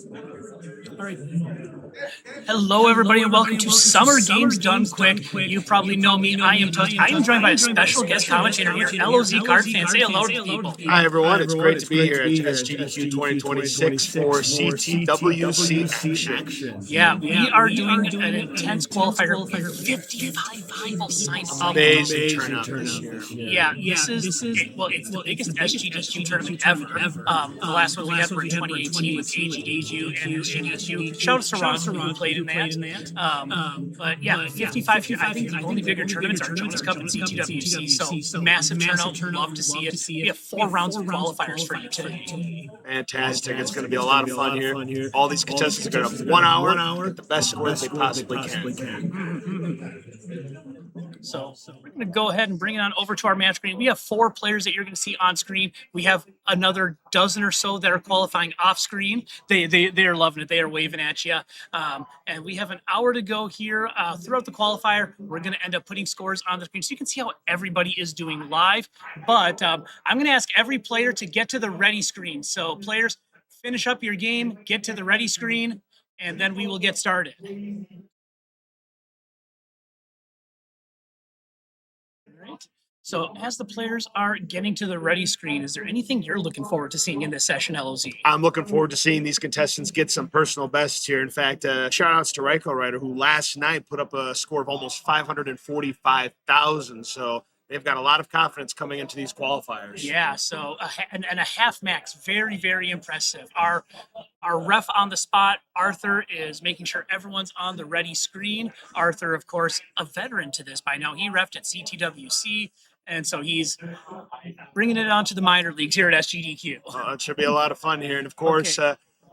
All right. Hello, everybody, and welcome to Summer Games Done Quick. You probably know me. I am Toast. I am joined by a special guest commentator here, LOZ Card Fan. Say hello to the people. Hi, everyone. It's great to be here at SGDQ 2026 for CTWC action. Yeah, we are doing an intense qualifier. 55 people signed up. Amazing turnout this year. Yeah, this is it's the biggest SGDQ tournament ever. The last one we had were in 2018 with AGDQ and SGDQ. Shout out to Ron who played in that. But yeah, 55. I think the only bigger tournaments are Jones Cup and CTWC. So massive turnout. Love to see it. We have 4 rounds of qualifiers for you today. Fantastic. It's going to be a lot of fun here. All these contestants are going to have 1 hour, get the best score they possibly can. So we're going to go ahead and bring it on over to our match screen. We have 4 players that you're going to see on screen. We have another dozen or so that are qualifying off screen. They are loving it. They are waving at you. And we have an hour to go here throughout the qualifier. We're going to end up putting scores on the screen so you can see how everybody is doing live. But I'm going to ask every player to get to the ready screen. So players, finish up your game, get to the ready screen, and then we will get started. Right. So as the players are getting to the ready screen, is there anything you're looking forward to seeing in this session, LOZ? I'm looking forward to seeing these contestants get some personal bests here. In fact, shout outs to Ryko Ryder, who last night put up a score of almost 545,000. So they've got a lot of confidence coming into these qualifiers. Yeah, so a half max, very, very impressive. Our ref on the spot, Arthur, is making sure everyone's on the ready screen. Arthur, of course, a veteran to this by now. He refed at CTWC, and so he's bringing it on to the minor leagues here at SGDQ. It should be a lot of fun here. And, of course,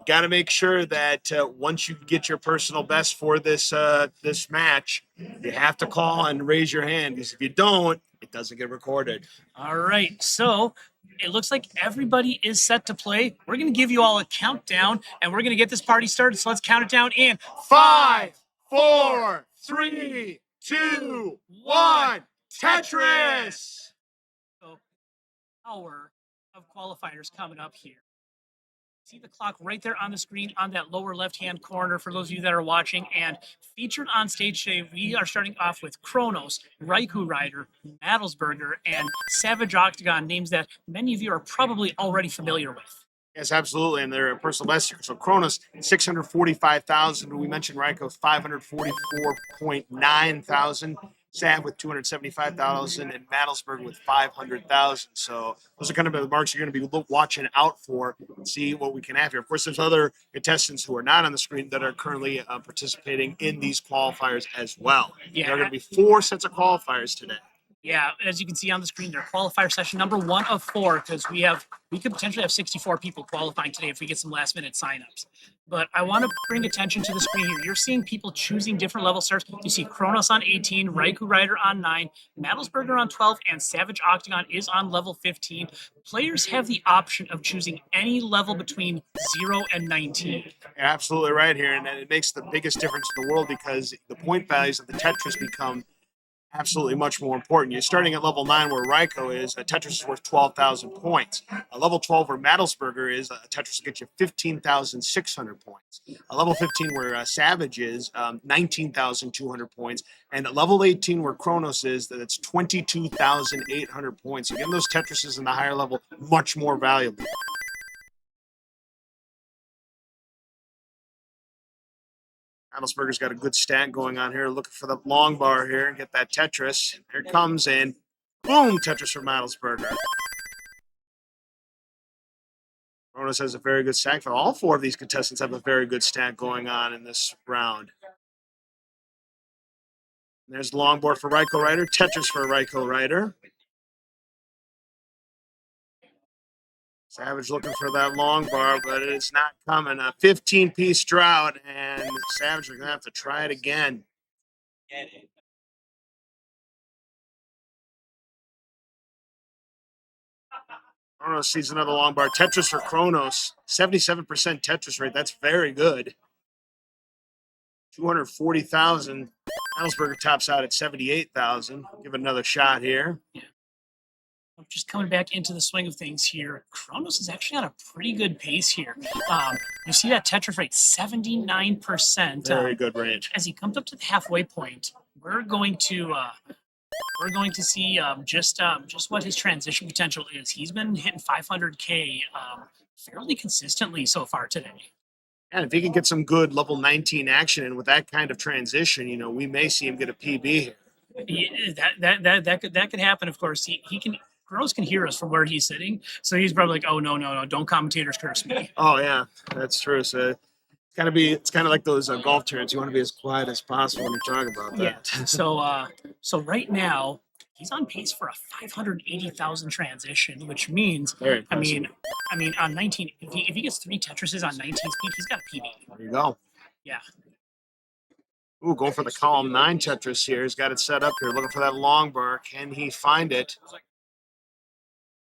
got to make sure that once you get your personal best for this this match, you have to call and raise your hand, because if you don't, it doesn't get recorded. All right, so it looks like everybody is set to play. We're going to give you all a countdown, and we're going to get this party started. So let's count it down in 5, 4, 3, 2, 1. Tetris! So, hour of qualifiers coming up here. See the clock right there on the screen on that lower left-hand corner for those of you that are watching. And featured on stage today, we are starting off with Kronos, Raikou Rider, Madelsberger, and Savage Octagon, names that many of you are probably already familiar with. Yes, absolutely, and they're personal best here. So Kronos, 645,000. We mentioned Raikou, 544.9 thousand. Sav with 275,000 and Madelsberg with 500,000. So those are kind of the marks you're going to be watching out for and see what we can have here. Of course, there's other contestants who are not on the screen that are currently participating in these qualifiers as well. Yeah. There are going to be 4 sets of qualifiers today. Yeah, as you can see on the screen, they're qualifier session number 1 of 4, because we could potentially have 64 people qualifying today if we get some last-minute signups. But I want to bring attention to the screen here. You're seeing people choosing different level starts. You see Kronos on 18, Raikou Rider on 9, Madelsberger on 12, and Savage Octagon is on level 15. Players have the option of choosing any level between 0 and 19. You're absolutely right here, and it makes the biggest difference in the world, because the point values of the Tetris become absolutely much more important. You're starting at level 9 where Raikou is. A Tetris is worth 12,000 points. A level 12 where Madelsberger is, a Tetris will get you 15,600 points. A level 15 where Savage is, 19,200 points. And at level 18 where Kronos is, that's 22,800 points. So again, those Tetrises in the higher level, much more valuable. Madelsberger's got a good stat going on here. Looking for the long bar here and get that Tetris. Here it comes in. Boom! Tetris for Madelsberger. Kronos has a very good stat. All 4 of these contestants have a very good stat going on in this round. There's the long board for Raikou Rider. Tetris for Raikou Rider. Savage looking for that long bar, but it's not coming. A 15-piece drought, and Savage are going to have to try it again. Kronos sees another long bar. Tetris for Kronos. 77% Tetris rate. That's very good. 240,000. Madelsberger tops out at 78,000. Give it another shot here. Yeah. Just coming back into the swing of things here, Kronos is actually on a pretty good pace here. You see that Tetris rate, 79%. Very good range. As he comes up to the halfway point, we're going to see just what his transition potential is. He's been hitting 500K fairly consistently so far today. And if he can get some good level 19 action in with that kind of transition, we may see him get a PB here. That could happen. Of course, he can. Gross can hear us from where he's sitting, so he's probably like, "Oh no, don't commentators curse me." Oh yeah, that's true. So it's kind of like those golf tournaments. You want to be as quiet as possible when you're talking about that. Yeah. So right now he's on pace for a 580,000 transition, which means, Very I impressive. mean, on 19, if he gets 3 Tetrises on 19 speed, he's got a PB. There you go. Yeah. Ooh, going for the column 9 Tetris here. He's got it set up here, looking for that long bar. Can he find it?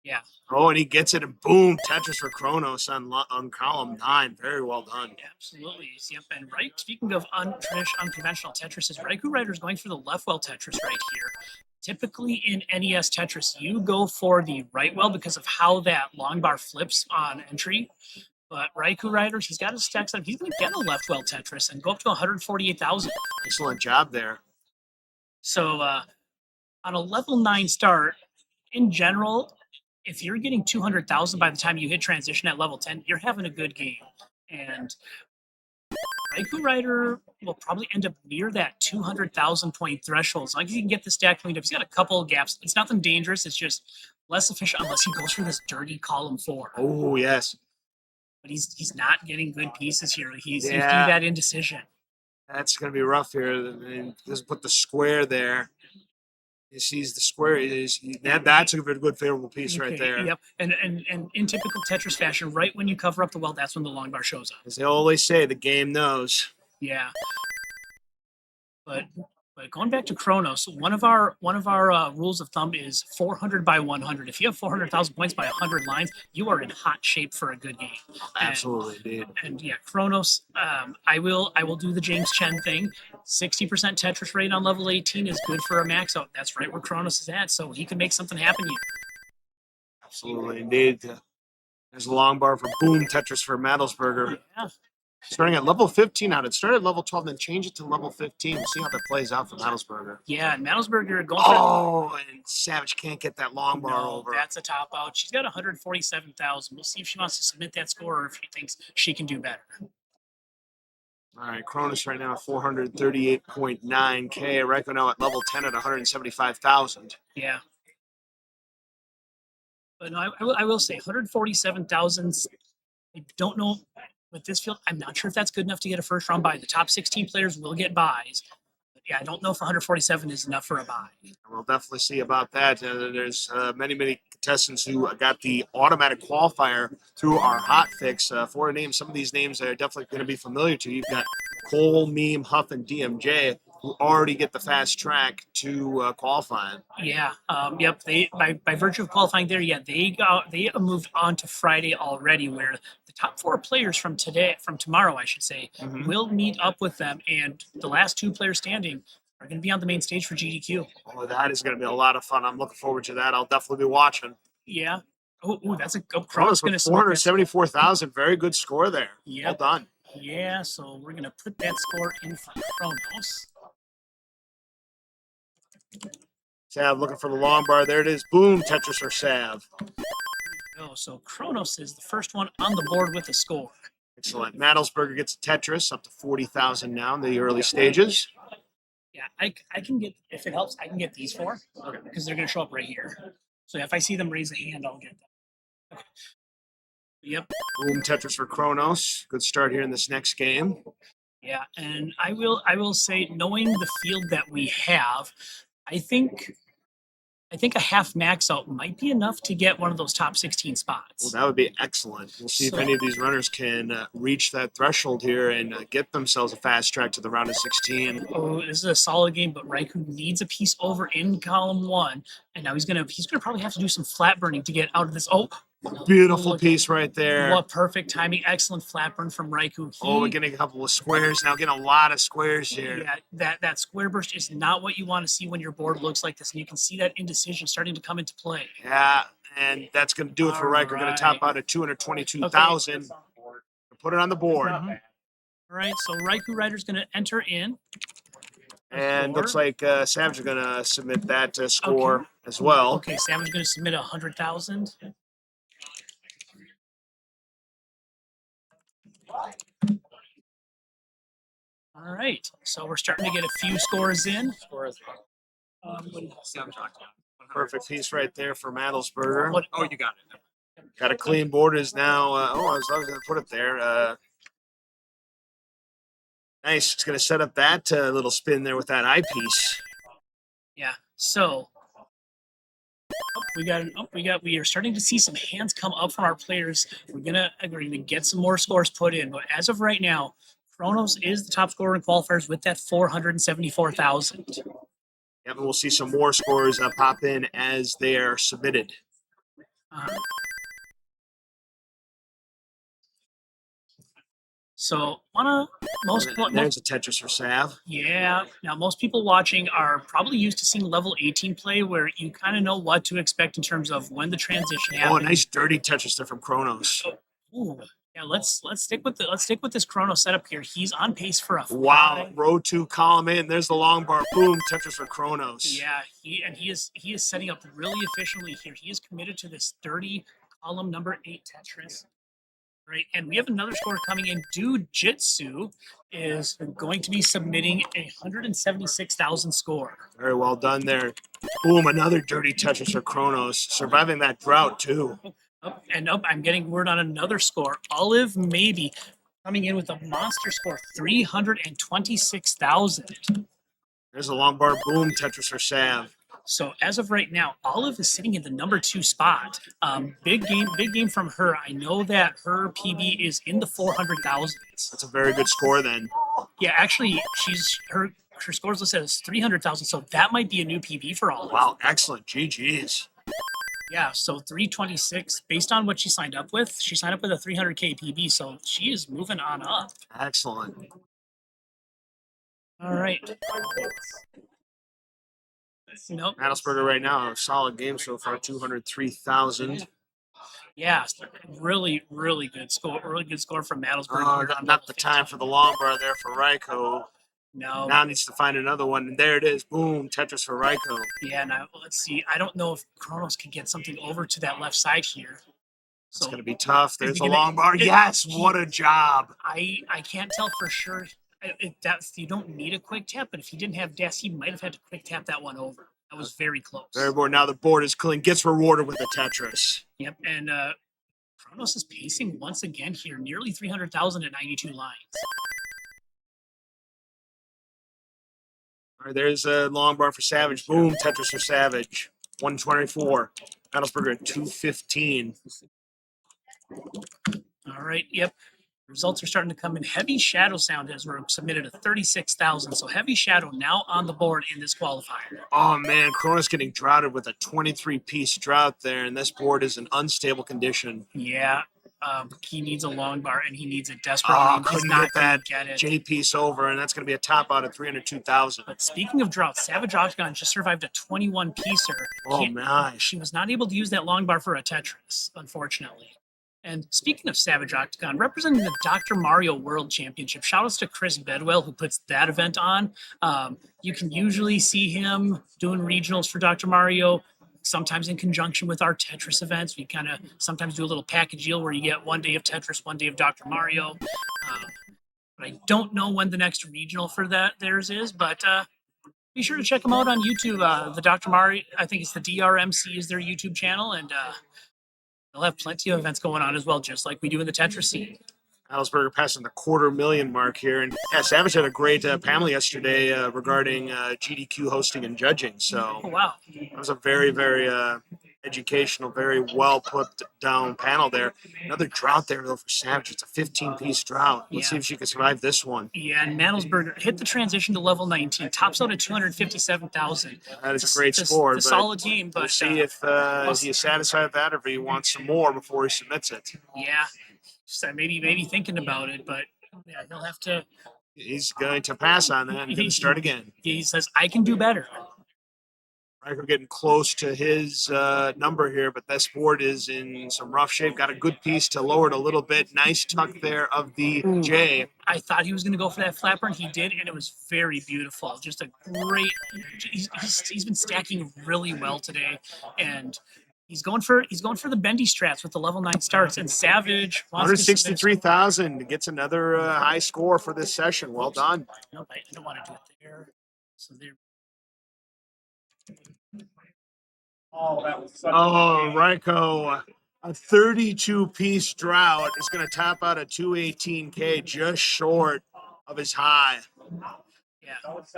Yeah. Oh, and he gets it, and boom, Tetris for Kronos on column 9. Very well done. Yeah, absolutely. Yep. And right, speaking of unconventional Tetrises, Raikou Rider's going for the left well Tetris right here. Typically in NES Tetris, you go for the right well because of how that long bar flips on entry. But Raikou Riders, he's got his stacks up. He's going to get a left well Tetris and go up to 148,000. Excellent job there. So on a level 9 start, in general, if you're getting 200,000 by the time you hit transition at level 10, you're having a good game. And Raikou Rider will probably end up near that 200,000 point threshold. As long as he can get the stack cleaned up, he's got a couple of gaps. It's nothing dangerous. It's just less efficient unless he goes for this dirty column 4. Oh, yes. But he's not getting good pieces here. He's seems to be Yeah. that indecision. That's going to be rough here. And just put the square there. He sees the square. That's a good favorable piece right there. Yep. And in typical Tetris fashion, right when you cover up the well, that's when the long bar shows up. As they always say, the game knows. Yeah. But going back to Kronos, one of our rules of thumb is 400 by 100. If you have 400,000 points by 100 lines, you are in hot shape for a good game. Absolutely, indeed. And yeah, Kronos, I will do the James Chen thing. 60% Tetris rate on level 18 is good for a max out. That's right where Kronos is at, so he can make something happen here. Absolutely, indeed. There's a long bar for boom Tetris for Madelsberger. Yeah. Starting at level 15 out. It started at level 12, then change it to level 15. We'll see how that plays out for Madelsberger. Yeah, and Madelsberger going for and Savage can't get that long bar over. That's a top out. She's got 147,000. We'll see if she wants to submit that score or if she thinks she can do better. All right, Kronos right now 438.9K. Raikou now at level 10 at 175,000. Yeah. But no, I will say 147,000. I don't know with this field. I'm not sure if that's good enough to get a first round bye. The top 16 players will get buys. But yeah, I don't know if 147 is enough for a buy. We'll definitely see about that. There's many contestants who got the automatic qualifier through our hot fix. For a name, some of these names are definitely going to be familiar to you. You've got Cole, Meme, Huff, and DMJ, who already get the fast track to qualifying. Yeah. Yep. They by virtue of qualifying there, yeah, they moved on to Friday already, where the top 4 players from tomorrow, I should say, will meet up with them, and the last 2 players standing are going to be on the main stage for GDQ. Oh, that is going to be a lot of fun. I'm looking forward to that. I'll definitely be watching. Yeah. Oh, that's a good Kronos with 474,000. Very good score there. Yep. Well done. Yeah, so we're going to put that score in for Kronos. Sav looking for the long bar. There it is. Boom, Tetris for Sav. So Kronos is the first one on the board with a score. Excellent. Madelsberger gets a Tetris up to 40,000 now in the early stages. Yeah, I can get, if it helps, I can get these 4 because they're going to show up right here. So if I see them raise a hand, I'll get them. Okay. Yep. Boom, Tetris for Kronos. Good start here in this next game. Yeah, and I will say, knowing the field that we have, I think a half max out might be enough to get one of those top 16 spots. Well, that would be excellent. We'll see if any of these runners can reach that threshold here and get themselves a fast track to the round of 16. Oh, this is a solid game, but Raikou needs a piece over in column 1, and now he's gonna probably have to do some flat burning to get out of this. Oh, Beautiful Look, piece right there. what perfect timing. Excellent flat burn from Raikou. Oh, we're getting a couple of squares now. Getting a lot of squares here. Yeah, that square burst is not what you want to see when your board looks like this, and you can see that indecision starting to come into play. Yeah, and that's going to do it for Riker. Going to top out at 222,000. Okay. Put it on the board. All right, so Raikou Rider's going to enter in. And looks like Savage is going to submit that score as well. Okay, Savage is going to submit 100,000. All right, so we're starting to get a few scores in. Perfect piece right there for Madelsberger. Oh, you got it. Got a clean board is now. I was going to put it there. Nice. It's going to set up that little spin there with that eyepiece. Yeah. So we are starting to see some hands come up from our players. We're gonna get some more scores put in, but as of right now, Kronos is the top scorer in qualifiers with that 474,000. Yep, and we'll see some more scores pop in as they are submitted. So there's a Tetris for Sav. Yeah. Now most people watching are probably used to seeing level 18 play, where you kind of know what to expect in terms of when the transition happens. Oh, a nice dirty Tetris there from Kronos. Ooh. Yeah, let's stick with this Kronos setup here. He's on pace for a 5. Wow, row 2 column in. There's the long bar. Boom, Tetris for Kronos. Yeah, he is setting up really efficiently here. He is committed to this 30 column number 8 Tetris. Right, and we have another score coming in. Jitsu is going to be submitting a 176,000 score. Very well done there. Boom, another dirty Tetris for Kronos. Surviving that drought, too. I'm getting word on another score. Olive Maybe coming in with a monster score, 326,000. There's a long bar. Boom, Tetris for Sav. So as of right now, Olive is sitting in the number 2 spot. Big game from her. I know that her PB is in the 400,000s. That's a very good score then. Yeah, actually, her score's listed as 300,000, so that might be a new PB for Olive. Wow, excellent. GG's. Yeah, so 326 based on what she signed up with. She signed up with a 300K PB, so she is moving on up. Excellent. All right. Nope. Madelsberger right now, a solid game so far, 203,000. Yeah, really good score. Really good score from Madelsberger. Not the time for the long bar there for Raikou. No. Now needs to find another one, and there it is. Boom, Tetris for Raikou. Yeah, now let's see. I don't know if Kronos can get something over to that left side here. It's going to be tough. There's a long bar. Yes, what a job. I can't tell for sure. You don't need a quick tap, but if he didn't have DES, he might have had to quick tap that one over. That was very close. Very bored. Now the board is clean. Gets rewarded with a Tetris. Yep, and Kronos is pacing once again here, nearly 300,000 at 92 lines. All right, there's a long bar for Savage. Boom, Tetris for Savage. 124. Madelsberger at 215. All right, yep. Results are starting to come in. Heavy Shadow Sound has submitted a 36,000. So Heavy Shadow now on the board in this qualifier. Oh, man. Kronos getting droughted with a 23-piece drought there, and this board is in unstable condition. Yeah. He needs a long bar, and he needs it desperately. Couldn't get that J-piece over, and that's going to be a top out of 302,000. But speaking of drought, Savage Octagon just survived a 21-piecer. Oh, my. She was not able to use that long bar for a Tetris, unfortunately. And speaking of Savage Octagon, representing the Dr. Mario World Championship, shout outs to Chris Bedwell, who puts that event on. You can usually see him doing regionals for Dr. Mario, sometimes in conjunction with our Tetris events. We kind of sometimes do a little package deal where you get one day of Tetris, one day of Dr. Mario. But I don't know when the next regional for theirs is, but be sure to check them out on YouTube. The Dr. Mario, I think it's the DRMC is their YouTube channel, and they'll have plenty of events going on as well, just like we do in the Tetris scene. Madelsberger passing the 250,000 mark here. And yeah, Savage had a great panel yesterday regarding GDQ hosting and judging. So wow. That was a very, very educational, very well put down panel there. Another drought there though for Savage. It's a 15-piece drought. Let's see if she can survive this one. Yeah, and Manelsberger hit the transition to level 19, tops out at 257,000. That is a great score. It's a solid team, but we'll see if is he satisfied with that or if he wants some more before he submits it. Yeah, so maybe thinking about it, but yeah, he'll have to. He's going to pass on that and going to start again. He says, I can do better. Riker getting close to his number here, but this board is in some rough shape. Got a good piece to lower it a little bit. Nice tuck there of the J. I thought he was going to go for that flapper, and he did, and it was very beautiful. Just a great. He's been stacking really well today, and he's going for the bendy strats with the level 9 starts. And Savage 163,000 gets another high score for this session. Well done. Nope, I don't want to do it there. So there. Oh, Ryko, a 32-piece drought is going to top out at 218K, just short of his high. Yeah. So it's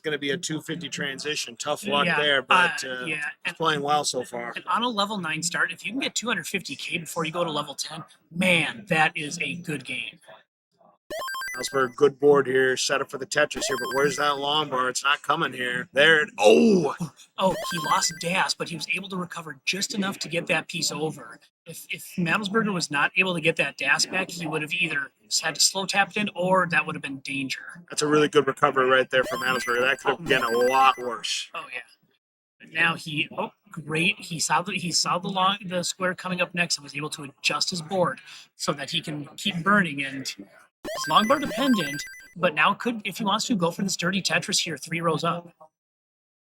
going to be a 250 transition. Tough luck there, but he's playing well so far. And on a level 9 start, if you can get 250K before you go to level 10, man, that is a good game. Ellsberg, good board here, set up for the Tetris here, but where's that long bar? It's not coming here. There. Oh, he lost DAS, but he was able to recover just enough to get that piece over. If Madelsberger was not able to get that DAS back, he would have either had to slow tap it in, or that would have been danger. That's a really good recovery right there for Madelsberger. That could have been a lot worse. Oh yeah. But now great. He saw the square coming up next and was able to adjust his board so that he can keep burning. And it's long bar dependent, but now could, if he wants to, go for this dirty Tetris here, 3 rows up.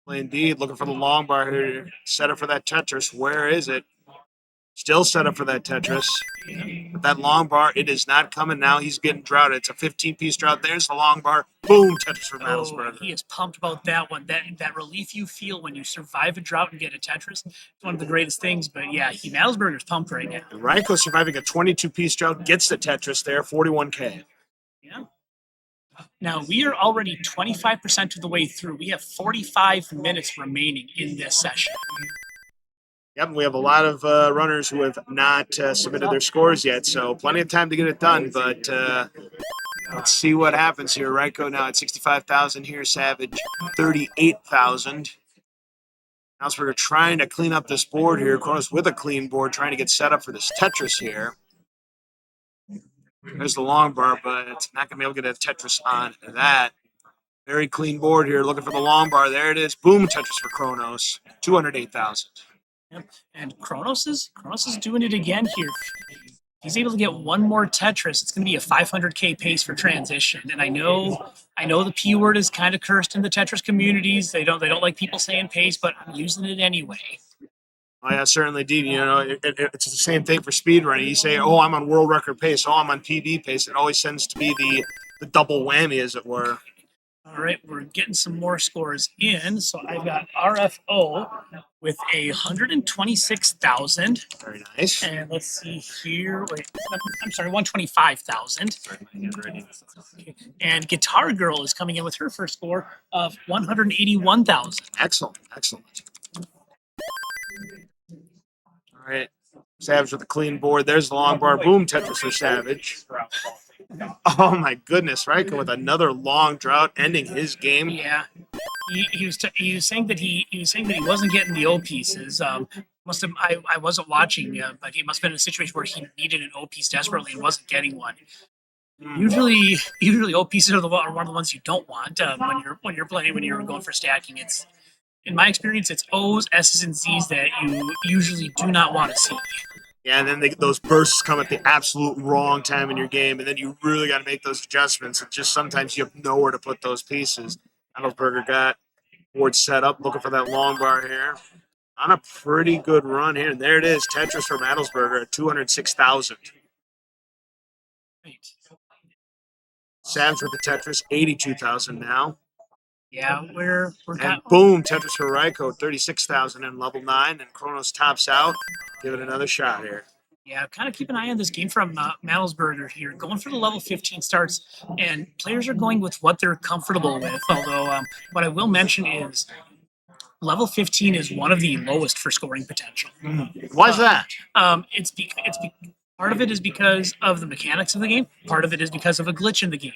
Indeed, looking for the long bar here. Set up for that Tetris. Where is it? Still set up for that Tetris. But that long bar, it is not coming now. He's getting droughted. It's a 15-piece drought. There's the long bar. Boom, Tetris for Madelsberger. He is pumped about that one. That relief you feel when you survive a drought and get a Tetris, it's one of the greatest things. But yeah, Madelsberger's pumped right now. And Ryko surviving a 22-piece drought gets the Tetris there, 41K. Yeah. Now, we are already 25% of the way through. We have 45 minutes remaining in this session. Yep, we have a lot of runners who have not submitted their scores yet, so plenty of time to get it done, but let's see what happens here. Ryko now at 65,000 here, Savage 38,000. Ellsberger trying to clean up this board here. Kronos with a clean board, trying to get set up for this Tetris here. There's the long bar, but it's not going to be able to get a Tetris on that. Very clean board here, looking for the long bar. There it is. Boom, Tetris for Kronos, 208,000. Yep. And Kronos is doing it again here. He's able to get one more Tetris. It's going to be a 500K pace for transition. And I know the P word is kind of cursed in the Tetris communities. They don't like people saying pace, but I'm using it anyway. Oh yeah, certainly, Dean. You know, it's the same thing for speedrunning. You say, "Oh, I'm on world record pace. Oh, I'm on PB pace." It always tends to be the double whammy, as it were. All right, we're getting some more scores in. So I've got RFO with 126,000. Very nice. And let's see here. Wait, I'm sorry, 125,000. And Guitar Girl is coming in with her first score of 181,000. Excellent. All right. Savage with a clean board. There's the long bar. Boom, Tetris for Savage. Oh my goodness, Ryko with another long drought, ending his game. Yeah, he was saying that he wasn't getting the O pieces. I wasn't watching, but he must have been in a situation where he needed an O piece desperately and wasn't getting one. Usually O pieces are one of the ones you don't want when you're going for stacking. It's, in my experience, it's O's, S's, and Z's that you usually do not want to see. Yeah, and then those bursts come at the absolute wrong time in your game, and then you really got to make those adjustments. It's just sometimes you have nowhere to put those pieces. Adelsberger got board set up, looking for that long bar here. On a pretty good run here, and there it is, Tetris from Adelsberger at 206,000. Right. Savage with the Tetris, 82,000 now. Yeah, we're and boom, Tetris for Ryko, 36,000 in level 9, and Kronos tops out. Give it another shot here. Yeah, kind of keep an eye on this game from Madelsberger here. Going for the level 15 starts, and players are going with what they're comfortable with. Although, what I will mention is Level 15 is one of the lowest for scoring potential. Why is that? Part of it is because of the mechanics of the game. Part of it is because of a glitch in the game.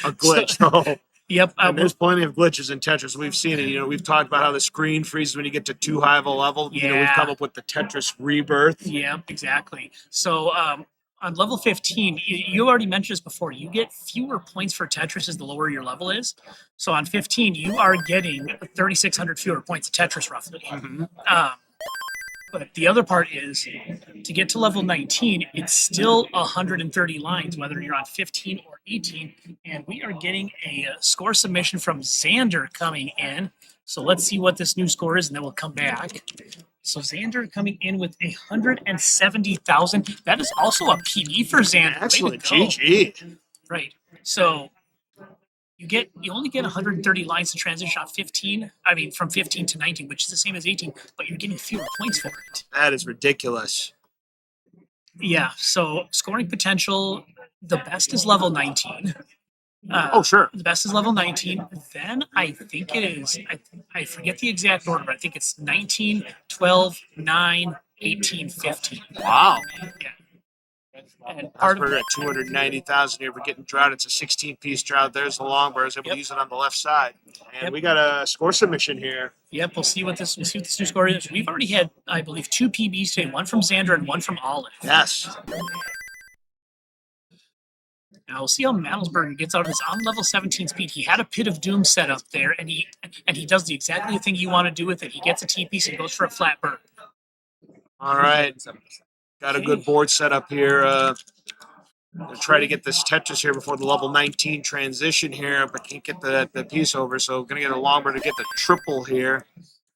A glitch. Oh. Yep. And there's plenty of glitches in Tetris. We've seen it. We've talked about how the screen freezes when you get to too high of a level. We've come up with the Tetris Rebirth. Yeah, exactly. So on level 15, you already mentioned this before. You get fewer points for Tetris as the lower your level is. So on 15, you are getting 3,600 fewer points of Tetris, roughly. But the other part is to get to level 19, it's still 130 lines, whether you're on 15 or 18. And we are getting a score submission from Xander coming in. So let's see what this new score is, and then we'll come back. So Xander coming in with 170,000. That is also a PB for Xander. Excellent, GG. Right. So you only get 130 lines to transition on 15. I mean, from 15 to 19, which is the same as 18, but you're getting fewer points for it. That is ridiculous. Yeah. So scoring potential, the best is level 19. Sure. The best is level 19. Then I think it is, I forget the exact order, but I think it's 19, 12, 9, 18, 15. Wow. Yeah. And we're at 290,000 here. We're getting drought. It's a 16-piece drought. There's the long bar. I was able to use it on the left side. And we got a score submission here. Yep, we'll see what this new score is. We've already had, I believe, 2 PBs today, one from Xander and one from Olive. Yes. Now we'll see how Manelsberger gets out of this on level 17 speed. He had a Pit of Doom set up there, and he does exactly the thing you want to do with it. He gets a T-piece and goes for a flat burn. All right. Got a good board set up here. Gonna try to get this Tetris here before the level 19 transition here, but can't get the piece over. So gonna get a long burn to get the triple here.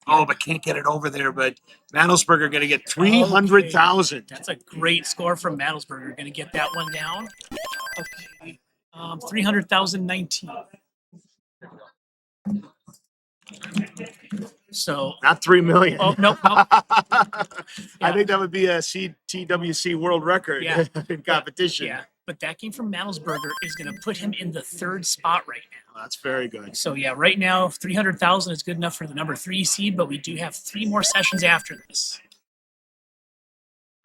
Oh, but can't get it over there. But Manelsberger gonna get 300,000. That's a great score from Manelsberger. Gonna get that one down. Okay. 300,019. So not 3 million. Oh, nope. I think that would be a TWC world record in competition. Yeah, but that game from Manelsberger is going to put him in the 3rd spot right now. Well, that's very good. So yeah, right now 300,000 is good enough for the number 3 seed, but we do have 3 more sessions after this.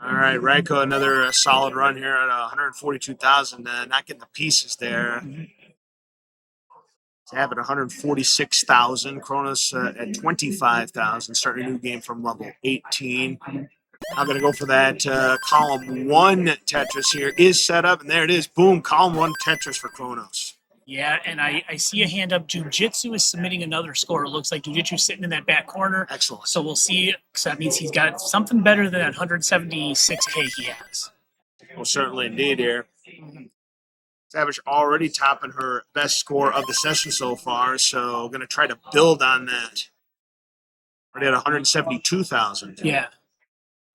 All right, Ryko, another solid run here at 142,000. Not getting the pieces there. Tab at 146,000. Kronos at 25,000. Starting a new game from level 18. I'm going to go for that column 1 Tetris here. Is set up, and there it is. Boom, column 1 Tetris for Kronos. Yeah, and I see a hand up. Jiu-Jitsu is submitting another score. It looks like Jiu-Jitsu sitting in that back corner. Excellent. So we'll see. So that means he's got something better than that 176K he has. Well, certainly indeed here. Savage already topping her best score of the session so far, so going to try to build on that. Already at 172,000. Yeah.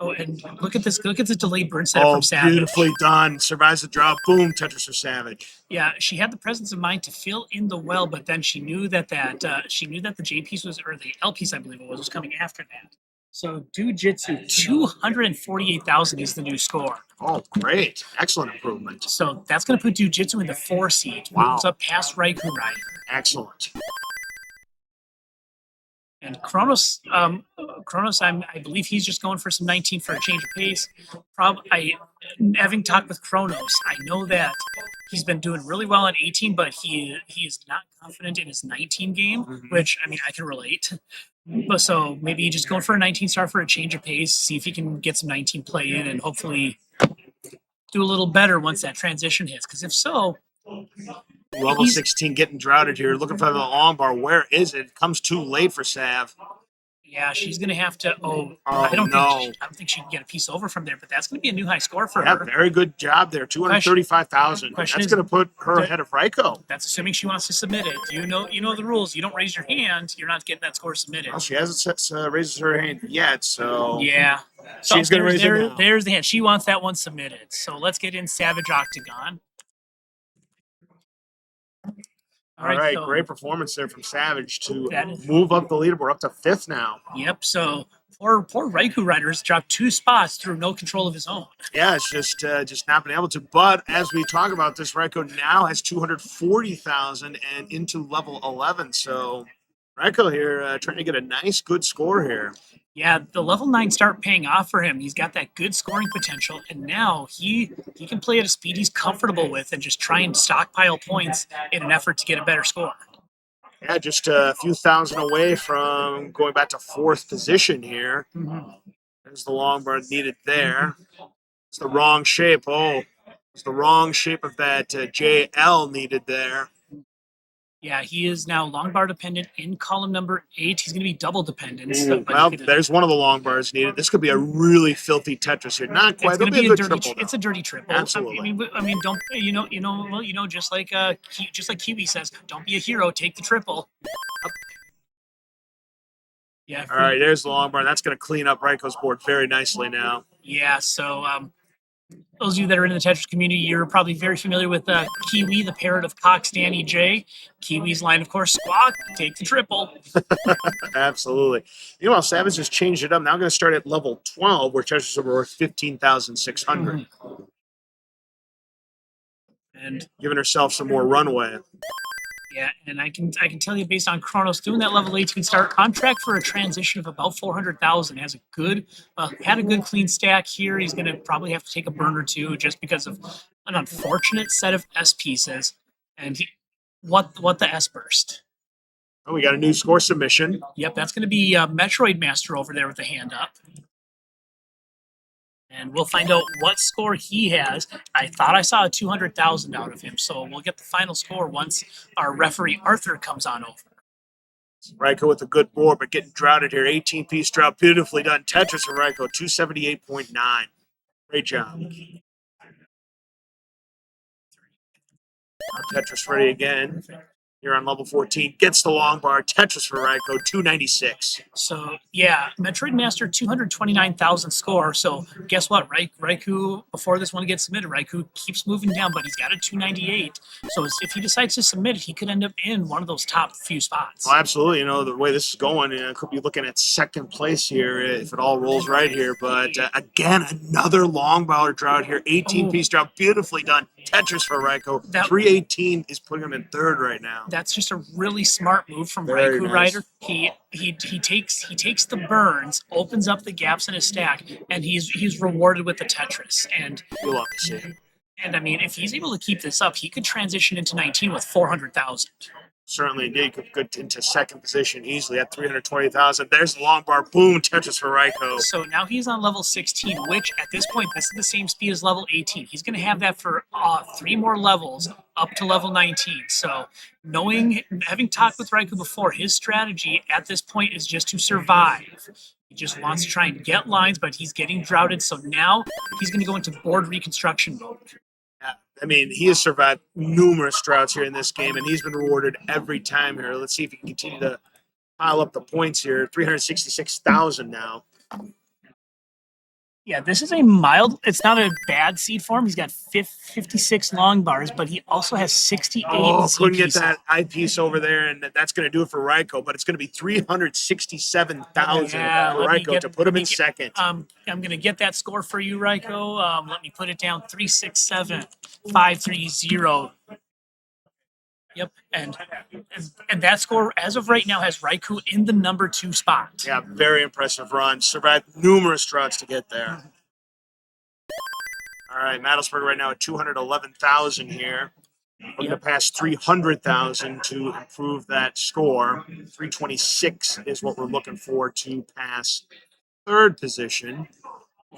Oh, and look at this! Look at this delayed burn setup from Savage. Beautifully done. Survives the drop. Boom! Tetris for Savage. Yeah, she had the presence of mind to fill in the well, but then she knew that the J piece was, or the L piece, I believe it was coming after that. So Jiu-Jitsu 248,000 is the new score. Oh, great! Excellent improvement. So that's going to put Jiu-Jitsu in the 4 seed. Wow. Moves up past Raikou Rider. Excellent. And Kronos, I believe he's just going for some 19 for a change of pace. Having talked with Kronos, I know that he's been doing really well on 18, but he is not confident in his 19 game, which, I mean, I can relate. But so maybe just going for a 19 star for a change of pace, see if he can get some 19 play in and hopefully do a little better once that transition hits. Because if so... Level 16 getting droughted here. Looking for the long bar. Where is it? Comes too late for Sav. Yeah, she's going to have to... I don't think she can get a piece over from there, but that's going to be a new high score for her. Yeah, very good job there. 235,000. That's going to put her ahead of Ryko. That's assuming she wants to submit it. You know the rules. You don't raise your hand, you're not getting that score submitted. Well, she hasn't raised her hand yet, so... Yeah. She's going to raise it now. There's the hand. She wants that one submitted. So let's get in Savage Octagon. All right, so great performance there from Savage to move up the leaderboard up to 5th now. Yep, so poor Raikou Rider's dropped 2 spots through no control of his own. Yeah, it's just not been able to. But as we talk about this, Raikou now has 240,000 and into level 11. So Ryko here trying to get a nice, good score here. Yeah, the level 9 start paying off for him. He's got that good scoring potential, and now he can play at a speed he's comfortable with and just try and stockpile points in an effort to get a better score. Yeah, just a few thousand away from going back to 4th position here. There's the long bar needed there. It's the wrong shape. Oh, it's the wrong shape of that JL needed there. Yeah, he is now long bar dependent in column number 8. He's going to be double dependent. Ooh, well, there's one of the long bars needed. This could be a really filthy Tetris here. Not quite. It's going to be a good triple. It's a dirty triple. Absolutely. I mean, don't just like Kiwi says, don't be a hero. Take the triple. Yeah. All right, there's the long bar. That's going to clean up Ryko's board very nicely now. Yeah. So those of you that are in the Tetris community, you're probably very familiar with Kiwi, the parrot of Cox Danny J. Kiwi's line, of course, squawk, take the triple. Absolutely. You know, Savage has changed it up. Now I'm going to start at level 12, where Tetris are worth 15,600. And giving herself some more runway. Yeah, and I can tell you based on Kronos doing that level 18 start on track for a transition of about 400,000. Has a good had a good clean stack here. He's going to probably have to take a burn or two just because of an unfortunate set of S pieces. And what the S burst. Oh, we got a new score submission. Yep, that's going to be Metroid Master over there with the hand up. And we'll find out what score he has. I thought I saw a 200,000 out of him, so we'll get the final score once our referee Arthur comes on over. Ryko with a good board, but getting droughted here. 18-piece drought, beautifully done. Tetris for Ryko, 278.9. Great job. Now Tetris ready again. Here on level 14, gets the long bar. Tetris for Ryko, 296. So, yeah, Metroid Master, 229,000 score. So, guess what? Raikou, before this one gets submitted, Raikou keeps moving down, but he's got a 298. So, if he decides to submit it, he could end up in one of those top few spots. Well, absolutely. You know, the way this is going, could be looking at second place here if it all rolls right here. But, again, another long baller drought here. 18-piece drought, beautifully done. Tetris for Ryko. 318 is putting him in third right now. That's just a really smart move from Very Raikou nice. Rider. He takes the burns, opens up the gaps in his stack, and he's rewarded with the Tetris. And you love to see it. And I mean, if he's able to keep this up, he could transition into 19 with 400,000. Certainly indeed. Could get into second position easily at 320,000. There's the long bar. Boom. Tetris for Ryko. So now he's on level 16, which at this point, this is the same speed as level 18. He's going to have that for 3 more levels up to level 19. So having talked with Ryko before, his strategy at this point is just to survive. He just wants to try and get lines, but he's getting droughted. So now he's going to go into board reconstruction mode. Yeah, I mean, he has survived numerous droughts here in this game, and he's been rewarded every time here. Let's see if he can continue to pile up the points here. 366,000 now. Yeah, this is a mild, it's not a bad seed form. He's got 56 long bars, but he also has 68 couldn't get that eyepiece over there, and that's going to do it for Ryko, but it's going to be 367,000 for Ryko to put him in second. I'm going to get that score for you, Ryko. Let me put it down, 367,530. Yep, and that score, as of right now, has Raikou in the number 2 spot. Yeah, very impressive run. Survived numerous droughts to get there. All right, Madelsberg right now at 211,000 here. We're going to pass 300,000 to improve that score. 326 is what we're looking for to pass third position.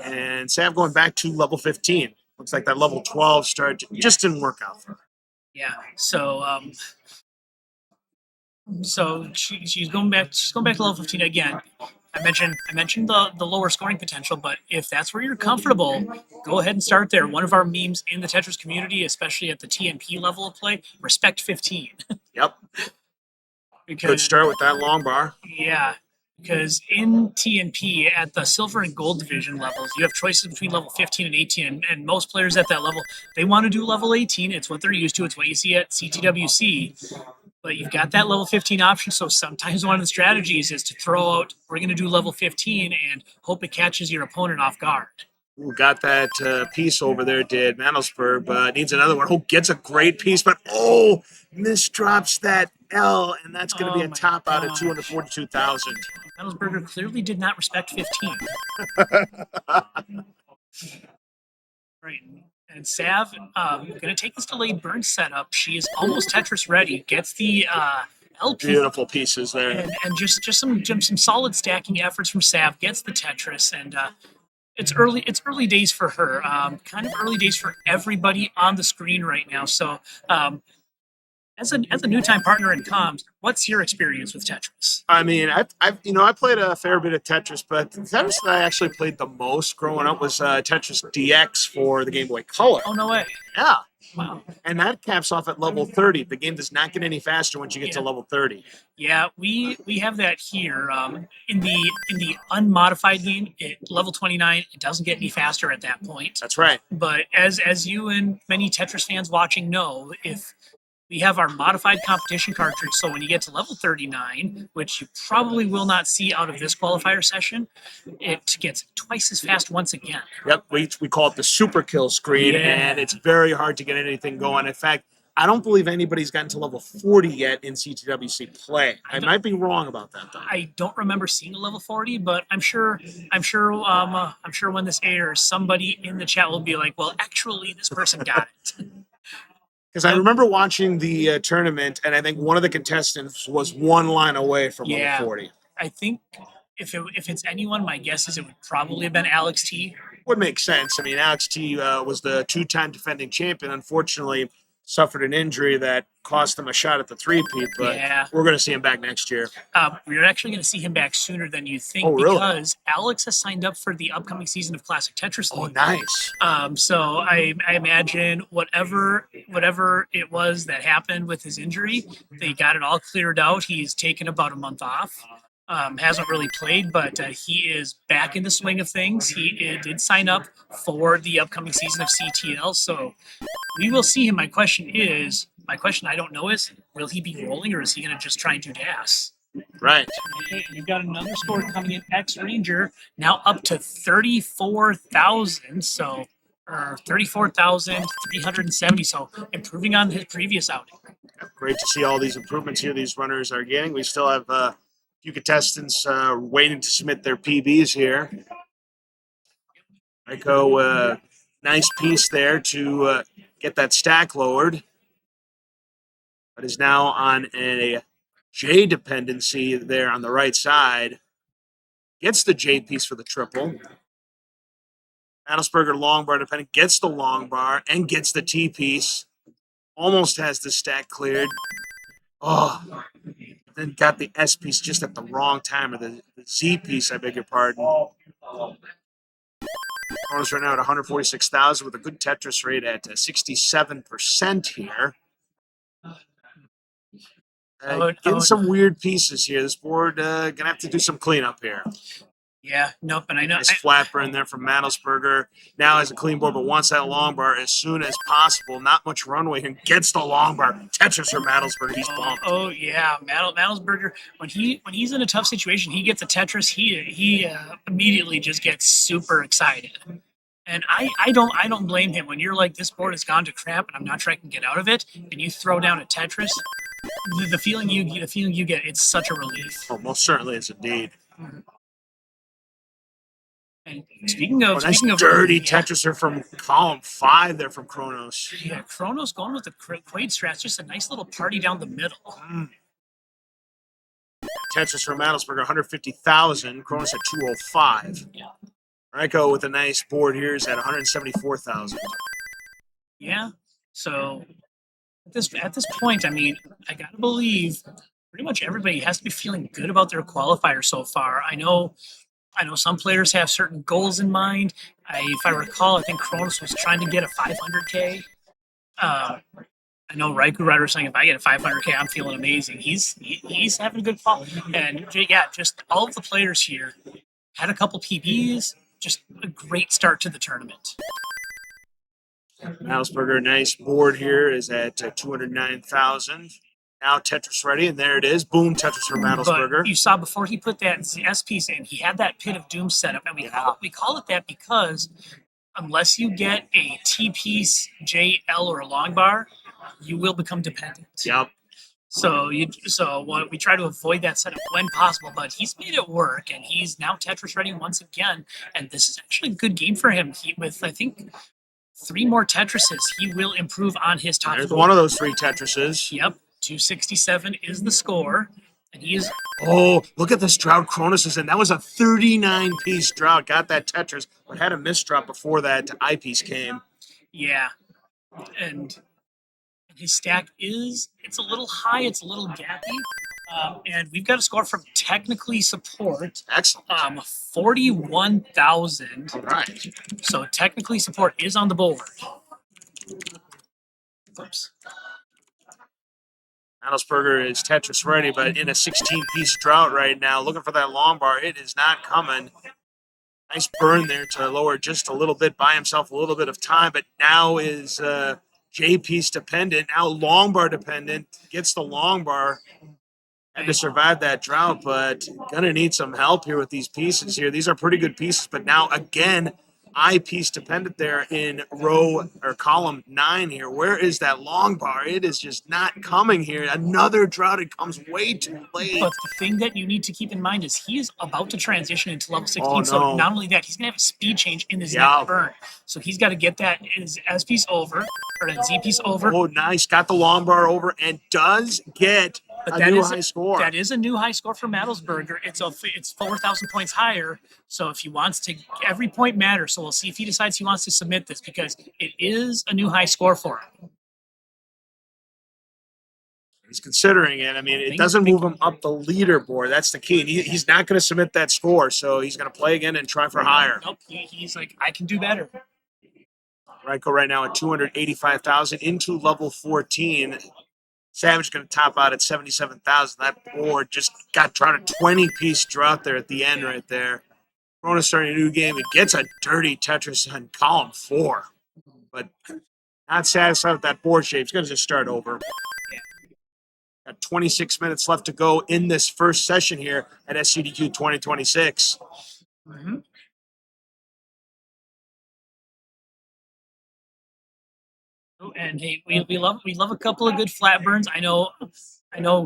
And Sav going back to level 15. Looks like that level 12 start just didn't work out for her. Yeah. So she's going back to level 15 again. I mentioned the lower scoring potential, but if that's where you're comfortable, go ahead and start there. One of our memes in the Tetris community, especially at the TMP level of play, respect 15. Yep. Good start with that long bar. Yeah. Because in TNP, at the silver and gold division levels, you have choices between level 15 and 18. And most players at that level, they want to do level 18. It's what they're used to. It's what you see at CTWC. But you've got that level 15 option. So sometimes one of the strategies is to throw out, we're going to do level 15 and hope it catches your opponent off guard. Ooh, got that piece over there, did Manelsberg, but needs another one. Oh, gets a great piece, but misdrops that L, and that's going to be Oh a my top out at gosh. 242,000. Mettlesberger clearly did not respect 15. Right. And Sav, going to take this delayed burn setup. She is almost Tetris ready. Gets the LP. Beautiful pieces there. And just some solid stacking efforts from Sav. Gets the Tetris, and it's early. It's early days for her. Kind of early days for everybody on the screen right now. So, as a new time partner in comms, what's your experience with Tetris? I mean, I played a fair bit of Tetris, but the Tetris that I actually played the most growing up was Tetris DX for the Game Boy Color. Oh no way! Yeah. Wow. And that caps off at level 30. The game does not get any faster once you get to level 30. Yeah, we have that here in the unmodified game. Level 29, it doesn't get any faster at that point. That's right. But as you and many Tetris fans watching know, if we have our modified competition cartridge, so when you get to level 39, which you probably will not see out of this qualifier session, it gets twice as fast once again. Yep, we call it the super kill screen, and it's very hard to get anything going. In fact, I don't believe anybody's gotten to level 40 yet in CTWC play. I might be wrong about that, though. I don't remember seeing a level 40, but I'm sure when this airs, somebody in the chat will be like, "Well, actually, this person got it." Because I remember watching the tournament, and I think one of the contestants was one line away from level 40. I think if it's anyone, my guess is it would probably have been Alex T. Would make sense. I mean, Alex T was the two-time defending champion. Unfortunately, suffered an injury that cost him a shot at the three-peat, but we're going to see him back next year. We're actually going to see him back sooner than you think. Oh, really? Because Alex has signed up for the upcoming season of Classic Tetris League. Oh, nice. So I imagine whatever it was that happened with his injury, they got it all cleared out. He's taken about a month off. Hasn't really played, but he is back in the swing of things. He did sign up for the upcoming season of CTL, so we will see him. My question I don't know is, will he be rolling, or is he going to just try and do gas? Right. Okay, and you've got another score coming in. X Ranger now up to 34,000, so 34,370. So improving on his previous outing. Great to see all these improvements here these runners are getting. We still have a few contestants waiting to submit their PBs here. Echo, nice piece there to get that stack lowered. But is now on a J dependency there on the right side. Gets the J piece for the triple. Adelsberger long bar dependent, gets the long bar and gets the T piece. Almost has the stack cleared. Oh, then got the S piece just at the wrong time, or the Z piece, I beg your pardon. Bonus right now at 146,000 with a good Tetris rate at 67% here. Getting some weird pieces here. This board gonna have to do some cleanup here. Yeah, nope, and I know. Nice flat burn there from Mattlesberger. Now has a clean board, but wants that long bar as soon as possible. Not much runway and gets the long bar. Tetris for Mattlesberger. He's bumped. Oh yeah, Mattlesberger. When he's in a tough situation, he gets a Tetris. He immediately just gets super excited. And I don't blame him. When you're like, this board has gone to crap and I'm not sure I can get out of it, and you throw down a Tetris, the feeling you get, it's such a relief. Oh, most certainly is indeed. And speaking of dirty Tetriser from column 5 there from Kronos. Yeah, Kronos going with the Quaid strats, just a nice little party down the middle. Tetris from Mattlesberger, 150,000. Kronos at 205. Yeah. Ryko with a nice board here is at 174,000. Yeah. So at this point, I mean, I gotta believe pretty much everybody has to be feeling good about their qualifier so far. I know some players have certain goals in mind. If I recall, I think Kronos was trying to get a 500K. I know Raikou Rider was saying, if I get a 500K, I'm feeling amazing. He's having a good fall. And yeah, just all of the players here had a couple PBs. Just a great start to the tournament. Mattlesberger, nice board here is at 209,000. Now Tetris ready, and there it is. Boom, Tetris for Mattlesberger. But you saw before he put that S piece in, he had that Pit of Doom set up. And we call it that because unless you get a T piece, J, L, or a long bar, you will become dependent. Yep. We try to avoid that setup when possible, but he's made it work, and he's now Tetris ready once again. And this is actually a good game for him. With I think 3 more Tetrises, he will improve on his top There's score. one of those 3 Tetrises. Yep, 267 is the score, and he is. Oh, look at this drought Cronus is in. That was a 39-piece drought. Got that Tetris, but had a misdrop before that eyepiece came. Yeah, and his stack it's a little high, it's a little gappy, and we've got a score from technically support. Excellent. 41,000. All right. So technically support is on the board. Oops. Adelsberger is Tetris ready, but in a 16-piece drought right now, looking for that long bar. It is not coming. Nice burn there to lower just a little bit, buy himself a little bit of time, but now is J-piece dependent, now long bar dependent, gets the long bar. Had to survive that drought, but gonna need some help here with these pieces here. These are pretty good pieces, but now again, eyepiece dependent there in row or column 9 here. Where is that long bar? It is just not coming here. Another drought. It comes way too late. But the thing that you need to keep in mind is he is about to transition into level 16. Oh, no. So not only that, he's gonna have a speed change in his Yeah. next burn. So he's got to get that his S piece over or that Z piece over. Oh, nice. Got the long bar over and does get But a that new is high score. That is a new high score for Madelsberger. It's 4,000 points higher. So if he wants to, every point matters. So we'll see if he decides he wants to submit this because it is a new high score for him. He's considering it. I mean, it doesn't move him up the leaderboard. That's the key. And he's not going to submit that score, so he's going to play again and try for higher. Nope. He's like, I can do better. Ryko right now at 285,000 into level 14. Savage going to top out at 77,000. That board just got drawn a 20-piece drought there at the end right there. Corona starting a new game. It gets a dirty Tetris on column 4. But not satisfied with that board shape. He's going to just start over. Got 26 minutes left to go in this first session here at SCDQ 2026. Mm-hmm. And hey, we love a couple of good flat burns. I know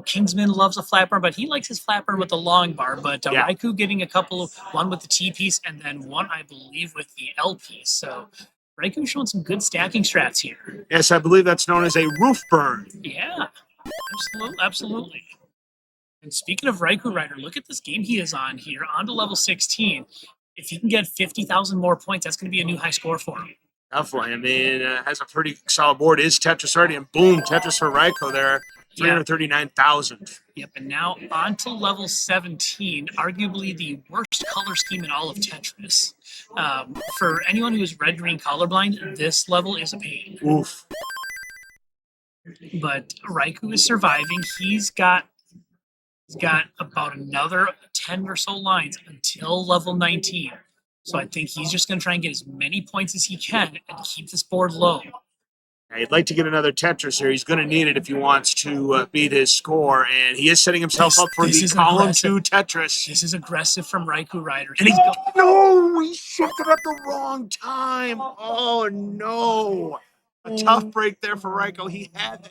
Kingsman loves a flat burn, but he likes his flat burn with the long bar. But Raikou getting a couple of one with the T piece and then one, I believe, with the L piece. So Raikou showing some good stacking strats here. Yes, I believe that's known as a roof burn. Yeah, absolutely. And speaking of Raikou Rider, look at this game he is on here, on to level 16. If he can get 50,000 more points, that's going to be a new high score for him. Definitely. I mean, has a pretty solid board. Is Tetris already? And boom, Tetris for Raikou there. 339,000. Yep, and now on to level 17, arguably the worst color scheme in all of Tetris. For anyone who is red-green colorblind, this level is a pain. Oof. But Raikou is surviving. He's got about another 10 or so lines until level 19. So I think he's just going to try and get as many points as he can and keep this board low. He'd like to get another Tetris here. He's going to need it if he wants to beat his score, and he is setting himself up for the column 2 Tetris. This is aggressive from Raikou Rider. And he shifted at the wrong time. Oh, no. A tough break there for Raikou. He had the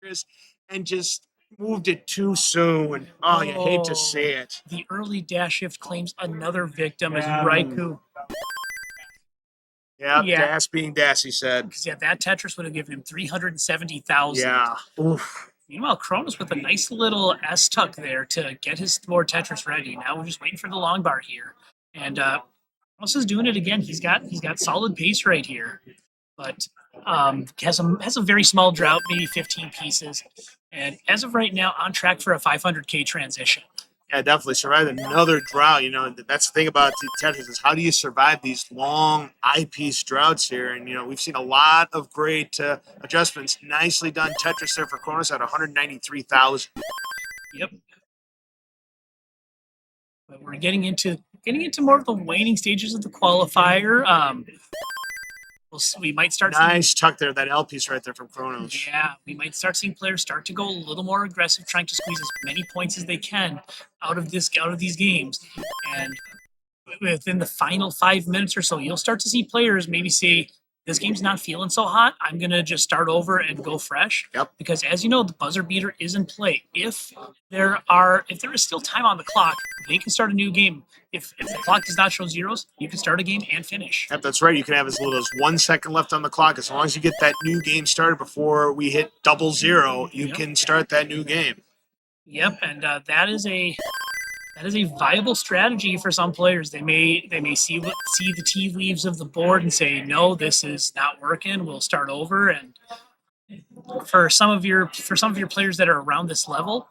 Tetris and just moved it too soon. Oh, you hate to see it. The early dash shift claims another victim as Raikou. Yeah, Das being Das, he said. Because that Tetris would have given him 370,000. Yeah. Oof. Meanwhile, Cronus with a nice little S tuck there to get his more Tetris ready. Now we're just waiting for the long bar here. And Cronus is doing it again. He's got solid pace right here. But has a very small drought, maybe 15 pieces. And as of right now, on track for a 500K transition. Yeah, definitely survived another drought. You know, that's the thing about the Tetris is how do you survive these long eyepiece droughts here? And, you know, we've seen a lot of great adjustments. Nicely done Tetris there for Cronus at 193,000. Yep. But we're getting into more of the waning stages of the qualifier. We might start nice tuck there, that L piece right there from Chronos. Yeah, we might start seeing players start to go a little more aggressive, trying to squeeze as many points as they can out of these games. And within the final 5 minutes or so, you'll start to see players maybe say, this game's not feeling so hot. I'm gonna just start over and go fresh. Yep. Because as you know, the buzzer beater is in play. If there is still time on the clock, they can start a new game. If the clock does not show zeros, you can start a game and finish. Yep, that's right. You can have as little as 1 second left on the clock. As long as you get that new game started before we hit 00, you can start that new game. Yep, and that is a viable strategy for some players. They may see the tea leaves of the board and say, no, this is not working. We'll start over. And for some of your players that are around this level,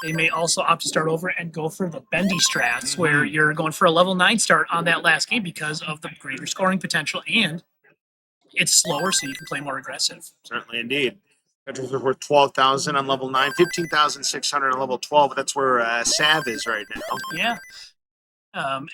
they may also opt to start over and go for the bendy strats, where you're going for a level 9 start on that last game because of the greater scoring potential, and it's slower, so you can play more aggressive. Certainly, indeed. Tetris is worth 12,000 on level 9, 15,600 on level 12. But that's where Sav is right now. Yeah.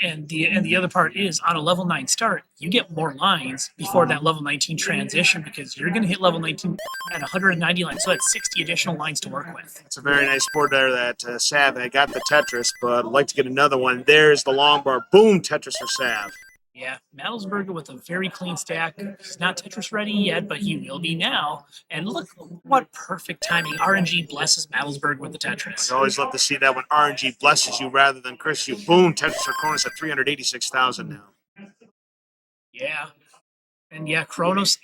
And the other part is, on a level 9 start, you get more lines before that level 19 transition, because you're going to hit level 19 at 190 lines, so that's 60 additional lines to work with. It's a very nice board there, that Sav. I got the Tetris, but I'd like to get another one. There's the long bar. Boom, Tetris for Sav. Yeah, Madelsberger with a very clean stack. He's not Tetris ready yet, but he will be now. And look what perfect timing. RNG blesses Madelsberg with the Tetris. I always love to see that when RNG blesses you rather than curse you. Boom, Tetris for Cronus at 386,000 now. Yeah. And yeah, Kronos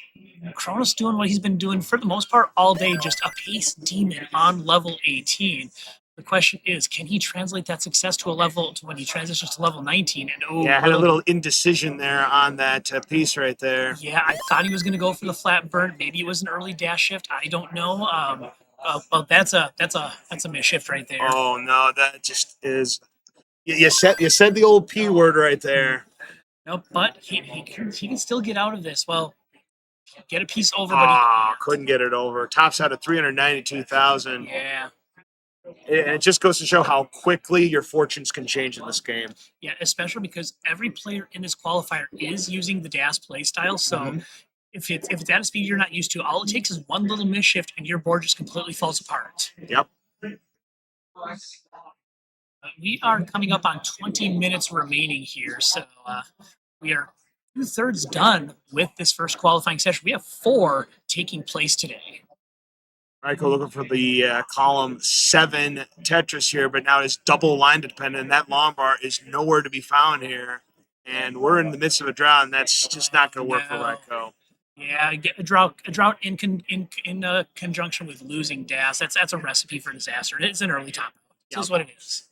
doing what he's been doing for the most part all day, just a pace demon on level 18. The question is, can he translate that success to when he transitions to level 19? And I had a little indecision there on that piece right there. Yeah, I thought he was going to go for the flat burn. Maybe it was an early dash shift. I don't know. Well, that's a miss shift right there. Oh no, that just is. You said the old P word right there. Nope, but he can still get out of this. Well, get a piece over, but he couldn't get it over. Tops out at 392,000. Yeah. And it just goes to show how quickly your fortunes can change in this game. Yeah, especially because every player in this qualifier is using the DAS playstyle. So if it's at a speed you're not used to, all it takes is one little misshift and your board just completely falls apart. Yep. We are coming up on 20 minutes remaining here, so we are 2/3 done with this first qualifying session. We have 4 taking place today. Raiko looking for the column 7 Tetris here, but now it's double line dependent. That long bar is nowhere to be found here. And we're in the midst of a drought, and that's just not going to work for Raiko. Yeah, get a drought in conjunction with losing DAS. That's a recipe for disaster. It's an early top. This is what it is.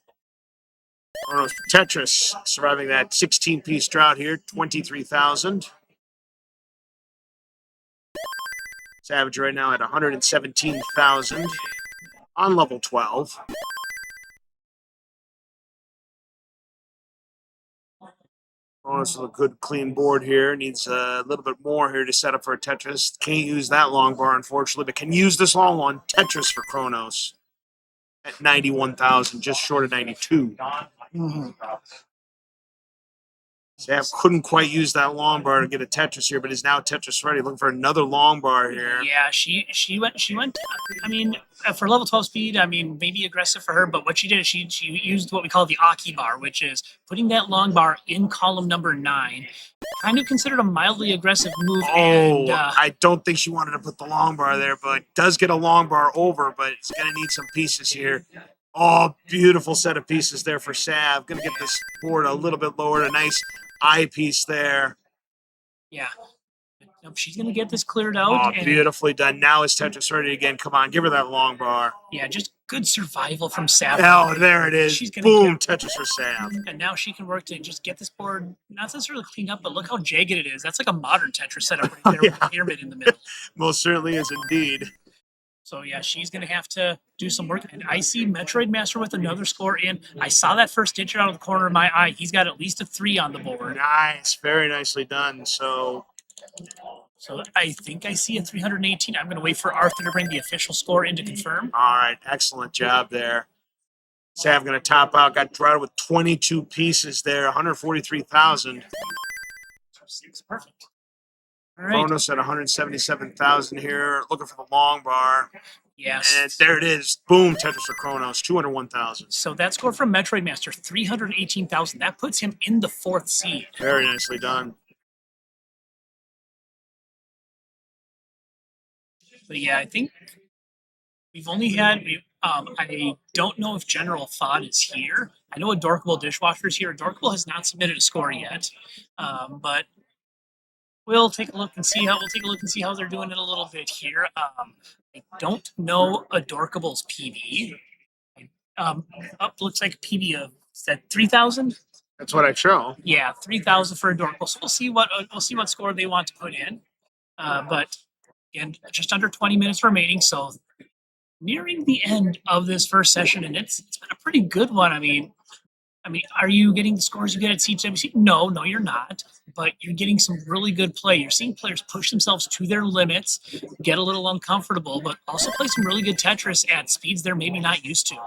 Tetris surviving that 16-piece drought here, 23,000. Savage right now at 117,000 on level 12. This is a good clean board here. Needs a little bit more here to set up for a Tetris. Can't use that long bar, unfortunately, but can use this long one. Tetris for Kronos at 91,000, just short of 92. Sam couldn't quite use that long bar to get a Tetris here, but is now Tetris ready. Looking for another long bar here. Yeah, she went. I mean, for level 12 speed, I mean, maybe aggressive for her, but what she did is she used what we call the Aki bar, which is putting that long bar in column number 9. Kind of considered a mildly aggressive move. Oh, I don't think she wanted to put the long bar there, but does get a long bar over, but it's going to need some pieces here. Oh, beautiful set of pieces there for Sav. Going to get this board a little bit lower. A nice eye piece there. Yeah. She's going to get this cleared out. Oh, beautifully done. Now is Tetris ready again. Come on, give her that long bar. Yeah, just good survival from Sav. Oh, there it is. She's gonna Boom, Tetris for Sav. And now she can work to just get this board, not necessarily cleaned up, but look how jagged it is. That's like a modern Tetris setup right there with the pyramid in the middle. Most certainly is indeed. So yeah, she's going to have to do some work. And I see Metroid Master with another score in. I saw that first ditcher out of the corner of my eye. He's got at least a 3 on the board. Nice. Very nicely done. So I think I see a 318. I'm going to wait for Arthur to bring the official score in to confirm. All right. Excellent job there. Sav going to top out. Got drought with 22 pieces there. 143,000. Perfect. All right. Bonus at 177,000 here. Looking for the long bar. Yes. And there it is. Boom, Tetris for Kronos, 201,000. So that score from Metroid Master, 318,000. That puts him in the 4th seed. Very nicely done. But yeah, I think we've only had. I don't know if General Thought is here. I know Adorkable Dishwasher is here. Adorkable has not submitted a score yet, but we'll take a look and see how they're doing it a little bit here. I don't know Adorkable's PB. Up looks like a PB of is that 3,000? That's what I show. Yeah, 3,000 for Adorkable. So we'll see what score they want to put in. But again, just under 20 minutes remaining, so nearing the end of this first session, and it's been a pretty good one. I mean, are you getting the scores you get at CWC? No, you're not. But you're getting some really good play. You're seeing players push themselves to their limits, get a little uncomfortable, but also play some really good Tetris at speeds they're maybe not used to.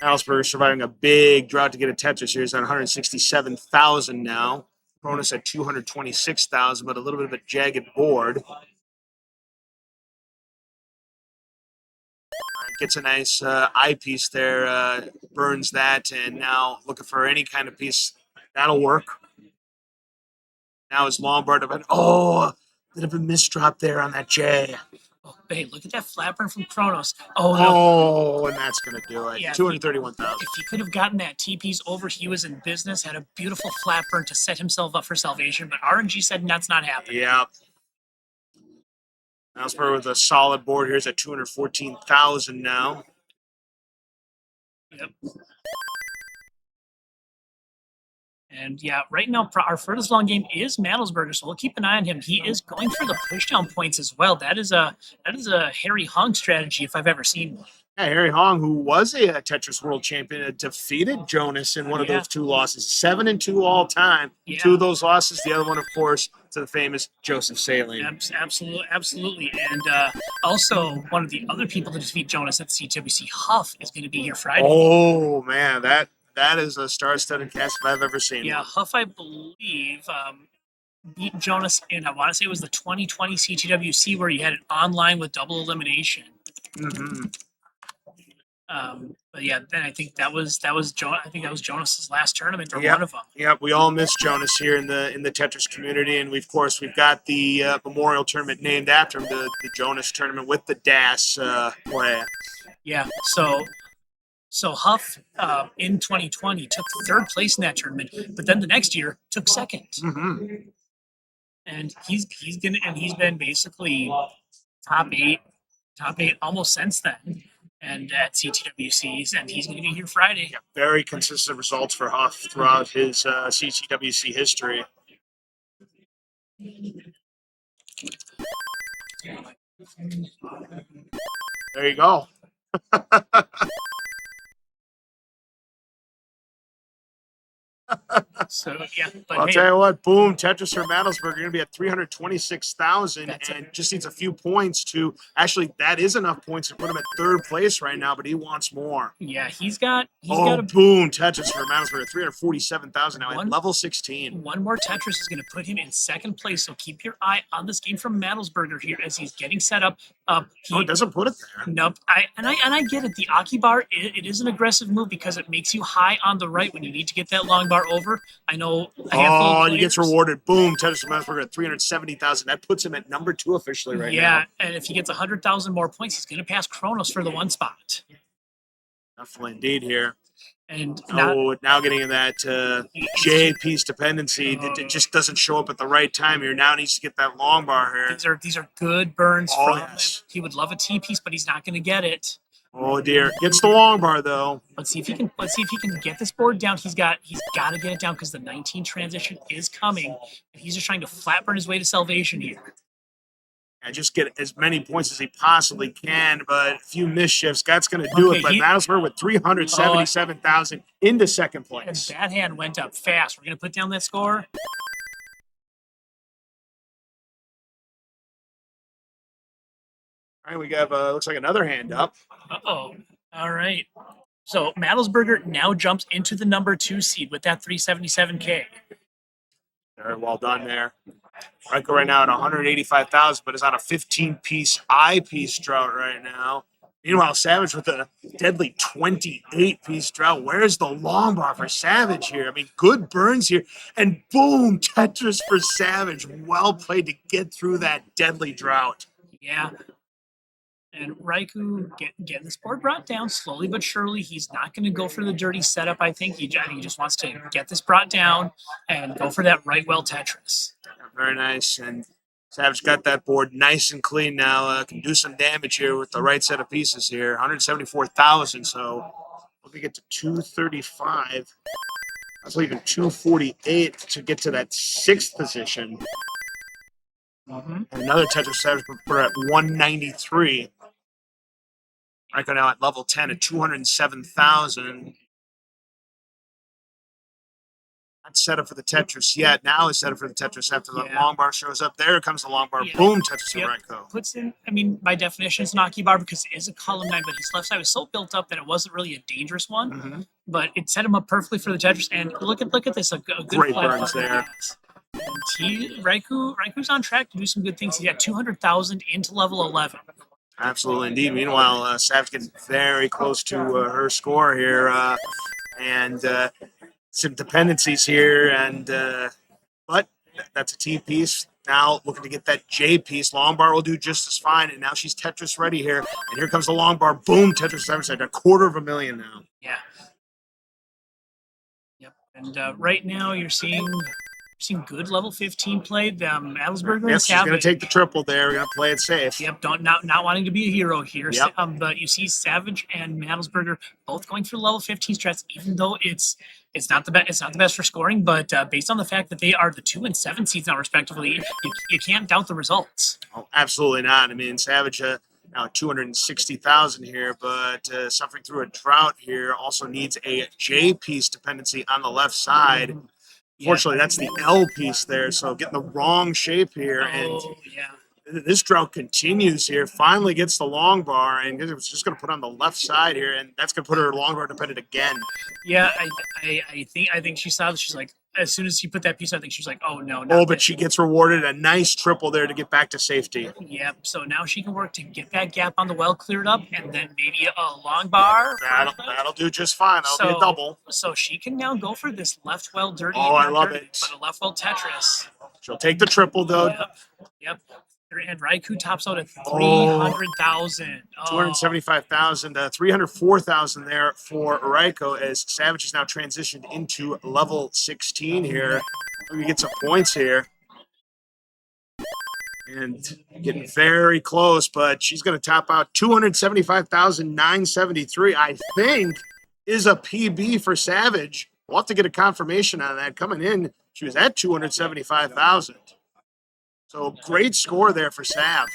Alsberg surviving a big drought to get a Tetris here. He's on 167,000 now. Cronus at 226,000, but a little bit of a jagged board. Gets a nice eyepiece there, burns that, and now looking for any kind of piece. That'll work. Now his Lombard, bit of a misdrop there on that J. Oh, hey, look at that flat burn from Kronos. And that's going to do it. Yeah, 231,000. If he could have gotten that T-piece over, he was in business, had a beautiful flat burn to set himself up for salvation, but RNG said that's not happening. Yeah. Alsberg with a solid board here is at 214,000 now. Yep. And yeah, right now our furthest long game is Madelsberger, so we'll keep an eye on him. He is going for the pushdown points as well. That is a Harry Hong strategy if I've ever seen one. Yeah, Harry Hong, who was a Tetris World Champion, defeated Jonas in one of those two losses. 7-2 all time. Yeah. 2 of those losses. The other one, of course, to the famous Joseph Saline. Absolutely. And also, one of the other people to defeat Jonas at the CWC, Huff, is going to be here Friday. Oh, man, that is a star-studded cast if I've ever seen. Yeah, Huff, I believe, beat Jonas in, I want to say it was the 2020 CTWC where he had it online with double elimination. Mm-hmm. But yeah, then I think that was Jonas's last tournament or one of them. Yep, we all miss Jonas here in the Tetris community, and we've got the memorial tournament named after him, the Jonas tournament with the DAS play. Yeah, so Huff in 2020 took 3rd place in that tournament, but then the next year took 2nd. Mm-hmm. And he's been basically top eight almost since then. And at CTWCs, and he's going to be here Friday. Yeah, very consistent results for Huff throughout his CTWC history. There you go. So yeah, but I'll tell you what, boom, Tetris or Madelsberg, you're gonna be at 326,000 and just needs a few points to actually that is enough points to put him at 3rd place right now, but he wants more. Yeah, he's got boom, Tetris for Madelsberg at 347,000 now at level 16. One more Tetris is gonna put him in 2nd place. So keep your eye on this game from Madelsberger here as he's getting set up. It doesn't put it there. Nope. I get it. The Aki bar, it is an aggressive move because it makes you high on the right when you need to get that long bar over. I know. He gets rewarded. Boom, Tetris Madelsberger at 370,000. That puts him at number 2 officially right now. Yeah, and if he gets 100,000 more points, he's going to pass Kronos for the 1 spot. Definitely indeed here. And now getting in that J piece dependency, it just doesn't show up at the right time here. Now needs to get that long bar here. These are good burns from him. Yes. He would love a T piece, but he's not going to get it. Oh dear, gets the long bar though. Let's see if he can get this board down. He's got to get it down because the 19 transition is coming, and he's just trying to flat burn his way to salvation here. And just get as many points as he possibly can, but a few misshifts, that's going to do it. But Madelsberg with 377,000 into 2nd place. And that hand went up fast. We're going to put down that score. All right, we got looks like another hand up. All right. So Madelsberger now jumps into the number 2 seed with that 377K. Very well done there. Ryko right now at 185,000, but is on a 15-piece eyepiece drought right now. Meanwhile, Savage with a deadly 28-piece drought. Where's the long bar for Savage here? I mean, good burns here. And boom, Tetris for Savage. Well played to get through that deadly drought. Yeah. And Raikou getting this board brought down slowly but surely. He's not going to go for the dirty setup. I think he just wants to get this brought down and go for that right well Tetris. Very nice. And Savage got that board nice and clean now. Can do some damage here with the right set of pieces here. 174,000. So we'll get to 235. That's even 248 to get to that sixth position. And another Tetris Savage put at 193. Raikou now at level 10 at 207,000. Not set up for the Tetris yet. Now it's set up for the Tetris after the long bar shows up. There comes the long bar. Yeah. Boom, Tetris and Raikou. Puts in, I mean, by definition, it's an Aki bar because it is a column 9, but his left side was so built up that it wasn't really a dangerous one. But it set him up perfectly for the Tetris. And look at this, a good great burns there. Raikou's on track to do some good things. He got 200,000 into level 11. Absolutely, indeed. Meanwhile, Savage getting very close to her score here, and some dependencies here, and but that's a T piece. Now looking to get that J piece. Long bar will do just as fine, and now she's Tetris ready here. And here comes the long bar. Boom, Tetris Savage at $250,000 now. Yeah. Yep. And right now you're seeing good level 15 play. Adelsberger and Savage. She's going to take the triple there. We're going to play it safe. Yep, not wanting to be a hero here. Yep. But you see Savage and Adelsberger both going through level 15 strats, even though it's not the best. It's not the best for scoring, but based on the fact that they are the 2 and 7 seeds now, respectively, you can't doubt the results. Oh, absolutely not. I mean, Savage now 260,000 here, but suffering through a drought here. Also needs a J piece dependency on the left side. Fortunately, that's the L piece there, so getting the wrong shape here. And this drought continues here. Finally gets the long bar, and it's just going to put on the left side here, and that's going to put her long bar dependent again. Yeah, I think she saw that. She's like, as soon as she put that piece, I think she was like, oh no. But she gets rewarded a nice triple there to get back to safety. Yep. So now she can work to get that gap on the well cleared up, and then maybe a long bar. That'll do just fine. That'll be a double. So she can now go for this left well dirty. Oh, I love it. But a left well Tetris. She'll take the triple though. Yep. And Raikou tops out at 300,000. 275,000, 304,000 there for Raikou as Savage is now transitioned into level 16 here. We get some points here. And getting very close, but she's going to top out 275,973, I think, is a PB for Savage. We'll have to get a confirmation on that. Coming in, she was at 275,000. So great score there for Sav.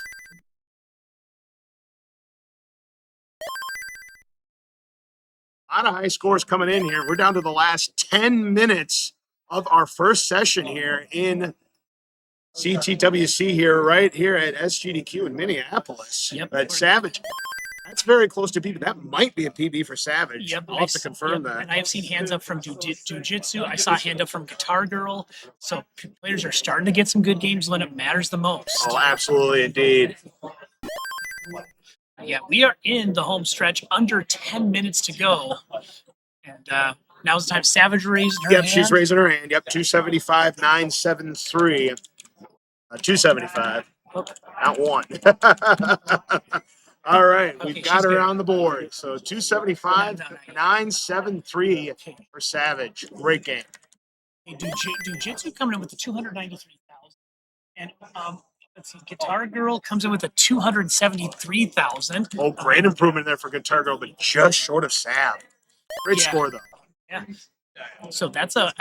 A lot of high scores coming in here. We're down to the last 10 minutes of our first session here in CTWC here, right here at SGDQ in Minneapolis. Yep. But Savage, that's very close to PB. That might be a PB for Savage. Yep. I'll have to confirm that. And I have seen hands up from Jiu-Jitsu. I saw a hand up from Guitar Girl. So players are starting to get some good games when it matters the most. Oh, absolutely, indeed. Yeah, we are in the home stretch, under 10 minutes to go. And now's the time. Savage raised her hand. Yep, she's raising her hand. Yep, 275,973. 275. Not one. All right, we've got her on the board. So 275,973 for Savage. Great game. Jiu-Jitsu coming in with the 293,000. And let's see, Guitar Girl comes in with a 273,000. Oh, great improvement there for Guitar Girl, but just short of Sav. Great score though. Yeah. So that's a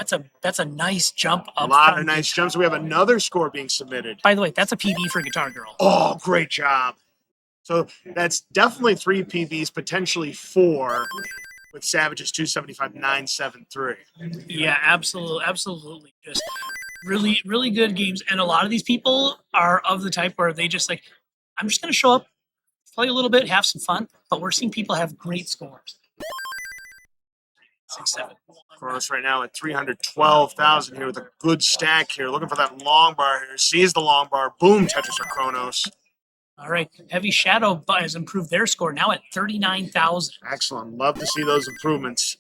nice jump up. A lot of nice jumps. We have another score being submitted. By the way, that's a PB for Guitar Girl. Oh, great job. So that's definitely 3 PBs, potentially 4, with Savage's 275,973. Yeah, absolutely. Just really, really good games. And a lot of these people are of the type where they just like, I'm just going to show up, play a little bit, have some fun. But we're seeing people have great scores. 6-7. Kronos right now at 312,000 here with a good stack here. Looking for that long bar here. Sees the long bar. Boom, Tetris for Kronos. All right. Heavy Shadow has improved their score now at 39,000. Excellent. Love to see those improvements.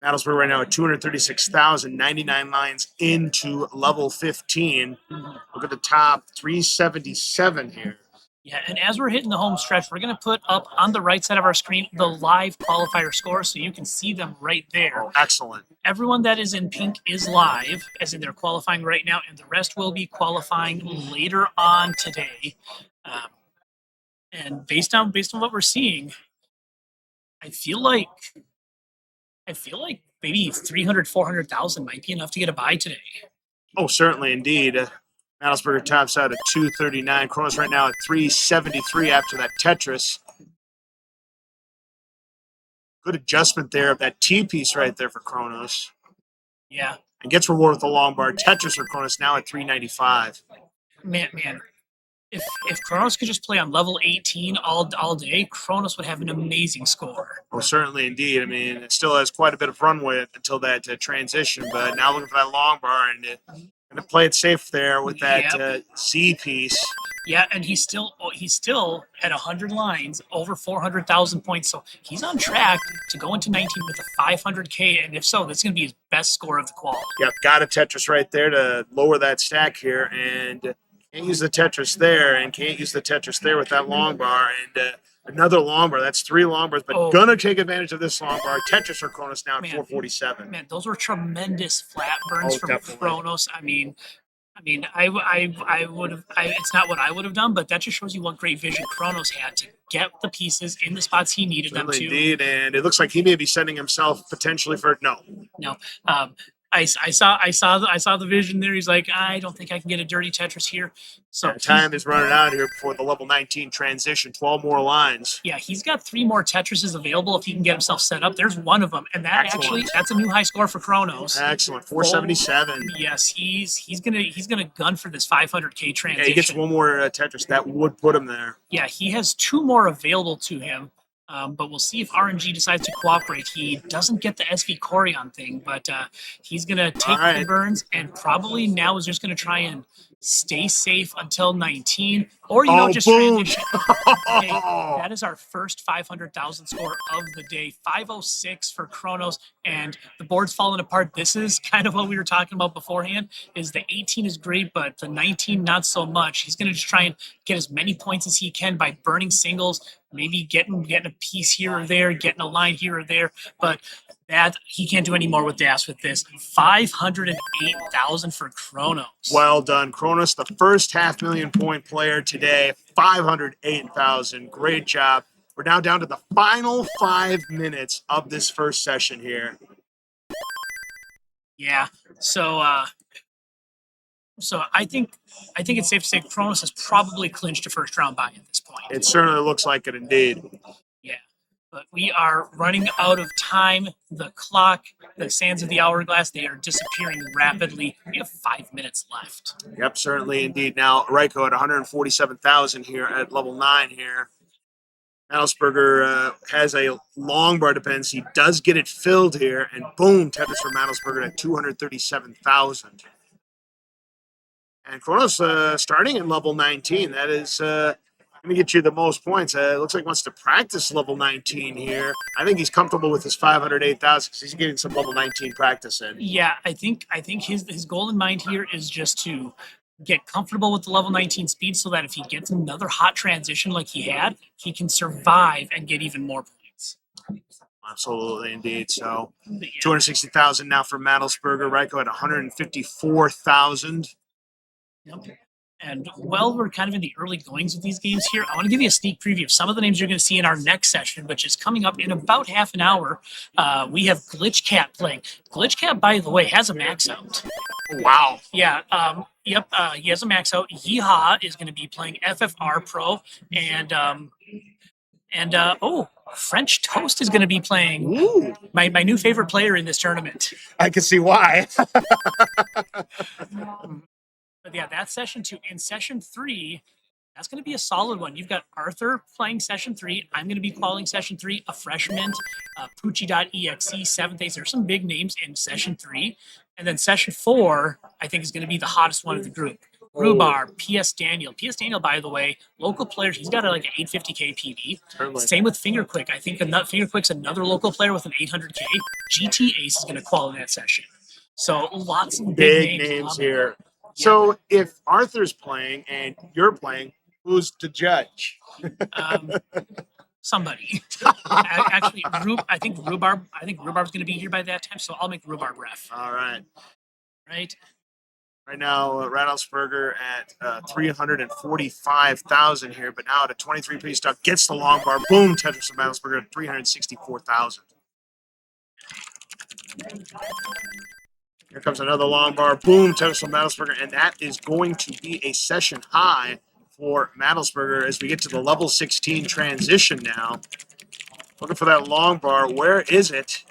Adelsberg right now at 236,000, 99 lines into level 15. Look at the top, 377 here. Yeah, and as we're hitting the home stretch, we're going to put up on the right side of our screen the live qualifier scores so you can see them right there. Oh, excellent. Everyone that is in pink is live, as in they're qualifying right now, and the rest will be qualifying later on today. And based on what we're seeing, I feel like maybe 300, 400,000 might be enough to get a buy today. Oh, certainly indeed. Malsberger tops out at 239. Kronos right now at 373 after that Tetris. Good adjustment there of that T piece right there for Kronos. Yeah. And gets rewarded with the long bar. Tetris for Kronos now at 395. Man. If Kronos could just play on level 18 all day, Kronos would have an amazing score. Oh, certainly indeed. I mean, it still has quite a bit of runway until that transition, but now looking for that long bar and going to play it safe there with that Z piece. Yeah, and he's still at 100 lines, over 400,000 points, so he's on track to go into 19 with a 500K, and if so, that's going to be his best score of the qual. Yep, got a Tetris right there to lower that stack here, and can't use the Tetris there, and can't use the Tetris there with that long bar, and another long bar. That's 3 long bars, but gonna take advantage of this long bar. Tetris for Kronos now at 447. Man, those were tremendous flat burns from Kronos. I mean, I would have. It's not what I would have done, but that just shows you what great vision Kronos had to get the pieces in the spots he needed them to. Indeed, and it looks like he may be setting himself potentially for no. I saw the vision there. He's like, I don't think I can get a dirty Tetris here. So time is running out here before the level 19 transition. 12 more lines. Yeah, he's got 3 more Tetrises available if he can get himself set up. There's one of them, and that's a new high score for Kronos. Excellent, 477. Yes, he's gonna gun for this 500K transition. Yeah, he gets one more Tetris that would put him there. Yeah, he has 2 more available to him. But we'll see if RNG decides to cooperate. He doesn't get the SV Corion thing, but he's going to take the burns and probably now is just going to try and stay safe until 19 or, just transition. Hey, that is our first 500,000 score of the day. 506 for Kronos, and the board's falling apart. This is kind of what we were talking about beforehand, is the 18 is great, but the 19 not so much. He's going to just try and get as many points as he can by burning singles, maybe getting a piece here or there, getting a line here or there, but that he can't do any more with DAS with this. 508,000 for Kronos. Well done, Kronos, the first 500,000 point player today. 508,000. Great job. We're now down to the final 5 minutes of this first session here. Yeah. So I think it's safe to say Kronos has probably clinched a first round bye at this point. It certainly looks like it indeed. Yeah. But we are running out of time. The clock, the sands of the hourglass, they are disappearing rapidly. We have 5 minutes left. Yep, certainly indeed. Now, Reiko at 147,000 here at level 9 here. Manelsberger has a long bar dependency, does get it filled here, and boom, Tetris for Manelsberger at 237,000. And Kronos starting at level 19. That is going to get you the most points. It looks like he wants to practice level 19 here. I think he's comfortable with his 508,000 because he's getting some level 19 practice in. Yeah, I think his goal in mind here is just to get comfortable with the level 19 speed so that if he gets another hot transition like he had, he can survive and get even more points. Absolutely, indeed. So 260,000 now for Manelsberger. Reiko at 154,000. Yep. And while we're kind of in the early goings of these games here, I want to give you a sneak preview of some of the names you're going to see in our next session, which is coming up in about half an hour. We have Glitch Cat playing. Glitch Cat, by the way, has a max out. Wow. Yeah. Yep. He has a max out. Yeehaw is going to be playing FFR Pro, and French Toast is going to be playing. My new favorite player in this tournament. I can see why. But yeah, that's session 2. In session 3, that's going to be a solid one. You've got Arthur playing session 3. I'm going to be calling session 3 a freshman. Poochie.exe, 7th Ace. There's some big names in session 3. And then session 4, I think, is going to be the hottest one of the group. Rhubarb, P.S. Daniel. P.S. Daniel, by the way, local players, he's got an 850K PV. Certainly. Same with Fingerquick. I think Fingerquick's another local player with an 800K. GT Ace is going to call in that session. So lots of big names here. So if Arthur's playing and you're playing, Who's to judge? Somebody. Actually, I think Rhubarb's going to be here by that time, so I'll make Rhubarb ref. All right. Right. Right now, Rattlesberger at 345,000 here, but now at a 23-piece duck gets the long bar. Boom, Tetris and Rattlesberger at 364,000. Here comes another long bar. Boom, Tetris and Rattlesberger, and that is going to be a session high for Rattlesberger as we get to the level 16 transition now. Looking for that long bar. Where is it?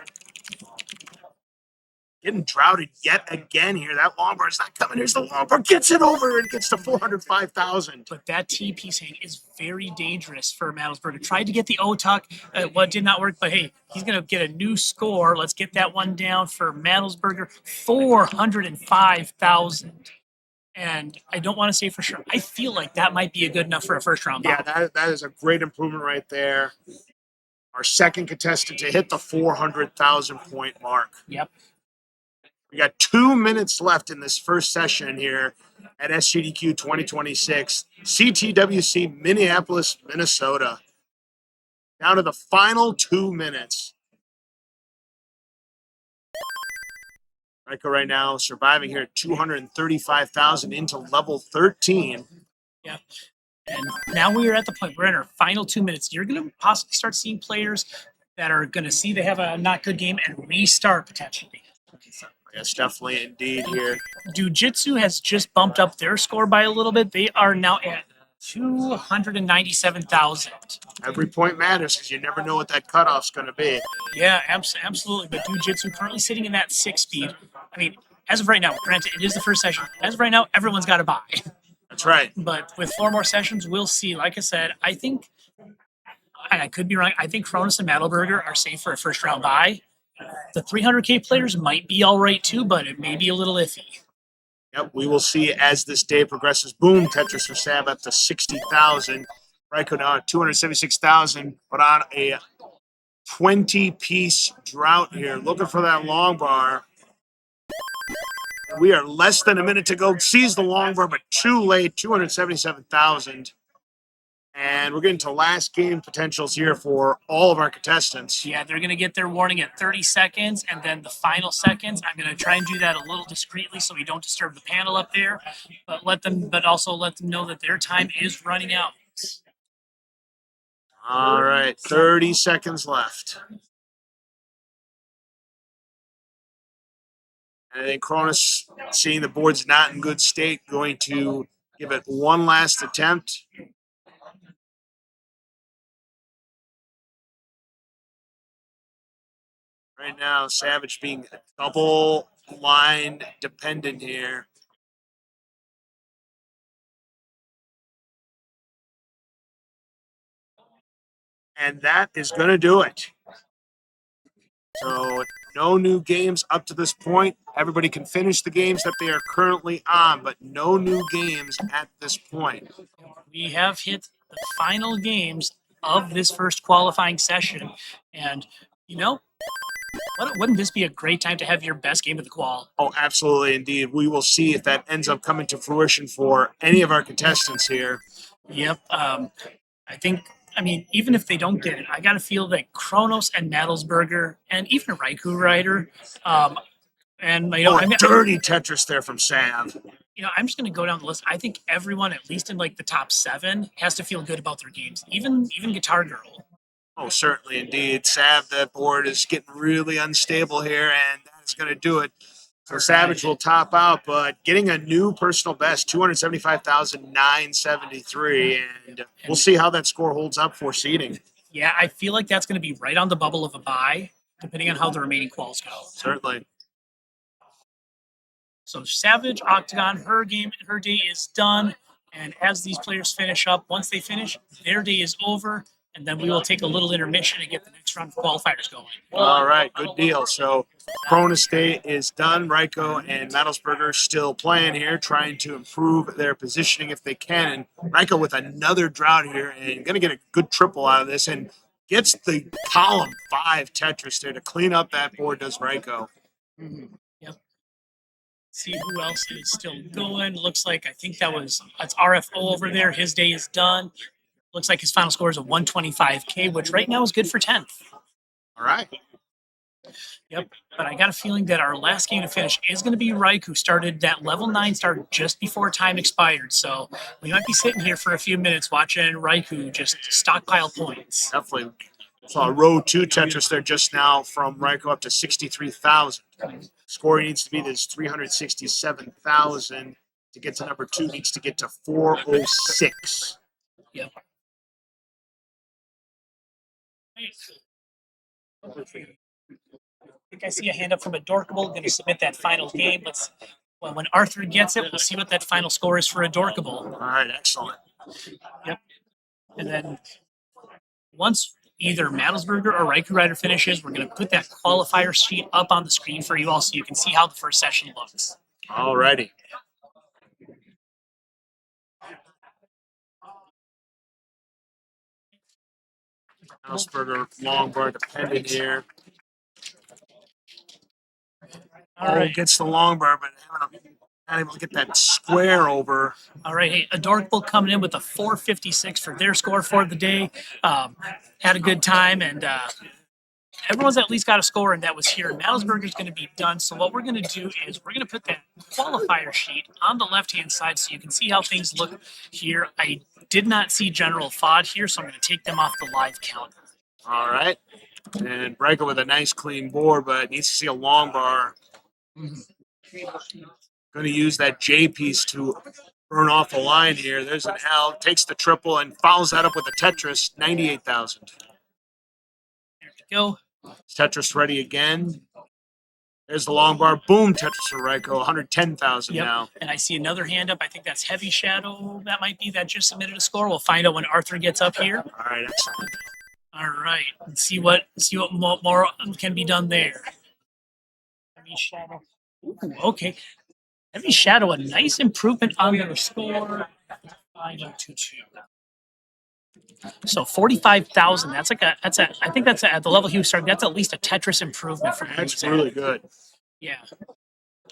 Getting droughted yet again here. That long bar is not coming. Here's the long bar. Gets it over and gets to 405,000. But that T piece hang is very dangerous for Mattlesberger. Tried to get the O-tuck. What did not work, but hey, he's going to get a new score. Let's get that one down for Mattlesberger. 405,000. And I don't want to say for sure. I feel like that might be a good enough for a first round. Yeah, that is a great improvement right there. Our second contestant to hit the 400,000 point mark. Yep. We got 2 minutes left in this first session here at SGDQ 2026, CTWC Minneapolis, Minnesota. Down to the final 2 minutes. Ryko right now surviving here at 235,000 into level 13. Yeah. And now we are at the point, we're in our final 2 minutes. You're going to possibly start seeing players that are going to see they have a not good game and restart potentially. Yes, definitely indeed here. Jiu-Jitsu has just bumped up their score by a little bit. They are now at 297,000. Every point matters because you never know what that cutoff's going to be. Yeah, absolutely. But Jiu-Jitsu currently sitting in that 6 speed. I mean, as of right now, granted, it is the first session. As of right now, everyone's got to buy. That's right. But with 4 more sessions, we'll see. Like I said, I think, and I could be wrong, I think Cronus and Mattelberger are safe for a first round buy. The 300K players might be all right too, but it may be a little iffy. Yep, we will see as this day progresses. Boom, Tetris for Sab up to 60,000. Ryko now at 276,000, but on a 20-piece drought here. Looking for that long bar. We are less than a minute to go. Sees the long bar, but too late. 277,000. And we're getting to last game potentials here for all of our contestants. Yeah, they're going to get their warning at 30 seconds, and then the final seconds. I'm going to try and do that a little discreetly so we don't disturb the panel up there, but also let them know that their time is running out. All right, 30 seconds left. And I think Cronus, seeing the board's not in good state, going to give it one last attempt. Right now, Savage being double line dependent here. And that is going to do it. So no new games up to this point. Everybody can finish the games that they are currently on, but no new games at this point. We have hit the final games of this first qualifying session. And, you know, wouldn't this be a great time to have your best game of the qual? Oh, absolutely, indeed. We will see if that ends up coming to fruition for any of our contestants here. Yep. I mean, even if they don't get it, I got to feel that Kronos and Mattlesberger and even Raikou Rider, dirty Tetris there from Sav. You know, I'm just going to go down the list. I think everyone, at least in like the top 7, has to feel good about their games. Even Guitar Girl. Oh, certainly, indeed. Sav, that board is getting really unstable here, and that's going to do it. So Savage will top out, but getting a new personal best, 275,973, and we'll see how that score holds up for seeding. Yeah, I feel like that's going to be right on the bubble of a bye, depending on how the remaining quals go. Certainly. So Savage, Octagon, her day is done, and as these players finish up, once they finish, their day is over, and then we will take a little intermission and get the next round of qualifiers going. All right, good deal. So Cronus Day is done. Ryko and Mattlesberger still playing here, trying to improve their positioning if they can. And Ryko with another drought here and going to get a good triple out of this and gets the column 5 Tetris there to clean up that board, does Ryko. Mm-hmm. Yep. See who else is still going. Looks like that's RFO over there. His day is done. Looks like his final score is a 125K, which right now is good for 10th. All right. Yep. But I got a feeling that our last game to finish is going to be Reich, who started that level 9 started just before time expired. So we might be sitting here for a few minutes watching Reich, who just stockpile points. Definitely. Saw a row 2 Tetris there just now from Ryko up to 63,000. Score needs to be this 367,000 to get to number 2. Needs to get to 406. Yep. I think I see a hand up from Adorkable. Going to submit that final game. When Arthur gets it, we'll see what that final score is for Adorkable. All right, excellent. Yep. And then once either Madelsberger or Riker Rider finishes, we're going to put that qualifier sheet up on the screen for you all so you can see how the first session looks. All righty. Madelsberger, long bar dependent here. All right. Gets the long bar, but not able to get that square over. All right. Hey, Adorkable coming in with a 456 for their score for the day. Had a good time, and everyone's at least got a score, and that was here. Madelsberger's going to be done. So what we're going to do is we're going to put that qualifier sheet on the left-hand side so you can see how things look here. I did not see General Fod here, so I'm going to take them off the live counter. All right. And Breaker with a nice clean board, but needs to see a long bar. Going to use that J piece to burn off the line here. There's an L, takes the triple and follows that up with a Tetris, 98,000. There we go. Tetris ready again. There's the long bar. Boom, Tetris for Ryko, 110,000 now. And I see another hand up. I think that's Heavy Shadow. That might be that just submitted a score. We'll find out when Arthur gets up here. All right, excellent. All right. Let's see what more can be done there. Heavy Shadow. Ooh, okay. Heavy Shadow, a nice improvement on their score. 5.22. So 45,000. I think that's at the level he was starting. That's at least a Tetris improvement for him. That's really good. Yeah.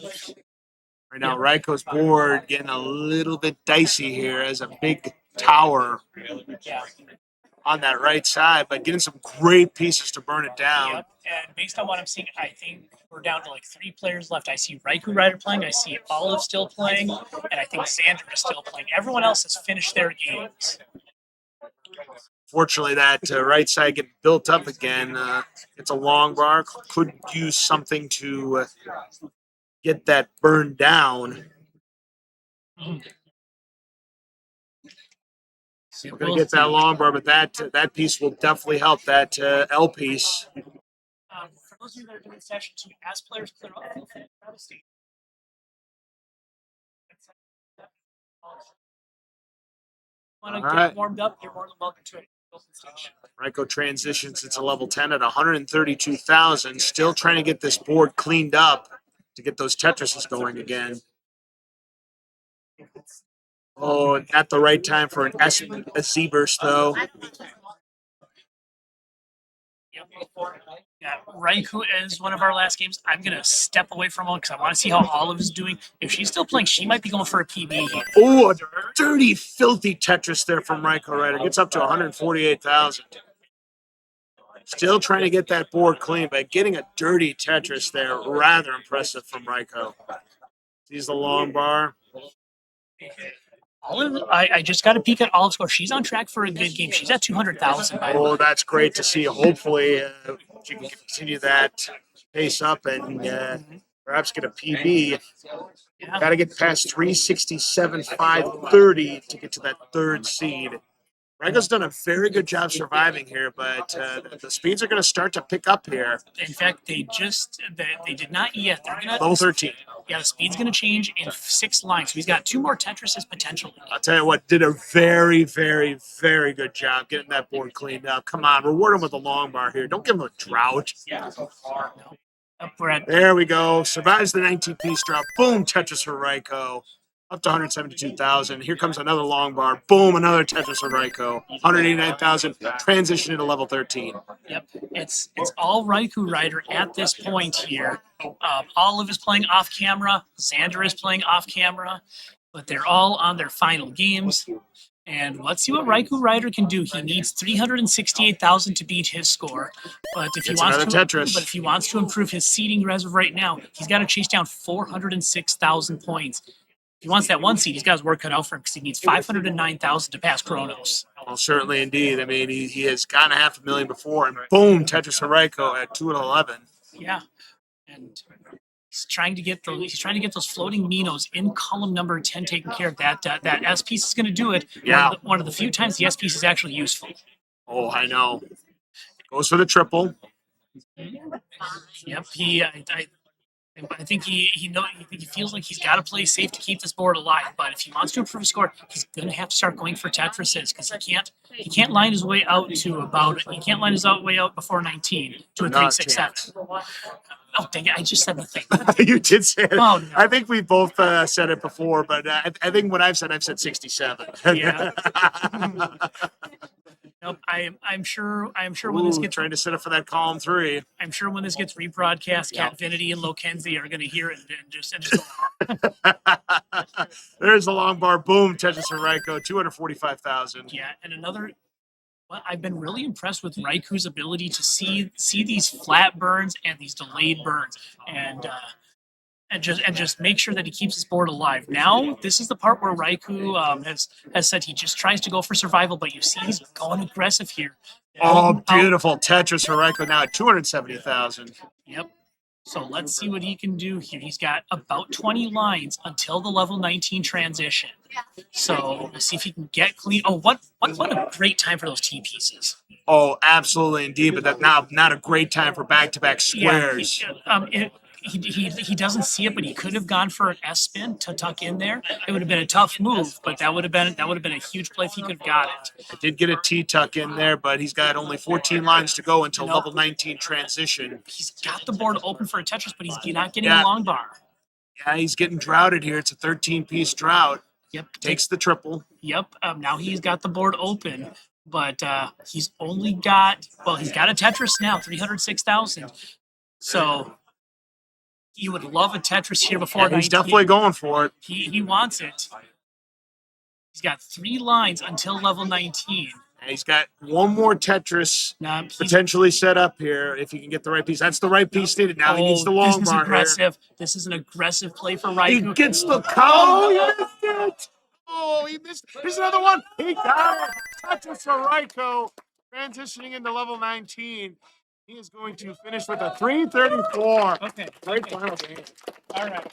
Right now, Ryko's board getting a little bit dicey here as a big tower on that right side, but getting some great pieces to burn it down. Yep. And based on what I'm seeing, I think we're down to like 3 players left. I see Raikou Rider playing, I see Olive still playing, and I think Xander is still playing. Everyone else has finished their games. Fortunately, that right side getting built up again. It's a long bar. Could use something to get that burned down. We're going to get that long bar, but that piece will definitely help that L piece. For those of you that are doing session 2, as players clear up, feel free to grab a stage. Want to get warmed up? You're more than welcome to it. Ryko transitions into level 10 at 132,000. Still trying to get this board cleaned up to get those Tetrises going again. Oh, at the right time for a Z-burst, though. Yeah, Raikou is one of our last games. I'm going to step away from one because I want to see how Olive is doing. If she's still playing, she might be going for a PB here. Oh, a dirty, filthy Tetris there from Ryko Rider. Gets up to 148,000. Still trying to get that board clean, but getting a dirty Tetris there, rather impressive from Ryko. Sees the long bar. Olive, I just got a peek at Olive's score. She's on track for a good game. She's at 200,000. Oh, that's great to see. Hopefully, she can continue that pace up and perhaps get a PB. Yeah. Got to get past 367, 530 to get to that third seed. Ryko's done a very good job surviving here, but the speeds are going to start to pick up here. In fact, they did not yet. They're gonna Level 13. Yeah, the speed's going to change in 6 lines. So he's got 2 more Tetrises potentially. I'll tell you what, did a very, very, very good job getting that board cleaned up. Come on, reward him with a long bar here. Don't give him a drought. Yeah. There we go. Survives the 19-piece drop. Boom, Tetris for Ryko. up to 172,000. Here comes another long bar. Boom, another Tetris of Raikou. 189,000. Transition into level 13. Yep, it's all Raikou Rider at this point here. Olive is playing off camera. Xander is playing off camera, but they're all on their final games. And let's see what Raikou Rider can do. He needs 368,000 to beat his score. But if he wants to, Tetris. but if he wants to improve his seeding as of right now, he's got to chase down 406,000 points. If he wants that one seed, he's got his work cut out for him because he needs 509,000 to pass Kronos. Well, certainly indeed. I mean, he has gotten 500,000 before, and boom, Tetris of Raikou at 2-11. Yeah, and he's trying to get those floating Minos in column number 10 taken care of. That S piece is going to do it. Yeah. One of the few times the S piece is actually useful. Oh, I know. Goes for the triple. Yep. I think he feels like he's got to play safe to keep this board alive. But if he wants to improve his score, he's going to have to start going for Tetrises because he can't line his way out before 19 to a 3-6-7. Oh, dang it. I just said the thing. You did say it. Oh, no. I think we both said it before, but I think what I've said 67. Yeah. Nope. I'm sure when this gets trying to set up for that column 3. I'm sure when this gets rebroadcast, Cat Vinity and Lokenzie are going to hear it and just go. There's the long bar. Boom. Tetris and Raikou, 245,000. Yeah, and another. Well, I've been really impressed with Raikou's ability to see these flat burns and these delayed burns, and just make sure that he keeps his board alive. Now, this is the part where Raikou has said he just tries to go for survival, but you see he's going aggressive here. Oh, beautiful Tetris for Raikou now at 270,000. Yep. So let's see what he can do here. He's got about 20 lines until the level 19 transition. So we'll see if he can get clean. Oh, what a great time for those T pieces. Oh, absolutely indeed. But that's not a great time for back-to-back squares. Yeah, he doesn't see it, but he could have gone for an S spin to tuck in there. It would have been a tough move, but that would have been a huge play if he could have got it. I did get a T tuck in there, but he's got only 14 lines to go until level 19 transition. He's got the board open for a Tetris, but he's not getting a long bar. Yeah, he's getting droughted here. It's a 13-piece drought. Yep. Takes the triple. Yep. Now he's got the board open, but he's got a Tetris now, 306,000. So you would love a Tetris here before 19. He's definitely going for it. He wants it. He's got 3 lines until level 19. And he's got one more Tetris potentially set up here if he can get the right piece. That's the right piece needed. Now he needs the long bar here. This is an aggressive play for Raikou. He gets the call. He missed it. Oh, he missed. Here's another one. He got it. Tetris for Raikou. Transitioning into level 19. He is going to finish with a 334. Okay. Great final game. All right.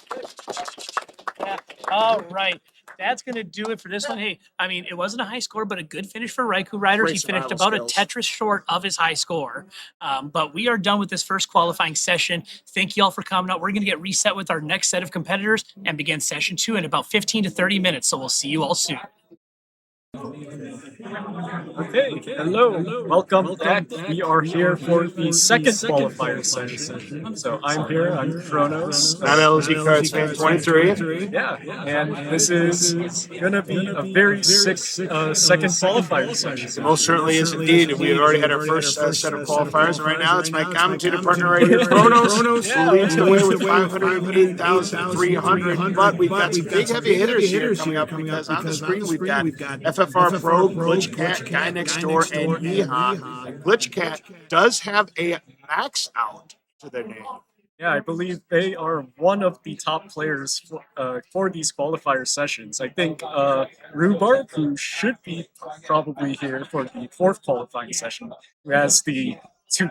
Yeah. All right. That's going to do it for this one. Hey, I mean, it wasn't a high score, but a good finish for Raikou Rider. He finished about a Tetris short of his high score. But we are done with this first qualifying session. Thank you all for coming out. We're going to get reset with our next set of competitors and begin session 2 in about 15 to 30 minutes. So we'll see you all soon. Okay, hello. Welcome back. We are here for the second qualifier session. So I'm here, I'm Kronos. I'm LG Cards Fan 23. Yeah, and this is going to be a very sick second qualifier session. It most certainly is indeed. We have already had our first set of qualifiers, and right now it's my commentator partner right here, Kronos, who leads the way with 508,300. But we've got some big heavy hitters here coming up because on the screen we've got FFR Pro, Glitch Cat, Guy Next Door, and Yeehaw. And Glitch Cat does have a max out to their name. Yeah, I believe they are one of the top players for these qualifier sessions. I think Rhubarb, who should be probably here for the fourth qualifying session, who has the 2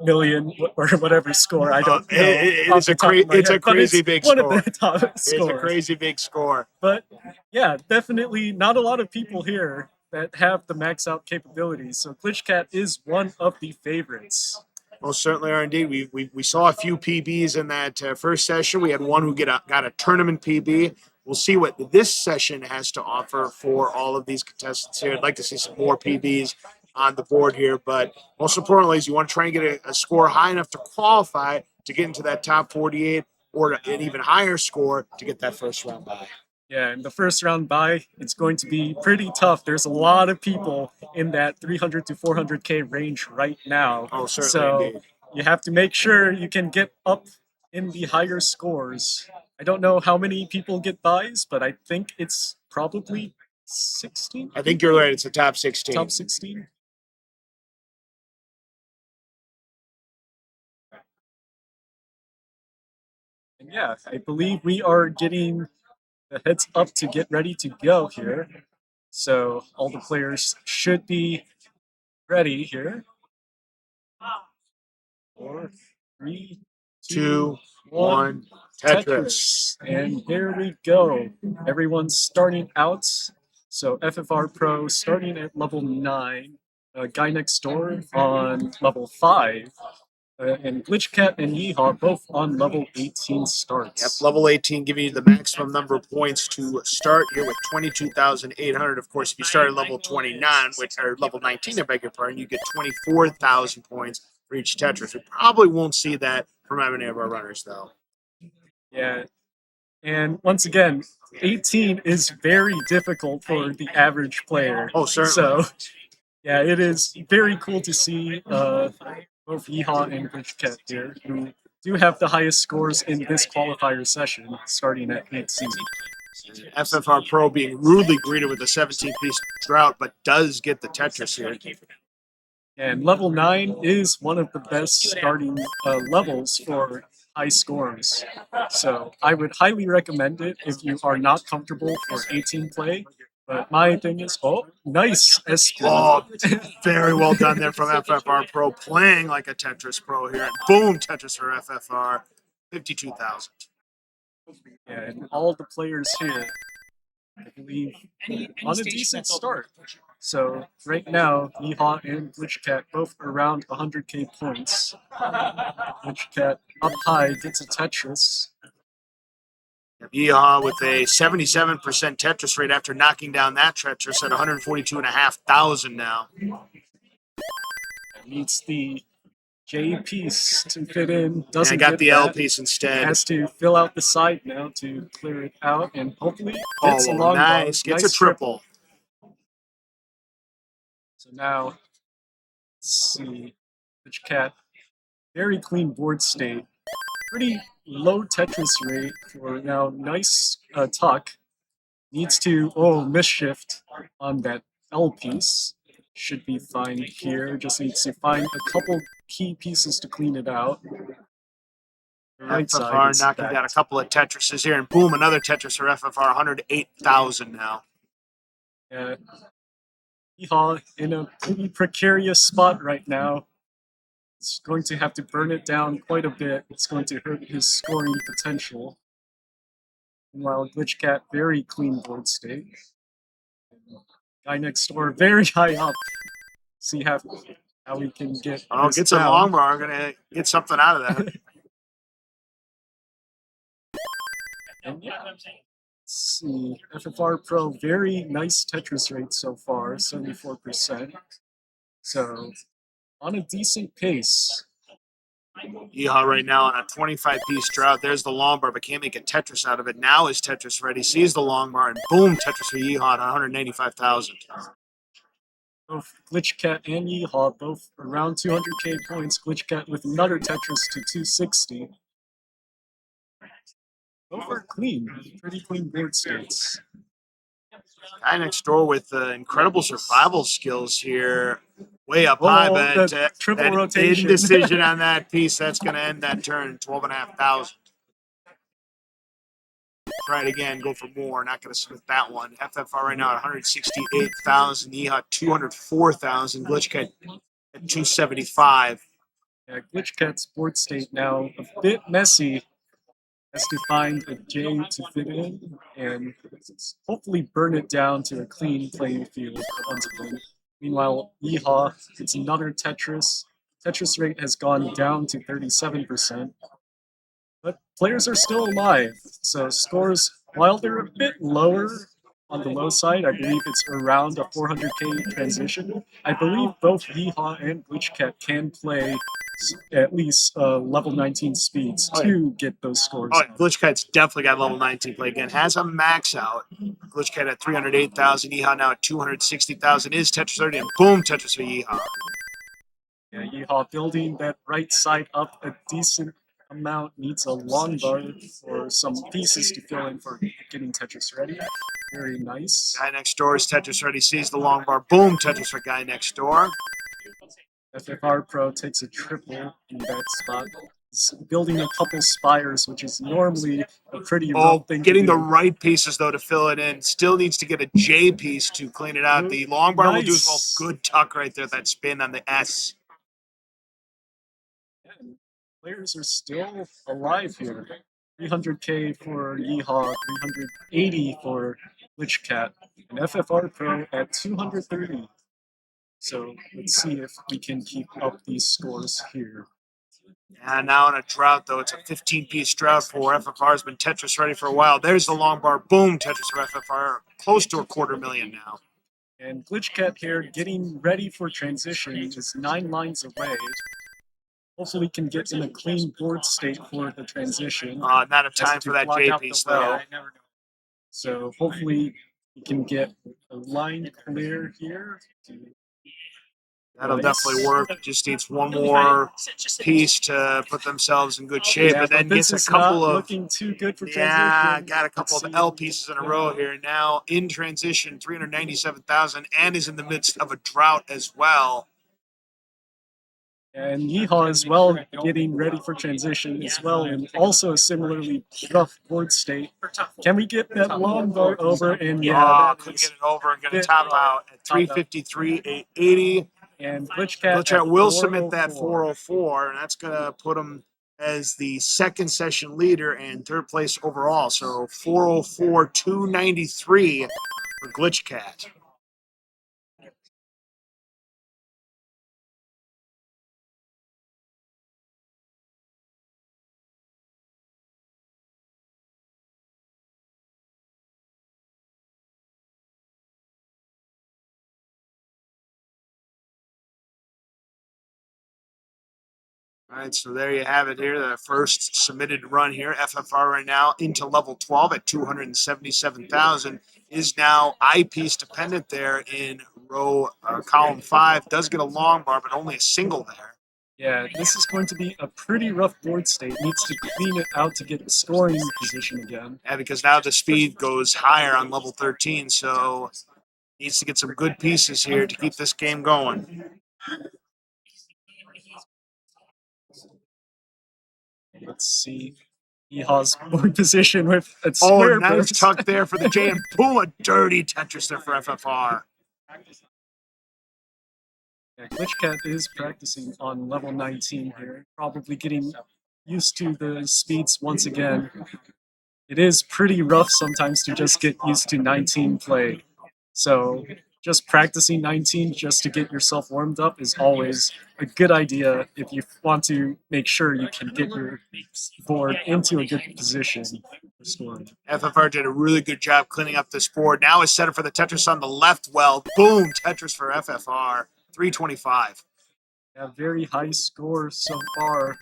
million or whatever score. I don't know. It's a crazy big score. It's a crazy big score. But yeah, definitely not a lot of people here that have the max out capabilities. So Glitch Cat is one of the favorites. Most certainly are indeed. We saw a few PBs in that first session. We had one who got a tournament PB. We'll see what this session has to offer for all of these contestants here. I'd like to see some more PBs on the board here, but most importantly is you want to try and get a score high enough to qualify to get into that top 48 or an even higher score to get that first round bye. Yeah, in the first round bye, it's going to be pretty tough. There's a lot of people in that 300 to 400K range right now. Oh, certainly So indeed. you have to make sure you can get up in the higher scores. I don't know how many people get buys, but I think it's probably 16. I think you're right. It's a top 16. Top 16. And yeah, I believe we are getting the heads up to get ready to go here. So all the players should be ready here. 4, 3, 2, 1. Tetris. And here we go. Everyone's starting out. So FFR Pro starting at level 9. Guy next door on level 5. And Glitchcat and Yeehaw both on level 18 starts. Yep, level 18 giving you the maximum number of points to start here with 22,800. Of course, if you start at level 29, or level 19, I beg your pardon, you get 24,000 points for each Tetris. We probably won't see that from any of our runners, though. Yeah. And once again, 18 is very difficult for the average player. Oh, certainly. So, yeah, it is very cool to see both Yeehaw and Glitchcat here, who do have the highest scores in this qualifier session, starting at 18. FFR Pro being rudely greeted with a 17-piece drought, but does get the Tetris here. And level 9 is one of the best starting levels for high scores. So I would highly recommend it if you are not comfortable for 18 play. But my thing is, nice S-spin. Oh, very well done there from FFR Pro, playing like a Tetris Pro here. And boom, Tetris for FFR, 52,000. Yeah, and all the players here, I believe, on a decent start. So right now, Yeehaw and Glitchcat both around 100K points. Glitchcat up high gets a Tetris. Yeehaw with a 77% Tetris rate after knocking down that Tetris at 142,500 now. Needs the J piece to fit in. Doesn't and got get the that. L piece instead. Has to fill out the side now to clear it out, and hopefully gets a long nice. ball. Gets Nice a triple. So now, let's see. Glitchcat, very clean board state. Pretty low Tetris rate for now. Nice tuck. Needs to, misshift on that L piece. Should be fine here. Just needs to find a couple key pieces to clean it out. Right FFR knocking down a couple of Tetrises here, and boom, another Tetris for FFR, 108,000 now. Yeah. Yeehaw in a pretty precarious spot right now. It's going to have to burn it down quite a bit. It's going to hurt his scoring potential. Meanwhile, Glitchcat, very clean board state. Guy next door, very high up. See how we can get. Oh, gets a long bar. Gonna get something out of that. And yeah, let's see. FFR Pro, very nice Tetris rate so far, 74%. So, on a decent pace. Yeehaw right now on a 25-piece drought. There's the long bar, but can't make a Tetris out of it. Now is Tetris ready. Sees the long bar, and boom, Tetris for Yeehaw at 185,000. Both Glitchcat and Yeehaw, both around 200K points. Glitchcat with another Tetris to 260. Both are clean, pretty clean board states. Guy next door with incredible survival skills here. Way up high, but triple that rotation. indecision on that piece, that's going to end that turn, 12,500. Try it again, go for more. Not going to submit that one. FFR right now at 168,000. Yeehaw 204,000. Glitchcat at 275. Yeah, Glitchcat's board state now a bit messy. Has to find a J to fit in and hopefully burn it down to a clean playing field once again. Meanwhile, Yeehaw gets another Tetris. Tetris rate has gone down to 37%. But players are still alive, so scores, while they're a bit lower on the low side, I believe it's around a 400K transition. I believe both Yeehaw and Glitchcat can play at least level 19 speeds to get those scores. Oh, Glitch Cat's definitely got level 19 play again. Has a max out. Glitch Cat at 308,000. Yeehaw now at 260,000. Is Tetris 30, and boom, Tetris for Yeehaw. Yeah, Yeehaw building that right side up a decent amount, needs a long bar or some pieces to fill in for getting Tetris ready. Very nice. Guy next door is Tetris ready. Sees the long bar. Boom, Tetris for guy next door. FFR Pro takes a triple in that spot. He's building a couple spires, which is normally a pretty rough thing Getting to the do. right pieces, though, to fill it in. Still needs to get a J piece to clean it out. The long bar will do as well. Nice. Good tuck right there. That spin on the S. Players are still alive here. 300k for Yeehaw, 380 for Glitch Cat, and FFR Pro at 230. So let's see if we can keep up these scores here. And now in a drought, though, it's a 15-piece drought for FFR. Has been Tetris ready for a while. There's the long bar. Boom, Tetris for FFR. Close to a $250,000 now. And Glitch Cat here getting ready for transition is 9 lines away. Hopefully we can get in a clean board state for the transition. Not a time Just for to that block J out the piece, well. though. So hopefully we can get a line clear here. That'll Nice. definitely work. Just needs one more piece to put themselves in good shape, Yeah, and then but this gets is a couple not of looking too good for transition. yeah, got a couple Let's of see. L pieces in a row here. Now in transition, 397,000, and is in the midst of a drought as well. And Yeehaw as well getting ready for transition as well, and also a similarly rough board state. Can we get that long bar over? And yeah, that Couldn't is get it over and going to bit top rough. out at 353,880. And Glitch Cat Glitch Cat at will submit that 404. 404, and that's going to put him as the second session leader and third place overall. So 404, 293 for Glitch Cat. All right, so there you have it here. The first submitted run here. FFR right now into level 12 at 277,000 is now eyepiece dependent there in column 5. Does get a long bar, but only a single there. Yeah, this is going to be a pretty rough board state. Needs to clean it out to get the scoring position again. Yeah, because now the speed goes higher on level 13, so needs to get some good pieces here to keep this game going. Let's see. Yeehaw's board position with a square nice burst. tuck there for the J, and boom, a dirty Tetris there for FFR. Yeah, Glitch Cat is practicing on level 19 here, probably getting used to the speeds once again. It is pretty rough sometimes to just get used to 19 play. So just practicing 19 just to get yourself warmed up is always a good idea if you want to make sure you can get your board into a good position for scoring. FFR did a really good job cleaning up this board. Now is set up for the Tetris on the left well. Boom, Tetris for FFR, 325. Yeah, very high score so far.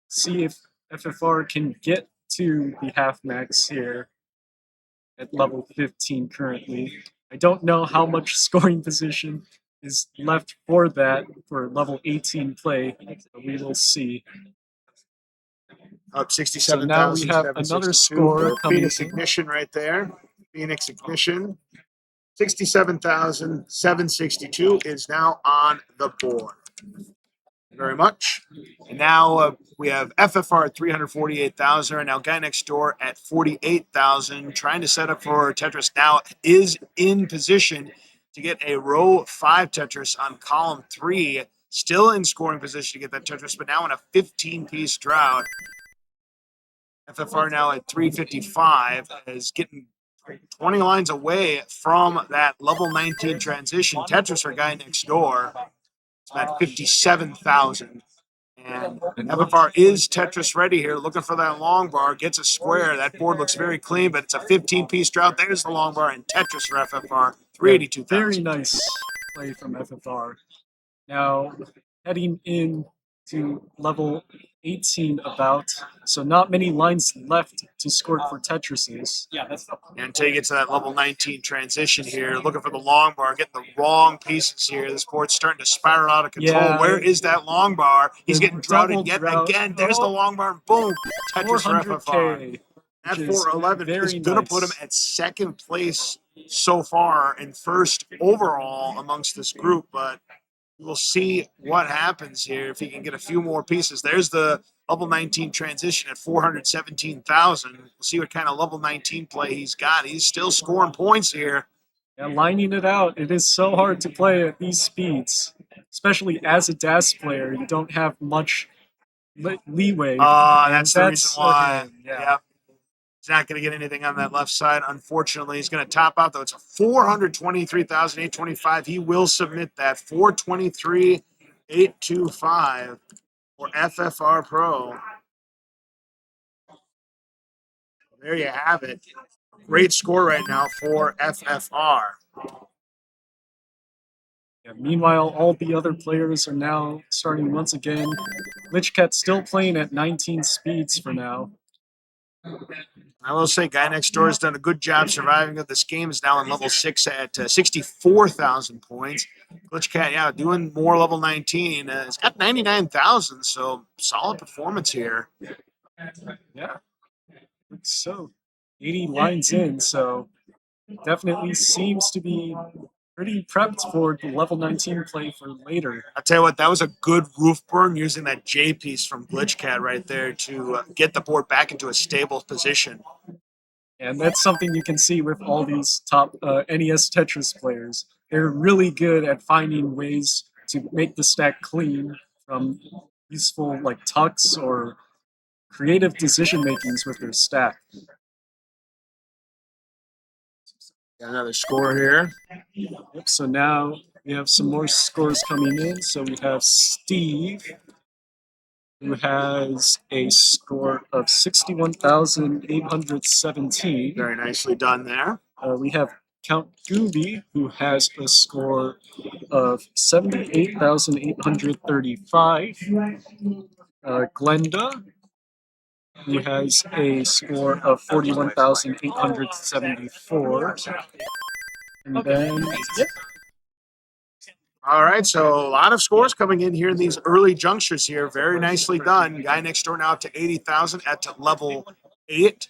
See if FFR can get to the half max here at level 15 currently. I don't know how much scoring position is left for that for level 18 play, but we will see. Up So 67,000. now we have another score coming Phoenix in. Ignition right there. Phoenix Ignition. 67,762 is now on the board. Very much. And now we have FFR at 348,000, and now guy next door at 48,000, trying to set up for Tetris. Now is in position to get a row 5 Tetris on column 3, still in scoring position to get that Tetris, but now in a 15-piece drought. FFR now at 355 is getting 20 lines away from that level 19 transition. Tetris for guy next door. It's at 57,000. And FFR is Tetris ready here, looking for that long bar, gets a square. That board looks very clean, but it's a 15-piece drought. There's the long bar and Tetris for FFR, 382,000. Very nice play from FFR. Now, heading in to level 18 about, so not many lines left to score for Tetrises. Yeah, that's And until you get to that level 19 transition here, looking for the long bar, getting the wrong pieces here. This board's starting to spiral out of control. Yeah. Where is that long bar? He's The getting droughted double yet drought. again. There's the Oh. long bar, and boom, Tetris for FFR. 400K. That which is 411 is very going to put him nice. at second place so far and first overall amongst this group, but we'll see what happens here if he can get a few more pieces. There's the level 19 transition at 417,000. We'll see what kind of level 19 play he's got. He's still scoring points here. And lining it out, it is so hard to play at these speeds, especially as a DAS player. You don't have much leeway. That's the reason why. Yeah. Yep. He's not going to get anything on that left side. Unfortunately, he's going to top out, though. It's a 423,825. He will submit that. 423,825 for FFR Pro. There you have it. Great score right now for FFR. Yeah, meanwhile, all the other players are now starting once again. Lichcat still playing at 19 speeds for now. I will say, Guy Next Door has done a good job surviving. This game is now in level 6 at 64,000 points. Glitchcat, yeah, doing more level 19. It's got 99,000, so solid performance here. Yeah, so 80 lines in, so definitely seems to be pretty prepped for the level 19 play for later. I'll tell you what, that was a good roof burn using that J piece from Glitchcat right there to get the board back into a stable position. And that's something you can see with all these top NES Tetris players. They're really good at finding ways to make the stack clean from useful like tucks or creative decision makings with their stack. Got another score here. Yep, so now we have some more scores coming in. So we have Steve, who has a score of 61,817. Very nicely done there. We have Count Gooby, who has a score of 78,835. Glenda, who has a score of 41,874. And then, yeah. All right, so a lot of scores coming in here in these early junctures here. Very nicely done. Guy Next Door now to 80,000 at level 8.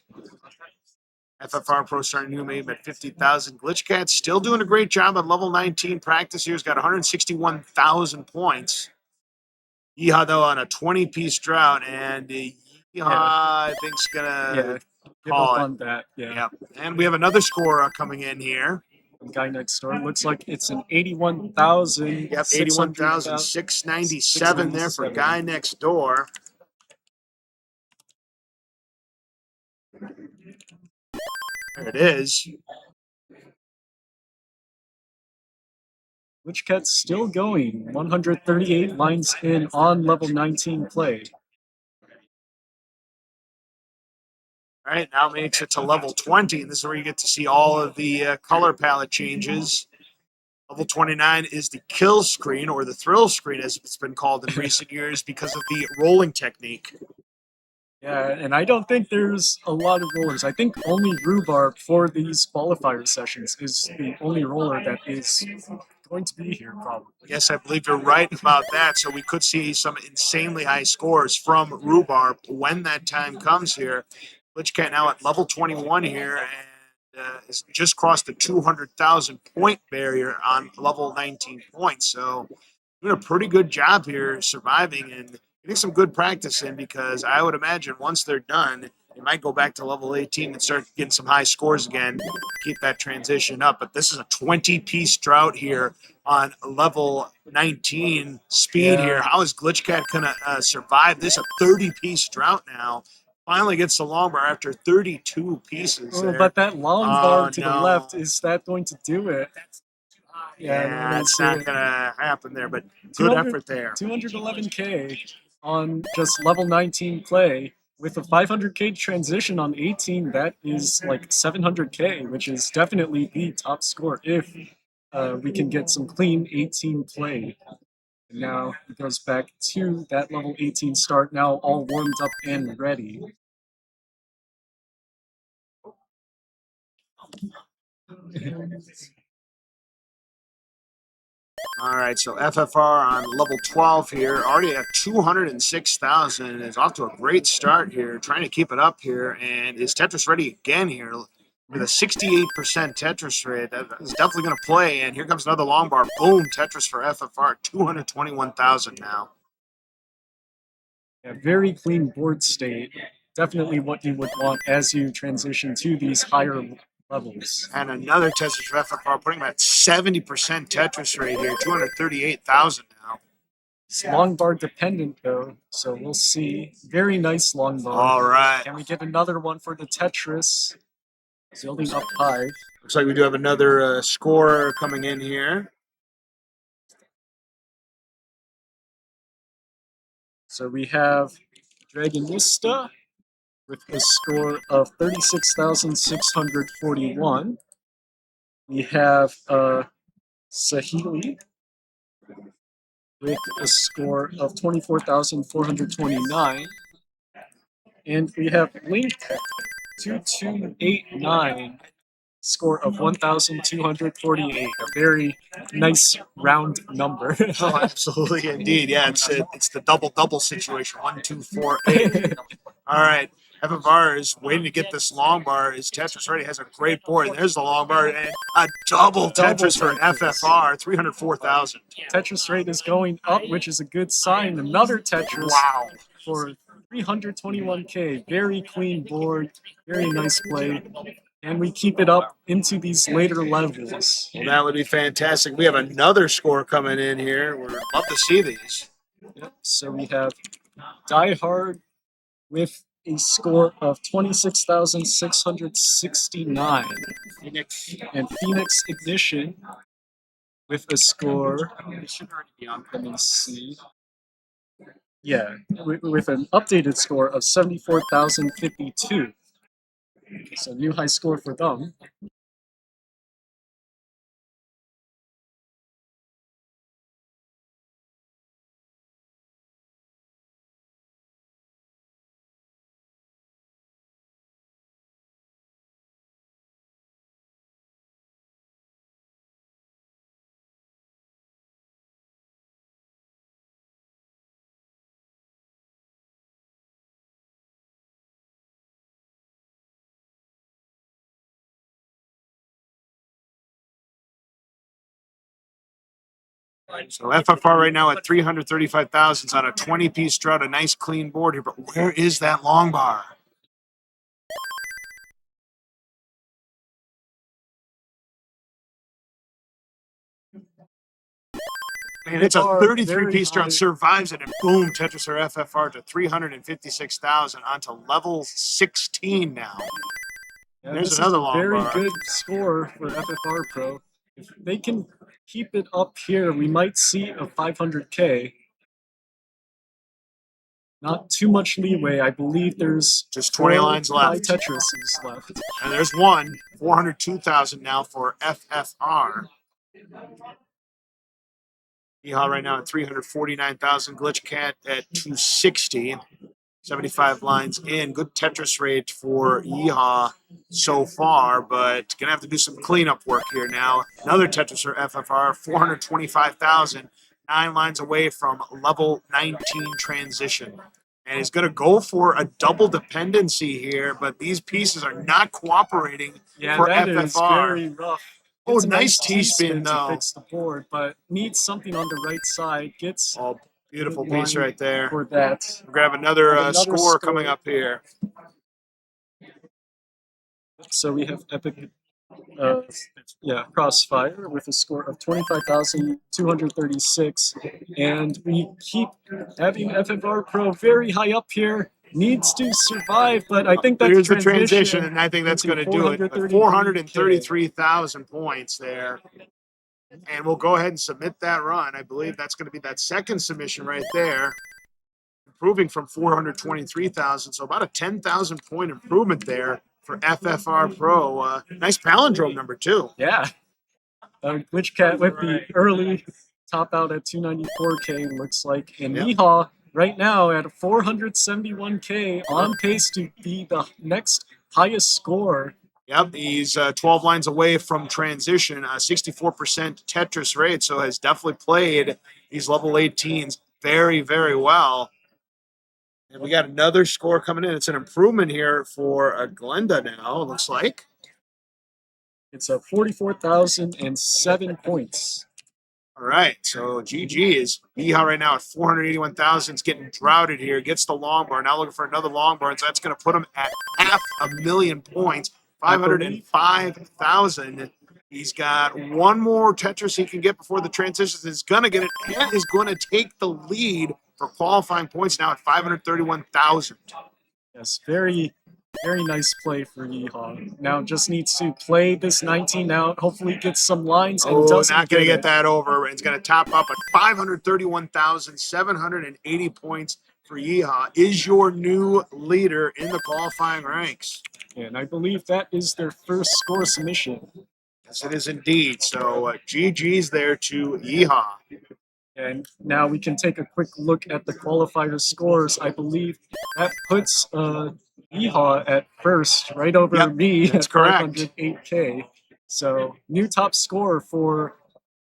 FFR Pro starting new game at 50,000. Glitchcat still doing a great job at level 19 practice here. He's got 161,000 points. Yeehaw, though, on a 20-piece drought, and Yeehaw, I think, is going to give call up it. on that. Yeah. And we have another score coming in here. Guy Next Door. Looks like it's an 81,000. Yep, 81,697 there for Guy Next Door. There it is. Glitchcat's still going. 138 lines in on level 19 play. All right, now makes it to level 20. And this is where you get to see all of the color palette changes. Level 29 is the kill screen, or the thrill screen, as it's been called in recent years, because of the rolling technique. Yeah, and I don't think there's a lot of rollers. I think only Rhubarb for these qualifier sessions is the only roller that is going to be here, probably. Yes, I believe you're right about that. So we could see some insanely high scores from Rhubarb when that time comes here. Glitchcat now at level 21 here, and has just crossed the 200,000 point barrier on level 19 points. So doing a pretty good job here surviving and getting some good practice in, because I would imagine once they're done, they might go back to level 18 and start getting some high scores again, keep that transition up. But this is a 20-piece drought here on level 19 speed here. How is Glitchcat going to survive this? A 30-piece drought now. Finally gets the long bar after 32 pieces. Oh, but that long bar to the left, is that going to do it? Yeah, it's not going to happen there, but good effort there. 211K on just level 19 play. With a 500K transition on 18, that is like 700K, which is definitely the top score if we can get some clean 18 play. And now it goes back to that level 18 start, now all warmed up and ready. All right, so FFR on level 12 here, already at 206,000, is off to a great start here, trying to keep it up here, and is Tetris ready again here with a 68% Tetris rate. That is definitely going to play, and here comes another long bar. Boom, Tetris for FFR, 221,000 now. Yeah, very clean board state. Definitely what you would want as you transition to these higher levels. And another Tetris for FFR, putting him at 70% Tetris rate here, 238,000 now. It's long bar dependent though, so we'll see. Very nice long bar. All right. Can we get another one for the Tetris? Building up high. Looks like we do have another scorer coming in here. So we have Dragonista with a score of 36,641. We have Sahili with a score of 24,429. And we have Link 2289, score of 1,248. A very nice round number. Oh, absolutely, indeed. Yeah, it's the double situation. 1, 2, 4, 8. All right. FFR is waiting to get this long bar. His Tetris already has a great board. There's the long bar and a double Tetris for FFR, 304,000. Tetris rate is going up, which is a good sign. Another Tetris for 321K. Very clean board, very nice play. And we keep it up into these later levels. Well, that would be fantastic. We have another score coming in here. We'd love to see these. Yep. So we have Die Hard with a score of 26,669. And Phoenix Ignition with a score, let me see. Yeah, with an updated score of 74,052. So new high score for them. So FFR right now at 335,000 is on a 20-piece drought, a nice clean board here. But where is that long bar? And it's a 33-piece drought, survives it, and boom, Tetris or FFR to 356,000 onto level 16 now. Yeah, there's another long very bar. Good score for FFR Pro. If they can keep it up here, we might see a 500K. Not too much leeway. I believe there's just 20 lines left. 5 Tetrises left. And there's one, 402,000 now for FFR. Yeehaw right now at 349,000. Glitch Cat at 260. 75 lines in. Good Tetris rate for Yeehaw so far, but gonna have to do some cleanup work here now. Another Tetris for FFR, 425,000. 9 lines away from level 19 transition. And he's going to go for a double dependency here, but these pieces are not cooperating for that FFR. Is very rough. Oh, nice T-spin though. To fix the board, but needs something on the right side. Gets beautiful piece right there. For that. We're going to have another score coming up here. So we have Epic Crossfire with a score of 25,236. And we keep having FFR Pro very high up here. Needs to survive, but I think that's the transition, and I think that's going to do it. 433,000 points there. And we'll go ahead and submit that run. I believe that's going to be that second submission right there. Improving from 423,000, so about a 10,000 point improvement there for FFR Pro. Nice palindrome number 2. Yeah. Glitch Cat with the early top out at 294K, looks like. And Yep. Yeehaw right now at 471K, on pace to be the next highest score. Yep, he's 12 lines away from transition, 64% Tetris rate, so has definitely played these level 18s very, very well. And we got another score coming in. It's an improvement here for Glenda now, it looks like. It's a 44,007 points. All right, so GG is Yeehaw right now at 481,000. It's getting droughted here. Gets the long bar. Now looking for another long bar, and so that's going to put him at 500,000 points, 505,000. He's got one more Tetris he can get before the transitions. Is going to get it and is going to take the lead for qualifying points now at 531,000. Yes, very, very nice play for Yeehaw. Now just needs to play this 19 out, hopefully get some lines, and doesn't not going to get it. that over. It's going to top up at 531,780 points for Yeehaw. Is your new leader in the qualifying ranks. And I believe that is their first score submission. Yes, it is indeed. So GG's there to Yeehaw. And now we can take a quick look at the qualifier scores. I believe that puts Yeehaw at first, right over me that's at correct. 508K. So new top score for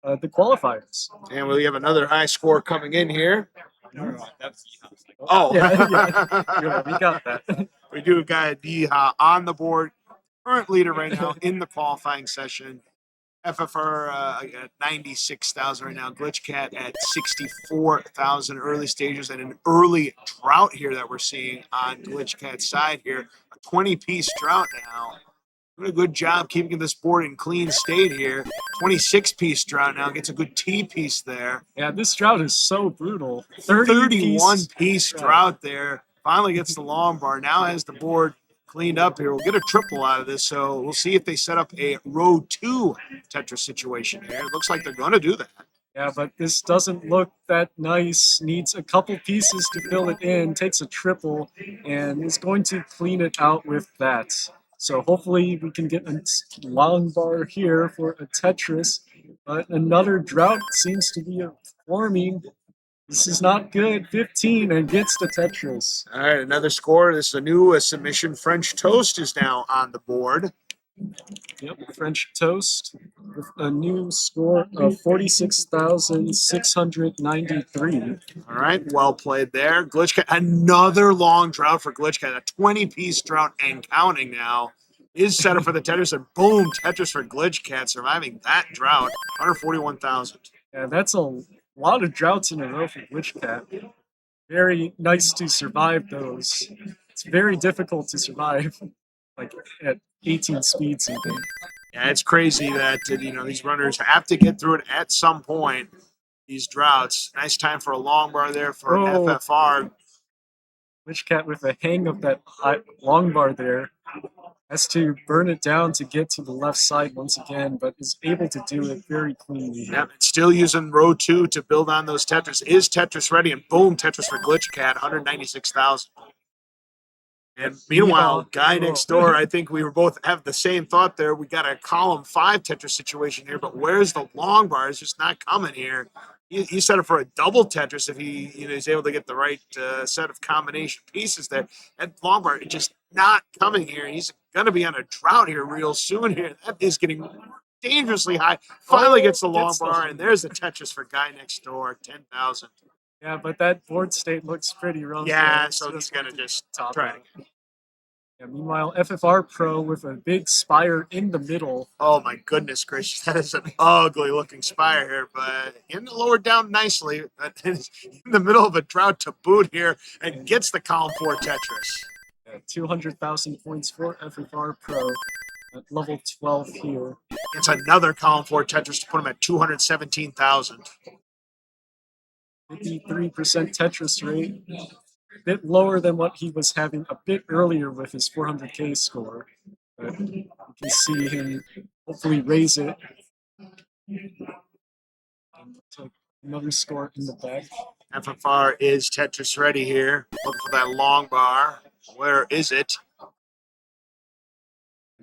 the qualifiers. And we have another high score coming in here. That's Yeehaw's. Oh, Yeah, we got that. We do got Yeehaw on the board. Current leader right now in the qualifying session. FFR at 96,000 right now. Glitch Cat at 64,000 early stages, and an early drought here that we're seeing on Glitch Cat's side here. A 20-piece drought now. Doing a good job keeping this board in clean state here. 26-piece drought now. Gets a good T-piece there. Yeah, this drought is so brutal. 31-piece drought there. Finally gets the long bar. Now has the board cleaned up here. We'll get a triple out of this, so we'll see if they set up a row 2 Tetris situation here. It looks like they're going to do that. Yeah, but this doesn't look that nice. Needs a couple pieces to fill it in. Takes a triple and is going to clean it out with that. So hopefully we can get a long bar here for a Tetris. But another drought seems to be forming. This is not good. 15 and gets the Tetris. All right, another score. This is a new submission. French Toast is now on the board. Yep, French Toast with a new score of 46,693. All right, well played there. Glitch Cat, another long drought for Glitch Cat. A 20-piece drought and counting now. Is set up for the Tetris, and boom, Tetris for Glitch Cat surviving that drought. 141,000. Yeah, that's a lot of droughts in a row for Glitch Cat. Very nice to survive those. It's very difficult to survive, like at 18 speeds even. Yeah, it's crazy that these runners have to get through it at some point. These droughts. Nice time for a long bar there for FFR. Glitch Cat with a hang of that long bar there. Has to burn it down to get to the left side once again, but is able to do it very cleanly. Yep, still using row 2 to build on those Tetris. Is Tetris ready? And boom, Tetris for Glitch Cat, 196,000. And meanwhile, guy next door, I think we were both have the same thought there. We got a column 5 Tetris situation here, but where's the long bar? It's just not coming here. He set up for a double Tetris if he is able to get the right set of combination pieces there. That long bar is just not coming here. He's going to be on a drought here real soon here. That is getting dangerously high. Finally gets the long bar, and there's the Tetris for guy next door, 10,000. Yeah, but that board state looks pretty rough. Yeah, so he's going to just try it again. Yeah, meanwhile, FFR Pro with a big spire in the middle. Oh my goodness gracious, that is an ugly looking spire here, but in the lower down nicely. That is in the middle of a drought to boot here and gets the column 4 Tetris. 200,000 points for FFR Pro at level 12 here. It's another column 4 Tetris to put him at 217,000. 53% Tetris rate. A bit lower than what he was having a bit earlier with his 400K score. But you can see him hopefully raise it. Take another score in the back. FFR is Tetris ready here. Looking for that long bar. Where is it?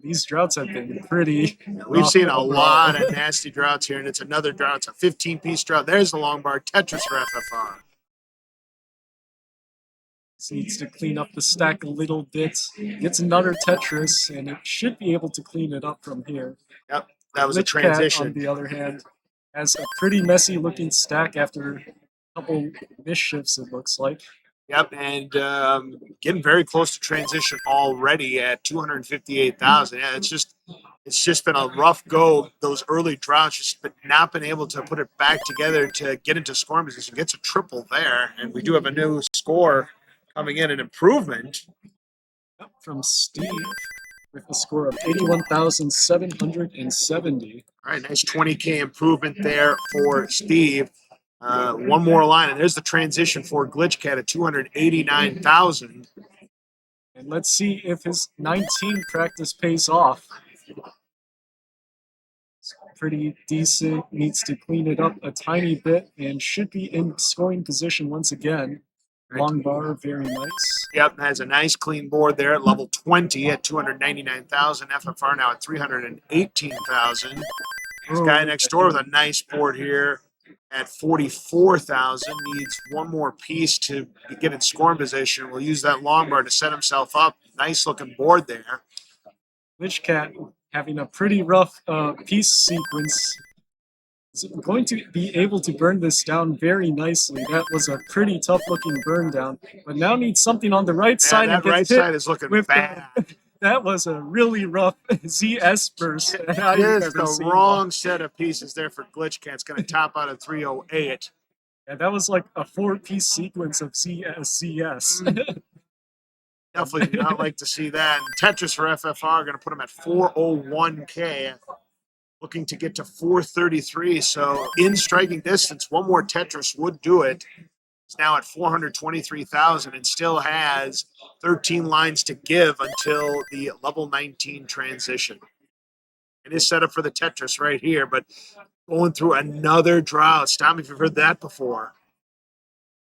These droughts have been pretty. We've rough seen a overall. lot of nasty droughts here, and it's another drought. It's a 15-piece drought. There's the long bar. Tetris for FFR. This needs to clean up the stack a little bit. Gets another Tetris, and it should be able to clean it up from here. Yep, that was a Glitch Cat, transition. on the other hand, has a pretty messy looking stack after a couple misshifts, it looks like. Yep, and getting very close to transition already at 258,000. Yeah, it's just been a rough go. Those early droughts, just not been able to put it back together to get into scoring position. Gets a triple there, and we do have a new score coming in, an improvement. From Steve with a score of 81,770. All right, nice 20K improvement there for Steve. One more line, and there's the transition for Glitch Cat at 289,000. And let's see if his 19 practice pays off. It's pretty decent, needs to clean it up a tiny bit, and should be in scoring position once again. Long bar, very nice. Yep, has a nice clean board there at level 20 at 299,000. FFR now at 318,000. This guy next door with a nice board here at 44,000. Needs one more piece to get in scoring position. Will use that long bar to set himself up. Nice looking board there. Glitch Cat having a pretty rough piece sequence. Is going to be able to burn this down very nicely. That was a pretty tough looking burn down, but now needs something on the right side. That and gets right hit side is looking with bad. That was a really rough ZS burst. Just the wrong set of pieces there for Glitch Cat. It's going to top out at 308. Yeah, that was like a 4-piece sequence of ZS. Definitely do not like to see that. And Tetris for FFR going to put him at 401K. Looking to get to 433. So in striking distance, one more Tetris would do it. He's now at 423,000 and still has 13 lines to give until the level 19 transition. It is set up for the Tetris right here, but going through another drought. Stop me if you've heard that before.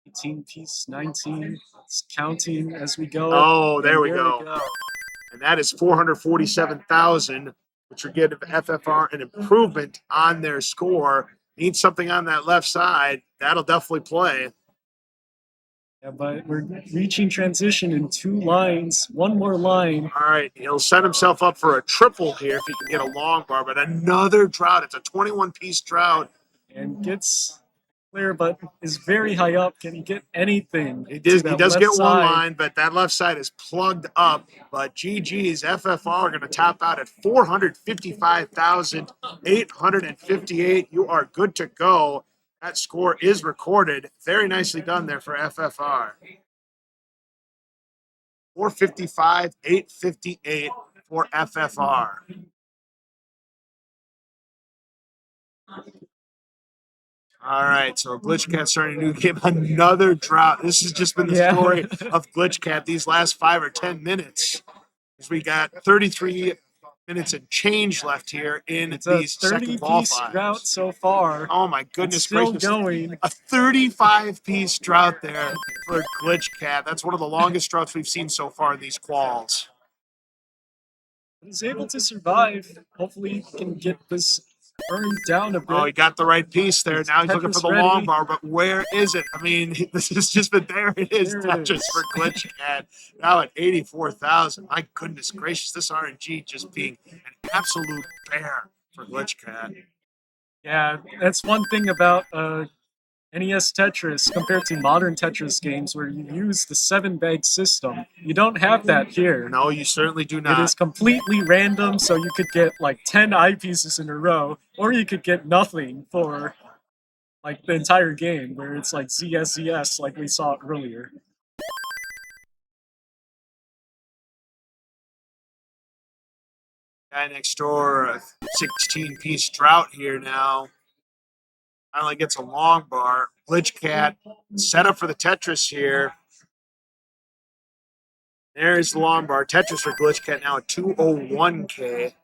18 piece, 19. It's counting as we go. Oh, there we go. And that is 447,000, which will give FFR an improvement on their score. Need something on that left side. That'll definitely play. Yeah, but we're reaching transition in 2 lines. One more line. All right, he'll set himself up for a triple here if he can get a long bar, but another drought. It's a 21-piece drought. And gets clear, but is very high up. Can he get anything? He does get one side? line, but that left side is plugged up. But GG's FFR are going to top out at 455,858. You are good to go. That score is recorded. Very nicely done there for FFR. 455,858 for FFR. All right, so Glitch Cat starting a new game, another drought. This has just been the story of Glitch Cat these last 5 or 10 minutes. As we got 33 minutes and change left here in these second qualifiers. Drought so far. Oh my goodness still gracious! Going. A 35-piece drought there for Glitch Cat. That's one of the longest droughts we've seen so far in these quals. He's able to survive. Hopefully, he can get this burned down a bit. Oh, he got the right piece there. Now he's looking for the Tetris long ready. bar, but where is it? I mean, this has just been there. It is There it Tetris is. for Glitch Cat. Now at 84,000. My goodness gracious, this RNG just being an absolute bear for Glitch Cat. Yeah, that's one thing about NES Tetris compared to modern Tetris games where you use the 7-bag system. You don't have that here. No, you certainly do It not. is completely random, so you could get like 10 eyepieces in a row, or you could get nothing for like the entire game, where it's like ZS like we saw earlier. Guy next door, a 16-piece drought here now. Finally gets a long bar. Glitch Cat set up for the Tetris here. There's the long bar. Tetris for Glitch Cat now at 201K.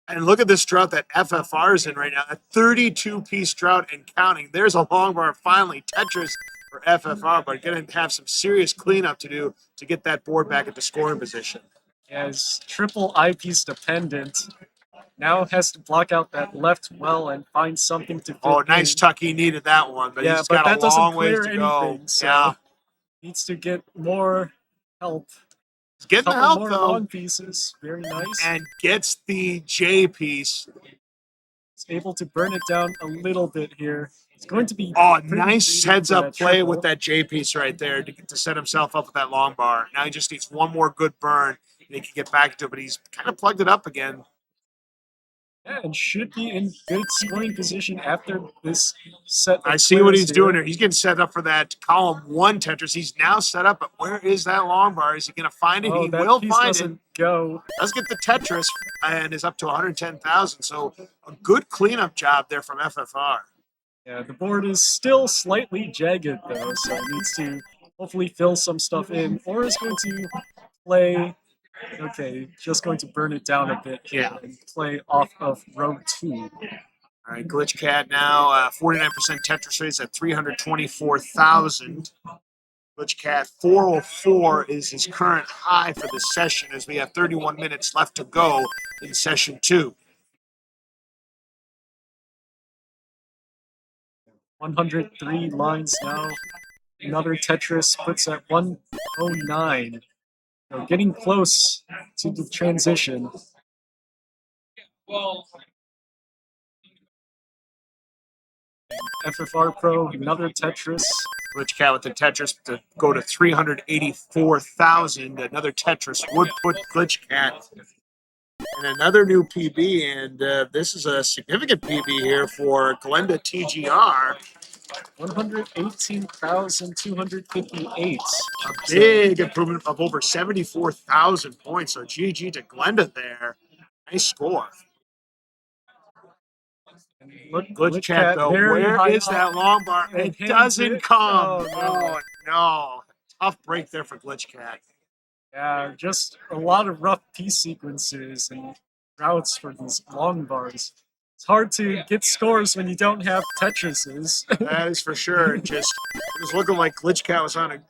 And look at this drought that FFR is in right now. A 32-piece drought and counting. There's a long bar finally. Tetris for FFR, but going to have some serious cleanup to do to get that board back into scoring position. as triple eyepiece dependent. Now has to block out that left well and find something to fit Oh, nice in. tuck. He needed that one, but Yeah, he's but got a that doesn't long ways clear to go. anything, so Yeah, needs to get more help. he's getting the Couple help more though, long pieces, very nice. and gets the J piece. He's able to burn it down a little bit here. It's going to be Oh, pretty nice greedy heads for up that play triple. with that J piece right there to set himself up with that long bar. Now he just needs one more good burn and he can get back to it, but he's kind of plugged it up again. Yeah, and should be in good scoring position after this set of I see what clears he's doing here. here. He's getting set up for that column 1 Tetris. He's now set up, but where is that long bar? Is he going to find it? Oh, He that will piece find it. doesn't go. Does get the Tetris and is up to 110,000. So a good cleanup job there from FFR. Yeah, the board is still slightly jagged though, so it needs to hopefully fill some stuff in, or is going to play. Okay, just going to burn it down a bit here Yeah. and play off of row 2. All right, Glitch Cat now 49% Tetris rates at 324,000. Glitch Cat 404 is his current high for the session as we have 31 minutes left to go in session 2. 103 lines now. Another Tetris puts at 109. So getting close to the transition. FFR Pro, another Tetris. Glitch Cat with the Tetris to go to 384,000. Another Tetris would put Glitch Cat in another new PB, and this is a significant PB here for Glenda TGR. 118,258. A big improvement of over 74,000 points. So GG to Glenda there. Nice score. Look, Glitch Cat though, where is that long bar? It doesn't come. Oh no. Tough break there for Glitch Cat. Yeah, just a lot of rough piece sequences and routes for these long bars. It's hard to get scores when you don't have Tetrises. That is for sure. It was looking like Glitch Cat was on a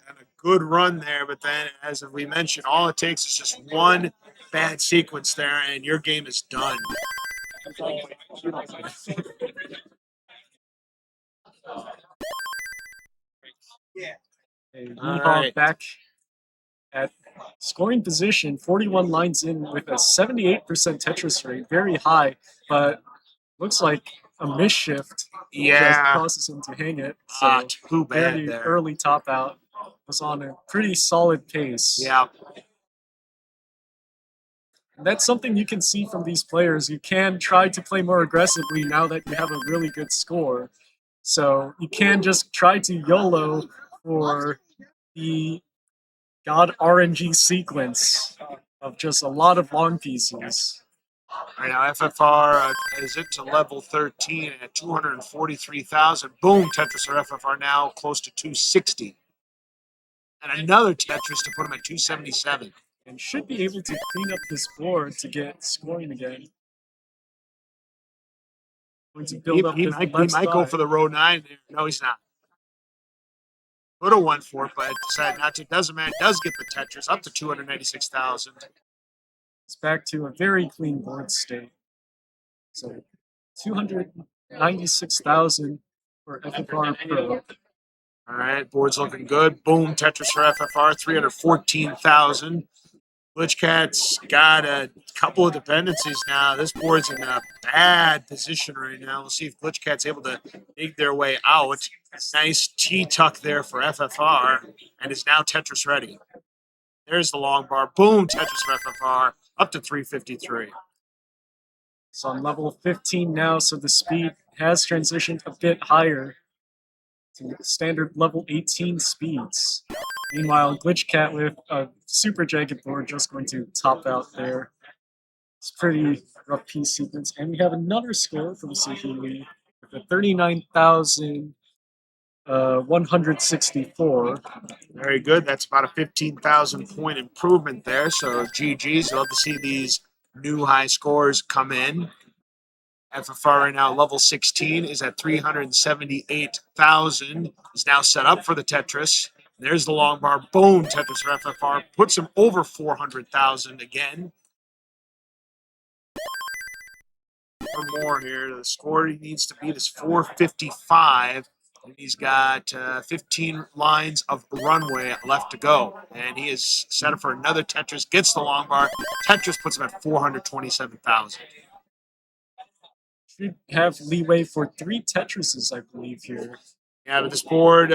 good run there, but then, as we mentioned, all it takes is just one bad sequence there, and your game is done. Yeehaw back at scoring position, 41 lines in with a 78% Tetris rate, very high, but looks like a misshift just causes him to hang it. So too bad very there. early top out was on a pretty solid pace. Yeah. And that's something you can see from these players. You can try to play more aggressively now that you have a really good score. So you can just try to YOLO for the God RNG sequence of just a lot of long pieces. Right now, FFR is it to level 13 at 243,000. Boom, Tetris or FFR now close to 260. And another Tetris to put him at 277. And should be able to clean up this board to get scoring again. Going to build up He this might left go side. for the row 9. No, he's not. Could have went for it, but decided not to. Doesn't matter. Does get the Tetris up to 296,000. It's back to a very clean board state. So 296,000 for FFR Pro. All right, board's looking good. Boom, Tetris for FFR, 314,000. Glitch Cat's got a couple of dependencies now. This board's in a bad position right now. We'll see if Glitch Cat's able to dig their way out. Nice T-tuck there for FFR, and is now Tetris ready. There's the long bar. Boom, Tetris for FFR, up to 353. So on level 15 now, so the speed has transitioned a bit higher to standard level 18 speeds. Meanwhile, Glitch Cat with a super jagged board just going to top out there. It's pretty rough piece sequence. And we have another score from Sahili with a 39,164. Very good. That's about a 15,000 point improvement there. So GG's. Love to see these new high scores come in. FFR right now, level 16, is at 378,000. Is now set up for the Tetris. There's the long bar. Boom, Tetris for FFR. Puts him over 400,000 again. One more here. The score he needs to beat is 455. And he's got 15 lines of runway left to go. And he is set up for another Tetris. Gets the long bar. Tetris puts him at 427,000. Should have leeway for 3 Tetrises, I believe, here. Yeah, but this board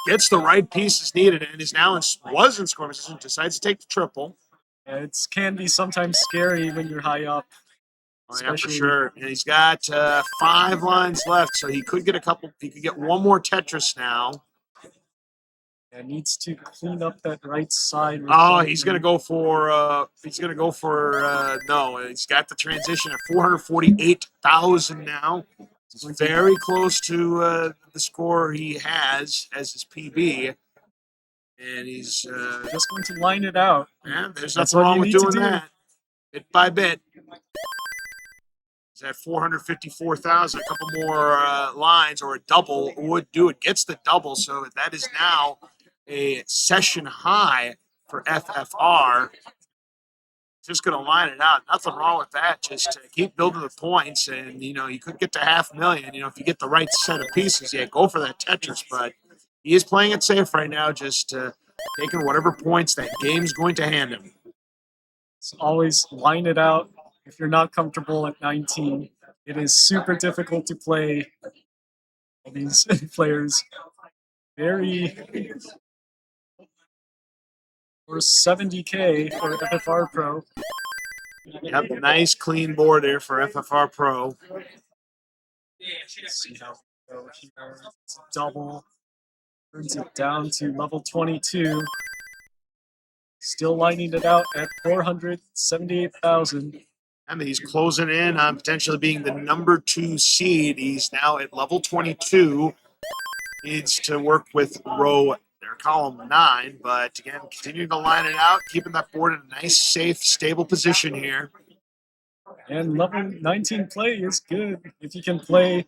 gets the right pieces needed and is now was in score position. Decides to take the triple. It can be sometimes scary when you're high up. Oh, yeah, for sure. And he's got 5 lines left, so he could get a couple. He could get one more Tetris now. And needs to clean up that right side. Oh, he's gonna go for. He's gonna go for. No, he's got the transition at 448,000 now. It's very close to the score he has as his PB. And he's just going to line it out. Yeah, there's nothing wrong with doing that. Bit by bit. He's at 454,000. A couple more lines or a double would do it. Gets the double, so that is now a session high for FFR. Just going to line it out. Nothing wrong with that. Just keep building the points, and you could get to 500,000. If you get the right set of pieces, yeah, go for that Tetris. But he is playing it safe right now, just taking whatever points that game's going to hand him. So always line it out. If you're not comfortable at 19, it is super difficult to play all these players. Very for 70K for FFR Pro. Yep, nice clean board there for FFR Pro. Let's see how we go here. It's a double. Turns it down to level 22. Still lining it out at 478,000. And he's closing in on potentially being the number 2 seed. He's now at level 22. Needs to work with column 9, but again, continuing to line it out, keeping that board in a nice, safe, stable position here. And level 19 play is good. If you can play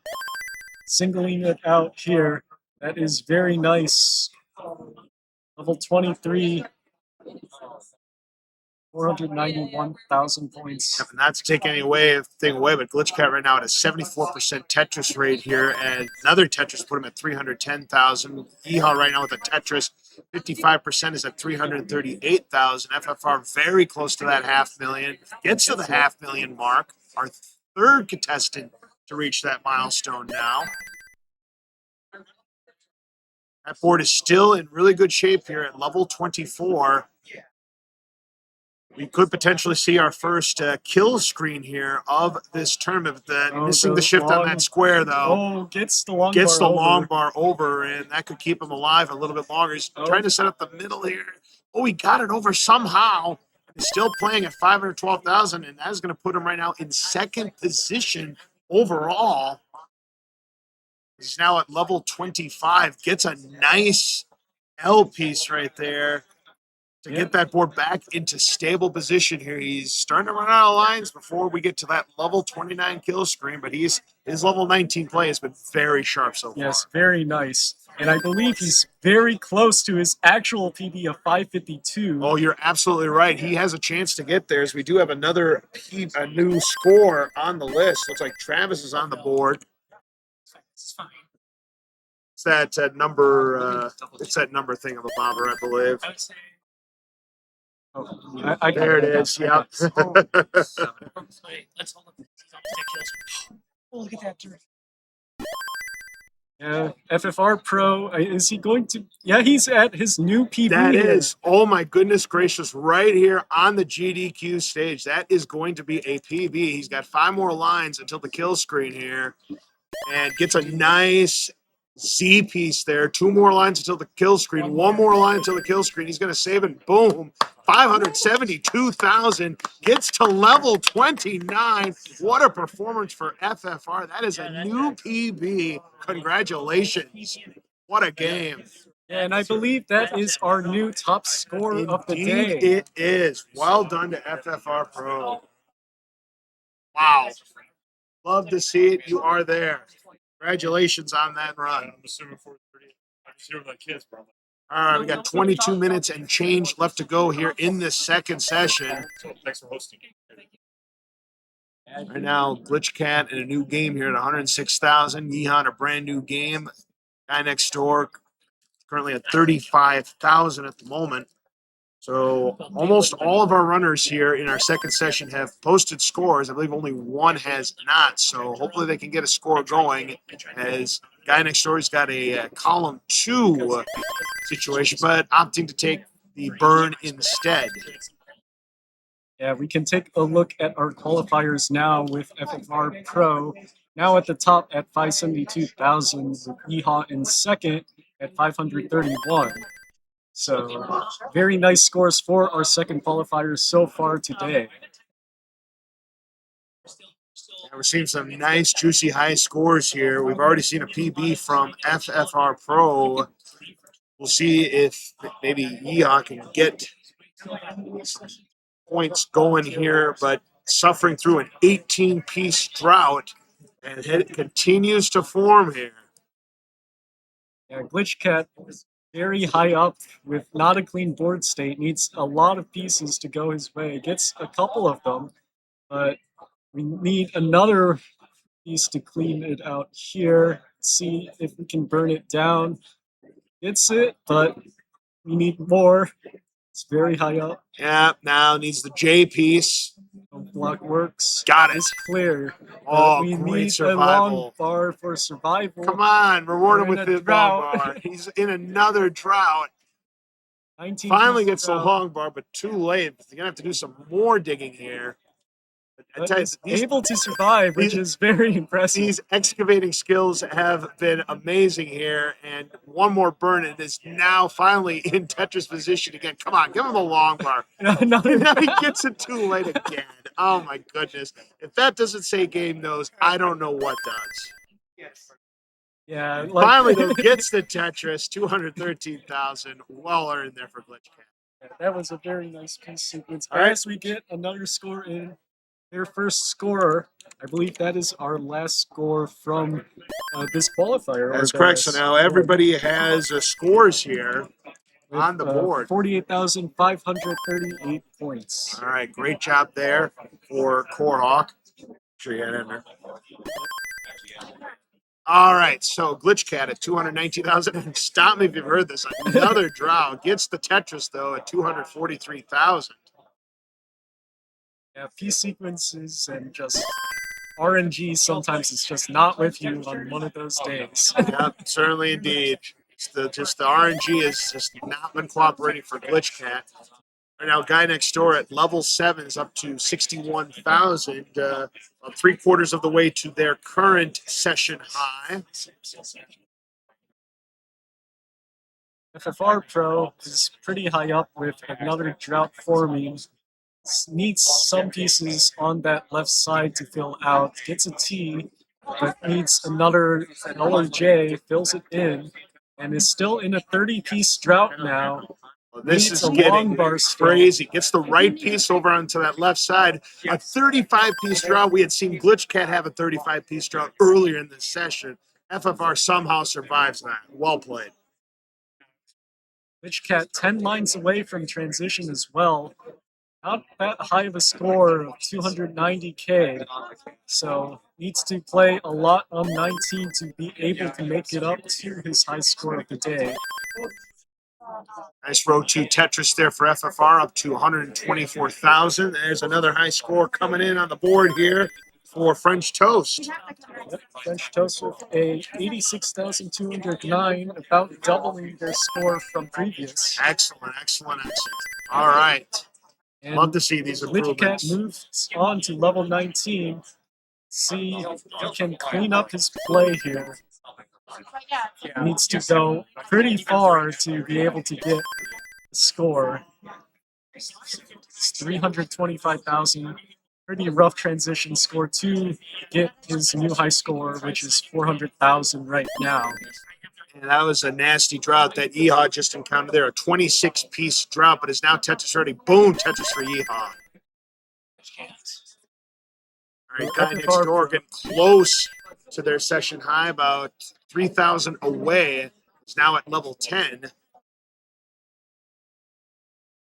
singling it out here, that is very nice. Level 23. 491,000 points. Yep, and not to take anything away, but GlitchCat right now at a 74% Tetris rate here, and another Tetris put him at 310,000. Yeehaw right now with a Tetris, 55% is at 338,000. FFR very close to that 500,000. Gets to the 500,000 mark. Our third contestant to reach that milestone now. That board is still in really good shape here at level 24. We could potentially see our first kill screen here of this tournament. Missing the shift on that square, though. Oh, gets the long bar over, and that could keep him alive a little bit longer. He's trying to set up the middle here. Oh, he got it over somehow. He's still playing at 512,000, and that is going to put him right now in second position overall. He's now at level 25. Gets a nice L piece right there to get that board back into stable position here. He's starting to run out of lines before we get to that level 29 kill screen, but his level 19 play has been very sharp so far. Yes, very nice. And I believe he's very close to his actual PB of 552. Oh, you're absolutely right. He has a chance to get there, as we do have a new score on the list. Looks like Travis is on the board. It's fine. It's that number. It's that number thing of a bobber, I believe. I would say. Oh, I There it is. Yep. Wait, let's hold up. Oh, look at that. Yeah, FFR Pro, is he going to... Yeah, he's at his new PB. That is. Oh, my goodness gracious. Right here on the GDQ stage. That is going to be a PB. He's got 5 more lines until the kill screen here. And gets a nice Z piece there. 2 more lines until the kill screen. 1 more line until the kill screen. He's going to save it. Boom. 572,000. Gets to level 29. What a performance for FFR. That is a new PB. Congratulations. What a game. And I believe that is our new top score of the day. Indeed it is. Well done to FFR Pro. Wow. Love to see it. You are there. Congratulations on that run. I'm assuming 430. I'm assuming my kids probably. All right, we got 22 minutes and change left to go here in this second session. Thanks for hosting. Right now, Glitch Cat in a new game here at 106,000. Yeehaw, a brand new game. Guy next door currently at 35,000 at the moment. So almost all of our runners here in our second session have posted scores. I believe only one has not. So hopefully they can get a score going, as Guy next door's got a column 2 situation, but opting to take the burn instead. Yeah, we can take a look at our qualifiers now with FFR Pro. Now at the top at 572,000, with Yeehaw in second at 531. So very nice scores for our second qualifiers so far today. And we're seeing some nice, juicy, high scores here. We've already seen a PB from FFR Pro. We'll see if maybe Yeehaw can get points going here, but suffering through an 18-piece drought, and it continues to form here. Yeah, Glitch Cat is very high up with not a clean board state. Needs a lot of pieces to go his way. Gets a couple of them, but we need another piece to clean it out here. See if we can burn it down. Gets it, but we need more. It's very high up. Yeah, now needs the J piece. No block works. Got it. It's clear. Oh, we great need a long survival. bar for survival. Come on, reward him We're with in a the long drought. bar. He's in another drought. 19 Finally piece gets the drought, long bar, but too late. You're gonna have to do some more digging here. I but tell you, he's able to survive, which is very impressive. these excavating skills have been amazing here, and one more burn and is now finally in Tetris position again. Come on, give him a long bar. Another Now he gets it too late again. Oh my goodness. If that doesn't say game knows, I don't know what does. yeah, like, Finally, though, gets the Tetris, 213,000. Well earned there for Glitch Cat. that was a very nice piece sequence. All right. As we get another score in, their first scorer, I believe that is our last score from this qualifier. That's correct. So now everybody has scores here on the board. 48,538 points. All right, great job there for Core Hawk. Sure you had in there. All right, so Glitch Cat at 219,000. And stop me if you've heard this. Another drought. Gets the Tetris, though, at 243,000. Yeah, piece sequences and just RNG sometimes it's just not with you on one of those days. Yep, certainly indeed. The RNG has just not been cooperating for Glitch Cat. Right now, Guy next door at level 7 is up to 61,000, about 3/4 of the way to their current session high. FFR Pro is pretty high up with another drought forming. Needs some pieces on that left side to fill out. Gets a T, but needs another L or J, fills it in, and is still in a 30-piece drought now. Well, this Needs is a getting long bar still. crazy. Gets the right piece over onto that left side. A 35-piece drought. We had seen Glitch Cat have a 35-piece drought earlier in this session. FFR somehow survives that. Well played. Glitch Cat 10 lines away from transition as well. Not that high of a score of 290k, so needs to play a lot on 19 to be able to make it up to his high score of the day. Nice row 2 Tetris there for FFR, up to 124,000. There's another high score coming in on the board here for French Toast. Yep, French Toast with a 86,209, about doubling their score from previous. Excellent, excellent, excellent. All right. And Love to see these Glitch Cat improvements. moves on to level 19. See if he can clean up his play here. Needs to go pretty far to be able to get the score. It's 325,000. Pretty rough transition score to get his new high score, which is 400,000 right now. And that was a nasty drought that Yeehaw just encountered there. A 26-piece drought, but is now Tetris ready. Boom, Tetris for Yeehaw. All right, Guy next door getting close to their session high, about 3,000 away. It's now at level 10.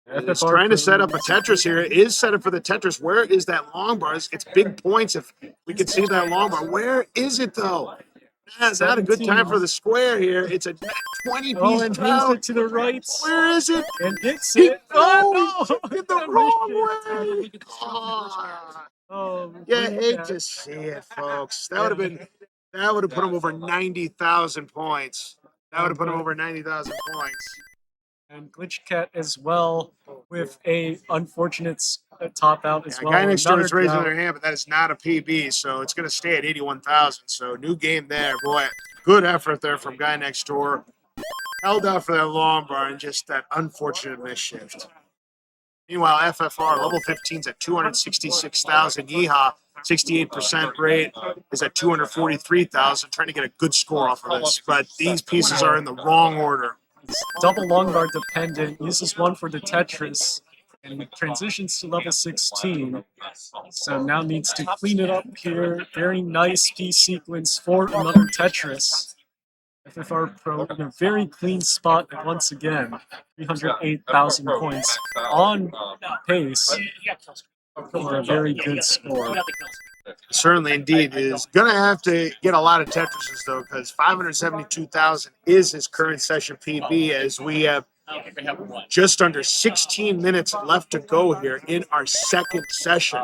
It's trying to set up a Tetris here. It is set up for the Tetris. Where is that long bar? It's big points if we can see that long bar. Where is it, though? That's not a good time for the square here. It's a 20-piece Oh, and moves trout. it to the right. Where is it? And gets He it. Oh, no! did the wrong way. Oh, Oh, yeah, Glitch hate Cat. to see it, folks. That would have put him over 90,000 points. That would have put him over 90,000 points. And Glitch Cat as well with a unfortunate top out as Yeah, well. guy next door is Another raising drought. their hand, but that is not a PB, so it's going to stay at 81,000. So new game there, boy. Good effort there from guy next door. Held out for that long bar and just that unfortunate miss shift. Meanwhile, FFR level 15's at 266,000. Yeehaw, 68% rate is at 243,000. Trying to get a good score off of this, but these pieces are in the wrong order. It's double long bar dependent. Uses one for the Tetris and transitions to level 16. So now needs to clean it up here. Very nice piece sequence for another Tetris. FFR Pro in a very clean spot once again. 308,000 points on pace for a very good score. Certainly, indeed, is going to have to get a lot of Tetrises, though, because 572,000 is his current session PB, as we have just under 16 minutes left to go here in our second session.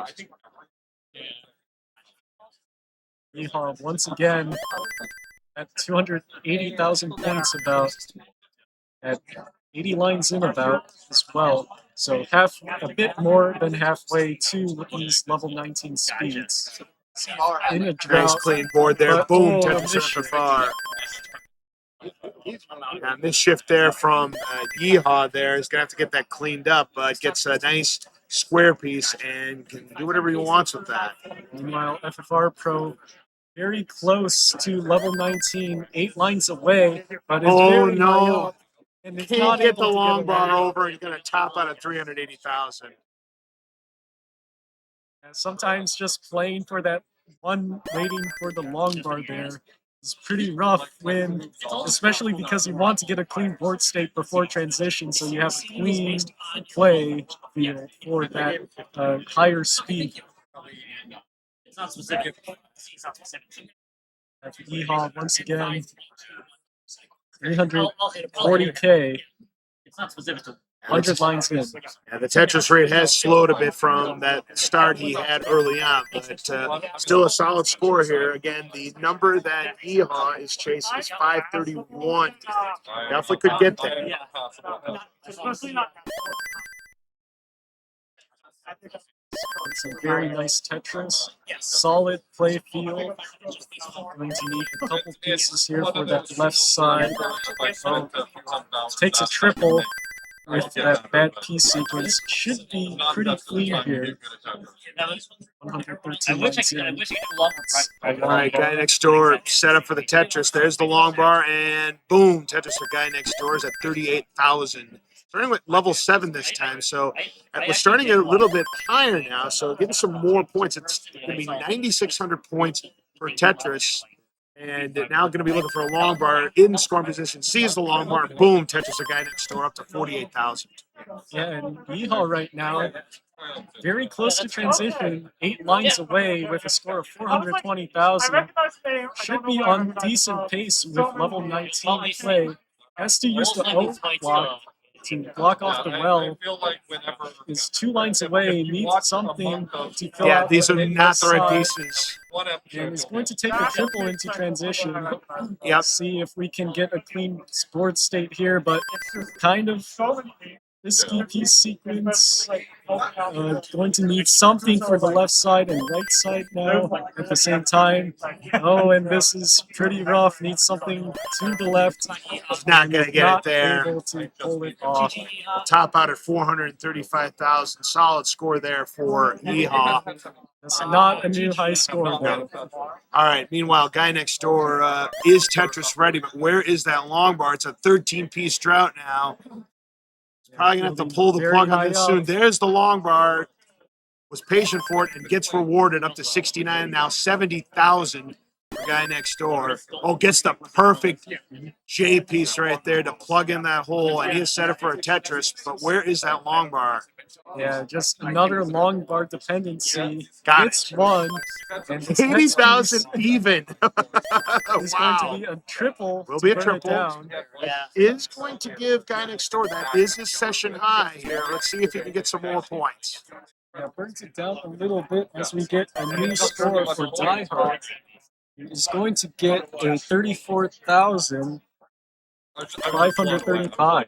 Yeehaw once again at 280,000 points about, at 80 lines in about as well. So a bit more than halfway to these level 19 speeds. In a drought. Nice clean board there. But, Boom, oh, Tetris this at the bar. And this shift there from Yeehaw there is going to have to get that cleaned up, but gets a nice square piece and can do whatever he wants with that. Meanwhile, FFR Pro very close to level 19, 8 lines away, but is very high up. And is Can't not get able the to long get bar away. over. He's going to top out at 380,000. And sometimes just playing for that one, waiting for the long bar there is pretty rough when, especially because you want to get a clean board state before transition, so you have a clean play field for that higher speed. It's not specific. After Yeehaw once again, 340k, It's not specific to 100 lines in. Yeah, the Tetris rate has slowed a bit from that start he had early on, but still a solid score here. Again, the number that Yeehaw is chasing is 531. Definitely could get there. especially not. It's a very nice Tetris. Solid play field. Going to need a couple pieces here for that left side. Takes a triple with that bad piece sequence. Should be pretty clean here. 113 I wish I lines could. I in. wish I could do longer. All right, guy next door set up for the Tetris. There's the long bar, and boom, Tetris for guy next door is at 38,000. Starting with level 7 this time, so we're starting a little bit higher now, so getting some more points. It's going to be 9,600 points for Tetris, and now going to be looking for a long bar in scoring position. Sees the long bar, boom, Tetris for guy next door up to 48,000. Yeah, and Yeehaw right now, very close to transition, 8 lines away with a score of 420,000. Should be on decent pace with level 19 play. Has to use the O block to block off the well. Is 2 lines away, needs something to fill Yeah, out these the are not the right side, pieces. and is going to take a triple into transition. Yep. See if we can get a clean board state here, but kind of risky piece sequence. Going to need something for the left side and right side now at the same time. Oh, and this is pretty rough. Needs something to the left. He's not going to get it Not there. able to pull it off. Top out at 435,000. Solid score there for Yeehaw. That's not a new high score though. All right. Meanwhile, guy next door is Tetris ready, but where is that long bar? It's a 13-piece drought now. Probably gonna have to pull the Very plug on high this up. soon. There's the long bar. Was patient for it and gets rewarded up to 69. Now 70,000 The guy next door. Oh, gets the perfect J piece right there to plug in that hole, and he has set it for a Tetris. But where is that long bar? Yeah, just another long bar dependency. Got It's one, and this next 80,000 piece even. is going to Wow. be a triple Will to be a burn triple. it down. Is going to give guy next door. That is his session high here. Let's see if he can get some more points. Yeah, burns it down a little bit as we get a new score for Die Hard. He is going to get a 34,535.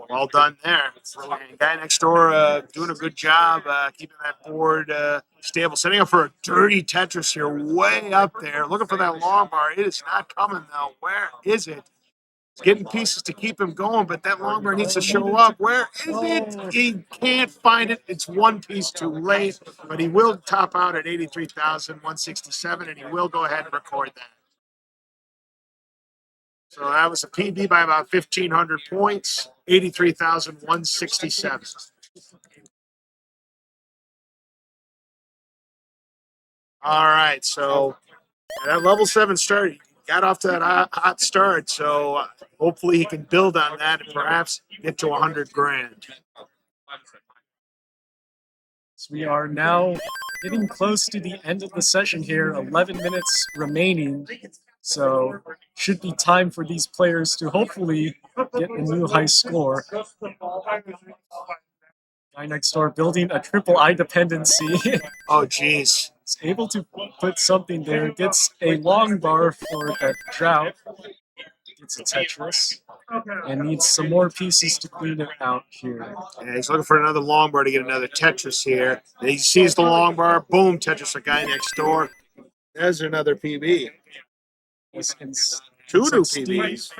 Well done there. And guy next door doing a good job keeping that board stable. Setting up for a dirty Tetris here, way up there. Looking for that long bar. It is not coming though. Where is it? He's getting pieces to keep him going, but that long bar needs to show up. Where is it? He can't find it. It's one piece too late, but he will top out at 83,167, and he will go ahead and record that. So that was a PB by about 1,500 points, 83,167. All right, so that level 7 start, he got off to that hot start, so hopefully he can build on that and perhaps get to 100 grand. So we are now getting close to the end of the session here, 11 minutes remaining. So should be time for these players to hopefully get a new high score. Guy next door building a triple I dependency. Oh, geez. Is able to put something there, gets a long bar for that drought. Gets a Tetris. And needs some more pieces to clean it out here. Yeah, he's looking for another long bar to get another Tetris here. He sees the long bar, boom, Tetris for guy next door. There's another PB. Two new PBs.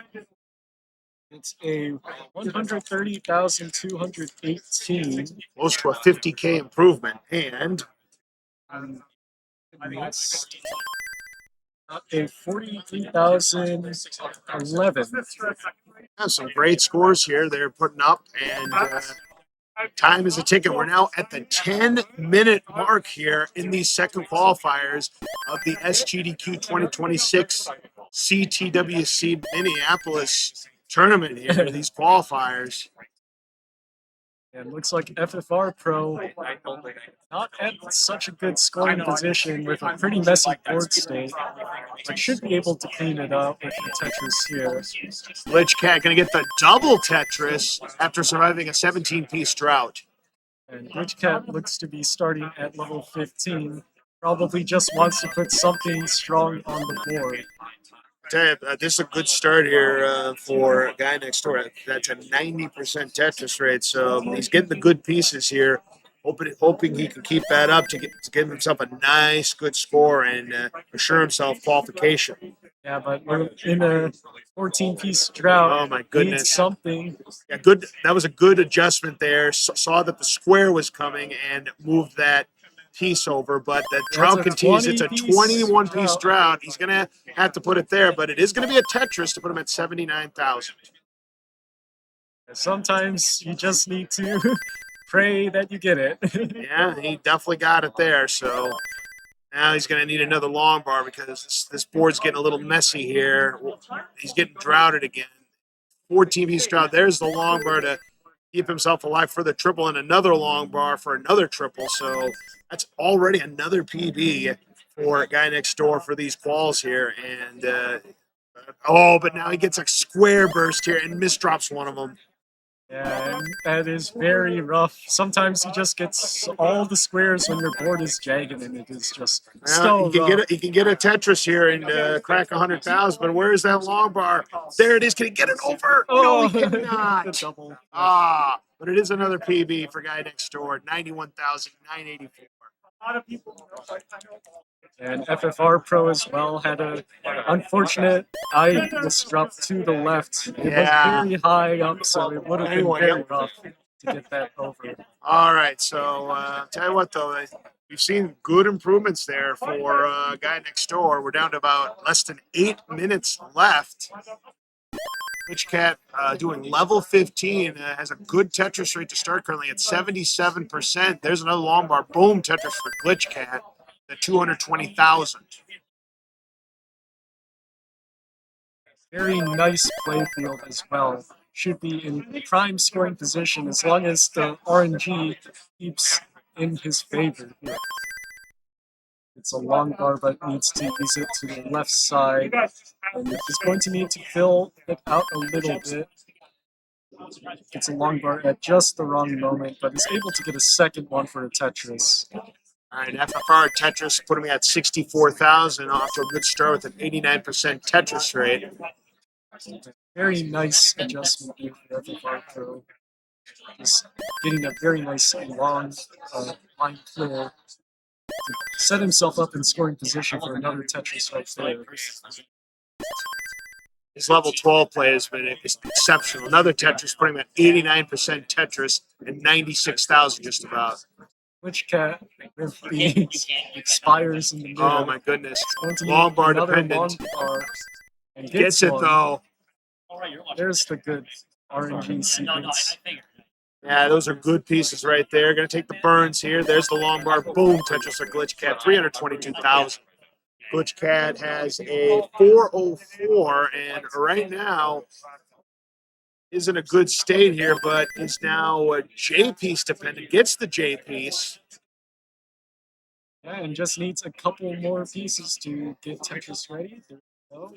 It's a 130,218. Close to a 50K improvement. And Yes. A 43,011. some great scores here they're putting up, and time is a ticket. We're now at the 10-minute mark here in these second qualifiers of the SGDQ 2026 CTWC Minneapolis tournament here, these qualifiers. And looks like FFR Pro not at such a good scoring position with a pretty messy board state, but should be able to clean it up with the Tetris here. Glitch Cat going to get the double Tetris after surviving a 17-piece drought. And Glitch Cat looks to be starting at level 15. Probably just wants to put something strong on the board. Tell you, this is a good start here for a guy next door. That's a 90% Tetris rate, so he's getting the good pieces here. Hoping he can keep that up to give himself a nice, good score and assure himself qualification. Yeah, but we're in a 14-piece drought. Oh my goodness! Needs something. Yeah, good. That was a good adjustment there. Saw that the square was coming and moved that piece over, but that drought continues. It's a 21-piece drought. He's gonna have to put it there, but it is gonna be a Tetris to put him at 79,000. Sometimes you just need to pray that you get it. Yeah, he definitely got it there. So now he's gonna need another long bar because this board's getting a little messy here. He's getting droughted again. 14-piece drought. There's the long bar to keep himself alive for the triple, and another long bar for another triple. So that's already another PB for a guy next door for these quals here. And but now he gets a square burst here and misdrops one of them. Yeah, and that is very rough. Sometimes he just gets all the squares when your board is jagged, and it is just so rough. He can get a Tetris here and crack 100,000. But where is that long bar? There it is. Can he get it over? No, he cannot. But it is another PB for guy next door. 91,984. And FFR Pro as well had a unfortunate eye misdrop to the left. It was very high up, so it would have been very rough to get that over. All right, so tell you what though, we've seen good improvements there for guy next door. We're down to about less than 8 minutes left. Glitch Cat doing level 15 has a good Tetris rate to start currently at 77%. There's another long bar. Boom, Tetris for Glitch Cat at 220,000. Very nice playfield as well. Should be in prime scoring position as long as the RNG keeps in his favor here. It's a long bar, but needs to use it to the left side. And it's going to need to fill it out a little bit. Gets a long bar at just the wrong moment, but is able to get a second one for a Tetris. All right, FFR Tetris putting me at 64,000 off to a good start with an 89% Tetris rate. Very nice adjustment here for FFR Pro. Just getting a very nice long line clear to set himself up in scoring position for another Tetris right there. His level 12 play has been exceptional. Another Tetris putting him at 89% Tetris and 96,000 just about. Glitch Cat with the expires in the middle. Oh my goodness. Going to need Long bar another dependent. long bar and Gets it one. though. There's the good RNG sequence. Yeah, those are good pieces right there. Going to take the burns here. There's the long bar. Boom, Tetris or Glitch Cat, 322,000. Glitch Cat has a 404, and right now is in a good state here, but is now a J piece dependent. Gets the J piece. Yeah, and just needs a couple more pieces to get Tetris ready. There we go.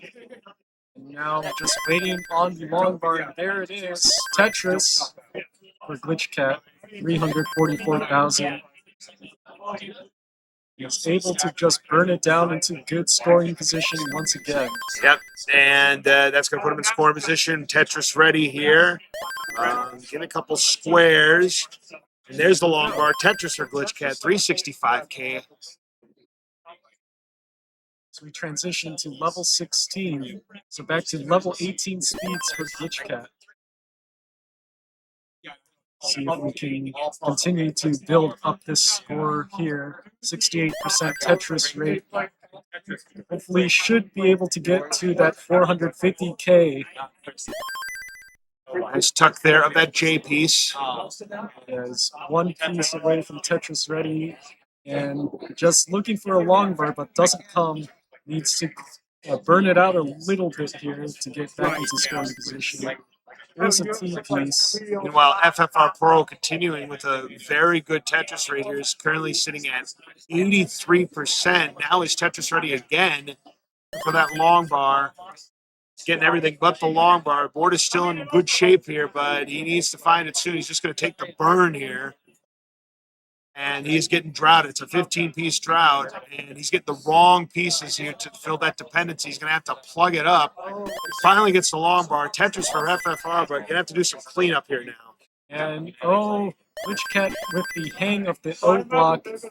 And now just waiting on the long bar, and there it is. Tetris for Glitch Cat, 344,000. He's able to just burn it down into good scoring position once again. Yep, and that's going to put him in scoring position. Tetris ready here. Get a couple squares. And there's the long bar. Tetris or Glitch Cat, 365K. So we transition to level 16. So back to level 18 speeds for Glitch Cat. See if we can continue to build up this score here. 68% Tetris rate. Hopefully should be able to get to that 450K. Nice tuck there of that J piece. Is one piece away from Tetris ready. And just looking for a long bar, but doesn't come. Needs to burn it out a little bit here to get back into scoring position. There's a T piece. Meanwhile, FFR Pro continuing with a very good Tetris rate here is currently sitting at 83%. Now is Tetris ready again for that long bar. Getting everything but the long bar. Board is still in good shape here, but he needs to find it soon. He's just going to take the burn here. And he's getting droughted. It's a 15-piece drought, and he's getting the wrong pieces here to fill that dependency. He's going to have to plug it up. Finally gets the long bar. Tetris for FFR, but you're going to have to do some cleanup here now. And Glitch Cat with the hang of the O block is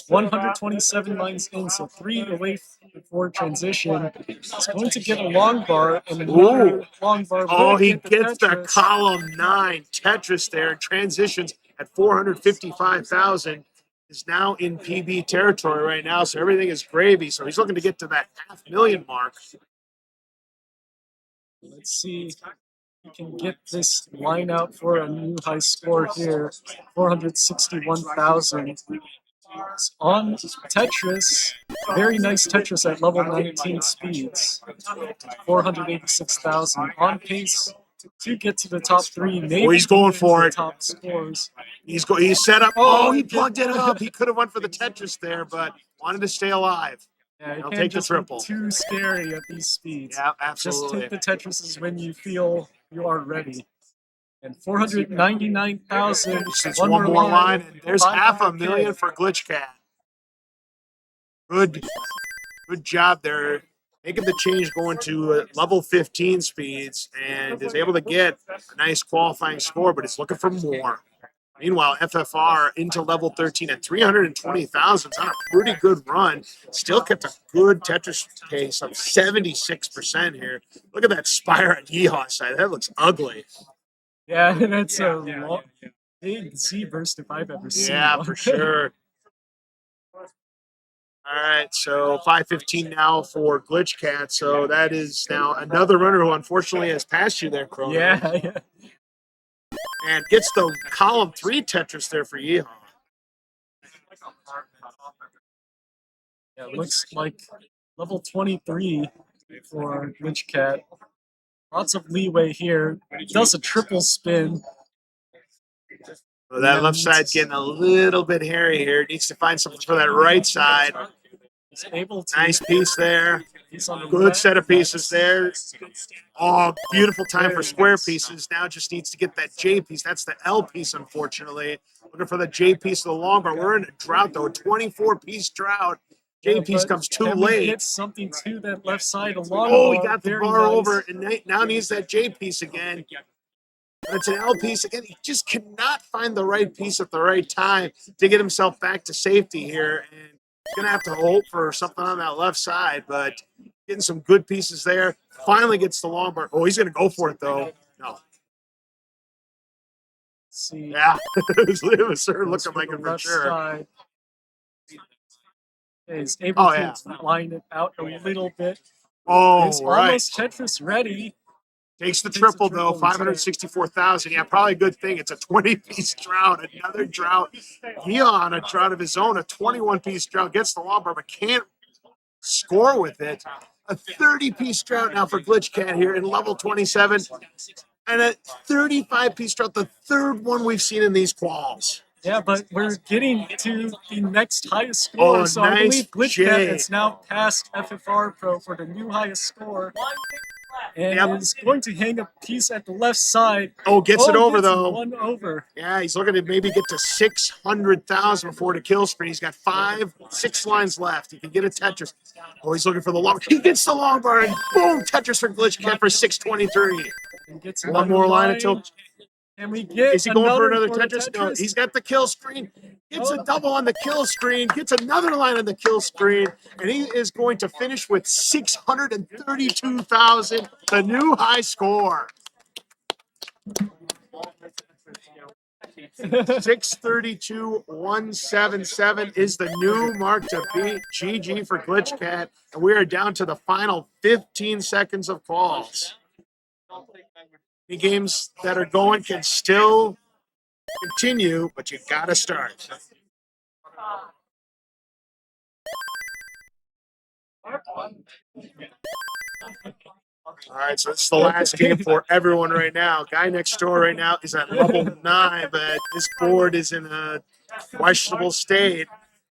127 lines in, so 3 away before transition. He's going to get a long bar and another long bar. Oh, he gets the Tetris. column 9 Tetris there and transitions at 455,000. Is now in PB territory right now, so everything is gravy. So he's looking to get to that 500,000 mark. Let's see if we can get this line out for a new high score here. 461,000. On Tetris, very nice Tetris at level 19 speeds. 486,000. On pace to get to the top 3. Maybe he's going for the it. top scores. He's set up. Oh, he plugged it up. He could have went for the Tetris there, but wanted to stay alive. Yeah, you He'll can't take the just triple. be too scary at these speeds. Yeah, Just absolutely. take the Tetrises when you feel you are ready. And 499,000. Just one more line, and there's 500,000 for Glitch Cat. Good job there. Making the change going to level 15 speeds and is able to get a nice qualifying score, but it's looking for more. Meanwhile, FFR into level 13 at 320,000. It's on a pretty good run. Still kept a good Tetris pace of 76% here. Look at that spire on Yeehaw side. That looks ugly. Yeah, that's a big Z burst if I've ever seen Yeah, one. for sure. All right, so 5:15 now for Glitch Cat. So that is now another runner who unfortunately has passed you there, Chrono. Yeah. And gets the column 3 Tetris there for Yeehaw. Yeah, looks like level 23 for Glitch Cat. Lots of leeway here. Does a triple spin. So that left side's getting a little bit hairy here. Needs to find something for that right side. He's able to. Nice piece there. He's on the Good left. set of pieces there. Oh, beautiful time for Very square nice. pieces. Now just needs to get that J piece. That's the L piece, unfortunately. Looking for the J piece of the long bar. We're in a drought, though, a 24-piece drought. J piece but comes too can we late. get something to that left side along Oh, the he bar? got the Very bar nice. over, and now needs that J piece again. But it's an L piece again. He just cannot find the right piece at the right time to get himself back to safety here. And he's going to have to hope for something on that left side, but getting some good pieces there. Finally gets the long bar. Oh, he's going to go for it, though. No. Let's see. Yeah. it was sort of Goes looking for like the it for left sure. side. He's able Oh, to yeah. line it out a little bit. Oh, It's right. almost Tetris ready. Takes the Takes a triple, though. triple instead. 564,000. Yeah, probably a good thing. It's a 20-piece drought. Another drought. On a drought of his own. A 21-piece drought. Gets the long bar, but can't score with it. A 30-piece drought now for Glitch Cat here in level 27. And a 35-piece drought. The third one we've seen in these quals. Yeah, but we're getting to the next highest Oh, score. So I nice believe Glitch Cat J. has now passed FFR Pro for the new highest score. And Yep. is going to hang a piece at the left side. Oh, gets it over, gets though. One over. Yeah, he's looking to maybe get to 600,000 before the kill spree. He's got 6 lines left. He can get a Tetris. Oh, he's looking for the long. He gets the long bar, and boom, Tetris for Glitch Cat for 623. And gets One more line until. And we get Is he going for another the Tetris? No, he's got the kill screen. Gets a double on the kill screen. Gets another line on the kill screen. And he is going to finish with 632,000, the new high score. 632,177 is the new mark to beat. GG for Glitch Cat. And we are down to the final 15 seconds of calls. The games that are going can still continue, but you gotta start. All right, so it's the last game for everyone right now. Guy next door right now is at level 9, but this board is in a questionable state.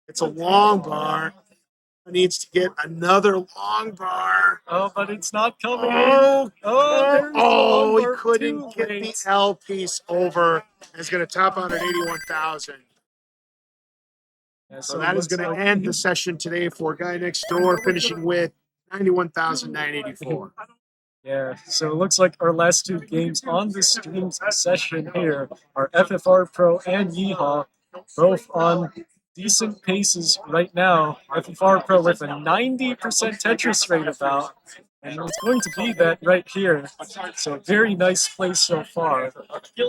It's a long bar. Needs to get another long bar. Oh, but it's not coming. Oh, there's the long he bar couldn't too get late. the L piece over. It's going to top out at 81,000. Yeah, So that is going to end the session today for Guy Next Door, finishing with 91,984. Yeah, so it looks like our last two games on the stream session here are FFR Pro and Yeehaw, both on decent paces right now. FFR Pro with a 90% Tetris rate about, and it's going to be that right here. So very nice play so far.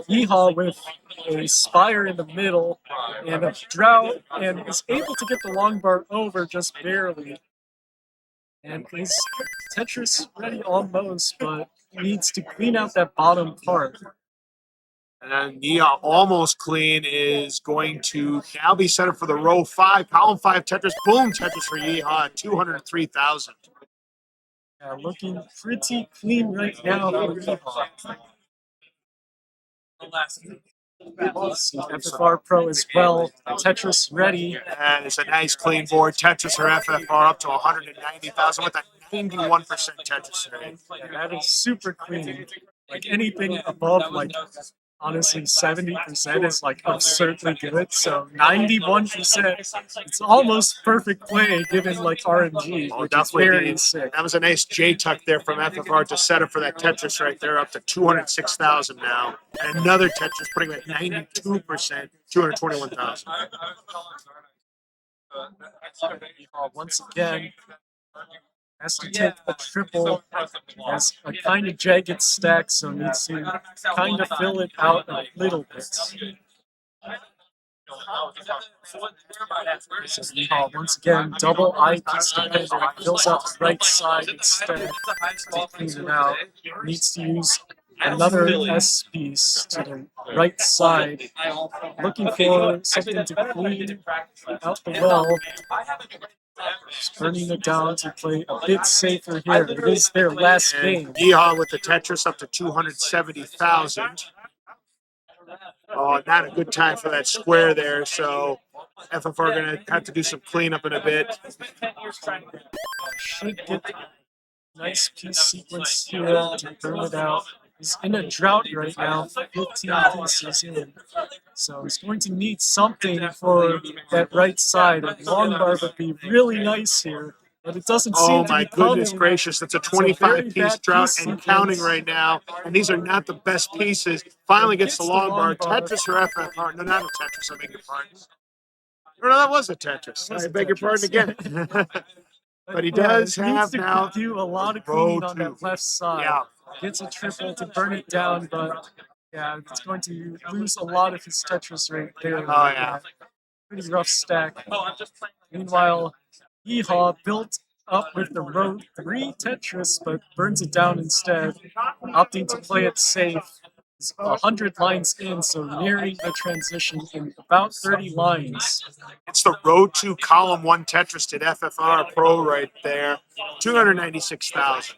Yeehaw with a Spire in the middle and a Drought, and is able to get the long bar over just barely. And is Tetris ready almost, but needs to clean out that bottom part. And then Nia almost clean is going to now be set up for the row 5, column 5 Tetris. Boom, Tetris for Yeehaw at 203,000. Yeah, looking pretty clean right now for Yeehaw. FFR Pro as well. Tetris ready. And it's a nice clean board. Tetris or FFR up to 190,000 with a 91% Tetris rate. Yeah, that is super clean. Like anything above like honestly 70% is like absurdly good. So 91%, it's almost perfect play given like RNG, Oh, which is definitely very needs. sick. That was a nice J tuck there from FFR to set up for that Tetris right there, up to 206,000 now. And another Tetris putting him at 92%, 221,000. Once again, has to take a triple, has a kind of jagged stack, so needs to kind of fill it out a little bit. So Yeehaw, once again, double I piece dependent, fills out the right side instead to clean it out. Needs to use another S piece to the right side, looking for something to clean out the well. Just burning it down to play a bit safer here. It is their last game. And Yeehaw with the Tetris up to 270,000. Oh, not a good time for that square there. So FFR going to have to do some cleanup in a bit. Should get a nice piece sequence here to burn it out. He's in a drought right now, 15 pieces in. So he's going to need something for that right side. A long bar would be really nice here, but it doesn't seem Oh to my be coming. goodness gracious, that's a It's a very 25-piece bad drought piece and sequence. counting right now. And these are not the best pieces. Finally gets the long bar. Tetris or FFR? No, not a Tetris, I beg your pardon. No, that was a Tetris. Was I a beg your pardon Tetris. again. But he Yeah, does it needs have to now do a lot of row cleaning on two. that left side. Yeah. Gets a triple to burn it down, but yeah, it's going to lose a lot of his Tetris right there. Oh, yeah. Pretty rough stack. Meanwhile, Yeehaw built up with the row 3 Tetris, but burns it down instead, opting to play it safe. It's 100 lines in, so nearing the transition in about 30 lines. It's the row 2 column 1 Tetris at FFR Pro right there. 296,000.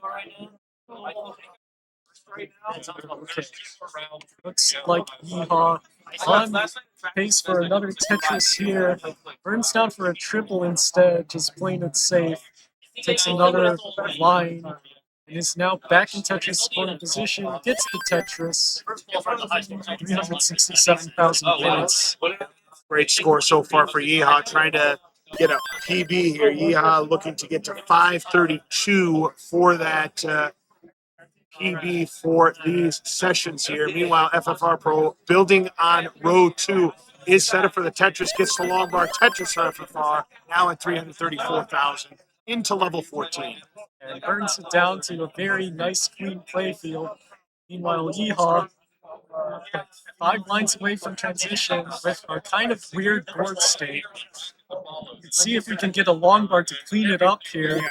Okay. Looks like Yeehaw on pace for another Tetris here. Burns down for a triple instead, just playing it safe. Takes another line and is now back in Tetris scoring position. Gets the Tetris. 367,000 points. Great score so far for Yeehaw, trying to get a PB here. Yeehaw looking to get to 532 for that PB for these sessions here. Meanwhile, FFR Pro building on row 2 is set up for the Tetris, gets the long bar Tetris for FFR, now at 334,000 into level 14. And burns it down to a very nice, clean play field. Meanwhile, Yeehaw, 5 lines away from transition with a kind of weird board state. Let's see if we can get a long bar to clean it up here.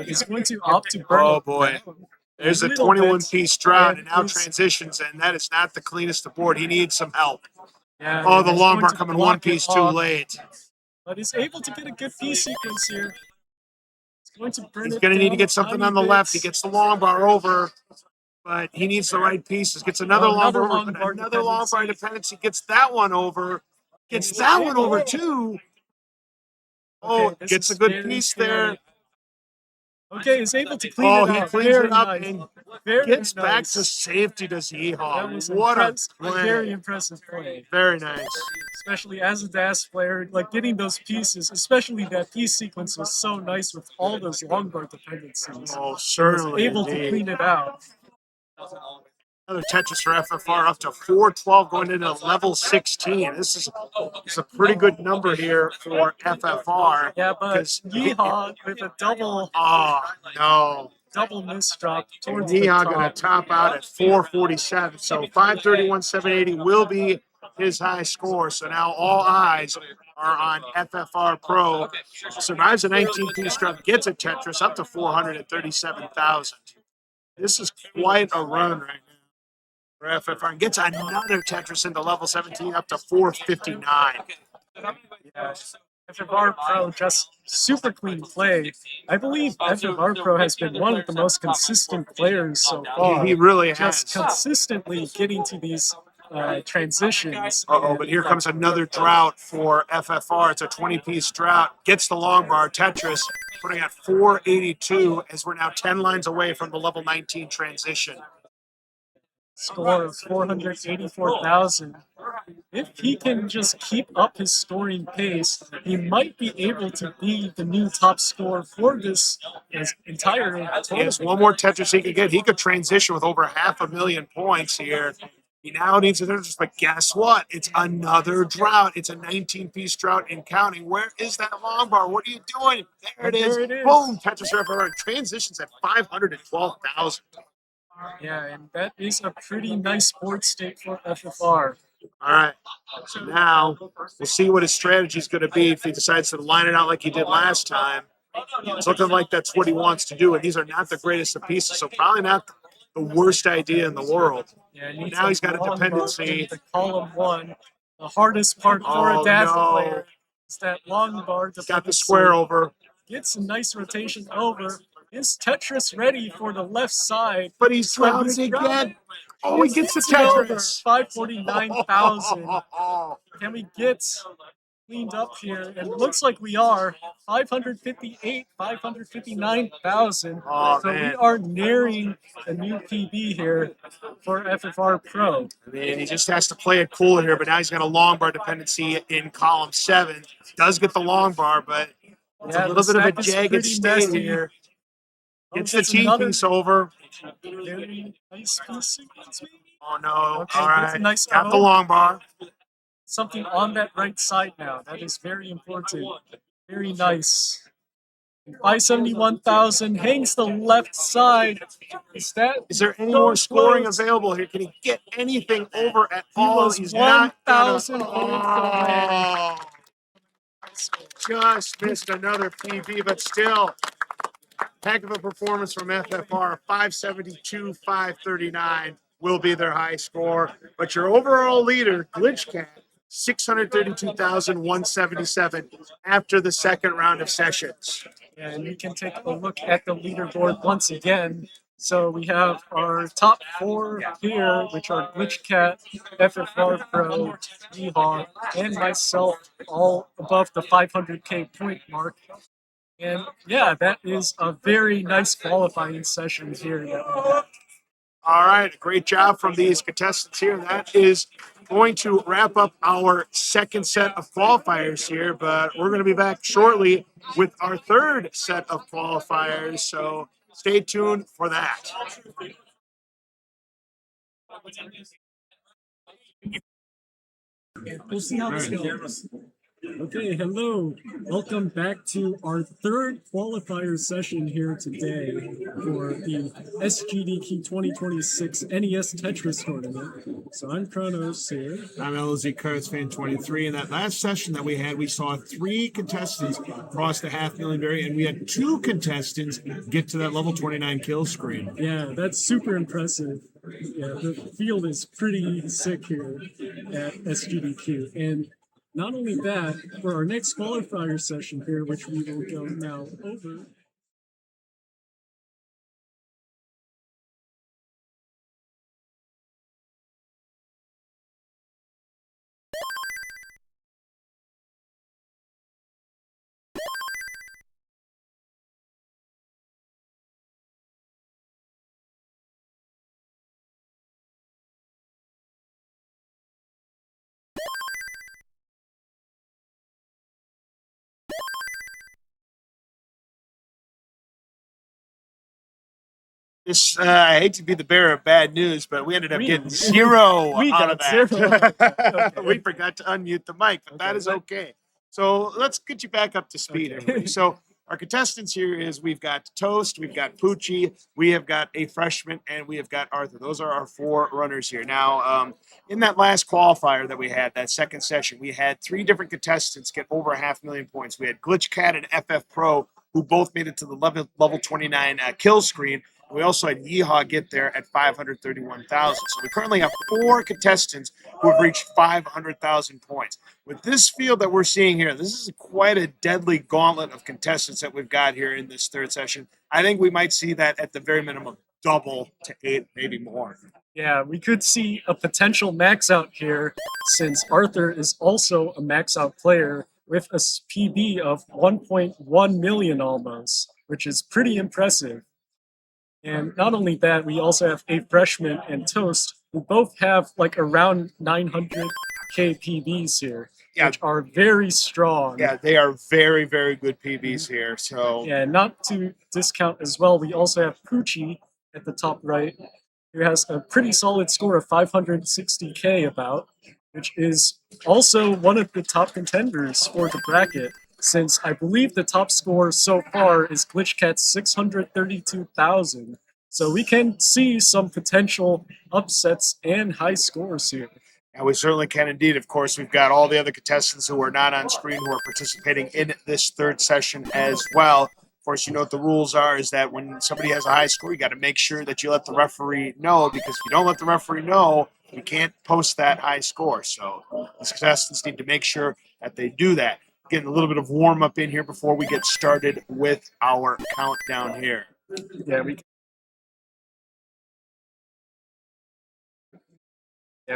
He's going to opt to burn Oh it boy. down. There's a little bit, 21-piece drought and now and transitions, and that is not the cleanest of board. He needs some help. Yeah, Oh, the he's long going bar to coming block one it piece too off, late. but he's able to get a good piece sequence here. He's going to burn He's it going to need to down get something tiny on the left. He bits. gets the long bar over, but he needs the right pieces. Gets another long Another bar over, long but bar another long bar dependency. dependency. Gets that one over. Gets he's that one able- over too. Okay, Oh, this gets a is good very piece scary. there. Okay, he's able to clean Oh, it he up. cleans Very it up nice. and Very gets nice. back to safety, does That Yeehaw. was What a very play. impressive play. Very nice. Especially as a DAS player, like getting those pieces, especially that piece sequence was so nice with all those long bar dependencies. Oh, He was certainly. able to indeed. clean it out. Another Tetris for FFR up to 412 going into level 16. This is a pretty good number here for FFR. Yeah, but because Yeehaw with a double oh no. misdrop towards the Yeehaw going to top. top out at 447. So 531, 780 will be his high score. So now all eyes are on FFR Pro. Survives a 19-piece drop, gets a Tetris up to 437,000. This is quite a run right now for FFR. And gets another Tetris into level 17 up to 459. Yeah. FFR Pro just super clean play. I believe FFR Pro has been one of the most consistent players so far. He really has. Just consistently getting to these transitions. Uh-oh, but here comes another drought for FFR. It's a 20-piece drought. Gets the long bar Tetris, putting at 482 as we're now 10 lines away from the level 19 transition. Score of 484,000. If he can just keep up his scoring pace, he might be able to be the new top scorer for this entire tournament. He has one more Tetris he could get. He could transition with over 500,000 points here. He now needs a Tetris, but guess what? It's another drought. It's a 19-piece drought and counting. Where is that long bar? What are you doing? There it is. There it is. Boom, Tetris FFR transitions at 512,000. Yeah, and that is a pretty nice board state for FFR. All right. So now we'll see what his strategy is going to be if he decides to line it out like he did last time. It's looking like that's what he wants to do, and these are not the greatest of pieces, so probably not the worst idea in the world. Yeah, But now he's got a dependency. The column 1, the hardest part for Oh, a DAS no. player is that long bar dependency. Got the square over. gets a nice rotation over. Is Tetris ready for the left side? But he's routed again. Oh, he gets the Tetris. 549,000. Can we get cleaned up here? And it looks like we are. 558, 559,000. Oh, so man. we are nearing a new PB here for FFR Pro. I mean, he just has to play it cooler here, but now he's got a long bar dependency in column 7. Does get the long bar, but it's a little bit of a jagged state here. Gets the T-piece over. Very nice piece. Oh, no. Okay, All gets a right. nice Got the O. long bar. Something on that right side now. That is very important. Very nice. 571,000 hangs the left side. Is there any more scoring available here? Can he get anything over at all? was He's not gonna. 1,000 points away. Just missed another PB, but still, heck of a performance from FFR. 572, 539 will be their high score. But your overall leader, GlitchCat, 632,177 after the second round of sessions. And we can take a look at the leaderboard once again. So we have our top 4 here, which are GlitchCat, FFR Pro, Yeehaw, and myself, all above the 500K point mark. And yeah, that is a very nice qualifying session here that we had. All right, great job from these contestants here. That is going to wrap up our second set of qualifiers here, but we're going to be back shortly with our third set of qualifiers, so stay tuned for that. We'll see how this goes. Okay, hello. Welcome back to our third qualifier session here today for the SGDQ 2026 NES Tetris tournament. So I'm Kronos here. I'm LZ Kurtz, fan 23. In that last session that we had, we saw 3 contestants cross the 500,000 barrier, and we had 2 contestants get to that level 29 kill screen. Yeah, that's super impressive. Yeah, the field is pretty sick here at SGDQ. And not only that, for our next qualifier session here, which we will go now over. This, I hate to be the bearer of bad news, but we ended up getting 0 out of that. 0. Okay. We forgot to unmute the mic, but that is okay. So let's get you back up to speed. Okay. So our contestants here is we've got Toast, we've got Poochie, we have got a freshman, and we have got Arthur. Those are our 4 runners here. Now, in that last qualifier that we had, that second session, we had 3 different contestants get over 500,000 points. We had GlitchCat and FF Pro, who both made it to the level 29 kill screen. We also had Yeehaw get there at 531,000. So we currently have 4 contestants who have reached 500,000 points. With this field that we're seeing here, this is quite a deadly gauntlet of contestants that we've got here in this third session. I think we might see that at the very minimum double to 8, maybe more. Yeah, we could see a potential max out here since Arthur is also a max out player with a PB of 1.1 million almost, which is pretty impressive. And not only that, we also have a freshman and Toast who both have like around 900K PBs here, which are very strong. Yeah, they are very, very good PBs here. So yeah, not to discount as well, we also have Poochie at the top right, who has a pretty solid score of 560K about, which is also one of the top contenders for the bracket, since I believe the top score so far is GlitchCat's 632,000. So we can see some potential upsets and high scores here. And we certainly can indeed. Of course, we've got all the other contestants who are not on screen who are participating in this third session as well. Of course, you know what the rules are, is that when somebody has a high score, you got to make sure that you let the referee know, because if you don't let the referee know, you can't post that high score. So these contestants need to make sure that they do that. getting a little bit of warm up in here before we get started with our countdown here. Yeah,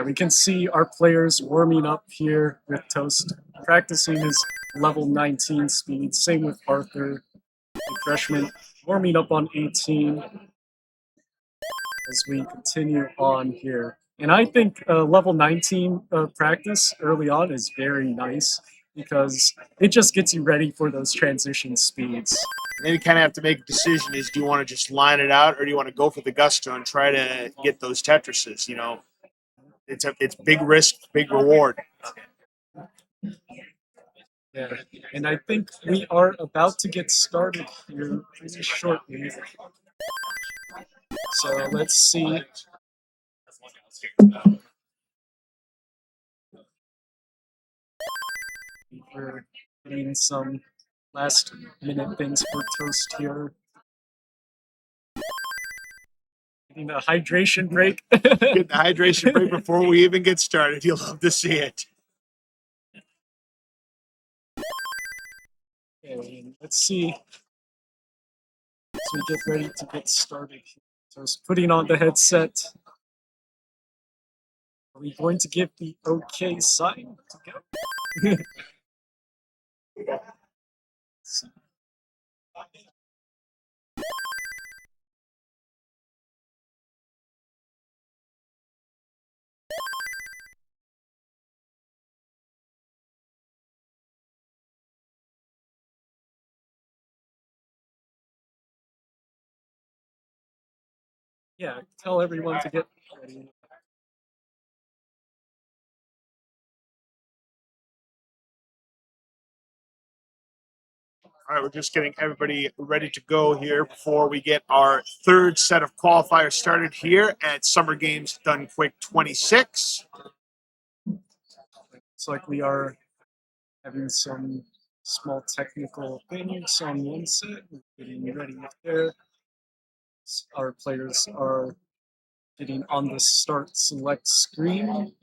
we can see our players warming up here with Toast, practicing his level 19 speed. Same with Arthur, the freshman, warming up on 18 as we continue on here. And I think level 19 practice early on is very nice because it just gets you ready for those transition speeds. Then you kind of have to make a decision: is do you want to just line it out, or do you want to go for the gusto and try to get those Tetrises? It's big risk, big reward. Yeah, and I think we are about to get started here pretty shortly. So let's see. We're getting some last minute things for Toast here. Getting a hydration break. Get the hydration break before we even get started. You'll love to see it. Okay, let's see as we get ready to get started. Toast putting on the headset. Are we going to give the okay sign to go? Let's see. Yeah, tell everyone to get ready. All right, we're just getting everybody ready to go here before we get our third set of qualifiers started here at Summer Games Done Quick 26. It's like we are having some small technical things on one set. We're getting ready there. Our players are getting on the start select screen.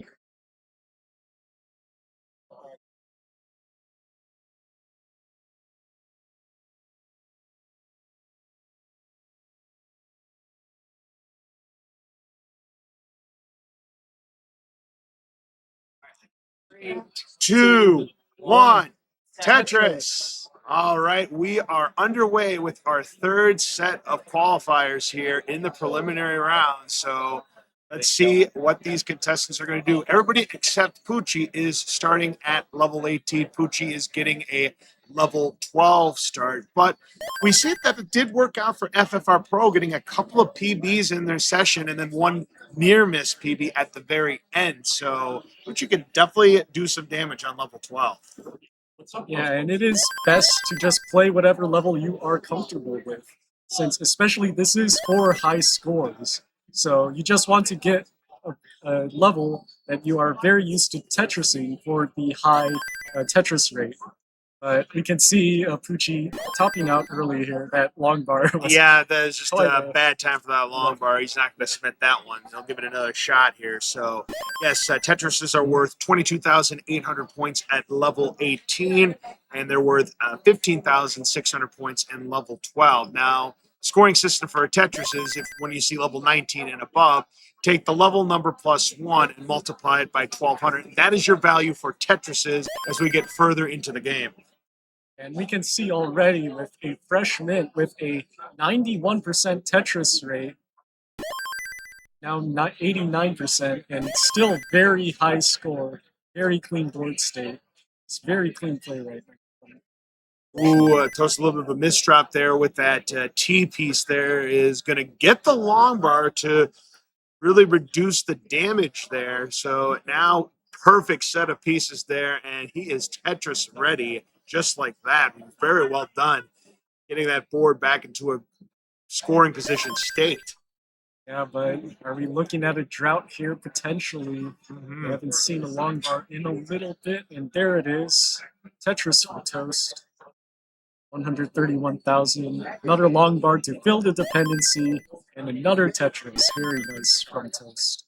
Two, one, Tetris. All right, we are underway with our third set of qualifiers here in the preliminary round. So let's see what these contestants are going to do. Everybody except Poochie is starting at level 18. Poochie is getting a level 12 start. But we see that it did work out for FFR Pro, getting a couple of PBs in their session and then one near miss PB at the very end. So Poochie could definitely do some damage on level 12. Yeah, and it is best to just play whatever level you are comfortable with, since especially this is for high scores. So you just want to get a level that you are very used to Tetrising for the high Tetris rate. But we can see Poochie topping out early here. That long bar was Yeah, that is just quite a bad time for that long bar. He's not going to submit that one. He'll give it another shot here. So, yes, Tetrises are worth 22,800 points at level 18, and they're worth 15,600 points in level 12. Now, scoring system for a Tetris is if when you see level 19 and above, take the level number plus 1 and multiply it by 1,200. That is your value for Tetrises as we get further into the game. And we can see already with a fresh mint with a 91% Tetris rate, now 89%, and still very high score, very clean board state. It's very clean play right now. Ooh, Toast a little bit of a misdrop there with that T piece there is going to get the long bar to really reduce the damage there. So now perfect set of pieces there, and he is Tetris ready just like that. Very well done. Getting that board back into a scoring position state. Yeah, but are we looking at a drought here potentially? We haven't seen a long bar in a little bit, and there it is. Tetris for Toast. 131,000. Another long bar to fill the dependency, and another Tetris. Very nice from Toast.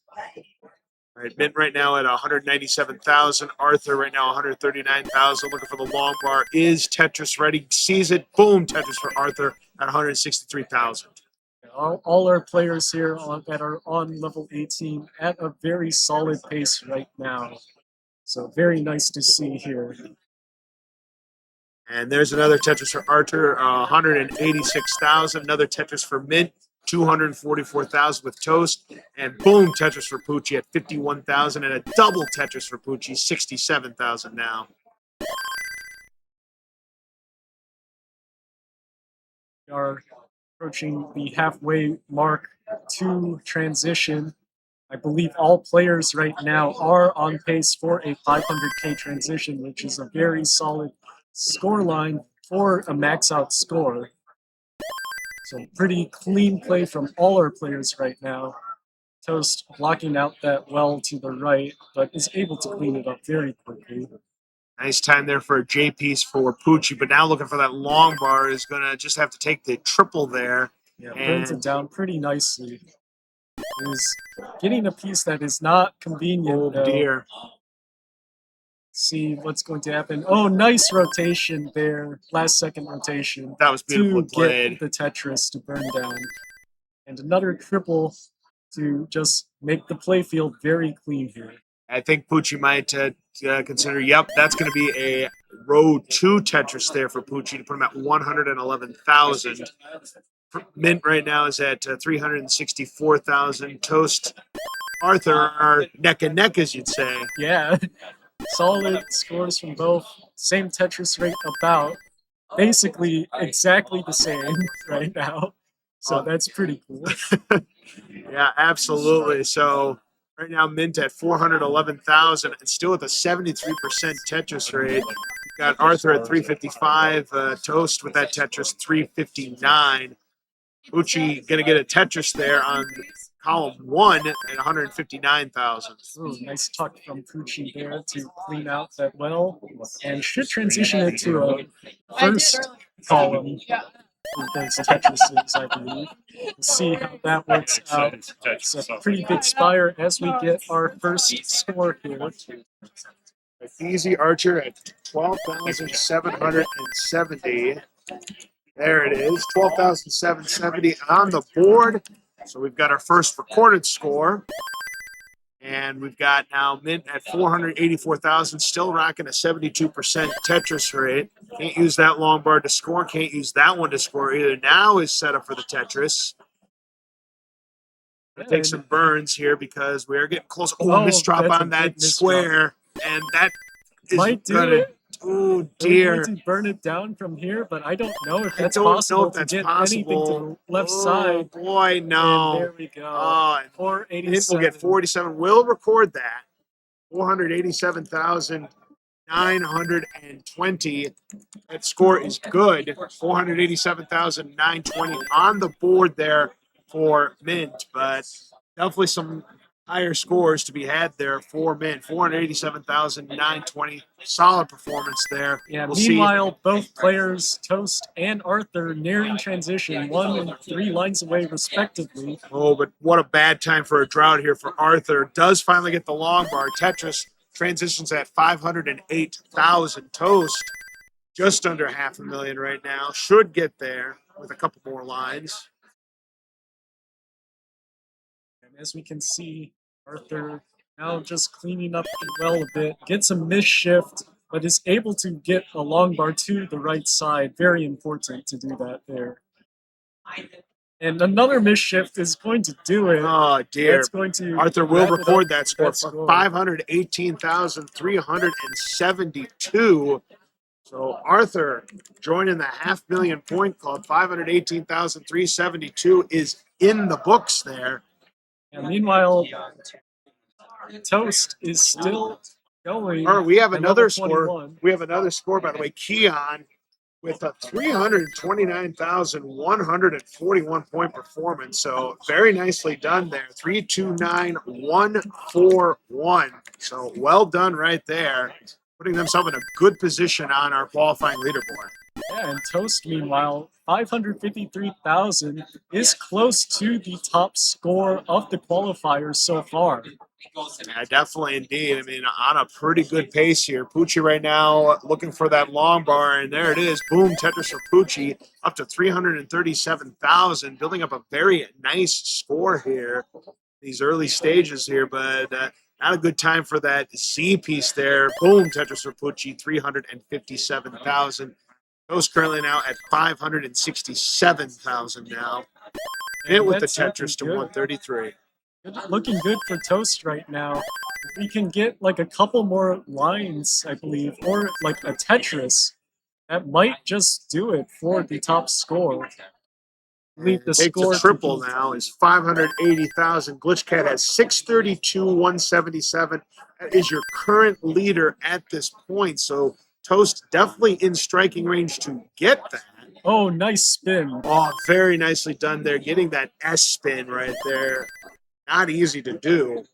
Right, Mint right now at 197,000. Arthur right now 139,000. Looking for the long bar. Is Tetris ready? Sees it. Boom! Tetris for Arthur at 163,000. All our players here that are on level 18 at a very solid pace right now. So very nice to see here. And there's another Tetris for Arthur, 186,000. Another Tetris for Mint, 244,000 with Toast. And boom, Tetris for Poochie at 51,000. And a double Tetris for Poochie, 67,000 now. We are approaching the halfway mark to transition. I believe all players right now are on pace for a 500k transition, which is a very solid score line for a max out score. So pretty clean play from all our players right now. Toast blocking out that well to the right, but is able to clean it up very quickly. Nice time there for a J piece for Poochie, but now looking for that long bar is going to just have to take the triple there. Yeah, burns it down pretty nicely. Is getting a piece that is not convenient. Oh though. dear. See what's going to happen. Oh, nice rotation there. Last second rotation. That was beautifully to played. get the Tetris to burn down. And another triple to just make the play field very clean here. I think Poochie might consider, yep, that's going to be a row 2 Tetris there for Poochie to put him at 111,000. Mint right now is at 364,000. Toast, Arthur are neck and neck, as you'd say. Yeah, solid scores from both. Same Tetris rate about. Basically exactly the same right now. So that's pretty cool. Yeah, absolutely. So right now, Mint at 411,000 and still with a 73% Tetris rate. We've got Arthur at 355, Toast with that Tetris 359. Uchi going to get a Tetris there on column 1 at 159,000. Ooh, nice tuck from Poochie there to clean out that well. And should transition it to a first column with those Tetrises, I believe. We'll see how that works out. It's a pretty big spire as we get our first score here. Easy Archer at 12,770. There it is, 12,770 on the board. So we've got our first recorded score. And we've got now Mint at 484,000, still rocking a 72% Tetris rate. Can't use that long bar to score, can't use that one to score either. Now is set up for the Tetris. Gonna take some burns here because we are getting close. Oh, misdrop on that square. And that is might do gonna, it. oh We're dear. going to burn it down from here, but I don't know if I that's don't know possible if that's to get possible. anything to the left Oh side. boy, And no. there we go. Oh, Mint 487. will get 47. We'll record that. 487,920. That score is good. 487,920 on the board there for Mint, but definitely some higher scores to be had there for Mint. 487,920. Solid performance there. Yeah, We'll meanwhile, both players, Toast and Arthur, nearing transition, 1 and 3 lines away respectively. Oh, but what a bad time for a drought here for Arthur. Does finally get the long bar. Tetris transitions at 508,000. Toast just under 500,000 right now. Should get there with a couple more lines. And as we can see, Arthur now just cleaning up the well a bit, gets a misshift, but is able to get a long bar to the right side. Very important to do that there. And another misshift is going to do it. Oh, dear. That's going to Arthur will wrap it record up that with score for 518,372. So Arthur joining the 500,000 point club. 518,372 is in the books there. And meanwhile, Toast is still going. All right, we have at another level score. 21. We have another score, by the way. Keon with a 329,141 point performance. So very nicely done there. 329,141. So well done right there. Putting themselves in a good position on our qualifying leaderboard. Yeah, and Toast, meanwhile, 553,000 is close to the top score of the qualifiers so far. Yeah, definitely, indeed. I mean, on a pretty good pace here. Pucci right now looking for that long bar, and there it is. Boom, Tetris for Pucci, up to 337,000, building up a very nice score here. These early stages here, but not a good time for that Z piece there. Boom, Tetris for Pucci, 357,000. Those currently now at 567,000 now. Hit with the That's looking Tetris to good. 133. Looking good for Toast right now. If we can get like a couple more lines, I believe, or like a Tetris, that might just do it for the top score. I believe the Take the score to triple be- now is 580,000. Glitchcat has 632, 177. That is your current leader at this point. So Toast definitely in striking range to get that. Oh, nice spin. Oh, very nicely done there. Getting that S spin right there. Not easy to do.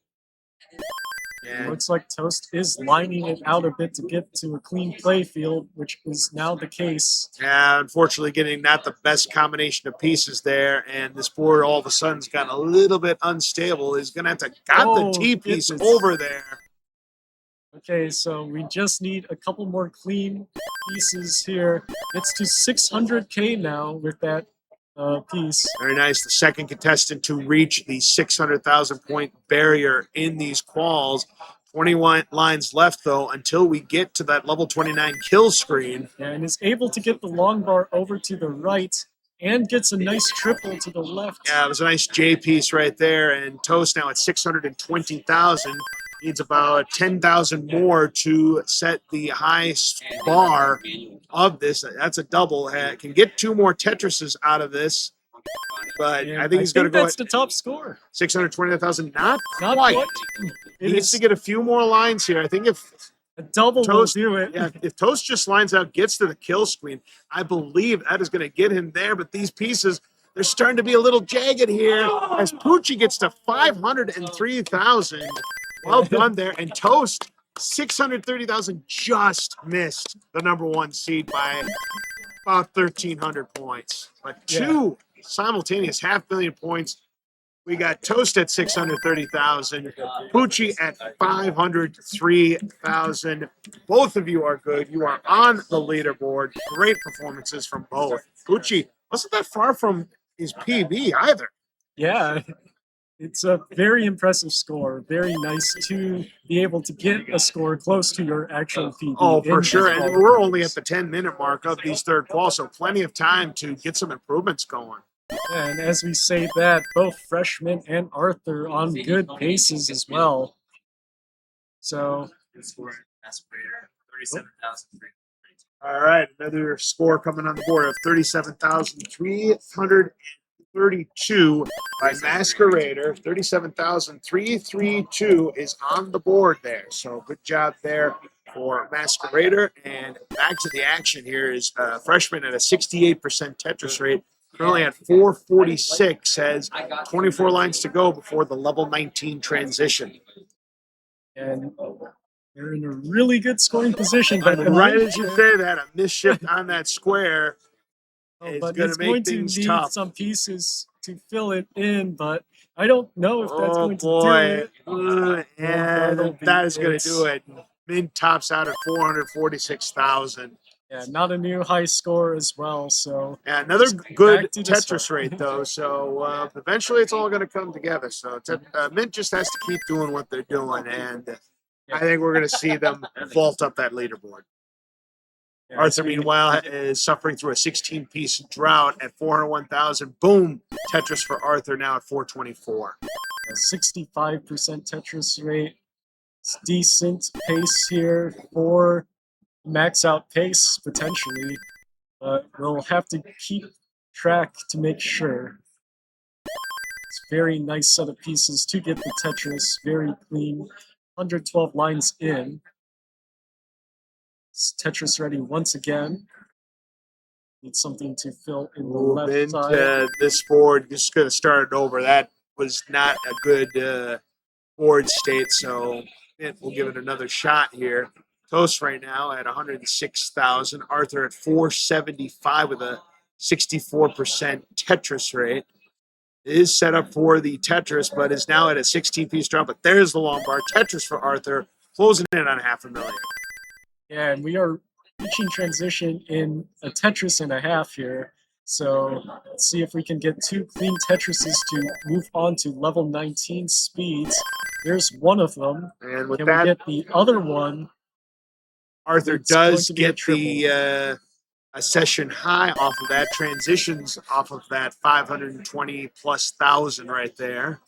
And Looks like Toast is lining it out a bit to get to a clean play field, which is now the case. yeah, unfortunately, getting not the best combination of pieces there, and this board all of a sudden's gotten a little bit unstable. He's gonna have to got the Oh, T piece goodness. over there. Okay, so we just need a couple more clean pieces here. It's to 600K now with that piece. Very nice. The second contestant to reach the 600,000 point barrier in these quals. 21 lines left, though, until we get to that level 29 kill screen. And is able to get the long bar over to the right and gets a nice triple to the left. Yeah, it was a nice J piece right there. And Toast now at 620,000. Needs about 10,000 more to set the high bar of this. That's a double. Can get two more Tetrises out of this. But And I think he's going to go that's at the top score. 620,000. Not Not quite. quite. He It needs is to get a few more lines here. I think if a double Toast, will do it. yeah, if Toast just lines out, gets to the kill screen, I believe that is going to get him there. But these pieces, they're starting to be a little jagged here as Pucci gets to 503,000. Well done there. And Toast, 630,000, just missed the number one seed by about 1,300 points. But two simultaneous $500,000 points. We got Toast at 630,000, Pucci at 503,000. Both of you are good. You are on the leaderboard. Great performances from both. Pucci wasn't that far from his PB either. Yeah, it's a very impressive score. Very nice to be able to get a score close to your actual PB. Oh, in for these sure. And we're only at qualifiers. the 10-minute mark of these third quals, so plenty of time to get some improvements going. Yeah, and as we say that, both Freshman and Arthur on good paces as well. So All right, another score coming on the board of 37,332 by Masquerader. 37,332 is on the board there. So good job there for Masquerader. And back to the action here is Freshman at a 68% Tetris rate. Currently at 446, has 24 lines to go before the level 19 transition. and they're in a really good scoring position, but And right as you say that, a misshift on that square is but going it's to going make to things need tough. some pieces to fill it in, but I don't know if that's Oh going to boy, do it. and that is going it. to do it. Mint tops out at 446,000. Yeah, not a new high score as well. So Yeah, another Just good back to the Tetris start. rate though. So eventually, it's all going to come together. So Mint just has to keep doing what they're doing, and I think we're going to see them vault up that leaderboard. yeah, Arthur, meanwhile, is suffering through a 16-piece drought at 401,000. Boom, Tetris for Arthur now at 424. a 65% Tetris rate. It's decent pace here for max out pace potentially, but we'll have to keep track to make sure. It's a very nice set of pieces to get the Tetris, very clean. 112 lines in. It's Tetris ready once again. Need something to fill in the Move left into side. this board. Just going to start it over. That was not a good board state, so we'll give it another shot here. Toast right now at 106,000. Arthur at 475 with a 64% Tetris rate. is set up for the Tetris, but is now at a 16-piece drop. But there's the long bar. Tetris for Arthur, closing in on $500,000. Yeah, and we are reaching transition in a Tetris and a half here. So let's see if we can get 2 clean Tetrises to move on to level 19 speeds. There's one of them. And with Can that, we get the other one? Arthur It's going does to be a get the a session high off of that, transitions off of that 520 plus thousand right there.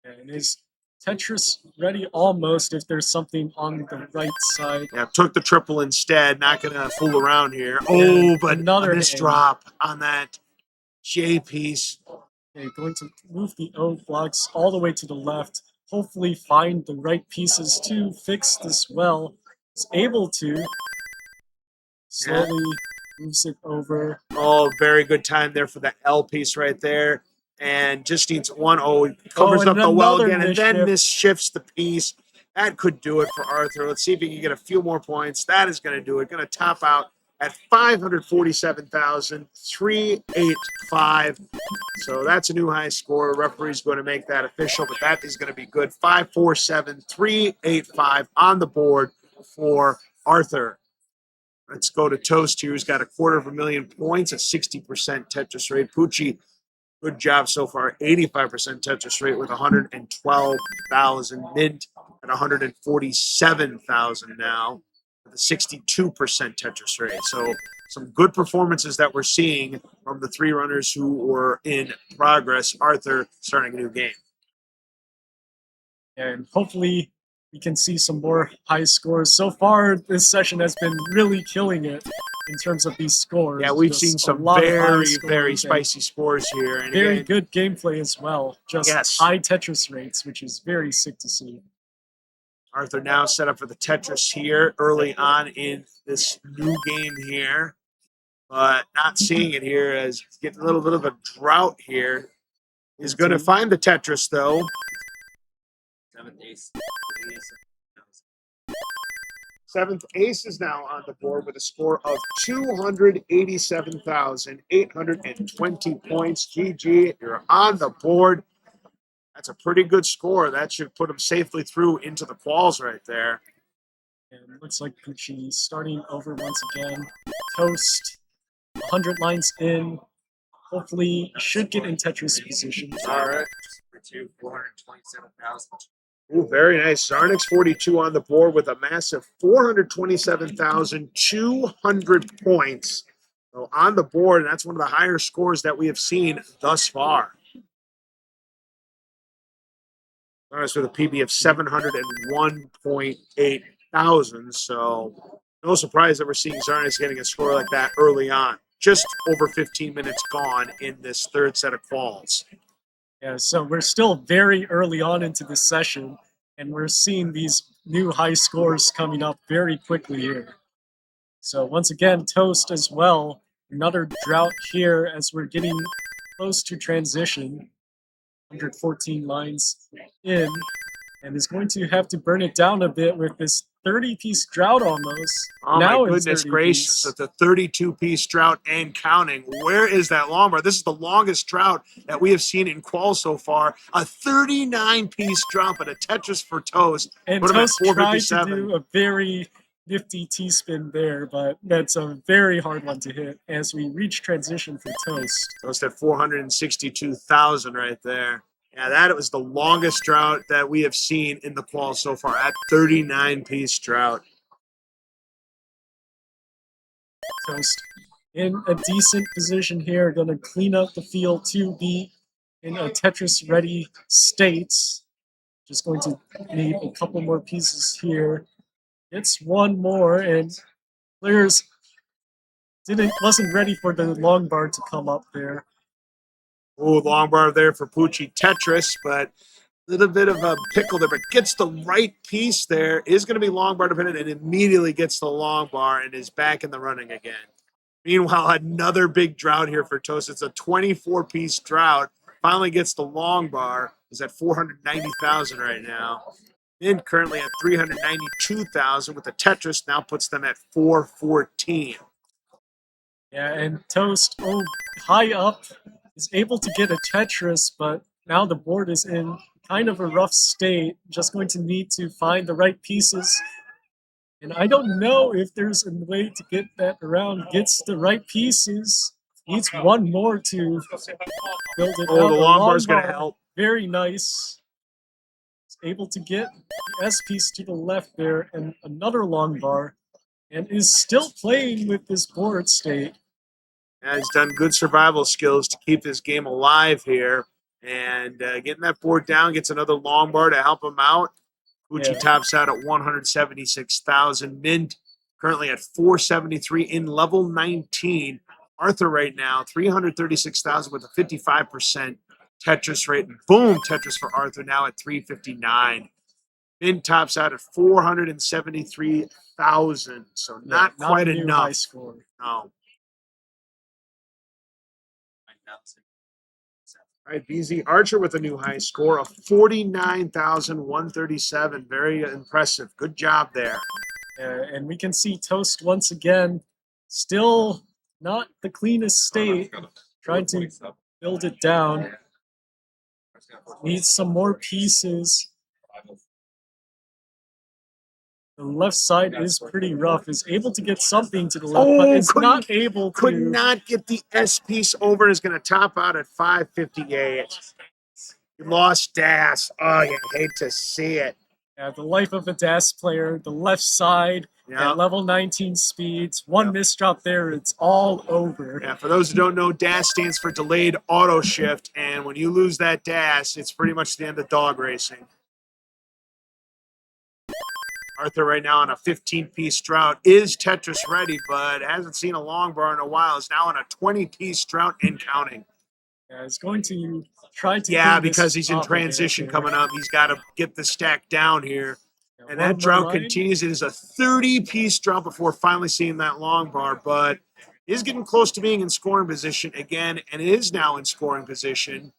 And is Tetris ready almost if there's something on the right side? Yeah, took the triple instead. Not going to fool around here. Yeah, Oh, but another a missed hang. drop on that J piece. Okay, going to move the O blocks all the way to the left. Hopefully find the right pieces to fix this well. Is able to. Slowly moves it over. Oh, very good time there for the L piece right there. And just needs one. Oh, he covers and up the well another again and then misship. misshifts the piece. That could do it for Arthur. Let's see if he can get a few more points. That is going to do it. Going to top out at 547,385. So that's a new high score. Referee's going to make that official, but that is going to be good. 547,385 on the board for Arthur. Let's go to Toast here, who's got 250,000 points, a 60% Tetris rate. Pucci, good job so far, 85% Tetris rate with 112,000. Mint at 147,000 now with a 62% Tetris rate. So some good performances that we're seeing from the 3 runners who were in progress. Arthur starting a new game. And hopefully we can see some more high scores. So far, this session has been really killing it in terms of these scores. Yeah, we've Just seen a some lot of high very, scores very and spicy scores here. And very again, good gameplay as well. Just Yes. high Tetris rates, which is very sick to see. Arthur now set up for the Tetris here early on in this new game here, but not seeing it here as it's getting a little bit of a drought here. He's going to find the Tetris though. 7th ace. Seventh ace is now on the board with a score of 287,820 points. GG, you're on the board. That's a pretty good score. That should put him safely through into the quals right there. And it looks like Pucci starting over once again. Toast, 100 lines in. Hopefully, should get in Tetris position. All right. For 427,000. Ooh, very nice. Zarnik's 42 on the board with a massive 427,200 points. So on the board, and that's one of the higher scores that we have seen thus far. Zarnik's with a PB of 701.8 thousand. So no surprise that we're seeing Zarnik's getting a score like that early on. Just over 15 minutes gone in this third set of quals. Yeah, so we're still very early on into this session, and we're seeing these new high scores coming up very quickly here. So once again, Toast as well. Another drought here as we're getting close to transition. 114 lines in, and is going to have to burn it down a bit with this 30-piece drought almost. Oh now my goodness gracious, it's a 32-piece drought and counting. Where is that long bar? This is the longest drought that we have seen in qual so far. A 39-piece drought, but a Tetris for Toast. And Put him at Toast tried to 457. do a very nifty T-spin there, but that's a very hard one to hit as we reach transition for Toast. Toast at 462,000 right there. Yeah, that was the longest drought that we have seen in the qual so far at 39-piece drought. Toast in a decent position here, going to clean up the field to be in a Tetris-ready state. Just going to need a couple more pieces here. It's one more, and players wasn't ready for the long bar to come up there. Oh, long bar there for Pucci Tetris, but a little bit of a pickle there, but gets the right piece there. Is going to be long bar dependent and immediately gets the long bar and is back in the running again. Meanwhile, another big drought here for Toast. It's a 24-piece drought. Finally gets the long bar. Is at 490,000 right now. Mint currently at 392,000 with the Tetris now puts them at 414. Yeah, and Toast, high up, is able to get a Tetris, but now the board is in kind of a rough state. Just going to need to find the right pieces. And I don't know if there's a way to get that around. Gets the right pieces. Needs one more to build it Oh, out. the A long bar's going to bar, help. Very nice. Is able to get the S piece to the left there and another long bar. And is still playing with this board state. And he's done good survival skills to keep this game alive here. And getting that board down, gets another long bar to help him out. Uchi tops out at 176,000. Mint currently at 473 in level 19. Arthur right now, 336,000 with a 55% Tetris rate. Boom, Tetris for Arthur now at 359. Mint tops out at 473,000. So not quite a new enough. high score. No. All right, BZ Archer with a new high score of 49,137. Very impressive. Good job there. And we can see Toast once again, still not the cleanest state, trying to build it down. Needs some more pieces. The left side is pretty rough. Is able to get something to the left, but is not able to. Could not get the S piece over. Is going to top out at 558. He lost Das. Oh, you hate to see it. Yeah, the life of a DAS player. The left side at level 19 speeds. One misdrop there, it's all over. Yeah, for those who don't know, DAS stands for delayed auto shift, and when you lose that DAS, it's pretty much the end of dog racing. Arthur right now on a 15-piece drought. Is Tetris ready, but hasn't seen a long bar in a while. Is now on a 20-piece drought and counting. Yeah, he's going to try to. Yeah, because he's in transition coming up. He's got to get the stack down here. Yeah, and that drought continues. It is a 30-piece drought before finally seeing that long bar, but is getting close to being in scoring position again, and is now in scoring position.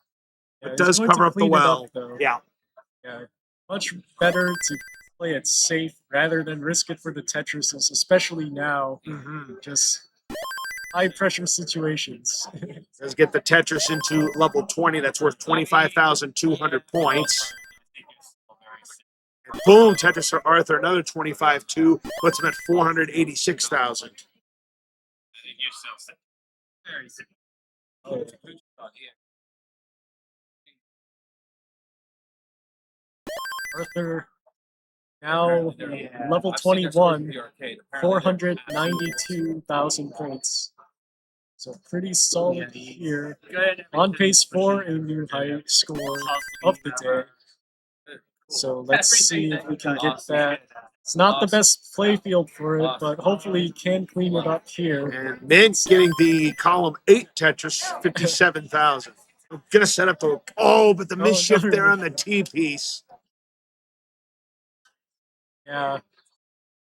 But does cover up the well. Yeah. Much better to play it safe rather than risk it for the Tetrises, especially now. Just high pressure situations. Let's get the Tetris into level 20. That's worth 25,200 points. And boom, Tetris for Arthur, another 25-2, puts him at 486,000. Arthur now level 21, 492,000 points. So pretty solid here. On pace for a new high score of the day. So let's see if we can get that. It's not the best play field for it, but hopefully he can clean it up here. And Mint's getting the column 8 Tetris, 57,000. I'm going to set up the... Oh, but the misshift there on the T piece. Yeah.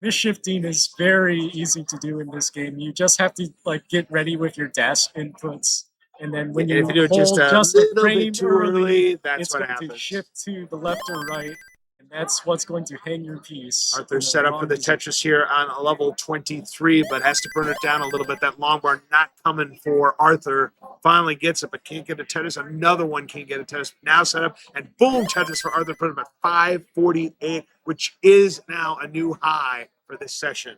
Misshifting is very easy to do in this game. You just have to get ready with your dash inputs. And then when you do it hold just a frame too early, that's it's what going happens. to shift to the left or right. And that's what's going to hang your piece. Arthur's set up for the Tetris here on a level 23, but has to burn it down a little bit. That long bar not coming for Arthur. Finally gets it, but can't get a Tetris. Another one can't get a Tetris. Now set up, and boom, Tetris for Arthur. Put him at 548, which is now a new high for this session.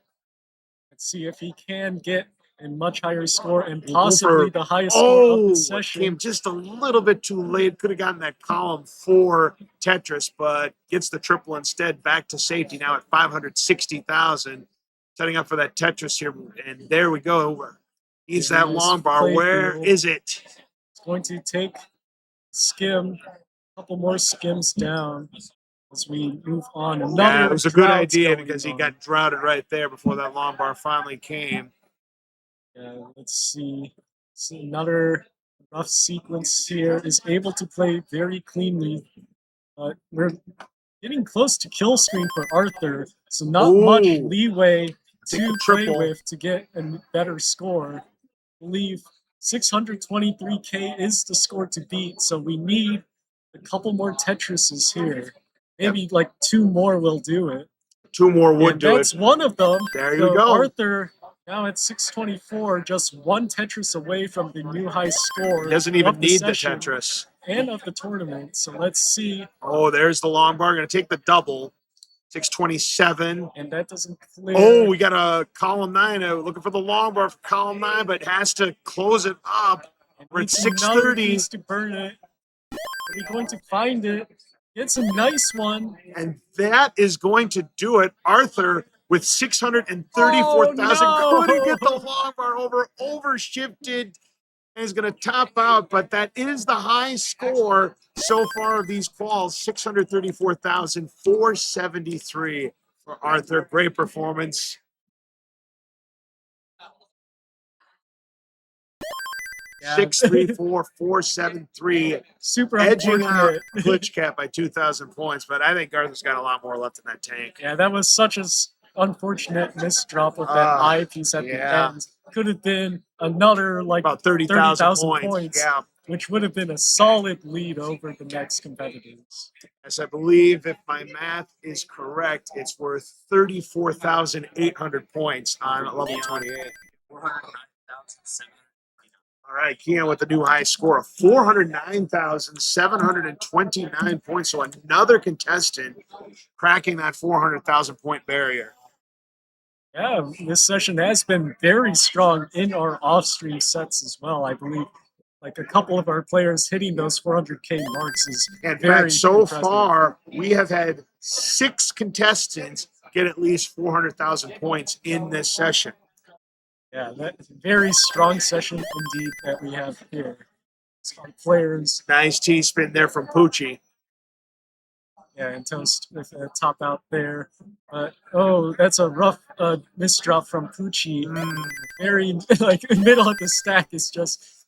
Let's see if he can get a much higher score and possibly the highest score of the session. Came just a little bit too late. Could have gotten that column 4 Tetris, but gets the triple instead. Back to safety now at 560,000. Setting up for that Tetris here, and there we go. He's that long bar. Where is it? It's going to take skim, a couple more skims down as we move on. Yeah, it was a good idea because he got droughted right there before that long bar finally came. Let's see. Another rough sequence here. Is able to play very cleanly. We're getting close to kill screen for Arthur, so not much leeway to play with to get a better score. I believe 623k is the score to beat, so we need a couple more Tetrises here. Maybe 2 more will do it. 2 more would do it. That's one of them. There you go. Arthur Now at 624, just one Tetris away from the new high score. Doesn't even of need the session Tetris. and of the tournament. So let's see. Oh, there's the long bar. Going to take the double. 627. And that doesn't clear. Oh, we got a column 9. Looking for the long bar for column 9, but has to close it up. We're at 630. Needs to burn it. Are we going to find it? It's a nice one. And that is going to do it. Arthur with 634,000 Oh, couldn't no. get the long bar overshifted, and is going to top out. But that is the high score so far of these quals, 634,473 for Arthur. Great performance. Yeah. 634,473, Super edging out unfortunate. Glitch Cap by 2,000 points. But I think Arthur's got a lot more left in that tank. Yeah, that was such an unfortunate misdrop with that eyepiece at the end. Could have been another like About 30,000 30,000 points. Yeah. which would have been a solid lead over the next competitors. As I believe, if my math is correct, it's worth 34,800 points on level 28. 409,700. All right, Keon with the new high score of 409,729 points. So another contestant cracking that 400,000 point barrier. Yeah, this session has been very strong in our off-stream sets as well. I believe like a couple of our players hitting those 400K marks is In very fact, so impressive. far, we have had 6 contestants get at least 400,000 points in this session. Yeah, that's a very strong session indeed that we have here. Our players, Nice T-spin there from Poochie. yeah, and Toast with a top out there. Oh, that's a rough misdrop from Pucci. Very like middle of the stack is just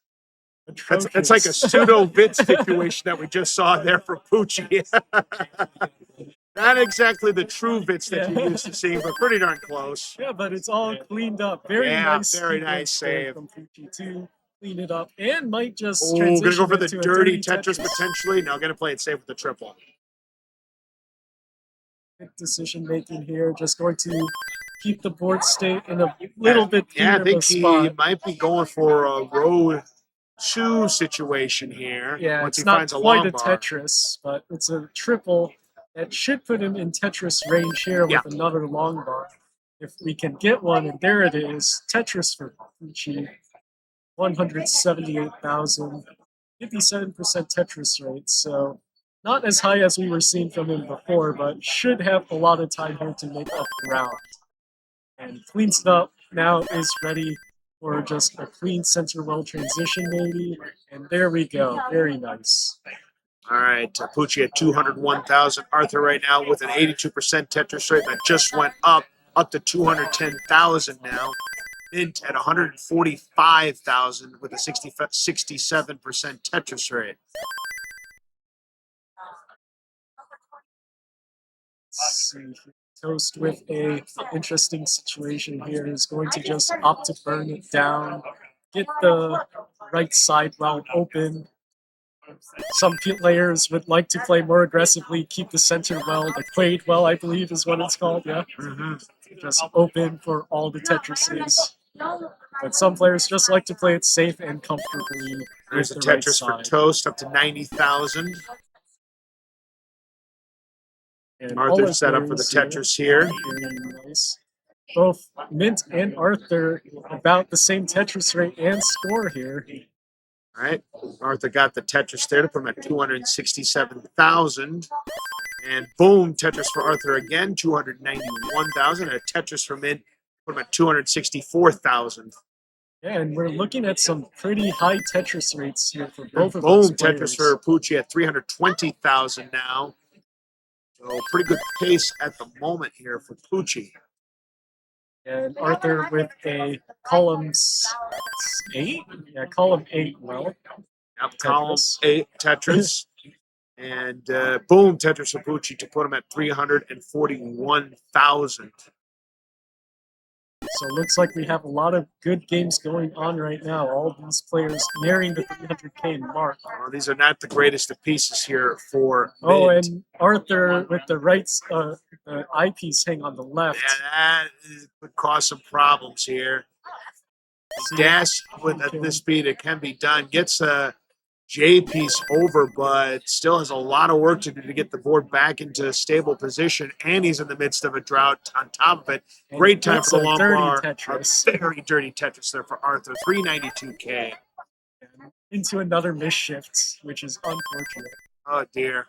atrocious. It's like a pseudo-bit situation that we just saw there for Poochie. Not exactly the true bits that you're used to seeing, but pretty darn close. Yeah, but it's all cleaned up. Very nice. Very nice save save. from Pucci to clean it up, and might just Oh, transition gonna go for the into a dirty Tetris potentially. No, gonna play it safe with the triple. Quick decision making here. Just going to keep the board state in a little bit Yeah, I cleaner think of a he spot. might be going for a row 2 situation here. Yeah, once it's he not finds a quite long a bar. Tetris, but it's a triple that should put him in Tetris range here with another long bar. If we can get one, and there it is, Tetris for Pucci, 178,000, 57% Tetris rate. So not as high as we were seeing from him before, but should have a lot of time here to make up the round. And cleans it up, now is ready for just a clean center well transition maybe. And there we go, very nice. All right, Pucci at 201,000. Arthur right now with an 82% Tetris rate that just went up to 210,000 now. Mint at 145,000 with a 67% Tetris rate. Let's see. Toast with a interesting situation here is going to just opt to burn it down, get the right side well open. Some players would like to play more aggressively, keep the center well, the quade well, I believe is what it's called, yeah. Just open for all the Tetrises. But some players just like to play it safe and comfortably. There's a with the right Tetris for side. Toast up to 90,000. And all Arthur our set up for the players Tetris here. Very nice. Both Mint and Arthur about the same Tetris rate and score here. All right, Arthur got the Tetris there to put him at 267,000. And boom, Tetris for Arthur again, 291,000. And a Tetris for Mint, put him at 264,000. Yeah, and we're looking at some pretty high Tetris rates here for both of Boom, those Tetris players. for Pucci at 320,000 now. So pretty good pace at the moment here for Pucci. And Arthur with a column 8? Yeah, column 8, well. Yep, column 8 Tetris. And boom, Tetris for Pucci to put him at 341,000. So it looks like we have a lot of good games going on right now. All these players nearing the 300K mark. Well, these are not the greatest of pieces here for Oh, Mint. and Arthur with the the eyepiece hang on the left. Yeah, could cause some problems here. Dash with at this speed, it can be done. Gets a J piece over, but still has a lot of work to do to get the board back into a stable position. And he's in the midst of a drought on top of it. Great time for the long bar. Tetris. A very dirty Tetris there for Arthur. 392K. Into another misshift, which is unfortunate. Oh dear.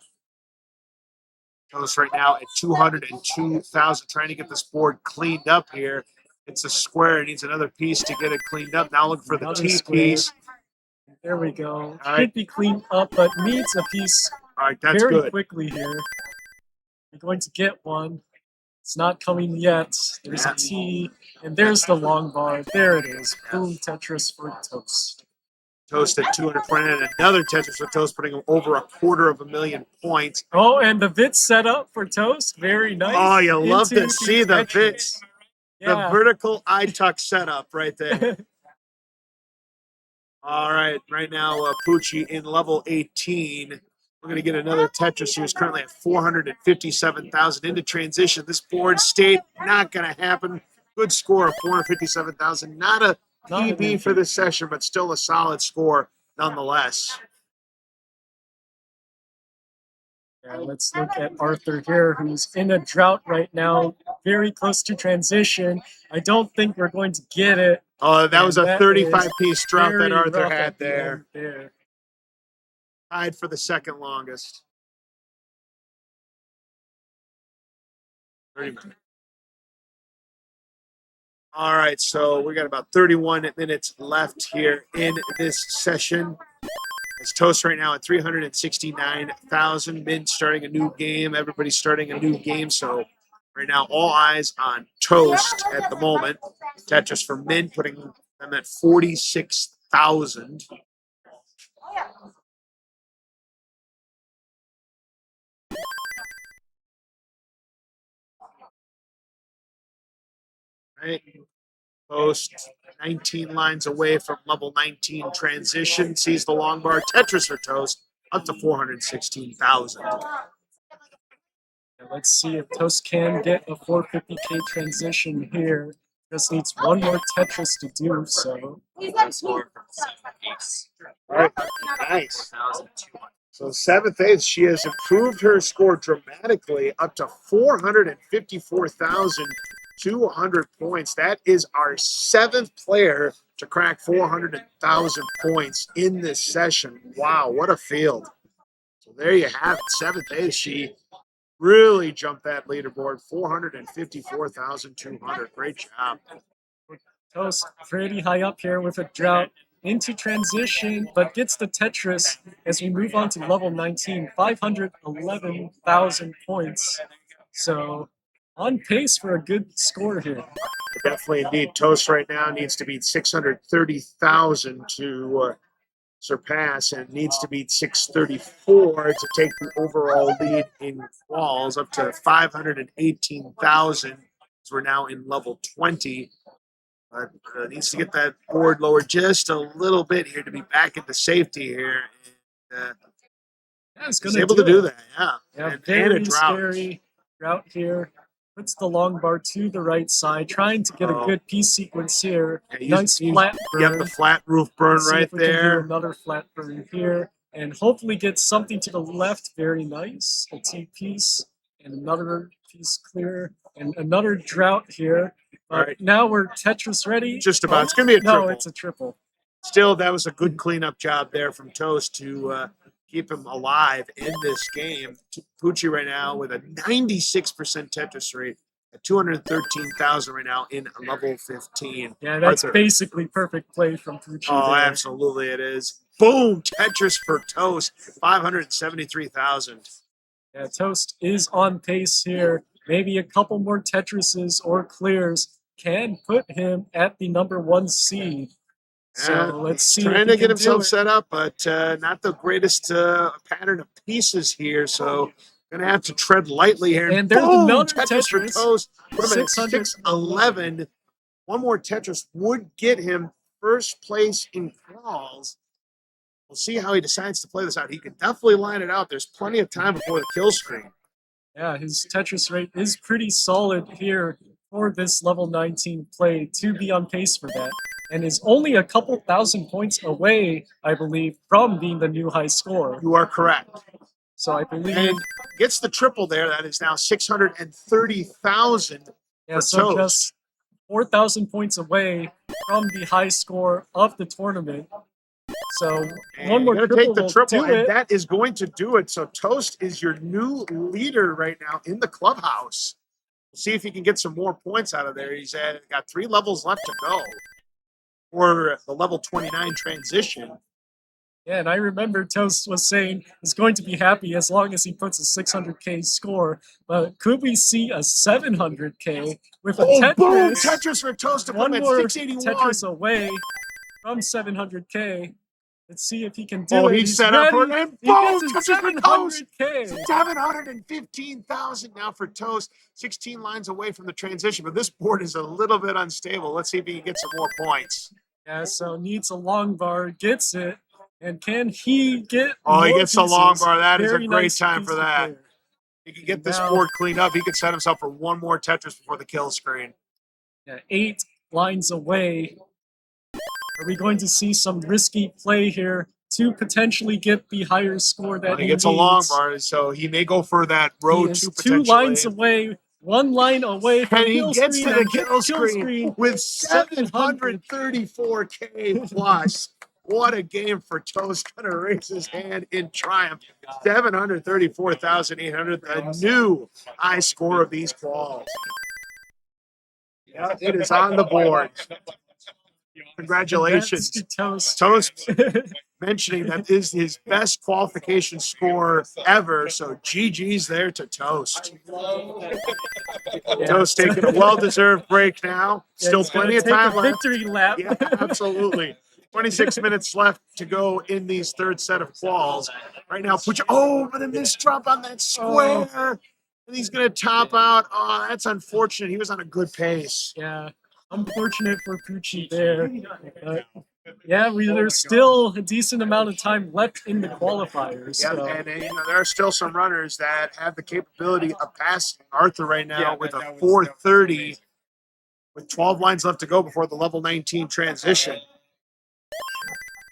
Toast right now at 202,000, trying to get this board cleaned up here. It's a square. It needs another piece to get it cleaned up. Now looking for the Another T square. piece. There we go. All Should right. be cleaned up, but needs a piece All right, that's very good. quickly here. We're going to get one. It's not coming yet. There's a T, and there's the long bar. There it is. Boom, Tetris for Toast. Toast at 220, and another Tetris for Toast, putting him over 250,000 points. Oh, and the Vits set up for Toast. Very nice. Oh, you love Into to see the Tetris. Vits. The Yeah. vertical eye tuck setup right there. All right, right now, Pucci in level 18. We're going to get another Tetris. He was currently at 457,000 into transition. This board state, not going to happen. Good score of 457,000. Not a Not PB for this session, but still a solid score nonetheless. Yeah, let's look at Arthur here, who's in a drought right now, very close to transition. I don't think we're going to get it. Oh, that was a that 35-piece drought that Very Arthur rough had at the there. end there. Tied for the second longest. 30 minutes. All right, so we got about 31 minutes left here in this session. It's Toast right now at 369,000. Mint starting a new game. Everybody's starting a new game. So right now, all eyes on Toast at the moment. Tetris for Mint, putting them at 46,000. Right. Toast 19 lines away from level 19 transition. Sees the long bar. Tetris for Toast up to 416,000. Let's see if Toast can get a 450K transition here. Just needs one more Tetris to do so. Score from 7th ace. All right. Nice. 1,200. So 7th, 8th, she has improved her score dramatically up to 454,200 points. That is our 7th player to crack 400,000 points in this session. Wow, what a field. So there you have it. 7th, 8th, she really jumped that leaderboard. 454,200. Great job. Toast pretty high up here with a drought into transition, but gets the Tetris as we move on to level 19, 511,000 points. So on pace for a good score here. Definitely indeed. Toast right now needs to beat 630,000 to surpass, and needs to beat 634 to take the overall lead in Quals up to 518,000. We're now in level 20. But needs to get that board lowered just a little bit here to be back into safety here. And, Yeah, it's he's gonna able to do that, yeah. Yeah, And very a drought. scary drought here. Puts the long bar to the right side, trying to get a good piece sequence here. Yeah, Nice flat burn. Yep, the flat roof burn See right if we can do there. another flat burn here, and hopefully get something to the left. Very nice. A T piece and another piece clear, and another drought here. All right. Now we're Tetris ready. Just about. It's going to be a No, triple. it's a triple. Still, that was a good cleanup job there from Toast to keep him alive in this game. Pucci right now with a 96% Tetris rate at 213,000 right now in level 15. Yeah, that's Arthur. basically perfect play from Pucci. Oh, there. absolutely it is. Boom! Tetris for Toast, 573,000. Yeah, Toast is on pace here. Maybe a couple more Tetrises or clears can put him at the #1 seed. So let's see. Trying if to he get can do himself it. set up, but not the greatest pattern of pieces here. So gonna have to tread lightly here. And there's boom, another Tetris for Tetris. Toast. Put him at 600. 611. One more Tetris would get him first place in quals. We'll see how he decides to play this out. He could definitely line it out. There's plenty of time before the kill screen. Yeah, his Tetris rate is pretty solid here for this level 19 play to be on pace for that, and is only a couple thousand points away, I believe, from being the new high score. You are correct. So I believe, And gets the triple there. That is now 630,000. yeah, for so Toast. just 4,000 points away from the high score of the tournament. So And one more you're triple gonna take the will triple, do and it. that is going to do it. So Toast is your new leader right now in the clubhouse. We'll see if he can get some more points out of there. He's got 3 levels left to go for the level 29 transition. Yeah, and I remember Toast was saying he's going to be happy as long as he puts a 600K score. But could we see a 700K with a Oh, boom! Tetris? Tetris for Toast to put One him at more 681. Tetris away from 700K. Let's see if he can do Oh, it. he's He's set up for it, ready. and He boom! gets a Tetris for Toast. 700K. 715,000 now for Toast. 16 lines away from the transition, but this board is a little bit unstable. Let's see if he can get some more points. Yeah, so needs a long bar, gets it. And can he get Oh, he more gets a long pieces? bar. That is a Very great nice time piece for to that. clear. He can get this Now- board cleaned up. He could set himself for one more Tetris before the kill screen. Yeah, 8 lines away. Are we going to see some risky play here to potentially get the higher score that Well, he he gets needs? a long bar, so he may go for that He road is to 2 potentially. lines away, 1 line away from And he kill gets screen, to the and kill gets screen with 734K plus. What a game for Toast. Gonna raise his hand in triumph. 734,800, the new high score of these quals. Yeah, it is on the board. Congratulations. Congrats to Toast. Toast mentioning that is his best qualification score ever. So GG's there to Toast. Yeah. Toast taking a well-deserved break now. Yeah, Still he's gonna plenty of take a time left. victory lap. Yeah, absolutely. 26 minutes left to go in these third set of quals. Right now, Pucci. Oh, but a missed drop on that square. And he's going to top out. Oh, that's unfortunate. He was on a good pace. Yeah, unfortunate for Pucci there. But yeah, there's still a decent amount of time left in the qualifiers. Yeah, So. and there are still some runners that have the capability of passing Arthur right now with a 430 with 12 lines left to go before the level 19 transition.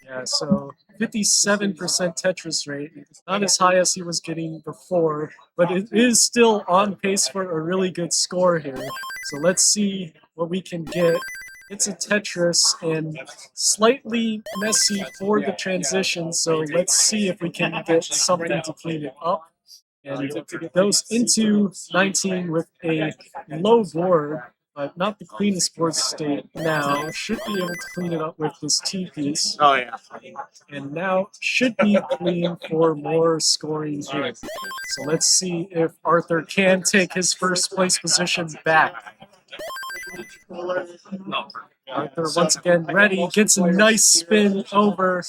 Yeah, so 57% Tetris rate, not as high as he was getting before, but it is still on pace for a really good score here. So let's see what we can get. It's a Tetris and slightly messy for the transition, so let's see if we can get something to clean it up. And it goes into 19 with a low board, but not the cleanest board state now. Should be able to clean it up with this T piece. Oh, yeah. And now should be clean for more scoring here. So let's see if Arthur can take his first place position back. Arthur once again ready, gets a nice spin over.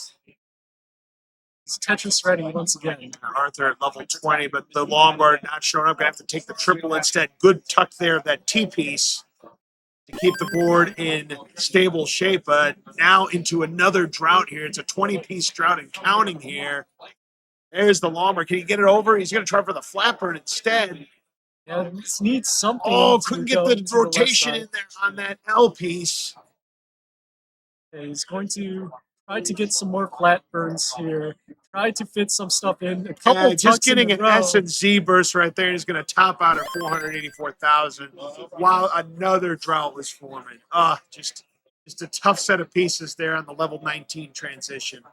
He's Tetris ready once again. Arthur at level 20, but the long bar not showing up. Gonna have to take the triple instead. Good tuck there of that T piece to keep the board in stable shape, but now into another drought here. It's a 20-piece drought and counting here. There's the long bar. Can he get it over? He's going to try for the flat burn instead. Yeah, this needs something. Oh, to couldn't go get the to left rotation side. in there on that L piece. Okay, he's going to try to get some more flat burns here. Try to fit some stuff in. A couple Just tucks in getting a an row. S and Z burst right there. He's going to top out at 484,000 while another drought was forming. Just a tough set of pieces there on the level 19 transition.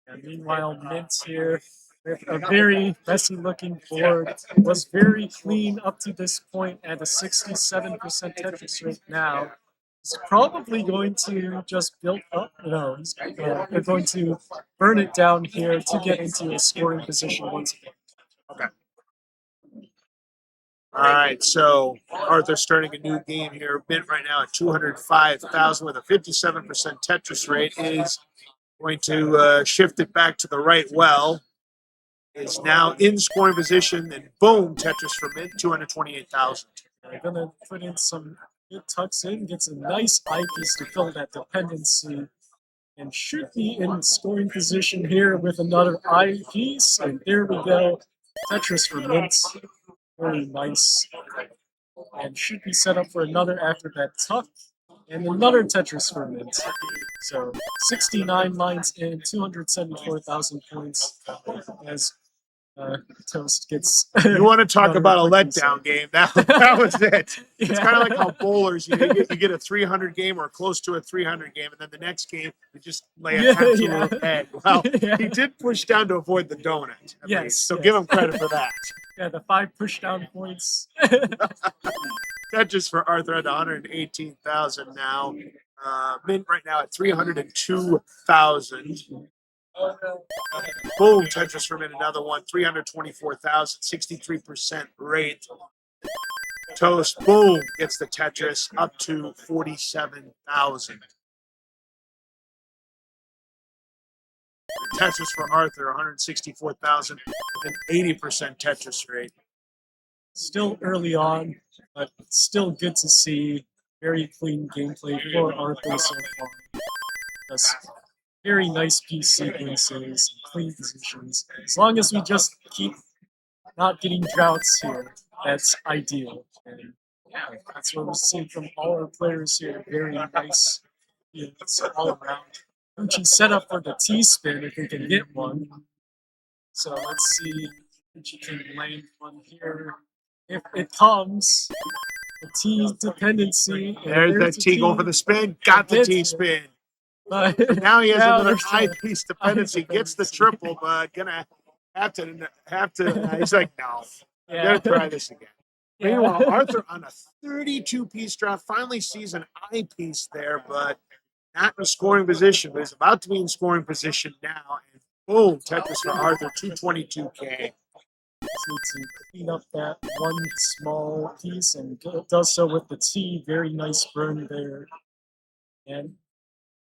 And meanwhile, Mint here with a very messy looking board. Was very clean up to this point at a 67% Tetris rate now. He's probably going to just build up. No, they're going to burn it down here to get into a scoring position once again. Okay. All right, so Arthur's starting a new game here. Mint right now at 205,000 with a 57% Tetris rate. Is going to shift it back to the right well. Is now in scoring position, and boom, Tetris for Mint, 228,000. I'm gonna put in some It tucks in, gets a nice eyepiece to fill that dependency, and should be in scoring position here with another eyepiece. And there we go. Tetris for mint. Very nice. And should be set up for another after that tuck. And another Tetris for mint. So 69 lines in, 274,000 points as Toast gets. You want to talk another about a quick reset. letdown game? That was it. It's Yeah. kind of like how bowlers, you get a 300 game or close to a 300 game, and then the next game you just lay an Yeah, absolute yeah. egg. Well, Yeah. he did push down to avoid the donut. at Yes, least, so yes. give him credit for that. Yeah, the 5 pushdown points. That just for Arthur at 118,000 now. Mint right now at 302,000. Boom, Tetris for Mint, another one, 324,000, 63% rate. Toast, boom, gets the Tetris up to 47,000. Tetris for Arthur, 164,000 with an 80% Tetris rate. Still early on, but still good to see. Very clean gameplay for Arthur so far. Just very nice piece sequences, clean positions. As long as we just keep not getting droughts here, that's ideal. And that's what we're seeing from all our players here. Very nice fields all around. Uchi set up for the T-spin if we can get one. So let's see if Uchi can land one here. If it comes, the T dependency. and There's that a T going for the spin, got the Gets T it. spin. But Now he has now another there's a eyepiece dependency, gets the triple, but gonna have to. He's like, no, I'm yeah. gonna try this again. Yeah. Meanwhile, Arthur on a 32-piece draft finally sees an eyepiece there, but not in scoring position. But he's about to be in scoring position now, and boom, Tetris for Arthur, 222K. Just need to clean up that one small piece, and it does so with the T. Very nice burn there. And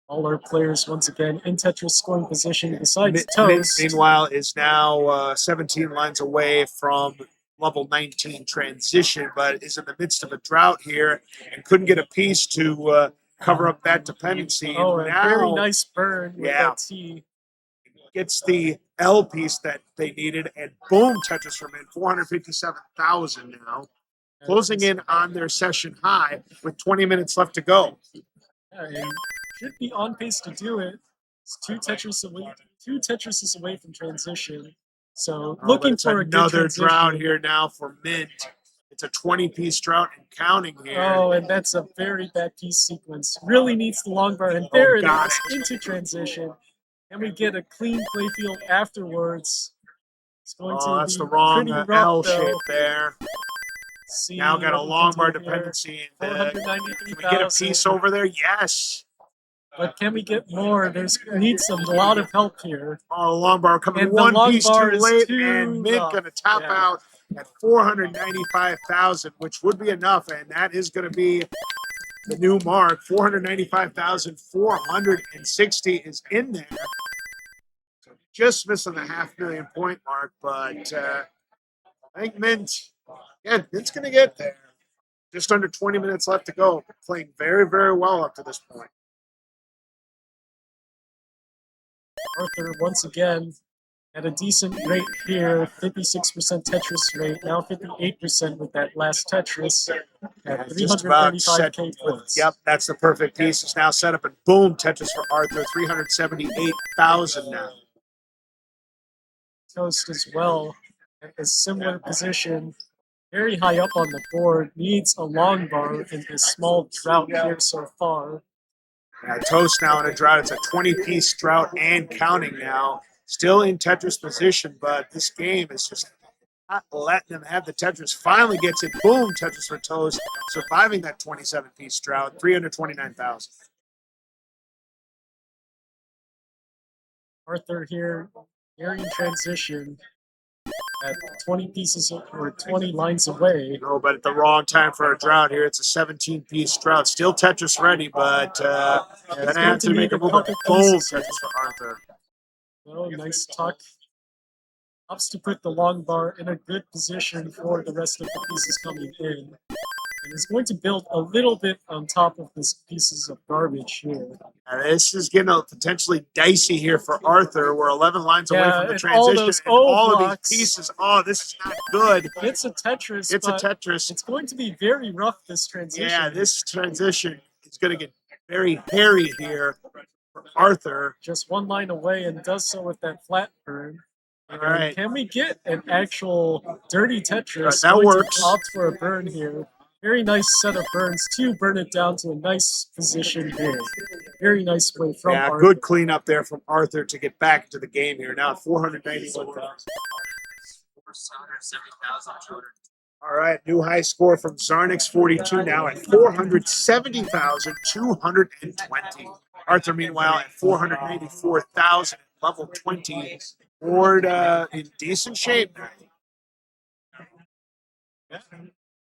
all our players once again in Tetris scoring position besides Toast. Meanwhile, is now 17 lines away from level 19 transition, but is in the midst of a drought here and couldn't get a piece to cover up that dependency. Oh, and a now very nice burn with Yeah. that T. gets the L piece that they needed, and boom, Tetris from in 457,000 now, closing in on their session high with 20 minutes left to go. Yeah, and should be on pace to do it. It's two Tetris away from transition. So But looking it's for a good another transition. drought here now for Mint. It's a 20-piece drought and counting here. Oh, and that's a very bad piece sequence. Really needs the long bar, and there it got is into transition. And we get a clean playfield afterwards. It's going to That's be the wrong pretty rough, L though. shape there. See Now got a what we long can bar do here. dependency. Can we get a 493,000. piece over there? Yes. But can we get more? There's needs a lot of help here. Oh, long bar coming And the one long piece bar too is late, too and Mint rough. going to top Yeah. out at 495,000, which would be enough, and that is going to be the new mark. 495,460 is in there. Just missing the 500,000 point mark, but I think Mint's going to get there. Just under 20 minutes left to go. Playing very, very well up to this point. Arthur, once again, at a decent rate here, 56% Tetris rate, now 58% with that last Tetris at Just about set 335k with, points. yep, that's the perfect piece. It's now set up, and boom, Tetris for Arthur, 378,000 now. Toast as well, at a similar position, very high up on the board, needs a long bar in this small drought here so far. Toast now in a drought. It's a 20-piece drought and counting now. Still in Tetris position, but this game is just not letting him have the Tetris. Finally gets it. Boom, Tetris for Toast, surviving that 27-piece drought, 329,000. Arthur here, very in transition at 20 pieces or 20 lines away. No, but at the wrong time for a drought here. It's a 17-piece drought. Still Tetris ready, but gonna have to make a move. Boom, Tetris for Arthur. Oh, nice tuck. Helps to put the long bar in a good position for the rest of the pieces coming in. And he's going to build a little bit on top of these pieces of garbage here. This is getting potentially dicey here for Arthur. We're 11 lines away Yeah, from the and transition. all those and O all of blocks. these pieces. Oh, this is not good. It's a Tetris. It's a but Tetris. It's going to be very rough, this transition. Yeah, this transition is going to get very hairy here for Arthur. Just one line away and does so with that flat burn. All right. Can we get an actual dirty Tetris? Right, that Going to works. Opt for a burn here. Very nice set of burns to burn it down to a nice position here. Very nice play from Yeah, Arthur. good cleanup there from Arthur to get back into the game here. Now 491,000. All right, new high score from Zarnix 42 now at 470,220. Arthur, meanwhile, at 494,000, level 20. Board in decent shape.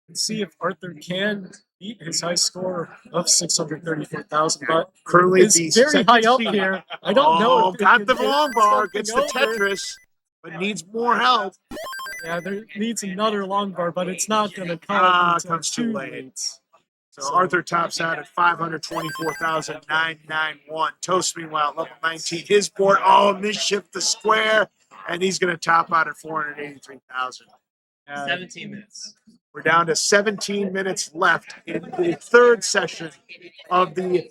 Let's see if Arthur can beat his high score of 634,000, but Currently, it's the very high up seed. here. I don't know if it got can the get long bar, something gets the over. Tetris, but needs more help. Yeah, there needs another long bar, but it's not going to come until Comes too too late. late. So Arthur tops out at 524,991. Toast, meanwhile, level 19. His board, mischief the square, and he's going to top out at 483,000. 17 minutes. We're down to 17 minutes left in the third session of the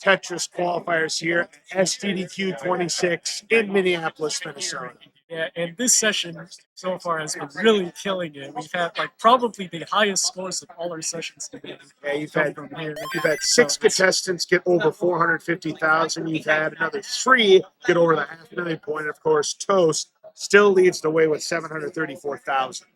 Tetris qualifiers here at SDDQ 26 in Minneapolis, Minnesota. Yeah, and this session so far has been really killing it. We've had like probably the highest scores of all our sessions today. Yeah, you've come had from here. 6 contestants get over 450,000. You've had another 3 get over the $500,000 point. Of course, Toast still leads the way with 734,000.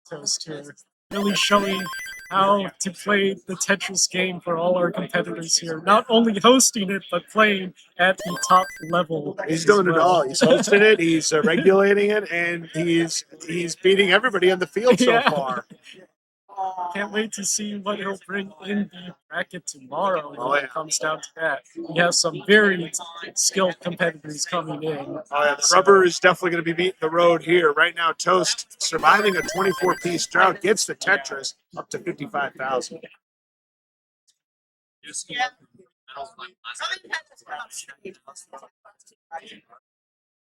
Toast here, really showing how to play the Tetris game for all our competitors here. Not only hosting it, but playing at the top level. He's as doing it well. all. He's hosting it. He's regulating it, and he's beating everybody on the field so Yeah. far. Can't wait to see what he'll bring in the bracket tomorrow when Oh, yeah. it comes down to that. We have some very skilled competitors coming in. Oh, yeah, the rubber is definitely going to be beating the road here. Right now, Toast, surviving a 24-piece drought, gets the Tetris up to 55,000.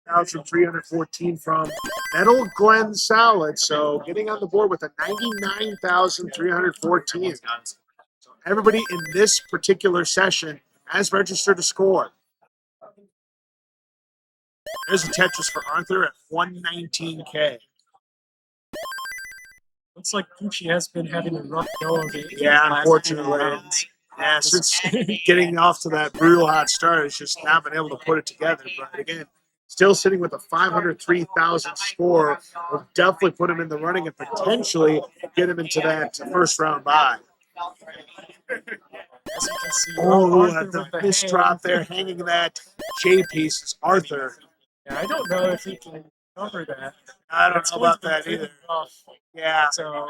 Now from 314 from Metal Glen Solid. So getting on the board with a 99,314. So everybody in this particular session has registered a score. There's a Tetris for Arthur at 119K. Looks like Gucci has been having a rough go of it. Yeah, in the last unfortunately. few rounds. Yeah, since getting off to that brutal hot start, it's just not been able to put it together. But again, still sitting with a 503,000 score will definitely put him in the running and potentially get him into that first round bye. As you can see, Oh, Arthur the with the missed hand. drop there, hanging that J piece is Arthur. Yeah, I don't know if he can cover that. I don't It's know going about to be that pretty either. rough. Yeah, So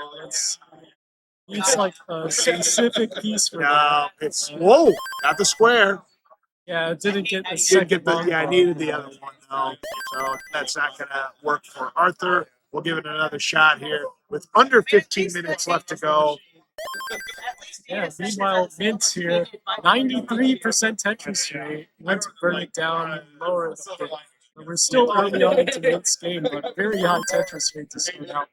it's like a specific piece for no, that. it's whoa, got the square. Yeah, it didn't get the Didn't second get the, long yeah, I ball. needed the other one though, so that's not gonna work for Arthur. We'll give it another shot here with under 15 minutes left to go. Yeah, meanwhile, Mint here, 93% Tetris rate. Went to burn it down and lower it a bit. But we're still early on into Mint's game, but very high Tetris rate to start out.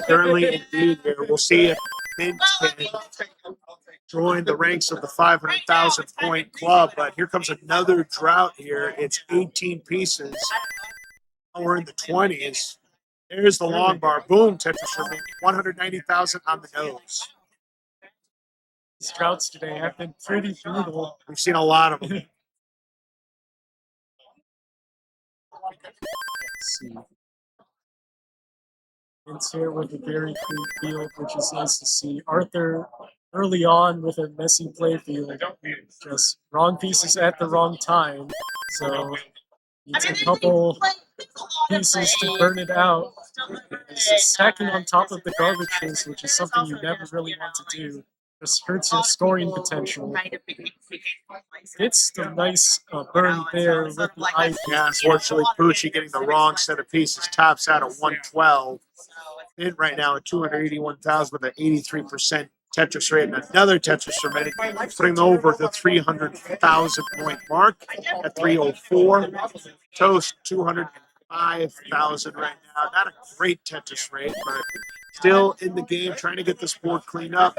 Currently, indeed, here we'll see if Mint can join the ranks of the 500,000 point club. But here comes another drought here. It's 18 pieces. We're in the 20s. There's the long bar. Boom, Tetris for Mint. 190,000 on the nose. These droughts today have been pretty brutal. We've seen a lot of them. Let's see. Mint's here with a very clean field, which is nice to see. Arthur early on with a messy play field, just wrong pieces at the wrong time. So needs a couple pieces to burn it out. It's stacking on top of the garbages, which is something you never really want to do. Just hurts your scoring potential. It's the nice burn there with the eye. Yeah, unfortunately, Pucci getting the wrong set of pieces. Tops out at 112. Mint right now at 281,000 with an 83% Tetris rate, and another Tetris remaining, putting over the 300,000 point mark at 304. Toast 205,000 right now. Not a great Tetris rate, but still in the game, trying to get this board cleaned up.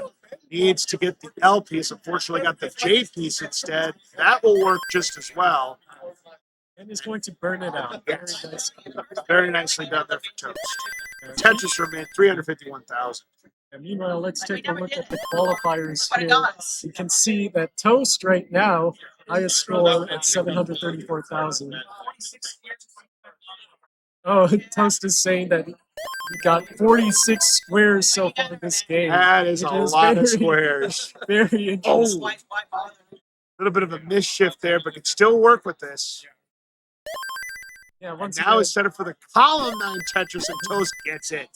Needs to get the L piece. Unfortunately, got the J piece instead. That will work just as well. And is going to burn it out. Very nice. Very nicely done there for Toast. Tetris remained 351,000. And meanwhile, let's take a look at the qualifiers here. You can see that Toast right now, highest score at 734,000. Oh, Toast is saying that he got 46 squares so far this game. That is a lot of squares. Very interesting. A little bit of a mischief there, but can still work with this. Yeah, And once now again, it's set up for the column 9 Tetris, and Toast gets it.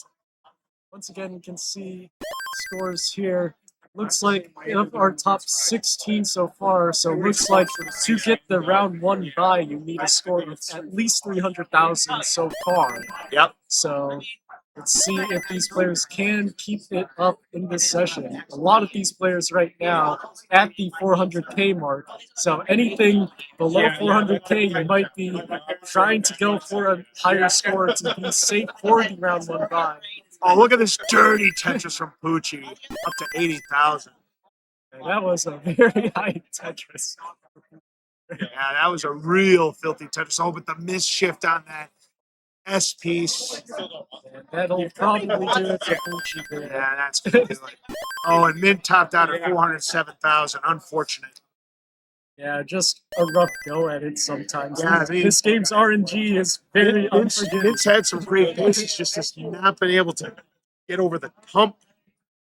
once again, you can see scores here. Looks like of our top 16 so far, so looks like to get the round 1 bye, you need a score of at least 300,000 so far. Yep. So let's see if these players can keep it up in this session. A lot of these players right now at the 400K mark. So anything below 400K, you might be trying to go for a higher score to be safe for the round 1 bye. Oh, look at this dirty Tetris from Pucci, up to 80,000. And that was a very high Tetris. Yeah, that was a real filthy Tetris. Oh, but the misshift on that S piece. And that'll probably do it for Gucci there. Yeah, that's gonna do it. Oh, and Mint topped out at 407,000. Unfortunate. Yeah, just a rough go at it sometimes. Yeah, I mean- This game's RNG is very unforgiving. Mint's had some great pieces, just has not been able to get over the hump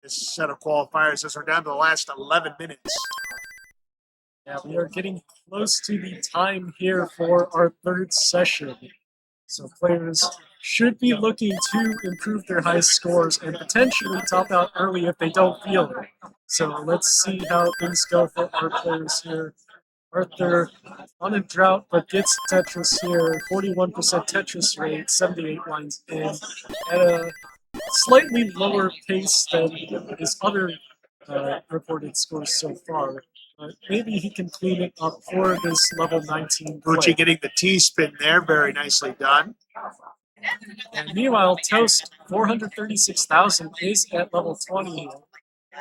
this set of qualifiers as we're down to the last 11 minutes. Yeah, we are getting close to the time here for our third session. So players should be looking to improve their high scores and potentially top out early if they don't feel it. So let's see how things go for our players here. Arthur on a drought, but gets Tetris here. 41% Tetris rate, 78 lines in, at a slightly lower pace than his other reported scores so far. But maybe he can clean it up for this level 19 play. Pucci getting the T-spin there, very nicely done. And meanwhile, Toast, 436,000, is at level 20 here.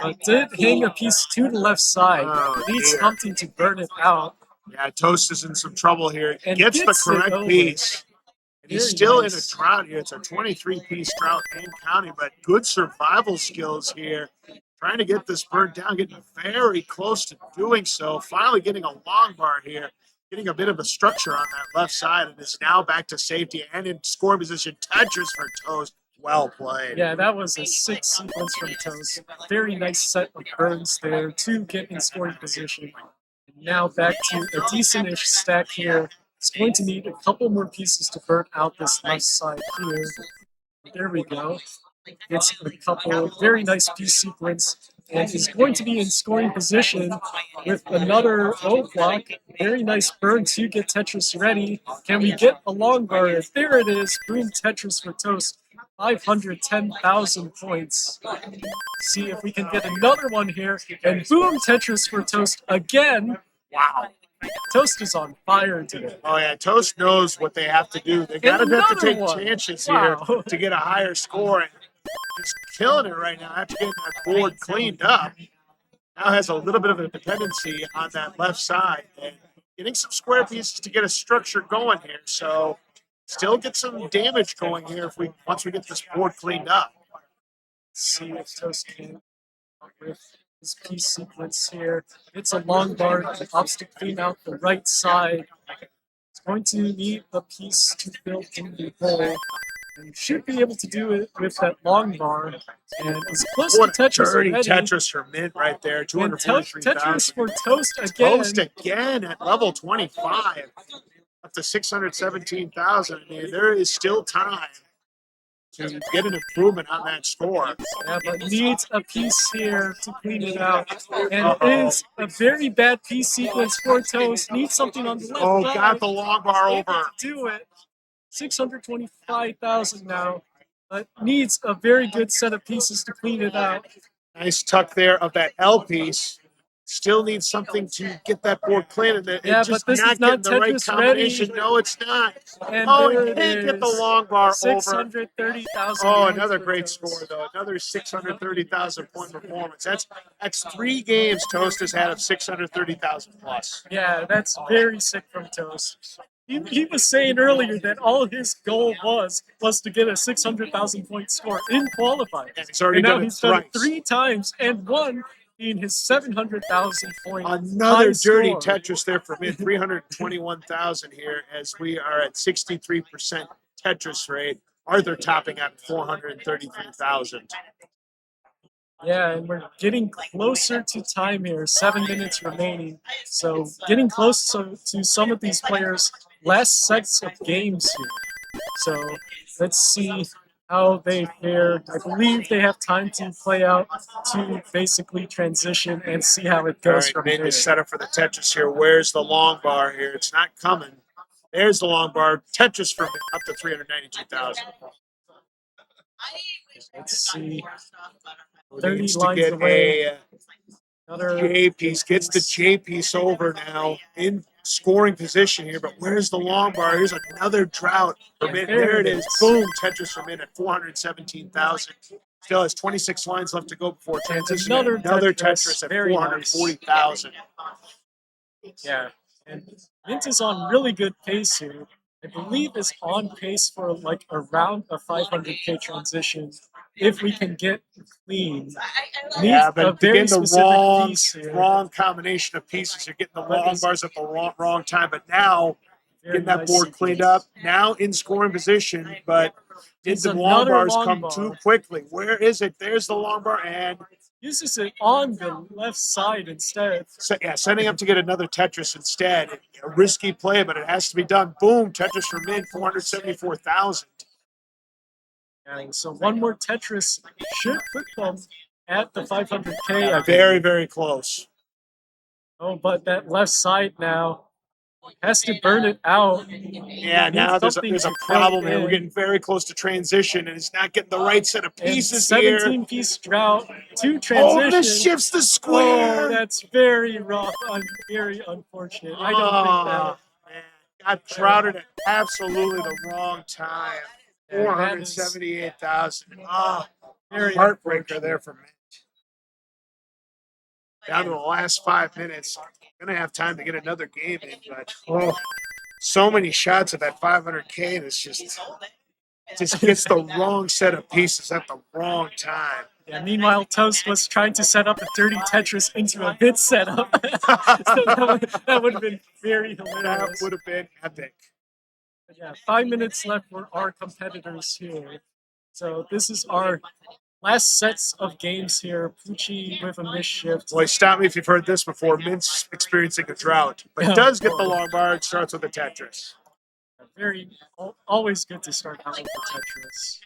But did hang a piece to the left side. Oh, Needs dear. something to burn it out. Yeah, Toast is in some trouble here. And Gets the gets it correct over. piece. And he's Very still nice. in a drought here. It's a 23-piece drought in county, but good survival skills here. Trying to get this burnt down, getting very close to doing so. Finally getting a long bar here, getting a bit of a structure on that left side, and is now back to safety and in score position. Tetris for Toast. Well played. Yeah, that was a sick sequence from Toast. Very nice set of burns there to get in scoring position. And now back to a decent-ish stack here. It's going to need a couple more pieces to burn out this left side here. There we go. Gets a couple very nice piece sequence. And he's going to be in scoring position with another O block. Very nice burn to get Tetris ready. Can we get a long bar? There it is. Boom, Tetris for Toast. 510,000 points. See if we can get another one here. And boom, Tetris for Toast again. Wow. Toast is on fire today. Oh, yeah. Toast knows what they have to do. They got to have to take Another one. chances Wow. here to get a higher score. And he's killing it right now after getting that board cleaned up. Now has a little bit of a dependency on that left side and getting some square pieces to get a structure going here. So still get some damage going here if we once we get this board cleaned up. See if Toast can with his piece sequence here. It's a long bar, opts to clean out the right side. It's going to need a piece to fill in the hole. And should be able to do it with that long bar. And is close What to a Tetris dirty already. Tetris for Mint right there. And 243,000. Tetris for Toast again. Toast again at level 25. Up to 617,000. I mean, there is still time to get an improvement on that score. Yeah, but needs a piece here to clean it out. And it is a very bad piece sequence for Toast. Needs something on the left Oh, side. got the long bar Able over. to do it. 625,000 now. but needs a very good set of pieces to clean it out. Nice tuck there of that L piece. Still needs something to get that board clean, and Yeah, it's just but this not is not getting the right Tetris combination. ready. No, it's not. And Oh, there he it can't get the is. long bar over. 630,000. Oh, points another for great Toast. score though. Another 630,000 point performance. That's 3 games Toast has had of 630,000 plus. Yeah, that's very sick from Toast. He was saying earlier that all his goal was to get a 600,000 point score in qualifiers. And he's already And now done it he's done it thrice. 3 times, and one being his 700,000 point Another high dirty score. Tetris there for mid 321,000 here as we are at 63% Tetris rate. Arthur topping at 433,000. Yeah, and we're getting closer to time here. 7 minutes remaining. So getting close to some of these players' last sets of games here. So let's see how they fare. I believe they have time to play out to basically transition and see how it All goes right, from Mint there. is set up for the Tetris here. Where's the long bar here? It's not coming. There's the long bar. Tetris for Mint up to 392,000. Let's see. 30 Needs to lines get away. a Another J piece. Gets the J piece over now in scoring position here. But where's the long bar? Here's another drought for Mint. There it is. Boom. Tetris for Mint at 417,000. Still has 26 lines left to go before transition. Another Tetris at Very 440,000. Yeah, and Mint is on really good pace here. I believe is on pace for like around a 500k transition if we can get clean. Yeah, Needs a but very again, the specific piece here. wrong combination of pieces. You're getting the But long is- bars at the wrong time. But now, Very getting that nice board cleaned up. Now in scoring position, but did It's the long another bars long come bar. too quickly? Where is it? There's the long bar, and Uses it on the left side instead. setting up to get another Tetris instead. A risky play, but it has to be done. Boom, Tetris for Mint, 474,000. And so one more Tetris should put them at the 500k. I Very, believe. very close. Oh, but that left side now has to burn it out. Yeah, Needs now there's something a to problem fill here. We're in. getting very close to transition, and it's not getting the right set of And pieces here. 17-piece drought to Oh, transition. this shifts the square. Oh, that's very rough. Very unfortunate. I don't think that. Man, got droughted at absolutely the wrong time. Yeah, that is 478,000. Ah, very heartbreaker unfortunate. there for Mint. Down to the last 5 minutes. Gonna have time to get another game in, but so many shots at that 500k. This just gets the wrong set of pieces at the wrong time. Yeah, meanwhile, Toast was trying to set up a dirty Tetris into a bit setup. So that would have been very That hilarious. would have been epic. But yeah, 5 minutes left for our competitors here. So this is our last sets of games here. Pucci with a misshift. Boy, stop me if you've heard this before. Mint's experiencing a drought, but does get the long bar. It starts with a Tetris. Very, always good to start out with the Tetris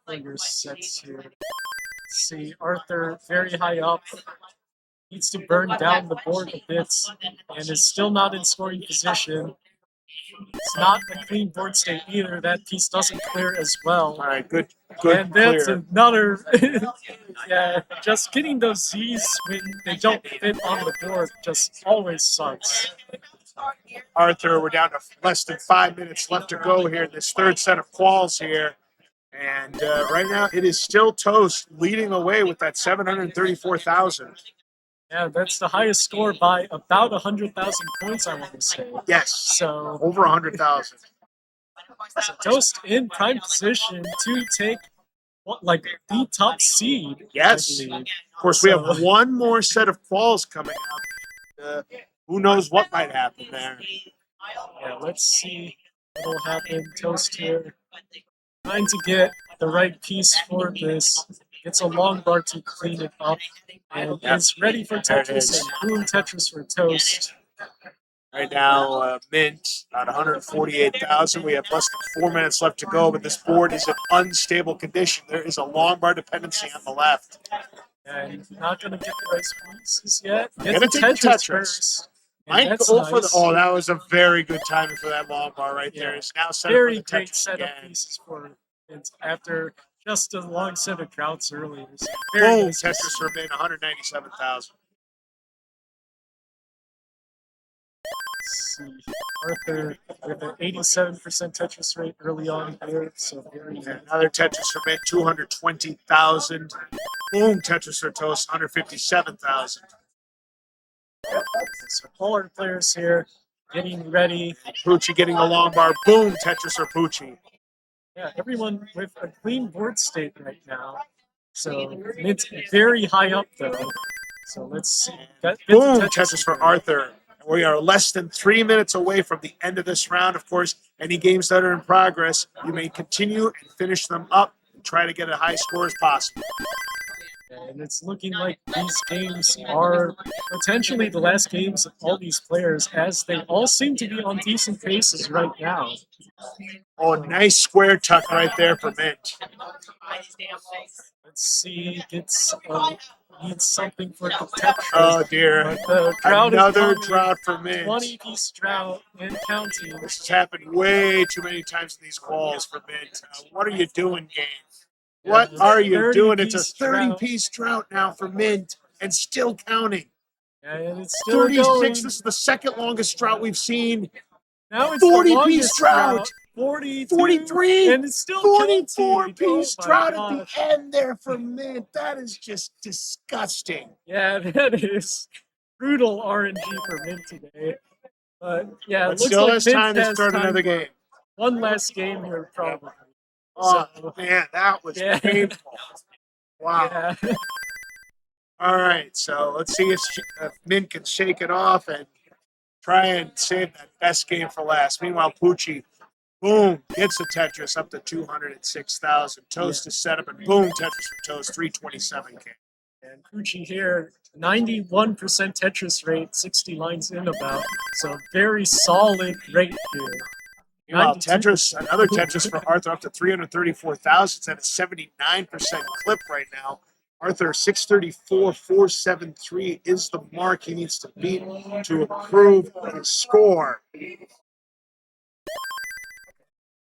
for your sets here. Let's see, Arthur very high up. Needs to burn down the board a bit and is still not in scoring position. It's not a clean board state either. That piece doesn't clear as well. All right, good And that's clear. another. Yeah, just getting those Z's when they don't fit on the board just always sucks. Arthur, we're down to less than 5 minutes left to go here in this third set of quals here. And right now, it is still Toast leading the way with that 734,000. Yeah, that's the highest score by about 100,000 points, I want to say. Yes, So, over 100,000. so Toast in prime position to take like the top seed. Yes. I believe. Of course, we So- have one more set of quals coming up. Who knows what might happen there? Yeah, let's see what will happen. Toast here, trying to get the right piece for this. Gets a long bar to clean it up, and is ready for There it Tetris. is. And boom, Tetris for Toast. Right now, Mint at 148,000. We have less than 4 minutes left to go, but this board is in unstable condition. There is a long bar dependency on the left. And not gonna get the right pieces yet. Gonna Get the take the Tetris Tetris. first. And Might that's go for the. nice. Oh, that was a very good timing for that long bar right there. Yeah. It's now set up Very for the great Tetris set of again. pieces for It's after just a long set of droughts earlier. So very Boom, nice to Tetris see. for Mint, 197,000. Let's see. Arthur with an 87% Tetris rate early on here, so very And another Tetris for Mint, 220,000. Boom, Tetris for Toast, 157,000. So all our players here getting ready. Pucci getting the long bar. Boom, Tetris for Pucci. Yeah, everyone with a clean board state right now. So it's very high up though. So let's see. Get the Boom, Tetris Tetris for again. Arthur. We are less than 3 minutes away from the end of this round. Of course, any games that are in progress, you may continue and finish them up and try to get a high score as possible. And it's looking like these games are potentially the last games of all these players, as they all seem to be on decent paces right now. Oh, nice square tuck right there for Mint. Let's see, needs something for the Tetris. Oh, dear. But the drought Another is coming. drought for Mint. 20-piece drought and counting. This has happened way too many times in these calls for Mint. What are you doing, game? What Yeah, are you doing? It's a 30-piece drought. 30-piece drought now for Mint and still counting. Yeah, and it's still 36. going. This is the second longest drought we've seen. Now it's 40-piece the longest drought. 42, 43. and it's still 44-piece counting. Oh my drought gosh. at the end there for Mint. That is just disgusting. Yeah, that is brutal RNG for Mint today. But yeah, it But looks still like has Mint time to has start time another for game. one last game here, probably. Oh, So, man, that was yeah. painful. Wow. Yeah. All right, so let's see if Mint can shake it off and try and save that best game for last. Meanwhile, Pucci, boom, gets the Tetris up to 206,000. Toast is set up, and boom, Tetris for Toast, 327K. And Pucci here, 91% Tetris rate, 60 lines in about. So very solid rate here. Meanwhile, 92. Tetris, another Tetris for Arthur up to 334,000. It's at a 79% clip right now. Arthur, 634, 473 is the mark he needs to beat to improve his score.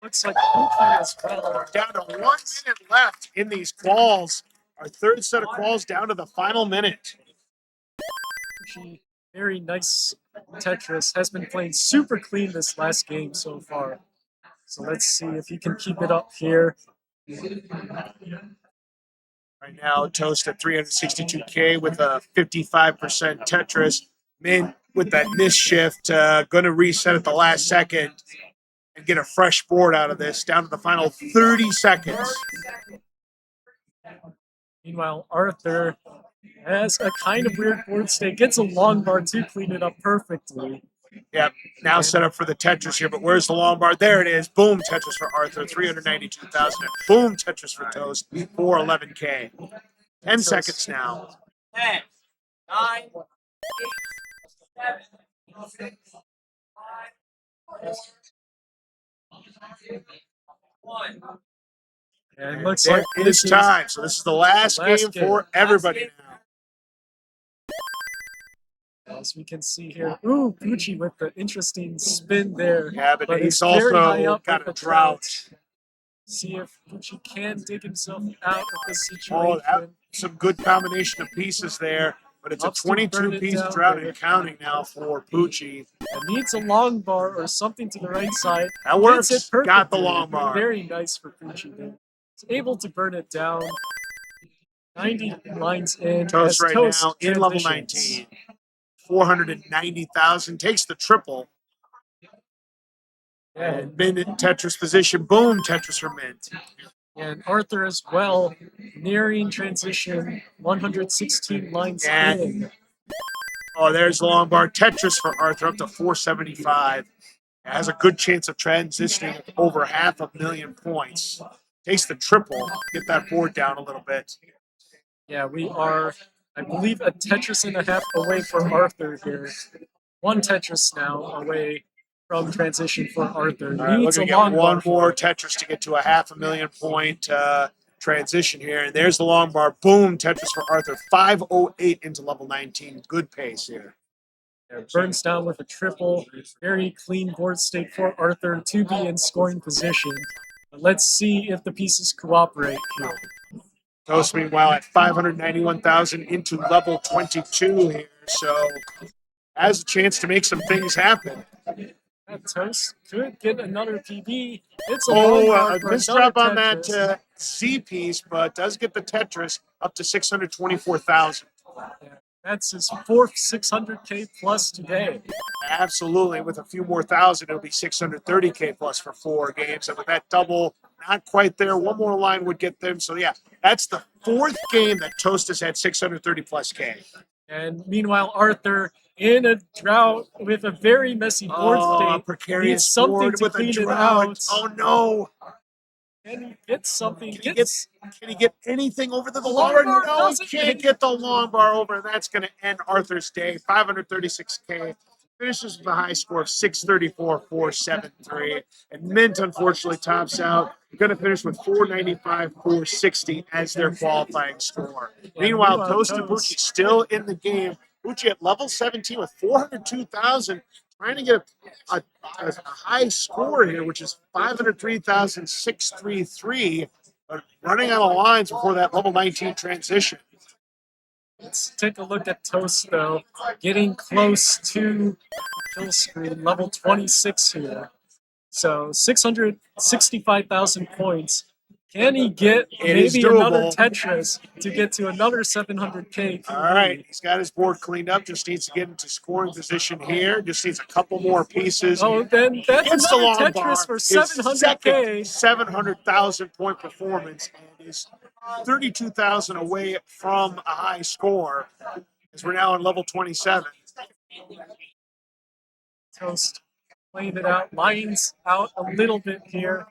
Looks like Pucci as well. Down to 1 minute left in these quals. Our third set of quals down to the final minute. Pucci, very nice Tetris, has been playing super clean this last game so far. So let's see if he can keep it up here. Right now, Toast at 362K with a 55% Tetris. Mint with that miss shift, going to reset at the last second and get a fresh board out of this, down to the final 30 seconds. Meanwhile, Arthur has a kind of weird board state, gets a long bar to clean it up perfectly. Yep, now set up for the Tetris here, but where's the long bar? There it is. Boom, Tetris for Arthur, 392,000. And boom, Tetris for Toast, 411K. 10 seconds now. 10, 9, 8, 7, 6, 5, 4, 1. And it looks There like is this is time. So this is the last game for everybody now. as we can see here. Ooh, Pucci with the interesting spin there. Yeah, but it's he's very high also up got with a the drought. See if Pucci can dig himself out of this Oh, situation. that, some good combination of pieces there, but it's a Ups to burn it 22-piece down drought there. and counting now for Pucci. And needs a long bar or something to the right side. That Gets works. it perfectly. Got the long bar. Very nice for Pucci there. He's able to burn it down. 90 lines in. Toast as right Toast now in level transitions. 19. 490,000. Takes the triple. And Mint in Tetris position. Boom, Tetris for Mint. And Arthur as well, nearing transition, 116 lines And- in. Oh, there's the long bar. Tetris for Arthur up to 475. Has a good chance of transitioning over 500,000 points. Takes the triple. Get that board down a little bit. Yeah, we are, I believe, a Tetris and a half away from Arthur here. One Tetris now away from transition for Arthur. All right, Needs looking a to get long one bar more for it. Tetris to get to a 500,000 point transition here. And there's the long bar. Boom, Tetris for Arthur. 508 into level 19. Good pace here. Yeah, burns down with a triple. Very clean board state for Arthur to be in scoring position. Let's see if the pieces cooperate here. Toast, meanwhile, at 591,000 into level 22 here. So has a chance to make some things happen. That Toast could get another PB. It's a long Oh, bar a for misdrop another on that Tetris. Z piece, but does get the Tetris up to 624,000. Yeah, that's his fourth 600K plus today. Absolutely. With a few more thousand, it'll be 630K plus for 4 games. And with that double, not quite there. One more line would get them. So, yeah, that's the 4th game that Toast has had 630 plus K. And meanwhile, Arthur in a drought with a very messy board state. Precarious Needs something board to with a clean it drought. out. Oh, no. And he gets something. Can he get anything over the long bar? bar No, he doesn't can't make get the long bar over. That's going to end Arthur's day. 536K. Finishes with a high score of 634, 473. And Mint, unfortunately, tops out. Going to finish with 495, 460 as their qualifying score. Meanwhile, Toast and Bucci still in the game. Bucci at level 17 with 402,000. Trying to get a high score here, which is 503,633. But running out of lines before that level 19 transition. Let's take a look at Toast, though. Getting close to kill screen, level 26 here. So 665,000 points. Can he get maybe another Tetris to get to another 700K? All right, he's got his board cleaned up. Just needs to get into scoring position here. Just needs a couple more pieces. Oh, then that's Gets the another long Tetris bar. for His 700K. 700,000 point performance and is 32,000 away from a high score. As we're now on level 27. Toast playing it out, lines out a little bit here.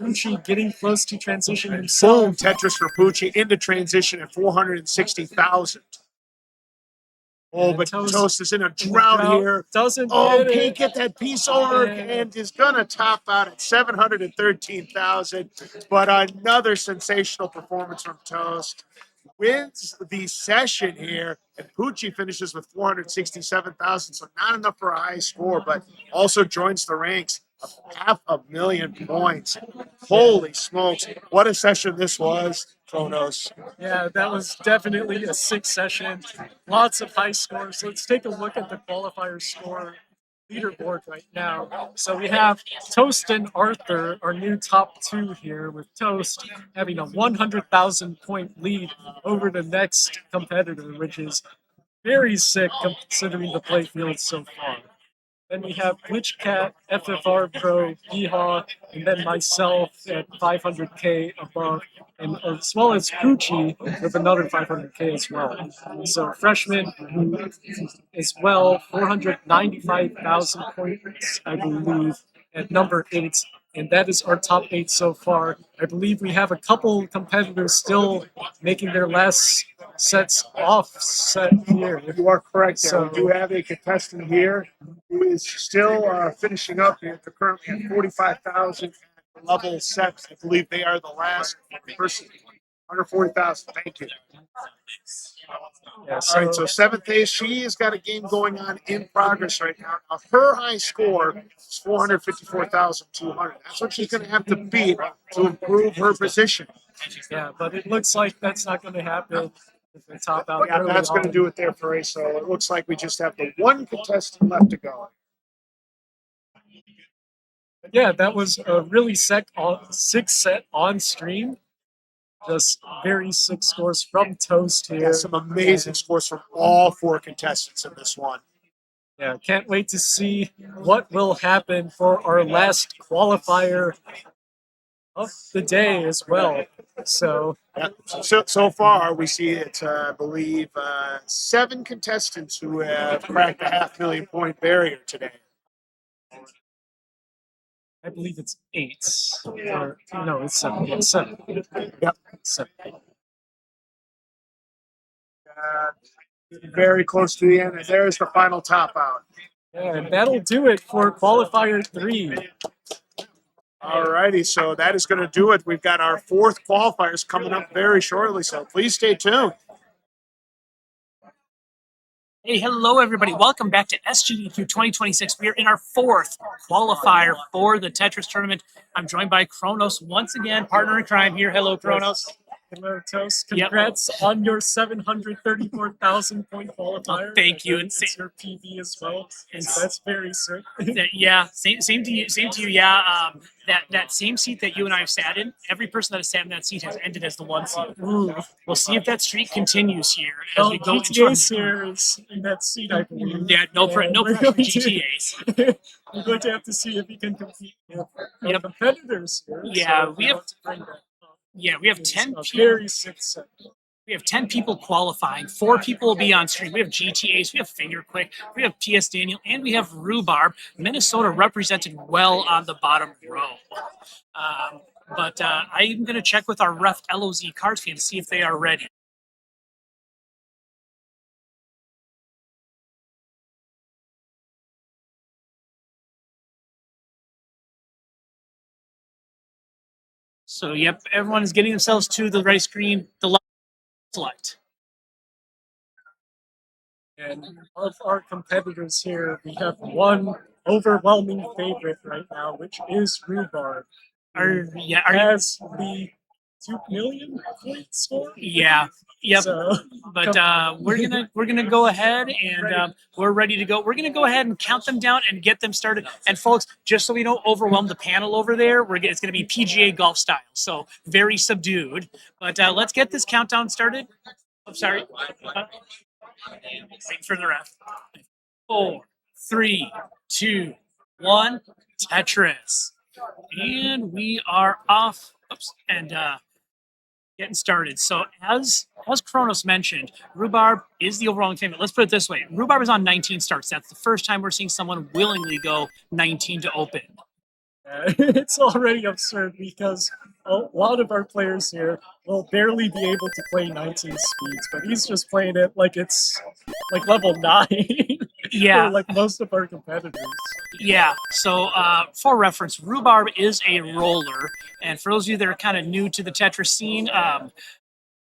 Pucci getting close to transition himself. Boom, Tetris for Pucci into transition at 460,000. Oh, but Toast is in a drought here. Doesn't can't get that piece over and is going to top out at 713,000. But another sensational performance from Toast. Wins the session here, and Pucci finishes with 467,000. So not enough for a high score, but also joins the ranks of 500,000 points. Holy smokes. What a session this was, Kronos. Yeah, that was definitely a sick session. Lots of high scores. Let's take a look at the qualifier score leaderboard right now. So we have Toast and Arthur, our new top 2 here, with Toast having a 100,000 point lead over the next competitor, which is very sick considering the play field so far. Then we have Glitch Cat, FFR Pro, Yeehaw, and then myself at 500K above, and as well as Pucci with another 500K as well. So freshman who as well 495,000 points, I believe, at number 8. And that is our top 8 so far. I believe we have a couple competitors still making their last sets offset here. You are correct there. So, we do have a contestant here who is still finishing up here. They're currently at 45,000 level sets. I believe they are the last person. 140,000. Thank you. Yeah, All right, so 7th ace. She has got a game going on in progress right now. Now her high score is 454,200. That's what she's going to have to beat to improve her position. Yeah, but it looks like that's not going to happen if they top out. Yeah, that's going to do it there for Ace. So it looks like we just have the one contestant left to go. Yeah, that was a really sick set on stream. Just very sick scores from Toast here. Yeah, some amazing scores from all 4 contestants in this one. Yeah, can't wait to see what will happen for our last qualifier of the day as well. So, yeah, so far we see it, I believe, 7 contestants who have cracked the 500,000 point barrier today. I believe it's 8. Or, no, it's 7. Yeah, 7. Yep. 7. Very close to the end, and there's the final top out. Yeah, and that'll do it for qualifier 3. All righty, so that is going to do it. We've got our 4th qualifiers coming up very shortly, so please stay tuned. Hey, hello everybody. Welcome back to SGDQ 2026. We are in our fourth qualifier for the Tetris tournament. I'm joined by Kronos once again, partner in crime here. Hello, Kronos. Hello, Toast. Yep. Congrats on your 734,000 point qualifier. Thank you. And it's your PB as well. And So that's very sick. Yeah, same to you. Same to you. Yeah, that same seat that you and I have sat in. Every person that has sat in that seat has ended as the one seat. Ooh. We'll see if that streak continues here as we go into GTA's here is in that seat, I believe. Yeah, no pressure we're for going to- GTAs. We're going to have to see if we can compete with our Yep. competitors here. Yeah, so we have- want to bring that up. Yeah, we have It's 10 a people. very sick set. We have 10 people qualifying. 4 people will be on stream. We have GTAs, we have Fingerquick, we have PS Daniel, and we have Rhubarb. Minnesota represented well on the bottom row. But I'm going to check with our ref LOZ Cards fan to see if they are ready. So, yep, everyone is getting themselves to the right screen. The left select. And of our competitors here, we have one overwhelming favorite right now, which is Rhubarb. Are you? Has the 2 million point score? Yeah. Yep. So, But we're gonna go ahead and we're ready to go. We're gonna go ahead and count them down and get them started. And folks, just so we don't overwhelm the panel over there, it's gonna be PGA golf style, so very subdued. But let's get this countdown started. I'm sorry. Wait for the ref. 4, 3, 2, 1. Tetris, and we are off. Oops, and getting started. So as Kronos mentioned, Rhubarb is the overall favorite. Let's put it this way: Rhubarb is on 19 starts. That's the first time we're seeing someone willingly go 19 to open. it's already absurd because a lot of our players here will barely be able to play 19 speeds, but he's just playing it like it's like level 9 Yeah. for like most of our competitors. Yeah, so for reference, Rhubarb is a roller, and for those of you that are kind of new to the Tetris scene,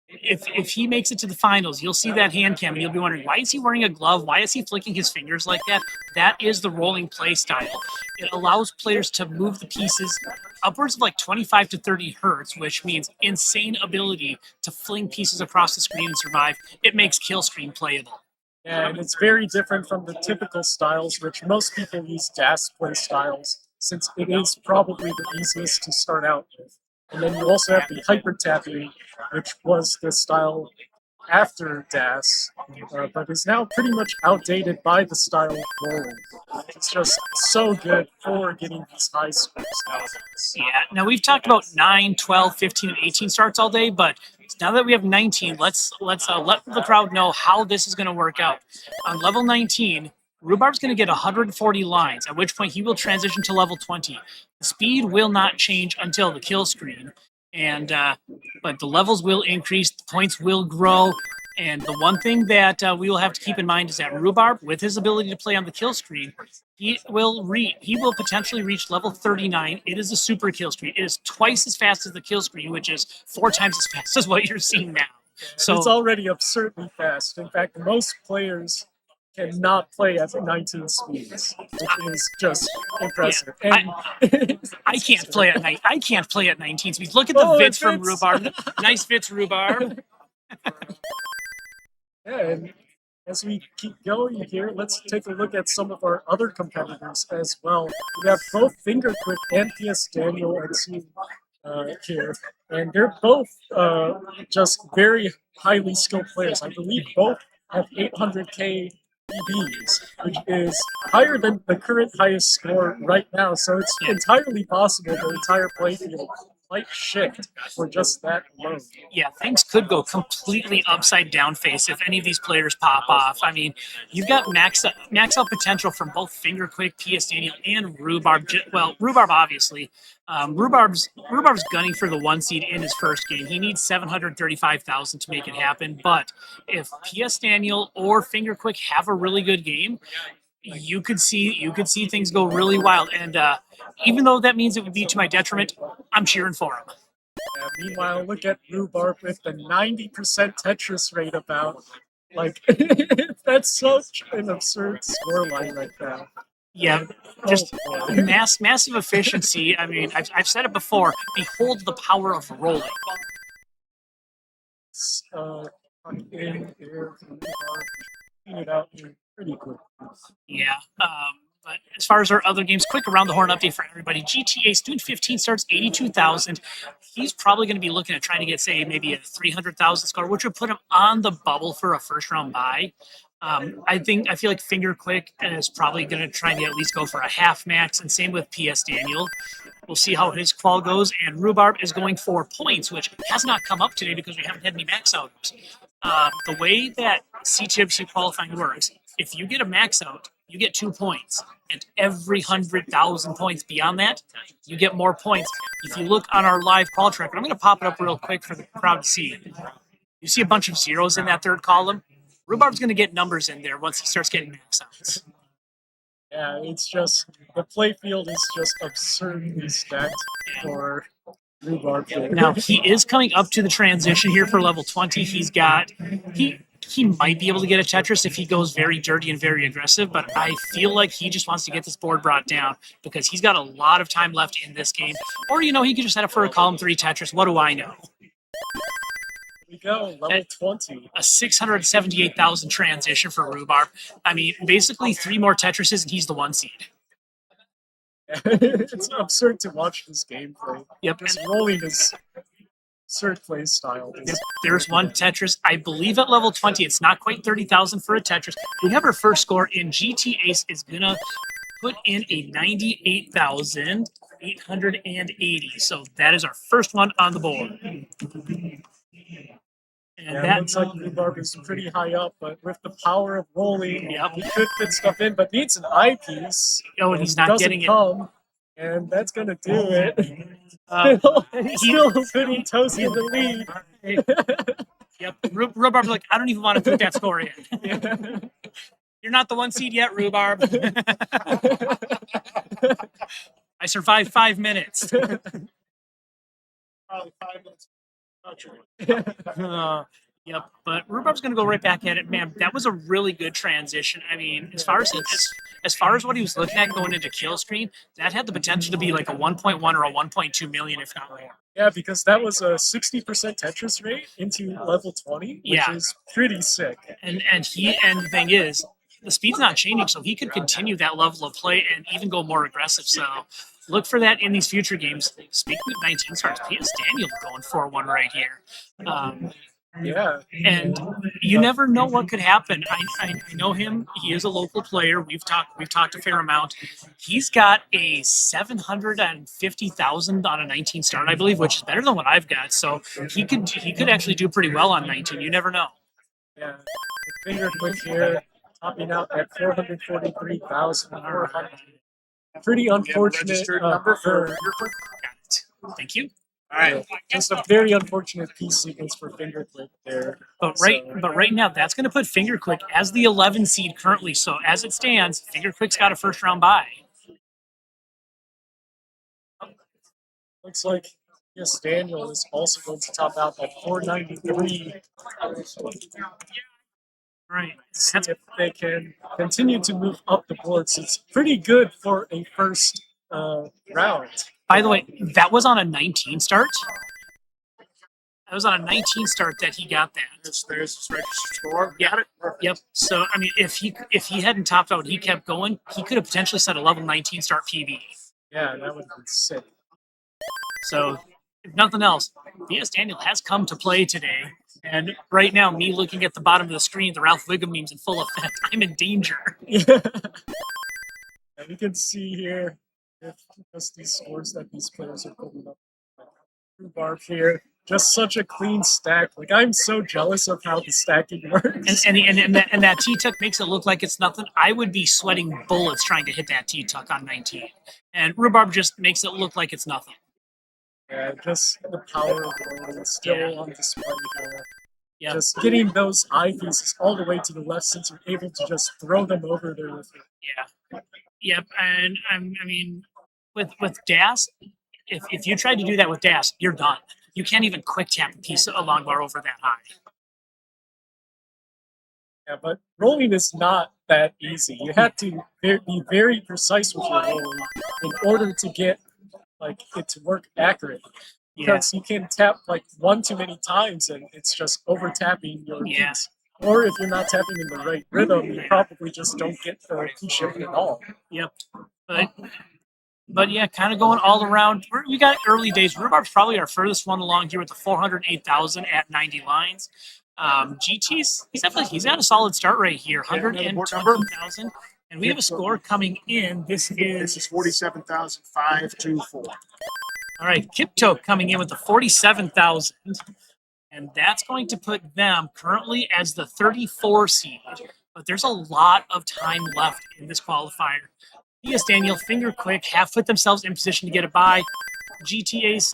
if he makes it to the finals, you'll see that hand cam, and you'll be wondering, why is he wearing a glove? Why is he flicking his fingers like that? That is the rolling play style. It allows players to move the pieces upwards of like 25 to 30 hertz, which means insane ability to fling pieces across the screen and survive. It makes kill screen playable. And it's very different from the typical styles, which most people use gas play styles, since it is probably the easiest to start out with. And then you also have the hyper tapping, which was the style after DAS, but is now pretty much outdated by the style of rolling. It's just so good for getting these high scores nowadays. Yeah, now we've talked about 9, 12, 15, and 18 starts all day, but now that we have 19, let's let the crowd know how this is going to work out. On level 19, Rhubarb's going to get 140 lines, at which point he will transition to level 20. The speed will not change until the kill screen, and but the levels will increase, the points will grow, and the one thing that we will have to keep in mind is that Rhubarb, with his ability to play on the kill screen, he will potentially reach level 39. It is a super kill screen. It is twice as fast as the kill screen, which is 4 times as fast as what you're seeing now. So it's already absurdly fast. In fact, most players cannot play at 19 speeds, which is just impressive. Yeah, I can't play at night. I can't play at 19 speeds. Look at the vids from Rhubarb. Nice vids, Rhubarb. Yeah, and as we keep going here, let's take a look at some of our other competitors as well. We have both Fingerquick and PS Daniel and team here, and they're both just very highly skilled players. I believe both have 800k PBs, which is higher than the current highest score right now. So it's entirely possible the entire playfield might shift for just that alone. Yeah, things could go completely upside down face if any of these players pop off. I mean, you've got max out potential from both Fingerquick, PS Daniel, and Rhubarb. Well, Rhubarb obviously. Rhubarb's gunning for the 1 seed in his first game. He needs 735,000 to make it happen. But if PS Daniel or Fingerquick have a really good game, you could see things go really wild. And even though that means it would be to my detriment, I'm cheering for him. Meanwhile, look at Rhubarb with the 90% Tetris rate about. Like that's such an absurd scoreline right now. Yeah, Oh, just boy. massive efficiency. I mean, I've said it before. Behold the power of rolling. In here, it out here pretty quick. Yeah. But as far as our other games, quick around the horn update for everybody. GTA student 15 starts 82,000. He's probably going to be looking at trying to get, say, maybe a 300,000 score, which would put him on the bubble for a first round bye. I feel like Finger Quick is probably going to try to at least go for a half max, and same with PS Daniel. We'll see how his qual goes. And Rhubarb is going for points, which has not come up today because we haven't had any max outs. The way that CTFC qualifying works, if you get a max out, you get 2 points. And every 100,000 points beyond that, you get more points. If you look on our live qual tracker, I'm going to pop it up real quick for the crowd to see. You see a bunch of zeros in that third column? Rhubarb's going to get numbers in there once he starts getting max outs. Yeah, it's just the play field is just absurdly stacked for Rhubarb here. Now he is coming up to the transition here for level 20. He might be able to get a Tetris if he goes very dirty and very aggressive, but I feel like he just wants to get this board brought down because he's got a lot of time left in this game. Or, he could just set up for a column 3 Tetris. What do I know? We go level 20. A 678,000 transition for Rhubarb. I mean, basically 3 more Tetrises and he's the 1 seed. It's absurd to watch this gameplay. Yep. Just rolling is absurd play style. Yep. There's 1 Tetris. I believe at level 20, it's not quite 30,000 for a Tetris. We have our first score in GT Ace is going to put in a 98,880. So that is our first one on the board. And Yeah, that looks like Rhubarb is pretty high up, but with the power of rolling, Yep. he could fit stuff in, but needs an eyepiece. Oh, and he's not doesn't getting it. come, and that's gonna do it. He's he- still putting Toast in the lead. Yep. Rhubarb's like, I don't even want to put that score in. Yeah. You're not the 1 seed yet, Rhubarb. I survived 5 minutes. Probably 5 minutes. Yep, but Rhubarb's going to go right back at it. Man, that was a really good transition. I mean, as far as what he was looking at going into kill screen, that had the potential to be like a 1.1 or a 1.2 million, if not more. Yeah, because that was a 60% Tetris rate into level 20, which Yeah. is pretty sick. And the thing is, the speed's not changing, so he could continue that level of play and even go more aggressive. So look for that in these future games. Speaking of 19 stars, PS Daniel going 4-1 right here. Yeah. And you never know what could happen. I know him. He is a local player. We've talked a fair amount. He's got a 750,000 on a 19 start, I believe, which is better than what I've got. So he could actually do pretty well on 19. You never know. Yeah. Finger quick here, topping out at 443,400. Pretty unfortunate registered number for for Thank you. All right. just a very unfortunate piece sequence for Finger Quick there. But So- right now, that's going to put Finger Quick as the 11 seed currently. So as it stands, Finger Quick's got a first round bye. Looks like yes, Daniel is also going to top out at 493. Right. See That's if they can continue to move up the boards. It's pretty good for a first round. By the way, that was on a 19 start. That was on a 19 start that he got that. There's his registered score. Yeah. Got it. Yep. So I mean, if he hadn't topped out, he kept going. He could have potentially set a level 19 start PB. Yeah, that would have been sick. So if nothing else, B.S. Daniel has come to play today. And right now, me looking at the bottom of the screen, the Ralph Wiggum meme's in full effect. I'm in danger. Yeah. And we can see here if just these scores that these players are putting up. Rhubarb here, just such a clean stack. Like I'm so jealous of how the stacking works. And that T-tuck makes it look like it's nothing. I would be sweating bullets trying to hit that T-tuck on 19. And Rhubarb just makes it look like it's nothing. Yeah, just the power of rolling is still Yeah. on display here. Yeah. Just getting those eye pieces all the way to the left since you're able to just throw them over there with it. Yeah. Yep. And I mean, with DAS, if you tried to do that with DAS, you're done. You can't even quick tap a piece of long bar over that high. Yeah, but rolling is not that easy. You have to be very precise with your rolling in order to get like it to work accurately. Yeah. Because you can tap like one too many times and it's just over tapping your Yeah. keys. Or if you're not tapping in the right rhythm, you probably just don't get the key shift at all. Yep. But yeah, kind of going all around. We got early days. Rhubarb's probably our furthest one along here with the 408,000 at 90 lines. GT's he's got a solid start right here, 120,000, and we have a score coming in. This is 47,524. All right, Kipto coming in with the 47,000, and that's going to put them currently as the 34 seed. But there's a lot of time left in this qualifier. Yes, Daniel, finger quick, have put themselves in position to get a bye. GTA's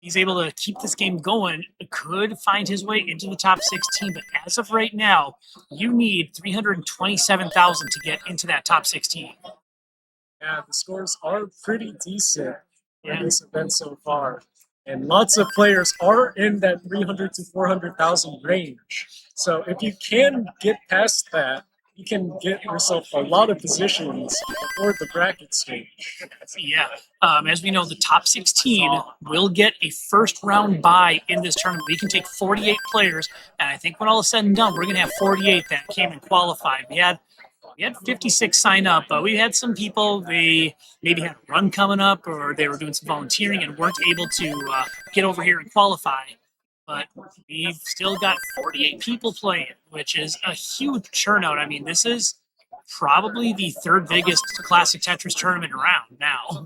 he's able to keep this game going, could find his way into the top 16, but as of right now, you need 327,000 to get into that top 16. Yeah, the scores are pretty decent in this event so far. And lots of players are in that 300 to 400,000 range. So if you can get past that, you can get yourself a lot of positions before the bracket stage. Yeah. As we know, the top 16 will get a first round bye in this tournament. We can take 48 players, and I think when all is said and done, we're going to have 48 that came and qualified. We had 56 sign up, but we had some people, they maybe had a run coming up or they were doing some volunteering and weren't able to get over here and qualify. But we've still got 48 people playing, which is a huge turnout. I mean, this is probably the third biggest classic Tetris tournament around now.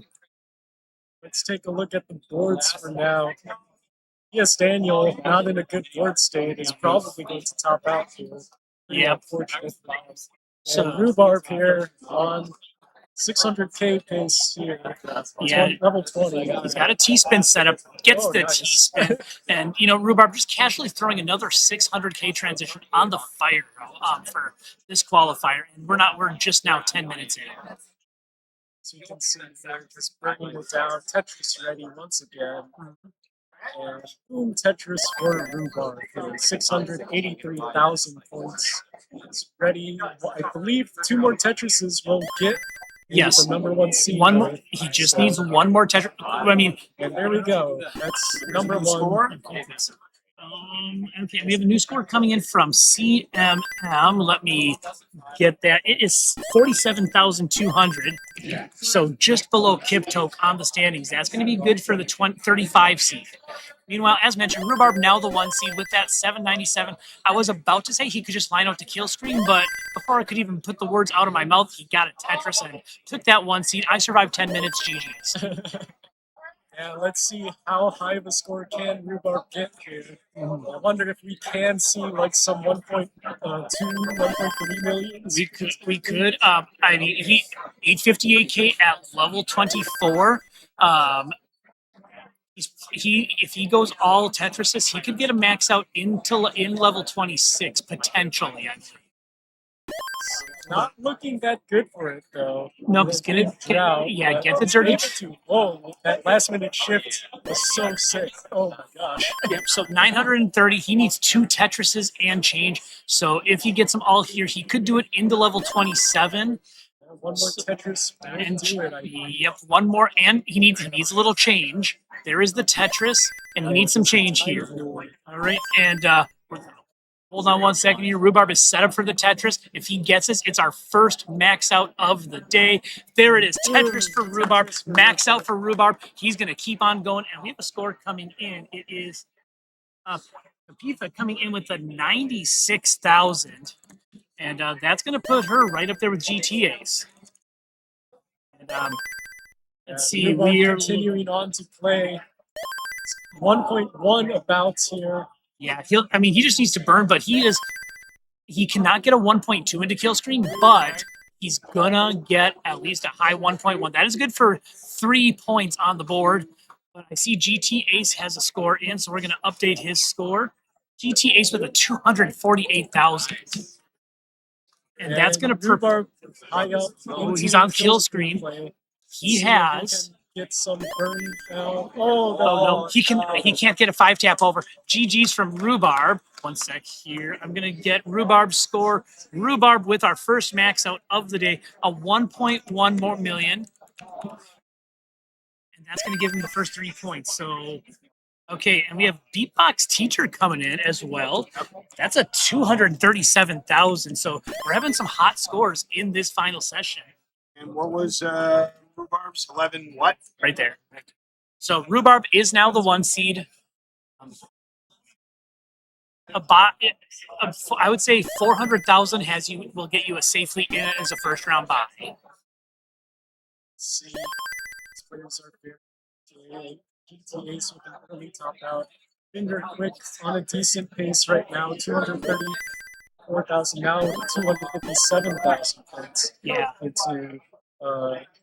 Let's take a look at the boards for now. Yes, Daniel, not in a good board state, is probably going to top out here. Yeah. Unfortunately. So Rhubarb here on 600K pace here. Yeah. Level 20. He's got a T-spin setup, gets the T-spin, and, Rhubarb just casually throwing another 600K transition on the fire for this qualifier, and we're just now 10 minutes in. So you can see they're just bringing it down. Tetris ready once again. And boom, Tetris for Rhubarb for 683,000 points. It's ready. I believe 2 more Tetrises will get Yes, the number 1 seed. One more. He just needs one more Tetris. I mean, and there we go. That's number 1. Score. Okay, we have a new score coming in from CMM. Let me get that. It is 47,200. So just below Kiptoke on the standings. That's going to be good for the 35 seed. Meanwhile, as mentioned, Rhubarb now the 1 seed with that 797. I was about to say he could just line out the kill screen, but before I could even put the words out of my mouth, he got a Tetris and took that 1 seed. I survived 10 minutes. GG's. Yeah, let's see how high of a score can Rhubarb get here. I wonder if we can see like some 1.2, 1.3 million. We could. I mean, he 858K at level 24. If he goes all Tetrises, he could get a max out in level 26 potentially. I think. Not looking that good for it though. No, he's gonna get the dirty. Whoa, that last minute shift was so sick. Oh my gosh. Yep. So 930. He needs 2 Tetrises and change. So if he gets them all here, he could do it into level 27. One more Tetris And do it. Yep, one more, and he needs a little change. There is the Tetris, and he needs some change here. All right, and hold on 1 second here. Rhubarb is set up for the Tetris. If he gets this, it's our first max out of the day. There it is, Tetris for Rhubarb, max out for Rhubarb. He's going to keep on going, and we have a score coming in. It is Kapifa coming in with a 96,000. And that's going to put her right up there with GTA's. And, let's see, we are continuing on to play 1.1 about here. Yeah, he just needs to burn, but he cannot get a 1.2 into kill screen, but he's gonna get at least a high 1.1. That is good for 3 points on the board. But I see GT Ace has a score in, so we're gonna update his score. GT Ace with a 248,000. And that's going to Rhubarb high up. he's on kill screen. He has get some burn out. Oh no, he can't get a 5-tap over. GG's from Rhubarb. One sec here. I'm gonna get Rhubarb's score. Rhubarb with our first max out of the day, a 1.1 more million. And that's gonna give him the first 3 points. So okay, and we have Beatbox Teacher coming in as well. That's a 237,000. So we're having some hot scores in this final session. And what was Rhubarb's 11 what? Right there. So Rhubarb is now the 1 seed. I would say 400,000 will get you a safely in as a first round buy. See, these players are very GTA's with an early top out. Finger quick on a decent pace right now, 234,000 now, 257,000 points. Yeah. Into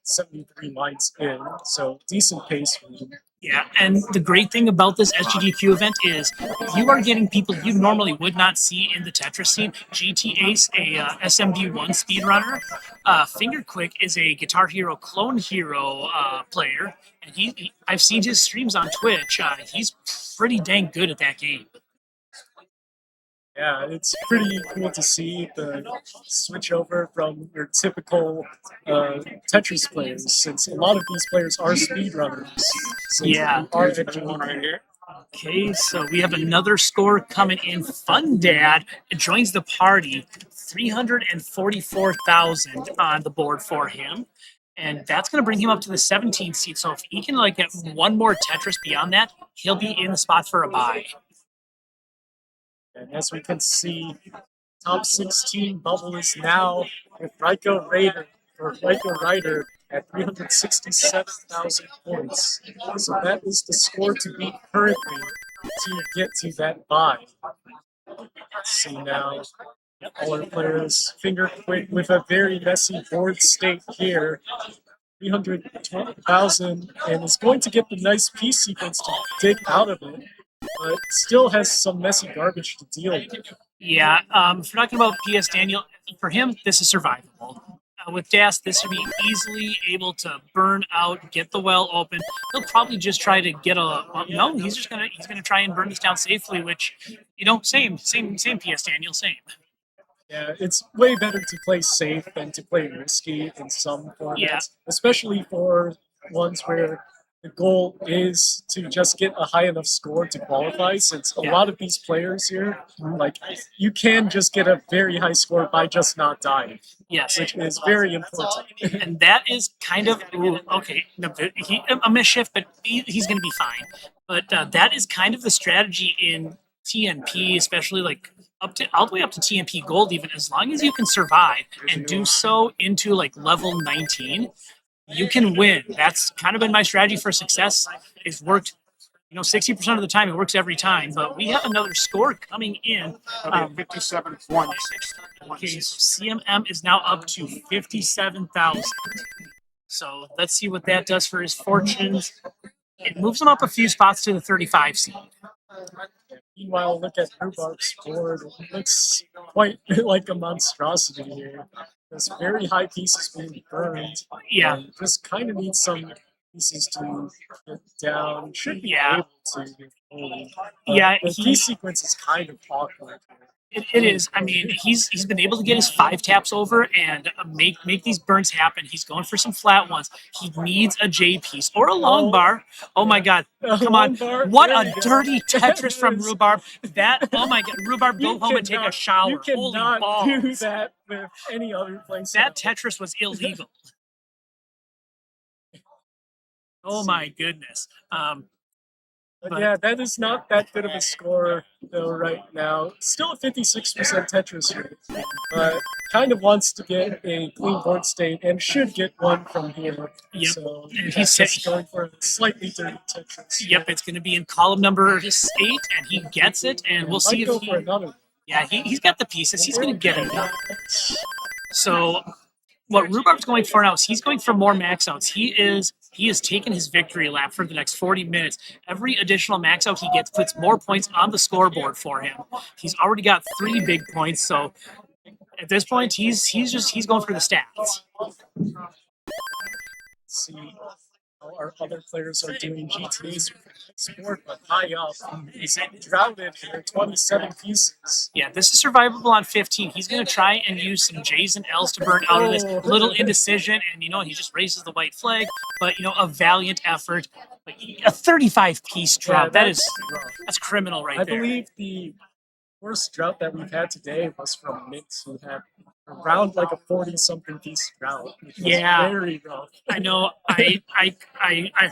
73 lines in, so decent pace for him. Yeah, and the great thing about this SGDQ event is you are getting people you normally would not see in the Tetris scene. GT Ace, a SMD1 speedrunner. Finger Quick is a Guitar Hero Clone Hero player, and I've seen his streams on Twitch. He's pretty dang good at that game. Yeah, it's pretty cool to see the switch over from your typical Tetris players, since a lot of these players are speedrunners. Yeah. Right here. Okay, so we have another score coming in. Fun Dad joins the party. 344,000 on the board for him. And that's going to bring him up to the 17th seed. So if he can get one more Tetris beyond that, he'll be in the spot for a buy. And as we can see, top 16 bubble is now with Ryko Ryder at 367,000 points. So that is the score to beat currently to get to that buy. Let's see now. All our players Finger Quick with a very messy board state here. 320,000 and is going to get the nice piece sequence to dig out of it, but still has some messy garbage to deal with. Yeah, if we're talking about PS Daniel, for him, this is survivable. With Das, this should be easily able to burn out, get the well open. He'll probably just try to get he's gonna try and burn this down safely, which, same PS Daniel, same. Yeah, it's way better to play safe than to play risky in some formats, especially for ones where the goal is to just get a high enough score to qualify, since a lot of these players here, you can just get a very high score by just not dying. Yes. Which is very important. And that is kind of, a mischief, but he's going to be fine. But that is kind of the strategy in TNP, especially all the way up to TNP Gold, even as long as you can survive and do so into level 19, you can win. That's kind of been my strategy for success. It's worked, 60% of the time. It works every time. But we have another score coming in. 57 points. Okay, so CMM is now up to 57,000. So let's see what that does for his fortunes. It moves him up a few spots to the 35 seed. Meanwhile, look at Rhubarb's board. It looks quite like a monstrosity here. There's very high pieces being burned. Yeah. And just kind of needs some pieces to get down. Should be able to. The piece sequence is kind of awkward. It is. I mean, he's been able to get his 5 taps over and make these burns happen. He's going for some flat ones. He needs a J piece or a long bar. Oh my God! Come on! What a dirty Tetris from Rhubarb! Oh my God! Rhubarb, go home and take a shower. You cannot do that with any other place. That Tetris was illegal. Oh my goodness. But yeah, that is not that good of a score though right now. Still a 56% Tetris rate, but kind of wants to get a clean board state and should get one from here. Yep. So and he's going for a slightly dirty Tetris. Yep, it's going to be in column number 8, and he gets it, and we'll see if for another one. Yeah, he's got the pieces. He's going to get it done. So what Rhubarb's going for now is he's going for more max outs. He has taken his victory lap for the next 40 minutes. Every additional max out he gets puts more points on the scoreboard for him. He's already got 3 big points, so at this point he's going for the stats. See, while our other players are doing GTAs sport, but high up. He's droughted here, 27 pieces. Yeah, this is survivable on 15. He's going to try and use some J's and L's to burn out of this. Little indecision, and, he just raises the white flag. But, a valiant effort. But a 35-piece drop, that's criminal right there. I believe the worst drought that we've had today was from Mint, who had around like a 40-something piece drought. Yeah, very rough. I know. I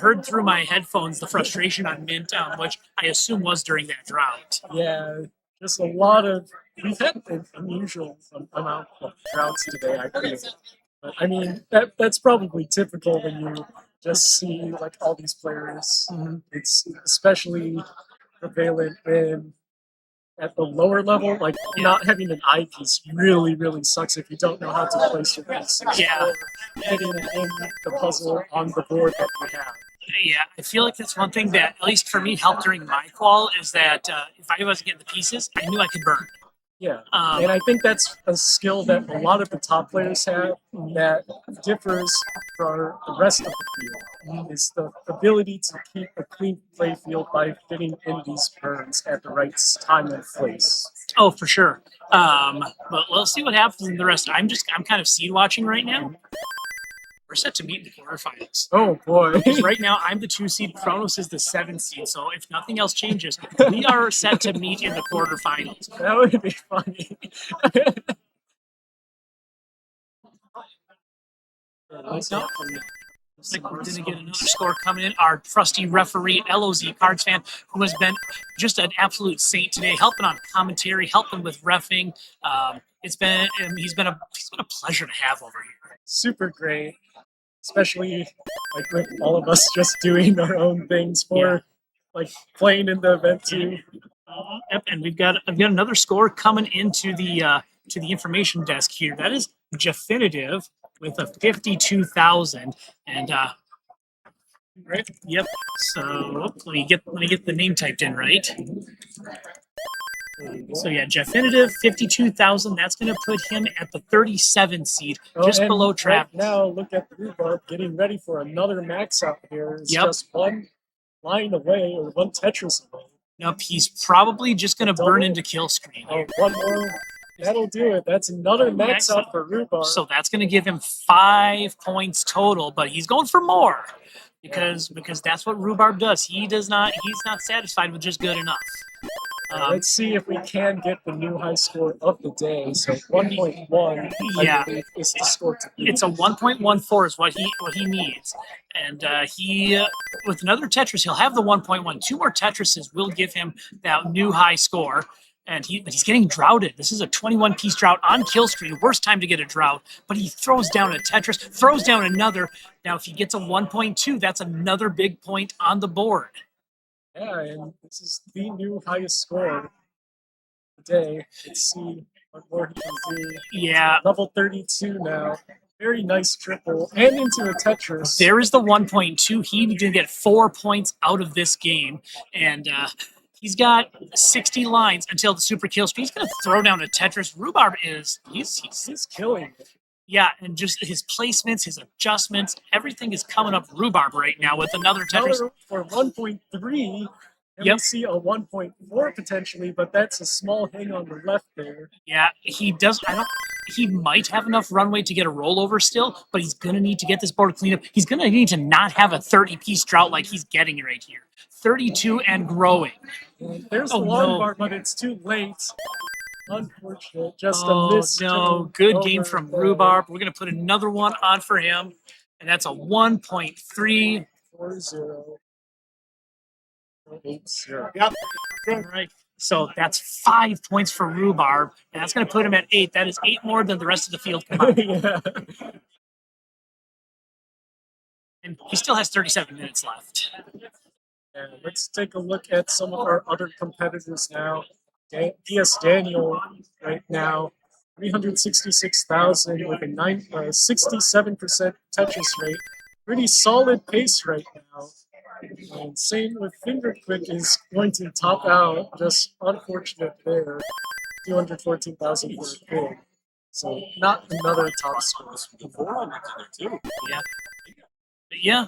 heard through my headphones the frustration on Mint, which I assume was during that drought. Yeah, just a lot of. We've had an unusual amount of droughts today, I feel. But, I mean, that's probably typical when you just see like all these players. It's especially prevalent when at the lower level, like not having an eyepiece really, really sucks if you don't know how to place your pieces. Yeah. Or getting in the puzzle on the board that you have. Yeah, I feel like that's one thing that, at least for me, helped during my qual is that if I wasn't getting the pieces, I knew I could burn. Yeah, and I think that's a skill that a lot of the top players have that differs from the rest of the field. Is the ability to keep a clean play field by fitting in these burns at the right time and place. Oh, for sure. But we'll see what happens in the rest. I'm kind of seed watching right now. We're set to meet in the quarterfinals. Oh boy! Because right now I'm the 2 seed. Kronos is the 7 seed. So if nothing else changes, we are set to meet in the quarterfinals. That would be funny. Looks like we're going to get another score coming in. Our trusty referee, LOZ Cards fan, who has been just an absolute saint today, helping on commentary, helping with reffing. He's been a pleasure to have over here. Super great, especially like with all of us just doing our own things for like playing in the event too. Yep, and we've got another score coming into the information desk here. That is Definitive with a 52,000, and right. Yep. So let me get the name typed in right. So yeah, Definitive 52,000. That's going to put him at the 37 seed, just below Travis. Right now, look at the Rhubarb getting ready for another max out here. It's just one line away or one Tetris away. Nope, he's probably just going to burn into kill screen. Oh, one more. That'll do it. That's another max out for Rhubarb. So that's going to give him 5 points total, but he's going for more because that's what Rhubarb does. He's not satisfied with just good enough. Let's see if we can get the new high score of the day. So 1.1, I believe, is the score to beat. It's a 1.14 is what he needs, and he with another Tetris he'll have the 1.1. 2 more Tetrises will give him that new high score. And he's getting droughted. This is a 21-piece drought on kill screen. Worst time to get a drought. But he throws down a Tetris, throws down another. Now, if he gets a 1.2, that's another big point on the board. Yeah, and this is the new highest score today. Let's see what more he can do. Yeah. Level 32 now. Very nice triple. And into a Tetris. There is the 1.2. He did get 4 points out of this game. And he's got 60 lines until the super kill screen. He's going to throw down a Tetris. Rhubarb he's killing it. Yeah, and just his placements, his adjustments, everything is coming up Rhubarb right now with another Tetris. For 1.3, and we see a 1.4 potentially, but that's a small hang on the left there. Yeah, he does. He might have enough runway to get a rollover still, but he's going to need to get this board cleaned up. He's going to need to not have a 30-piece drought like he's getting right here. 32 and growing. There's the long bar, but it's too late. Unfortunate. Just a miss. No, good game from Rhubarb. We're going to put another one on for him, and that's a 1.340. Yep. All right. So that's 5 points for Rhubarb, and that's going to put him at 8. That is 8 more than the rest of the field combined. Yeah. And he still has 37 minutes left. And let's take a look at some of our other competitors now. DS Daniel right now, 366,000 with a 67% Tetris rate. Pretty solid pace right now. And same with Finger Quick is going to top out. Just unfortunate there. 214,000 for a kid. So not another top score. Yeah.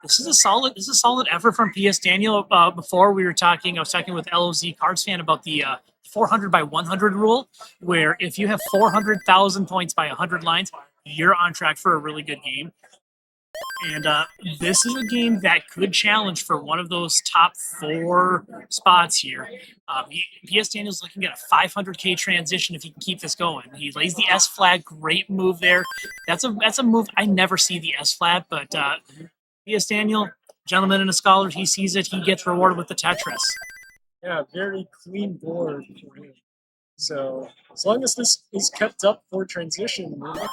This is a solid effort from PS Daniel. Before we were talking, I was talking with LOZ Cards fan about the 400 by 100 rule, where if you have 400,000 points by 100 lines, you're on track for a really good game. And this is a game that could challenge for one of those top 4 spots here. PS Daniel's looking at a 500k transition if he can keep this going. He lays the S flag, great move there. That's a move I never see the S flag, but PS Daniel, gentleman and a scholar, he sees it, he gets rewarded with the Tetris. Yeah, very clean board for him. So as long as this is kept up for transition, we're looking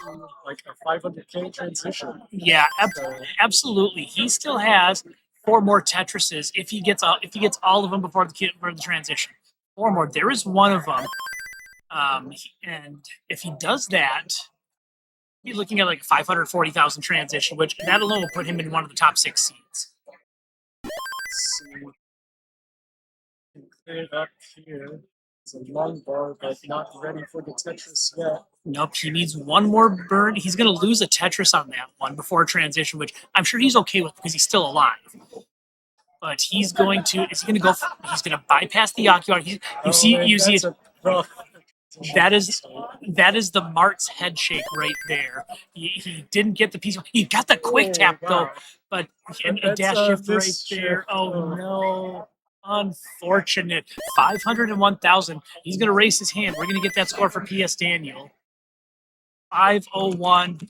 to like a 500k transition. Yeah, So absolutely. He still has 4 more Tetrises if he gets all of them before the transition. 4 more. There is one of them, and if he does that, he's looking at like 540,000 transition, which that alone will put him in one of the top 6 seeds. let's see. Clear it up here. It's a long bar, but not ready for the Tetris yet. Nope, he needs one more burn. He's going to lose a Tetris on that one before transition, which I'm sure he's okay with because he's still alive. But he's going to he's going to bypass the Ocular. You see it. A rough That is the Mart's head shake right there. He didn't get the piece. He got the quick tap though, but a dash shift right there. Oh no. Unfortunate. 501,000. He's going to raise his hand. We're going to get that score for PS Daniel. 501.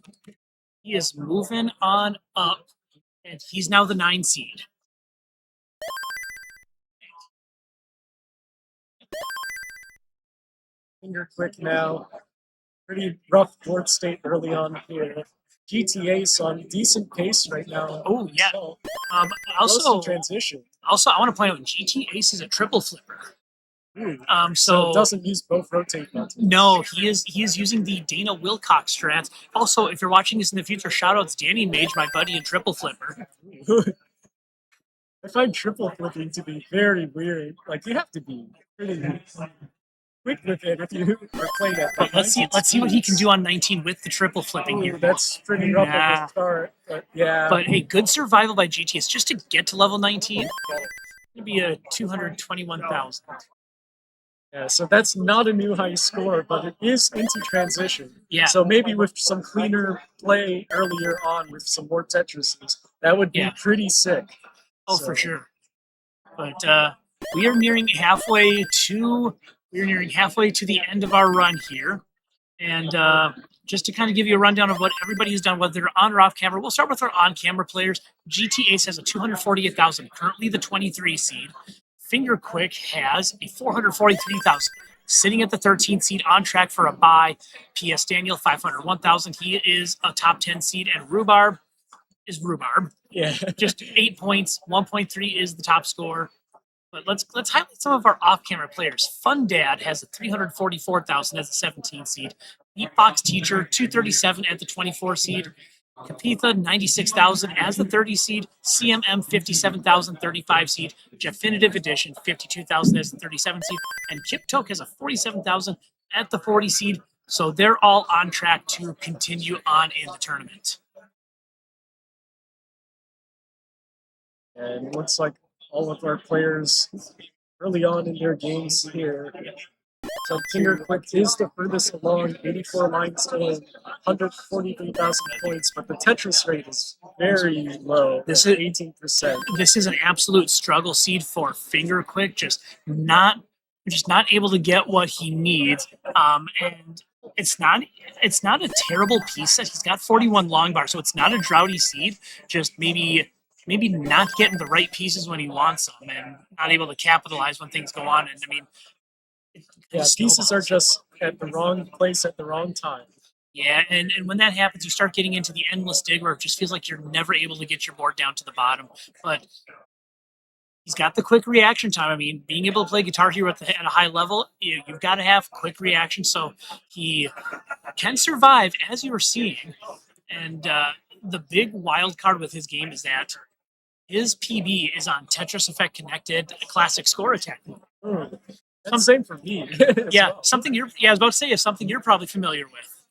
He is moving on up, and he's now the 9 seed. Finger quick now. Pretty rough board state early on here. GTA's on decent pace right now. Oh yeah. So, Also, transition. Also, I want to point out GT Ace is a triple flipper. So it doesn't use both rotate buttons. No, he is using the Dana Wilcox strats. Also, if you're watching this in the future, shoutouts Danny Mage, my buddy in triple flipper. I find triple flipping to be very weird. Like you have to be pretty quick with it if you are playing that. But let's see what he can do on 19 with the triple flipping here. That's pretty rough at the start, but yeah. But a good survival by GTS just to get to level 19. It'd be a 221,000. Yeah, so that's not a new high score, but it is into transition. Yeah. So maybe with some cleaner play earlier on with some more Tetrises, that would be pretty sick. Oh, for sure. But we are nearing halfway to the end of our run here. And just to kind of give you a rundown of what everybody has done, whether they're on or off camera, we'll start with our on-camera players. GT Ace has a 248,000, currently the 23 seed. Finger Quick has a 443,000, sitting at the 13th seed, on track for a bye. PS Daniel, 501,000. He is a top 10 seed, and Rhubarb is Rhubarb. Yeah. Just 8 points. 1.3 is the top score. But let's highlight some of our off-camera players. Fun Dad has a 344,000 as the 17th seed. Beatbox Teacher, 237 at the 24 seed. Capitha, 96,000 as the 30 seed. CMM, 57,000, 35 seed. Definitive Edition, 52,000 as the 37 seed. And Kip Toke has a 47,000 at the 40 seed. So they're all on track to continue on in the tournament. And it looks like all of our players early on in their games here. So Finger Quick is the furthest along, 84 lines to 143,000 points, but the Tetris rate is very low. This is 18%. This is an absolute struggle seed for Finger Quick, just not able to get what he needs. And it's not a terrible piece set. He's got 41 long bar, so it's not a droughty seed. Just maybe not getting the right pieces when he wants them and not able to capitalize when things go on. And I mean, yeah, pieces are just at the wrong place at the wrong time. Yeah, and when that happens, you start getting into the endless dig where it just feels like you're never able to get your board down to the bottom. But he's got the quick reaction time. I mean, being able to play Guitar Hero at a high level, you've got to have quick reaction, so he can survive, as you were seeing. And the big wild card with his game is that his PB is on Tetris Effect Connected Classic Score Attack. That's same for me. Yeah, well. I was about to say is something you're probably familiar with.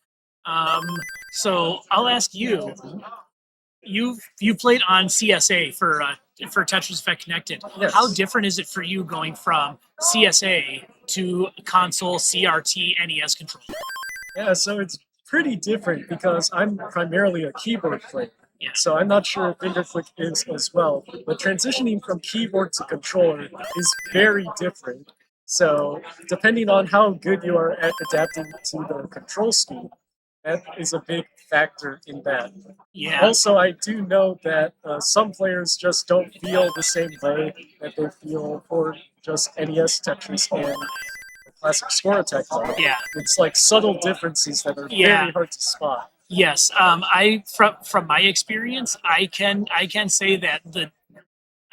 So I'll ask you, you've played on CSA for Tetris Effect Connected. Yes. How different is it for you going from CSA to console CRT NES controller? Yeah, so it's pretty different because I'm primarily a keyboard player. Yeah. So I'm not sure if FingerClick is as well. But transitioning from keyboard to controller is very different. So depending on how good you are at adapting to the control scheme, that is a big factor in that. Yeah. Also, I do know that some players just don't feel the same way that they feel for just NES Tetris and classic score attack mode. Yeah. It's like subtle differences that are Yeah. very hard to spot. Yes. I from my experience, I can say that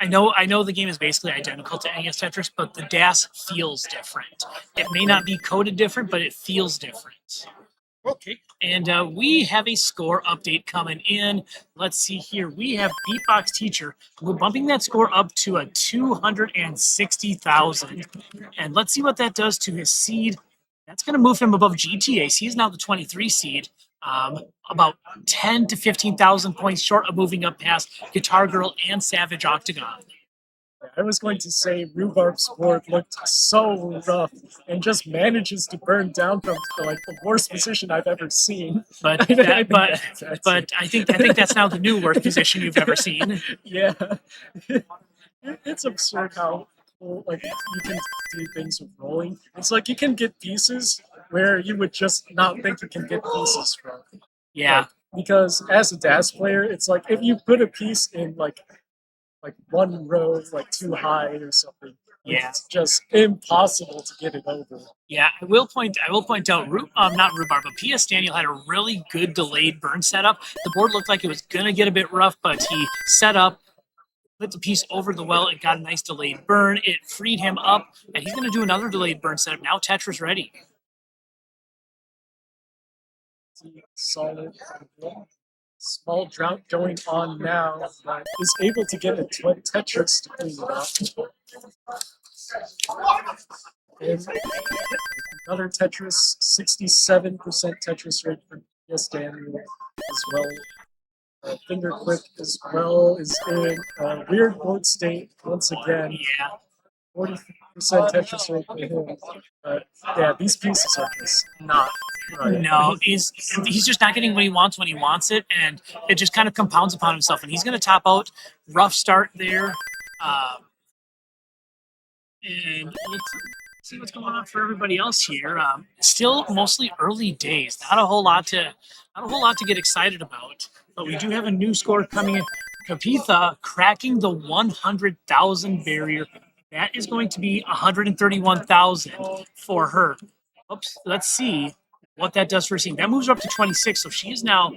I know the game is basically identical to NES Tetris, but the DAS feels different. It may not be coded different, but it feels different. Okay. And we have a score update coming in. Let's see here. We have Beatbox Teacher. We're bumping that score up to a 260,000. And let's see what that does to his seed. That's going to move him above GTA. So he's now the 23 seed. About 10 to 15,000 points short of moving up past Guitar Girl and Savage Octagon. I was going to say Rhubarb's board looked so rough and just manages to burn down from like the worst position I've ever seen. But I think but that's I think that's now the new worst position you've ever seen. yeah. It's absurd how like you can do things with rolling. It's like you can get pieces where you would just not think you can get pieces from. Yeah. Because as a DAS player, it's like if you put a piece in like one row like too high or something, Yeah. it's just impossible to get it over. Yeah, I will point out, not Rhubarb, but P.S. Daniel had a really good delayed burn setup. The board looked like it was going to get a bit rough, but he set up, put the piece over the well, and got a nice delayed burn. It freed him up, and he's going to do another delayed burn setup. Now Tetris ready. Solid. Small drought going on now, but is able to get a Tetris to clean it up. And another Tetris, 67% Tetris rate for Yes Daniel as well. FingerClick as well is in a weird board state once again. Yeah. 40% Tetris rate for him. Yeah, these pieces are just not right. No, he's just not getting what he wants when he wants it, and it just kind of compounds upon himself. And he's going to top out. Rough start there. And let's see what's going on for everybody else here. Still mostly early days. Not a whole lot to get excited about. But we do have a new score coming in. Kapitha cracking the 100,000 barrier. That is going to be 131,000 for her. Oops. Let's see what that does for her team. That moves her up to 26. So she's now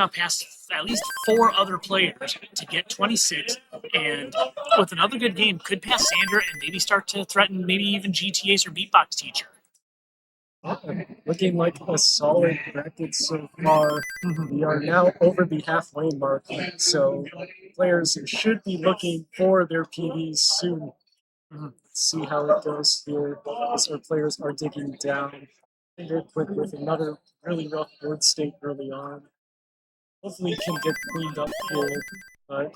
passed at least 4 other players to get 26. And with another good game, could pass Sandra and maybe start to threaten maybe even GTA's or Beatbox Teacher. Looking like a solid bracket so far. We are now over the halfway mark, so players should be looking for their PDs soon. Let's see how it goes here as our players are digging down. FingerClick with another really rough board state early on. Hopefully he can get cleaned up here.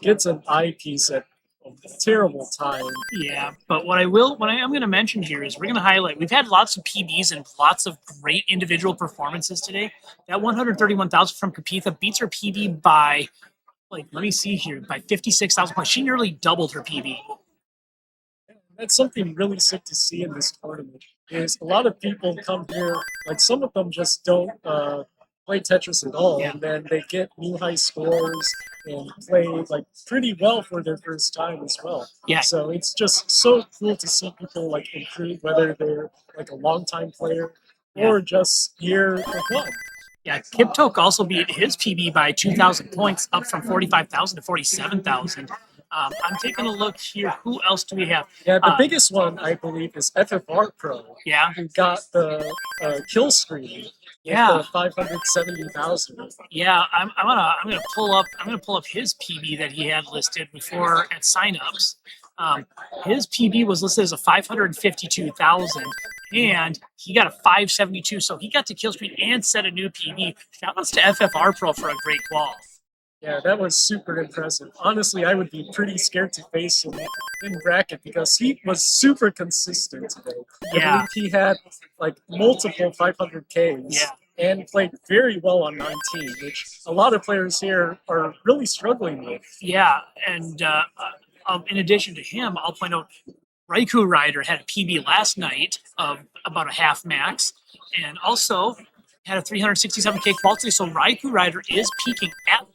Gets an eyepiece at a terrible time. Yeah, but what I am going to mention here is we're going to highlight. We've had lots of PBs and lots of great individual performances today. That 131,000 from Kapitha beats her PB by, let me see here, by 56,000 points. She nearly doubled her PB. That's something really sick to see in this tournament. Is a lot of people come here, like some of them just don't play Tetris at all, and then they get new high scores and play pretty well for their first time as well. Yeah. So it's just so cool to see people improve, whether they're a long-time player or just year one. Yeah, Kiptok also beat his PB by 2,000 points, up from 45,000 to 47,000. I'm taking a look here. Who else do we have? Yeah, the biggest one, I believe, is FFR Pro. Yeah. Who got the kill screen. Yeah. 570,000. Yeah, I'm gonna pull up his PB that he had listed before at signups. His PB was listed as a 552,000, and he got a 572. So he got to kill screen and set a new PB. Shout outs to FFR Pro for a great qual. Yeah, that was super impressive. Honestly, I would be pretty scared to face him in bracket because he was super consistent today. I Yeah. believe he had like multiple 500Ks Yeah. and played very well on 19, which a lot of players here are really struggling with. Yeah, and in addition to him, I'll point out Raikou Rider had a PB last night of about a half max, and also had a 367K quality. So Raikou Rider is peaking at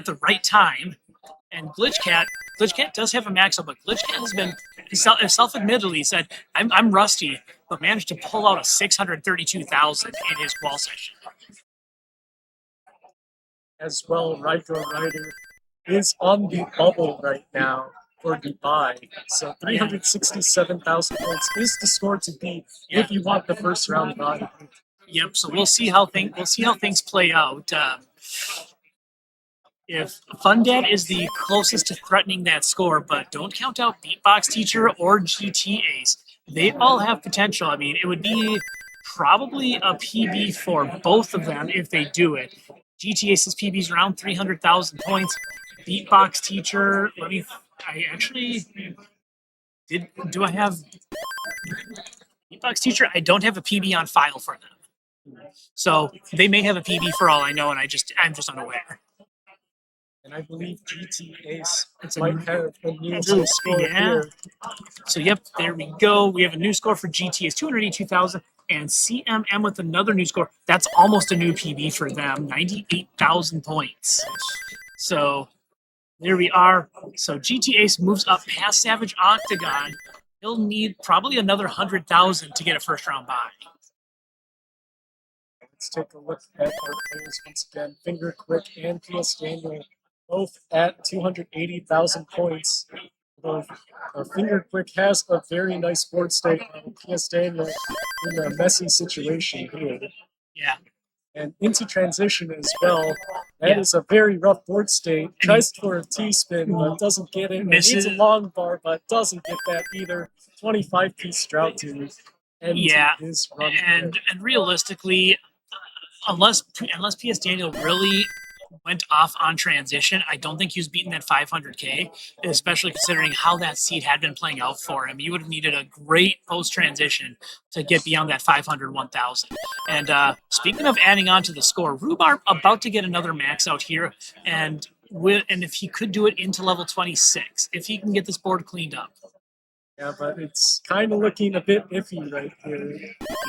the right time. And Glitchcat does have a max up, but Glitchcat has been self-admittedly said, I'm rusty, but managed to pull out a 632,000 in his qual session. As well, Raikou Rider is on the bubble right now for the buy. So 367,000 points is the score to beat if you want the first round buy. Yep. So we'll see how things play out. If Fundad is the closest to threatening that score, but don't count out Beatbox Teacher or GT Ace. They all have potential. I mean, it would be probably a PB for both of them if they do it. GT Ace's PB is around 300,000 points. Beatbox Teacher, I actually do I have Beatbox Teacher? I don't have a PB on file for them. So they may have a PB for all I know, and I'm just unaware. And I believe GT Ace might have a new score Yeah. here. So yep, there we go. We have a new score for GT is 282,000, and CMM with another new score. That's almost a new PB for them, 98,000 points. So there we are. So GT Ace moves up past Savage Octagon. He'll need probably another 100,000 to get a first round bye. Let's take a look at our players once again. Finger Quick and PS Daniel both at 280,000 points. Both Finger Quick has a very nice board state. PS Daniel in a messy situation here. Yeah. And into transition as well. That is a very rough board state. Tries for a T-spin, but doesn't get it. Misses. Needs a long bar, but doesn't get that either. 25-piece drought to end his run. And realistically, unless PS Daniel really went off on transition, I don't think he was beating that 500K, especially considering how that seed had been playing out for him. You would have needed a great post-transition to get beyond that 500, 1,000. And speaking of adding on to the score, Rhubarb about to get another max out here, and if he could do it into level 26, if he can get this board cleaned up. Yeah, but it's kind of looking a bit iffy right here.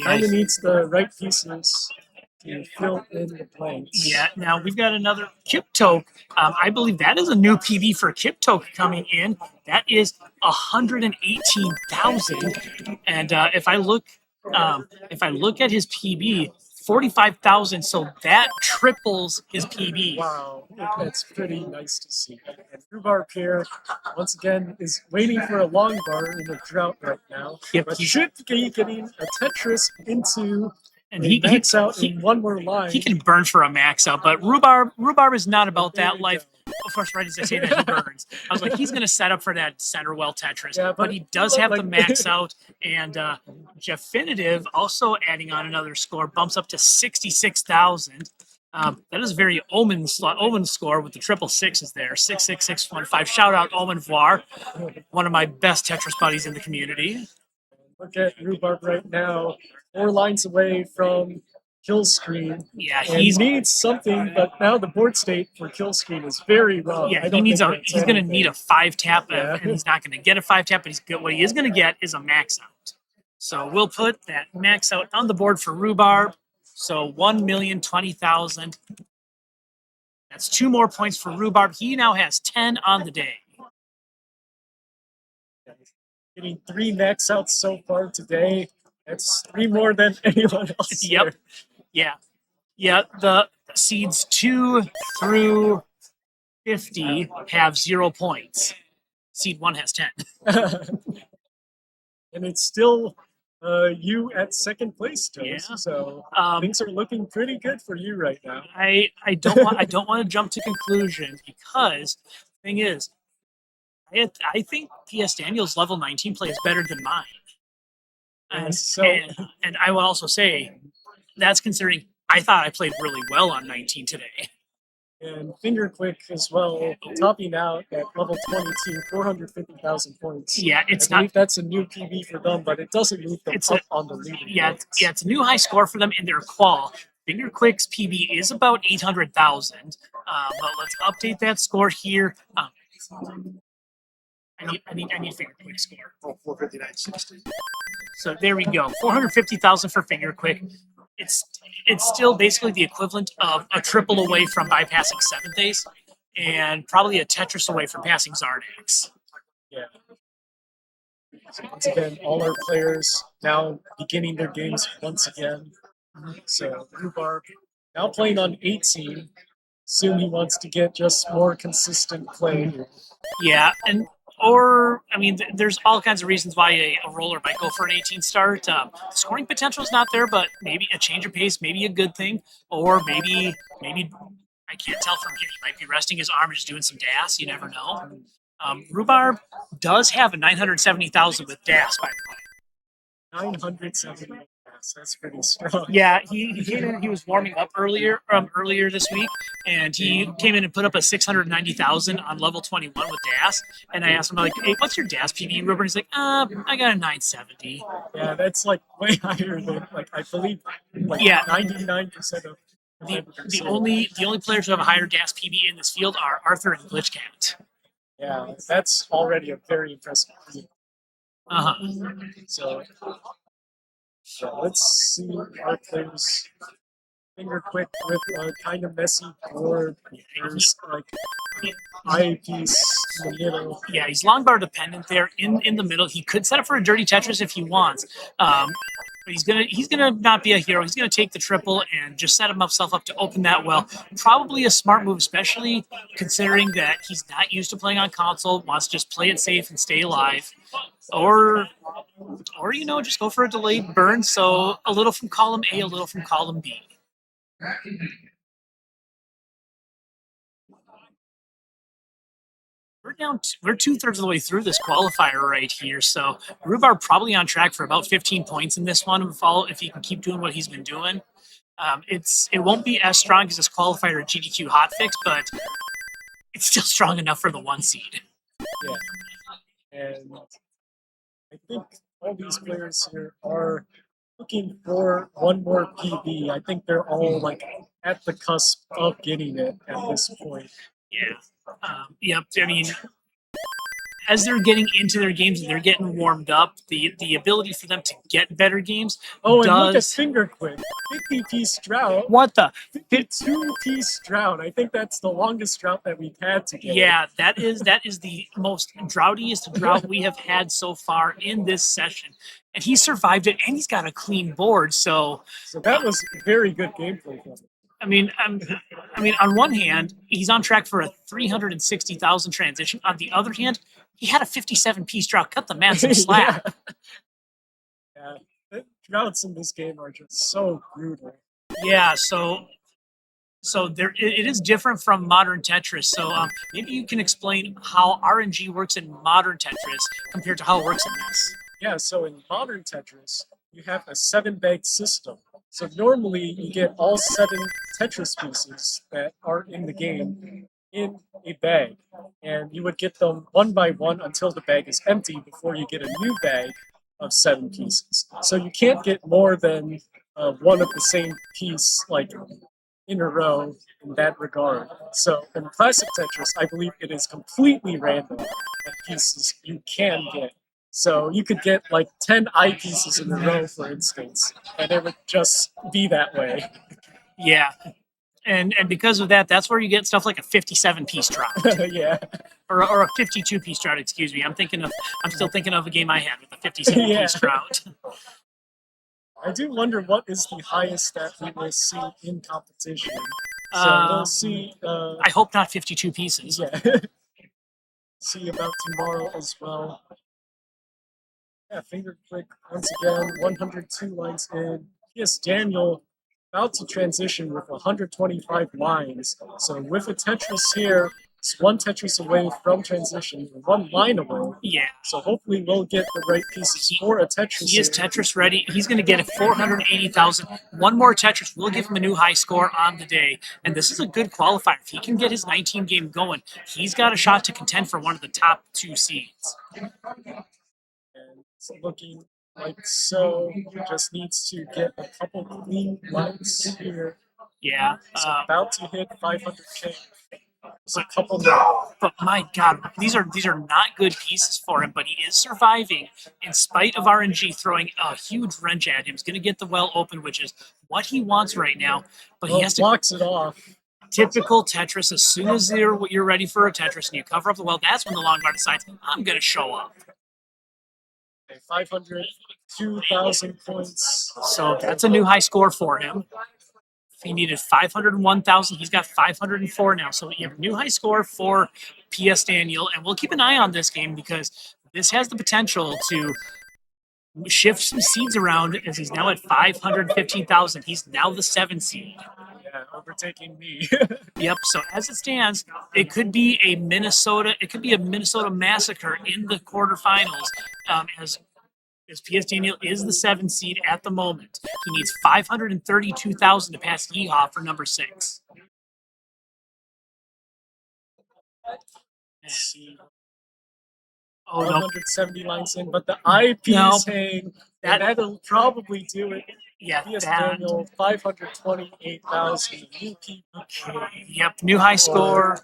Kind of needs the right pieces to fill in the blanks. Yeah, now we've got another Kiptoke. I believe that is a new PB for Kiptoke coming in. That is 118,000. And if I look at his PB, 45,000. So that triples his PB. Wow, that's pretty nice to see. And Rhubarb here, once again, is waiting for a long bar in a drought right now. Yep, but should be getting a Tetris into and he max out in one more line. He can burn for a max out, but Rhubarb is not about that life. Of course, right as I say that, he burns. I was like, he's going to set up for that center well Tetris, Yeah, but he does have the max out, and Definitive also adding on another score, bumps up to 66,000. That is a very Omen score with the triple sixes there, 66615. Shout out Omen Voir, one of my best Tetris buddies in the community. Look at Rhubarb right now, 4 lines away from kill screen. Yeah, he needs something, but now the board state for kill screen is very rough. Yeah, he's going to need a 5-tap, and he's not going to get a 5-tap, but what he is going to get is a max out. So we'll put that max out on the board for Rhubarb. So 1,020,000. That's 2 more points for Rhubarb. He now has 10 on the day. Getting 3 max outs so far today. That's 3 more than anyone else. Yep. Here. Yeah. The seeds 2 through 50 have 0 points. Seed 1 has 10. And it's still you at second place, Toast. Yeah. So things are looking pretty good for you right now. I don't want to jump to conclusions because the thing is, I think PS Daniel's level 19 play is better than mine. And I will also say that's considering I thought I played really well on 19 today. And Finger Quick as well, topping out at level 22, 450,000 points. Yeah, I it's believe not. that's a new PB for them, but it doesn't move them It's up on the leaderboard. Yeah, it's a new high score for them in their qual. Finger Quick's PB is about 800,000. But let's update that score here. I need Finger Quick score. Oh, 459.60. So there we go. 450,000 for Finger Quick. It's still basically the equivalent of a triple away from bypassing Seventh Days, and probably a Tetris away from passing Zardax. Yeah. So once again, all our players now beginning their games once again. So Rhubarb now playing on 18. Soon he wants to get just more consistent play. Yeah, there's all kinds of reasons why a roller might go for an 18 start. The scoring potential is not there, but maybe a change of pace, maybe a good thing, or maybe I can't tell from here. He might be resting his arm and just doing some DAS. You never know. Rhubarb does have a 970,000 with DAS, by the way. 970. That's pretty strong. Yeah, he came in. He was warming up earlier this week, and he came in and put up a 690,000 on level 21 with DAS. And I asked him like, "Hey, what's your DAS PB, Rhubarb?" And he's like, "I got a 970." Yeah, that's like way higher than I believe 99% of the only players who have a higher DAS PB in this field are Arthur and Glitchcat. Yeah, that's already a very impressive feat. So let's see our players. Finger Quick with a kind of messy board. There's like eyepiece in the middle. Yeah, he's long bar dependent there in the middle. He could set up for a dirty Tetris if he wants. But he's gonna not be a hero. He's gonna take the triple and just set himself up to open that well. Probably a smart move, especially considering that he's not used to playing on console, wants to just play it safe and stay alive. Or just go for a delayed burn. So a little from column A, a little from column B. We're 2/3 of the way through this qualifier right here. So Rhubarb probably on track for about 15 points in this one. If he can keep doing what he's been doing. It won't be as strong as this qualifier at GDQ hotfix, but it's still strong enough for the 1 seed. Yeah, and I think all these players here are looking for one more PB. I think they're all like at the cusp of getting it at this point. Yeah. Yep. I mean, as they're getting into their games and they're getting warmed up, the ability for them to get better games. Oh, and look at Finger Quick, 50-piece drought. What the 52-piece drought? I think that's the longest drought that we've had together. Yeah, that is the most droutiest drought we have had so far in this session, and he survived it, and he's got a clean board. So that was very good gameplay from him. I mean, on one hand, he's on track for a 360,000 transition. On the other hand, he had a 57-piece drought. Cut the man some slack. Yeah, the droughts in this game are just so brutal. Yeah, so there it is different from modern Tetris. So maybe you can explain how RNG works in modern Tetris compared to how it works in this. Yeah, so in modern Tetris, you have a 7-bag system. So normally you get all 7 Tetris pieces that are in the game in a bag, and you would get them one by one until the bag is empty before you get a new bag of 7 pieces. So you can't get more than one of the same piece like in a row in that regard. So in classic Tetris, I believe it is completely random what pieces you can get. So you could get like 10 eyepieces in a row, for instance, and it would just be that way. Yeah. And because of that, that's where you get stuff like a 57-piece drought. Yeah. Or a 52-piece drought, excuse me. I'm still thinking of a game I had with a 57-piece drought. I do wonder what is the highest that we will see in competition. So we'll see. I hope not 52 pieces. Yeah. See about tomorrow as well. Yeah, Finger Quick once again, 102 lines in. Yes, Daniel about to transition with 125 lines. So with a Tetris here, It's one Tetris away from transition, one line away. Yeah. So hopefully we'll get the right pieces for a Tetris. He is Tetris ready. He's going to get a 480,000. One more Tetris will give him a new high score on the day. And this is a good qualifier. If he can get his 19 game going, he's got a shot to contend for one of the top 2 seeds. And it's looking like so. Just needs to get a couple clean lines here. Yeah. So about to hit 500K. Just a couple more. But my God, these are not good pieces for him. But he is surviving in spite of RNG throwing a huge wrench at him. He's going to get the well open, which is what he wants right now. But he has to blocks it off. Typical Tetris. As soon as you're ready for a Tetris and you cover up the well, that's when the long bar decides I'm going to show up. 502,000 points. So that's a new high score for him. If he needed 501,000, he's got 504 now. So you have a new high score for PS Daniel, and we'll keep an eye on this game because this has the potential to shift some seeds around as he's now at 515,000. He's now the 7 seed. Yeah, overtaking me. Yep. So as it stands, it could be a Minnesota massacre in the quarterfinals. As PS Daniel is the 7 seed at the moment. He needs 532,000 to pass Yeehaw for number 6. Let's see. Oh no, 170 lines in, but the IP No. is saying that'll probably do it. yeah, PS that. Daniel, 528,000. Yep, new high score.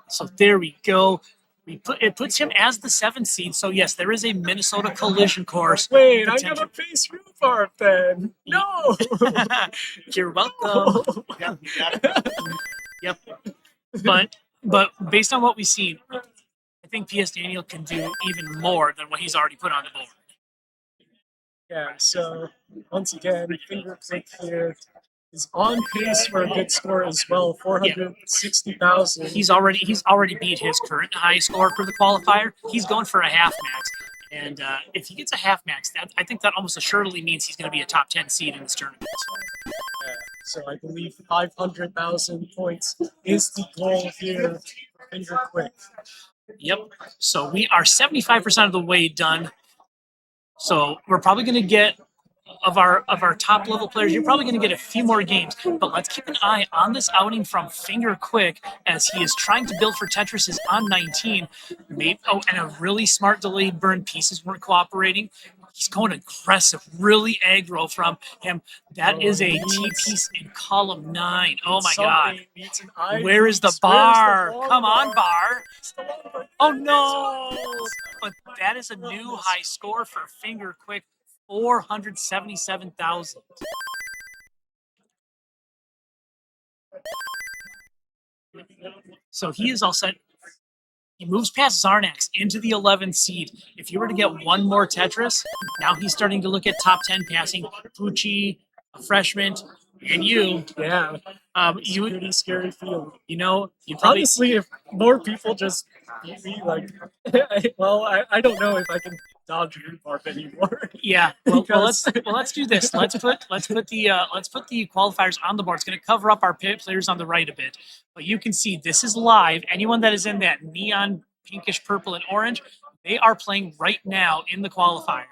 So there we go. It puts him as the 7 seed. So yes, there is a Minnesota collision course. Wait, I'm gonna face rhubarb then. No. You're welcome. Yeah, you got it. Yep. But based on what we've seen, I think PS Daniel can do even more than what he's already put on the board. Yeah. So once again, finger click here. Is on pace for a good score as well. 460,000. He's already beat his current high score for the qualifier. He's going for a half max, and if he gets a half max, I think that almost assuredly means he's going to be a top 10 seed in this tournament. Yeah, so I believe 500,000 points is the goal here. Finger quick. Yep. So we are 75% of the way done. So we're probably going to get of our top level players, you're probably going to get a few more games. But let's keep an eye on this outing from Finger Quick as he is trying to build for Tetris is on 19. And a really smart delayed burn pieces weren't cooperating. He's going aggressive, really aggro from him. That is a T piece in column 9. Oh my God. Where is the bar? Come on, bar. Oh no. But that is a new high score for Finger Quick. 477,000. So he is all set. He moves past Zarnax into the 11th seed. If you were to get one more Tetris, now he's starting to look at top 10 passing. Pucci, a freshman, and you. Yeah. You would pretty scary field. You probably, honestly, if more people just beat me, like, I don't know if I can dodge rhubarb anymore. Yeah. Well, let's do this. Let's put the qualifiers on the board. It's going to cover up our players on the right a bit, but you can see this is live. Anyone that is in that neon pinkish purple and orange, they are playing right now in the qualifier.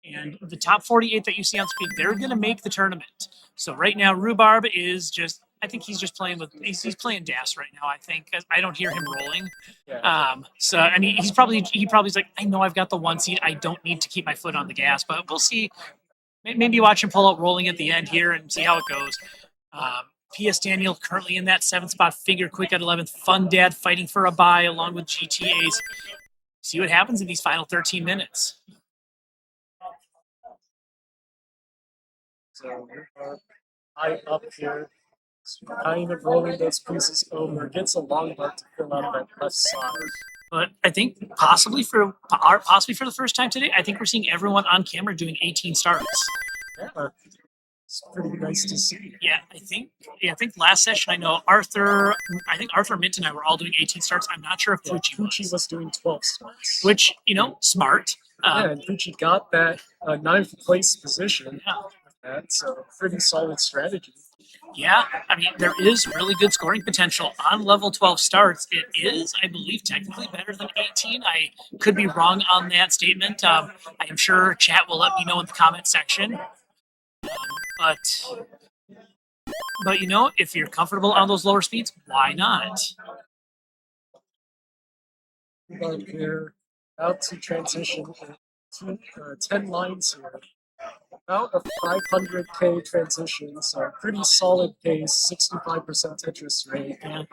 And the top 48 that you see on screen, they're going to make the tournament. So right now, Rhubarb is just, I think he's just playing he's playing DAS right now, I think. I don't hear him rolling. Yeah. So, I mean, he probably's like, I know I've got the 1 seed. I don't need to keep my foot on the gas, but we'll see. Maybe watch him pull out rolling at the end here and see how it goes. PS Daniel currently in that 7th spot, Finger Quick at 11th. Fun Dad fighting for a bye along with GTAs. See what happens in these final 13 minutes. So high up here, kind of rolling those pieces over, gets a long bar to fill out that left side. But I think possibly for the first time today, I think we're seeing everyone on camera doing 18 starts. Yeah, it's pretty nice to see. Yeah, I think last session I know Arthur Mint and I were all doing 18 starts. I'm not sure if Pucci was doing 12 starts. Which, smart. Yeah, and Pucci got that 9th place position. Yeah. That's a pretty solid strategy. Yeah, I mean, there is really good scoring potential on level 12 starts. It is, I believe, technically better than 18. I could be wrong on that statement. I am sure chat will let me know in the comment section. But you know, if you're comfortable on those lower speeds, why not? But we're about to transition to 10 lines here. About a 500k transition, so pretty solid pace, 65% Tetris rate. Yeah.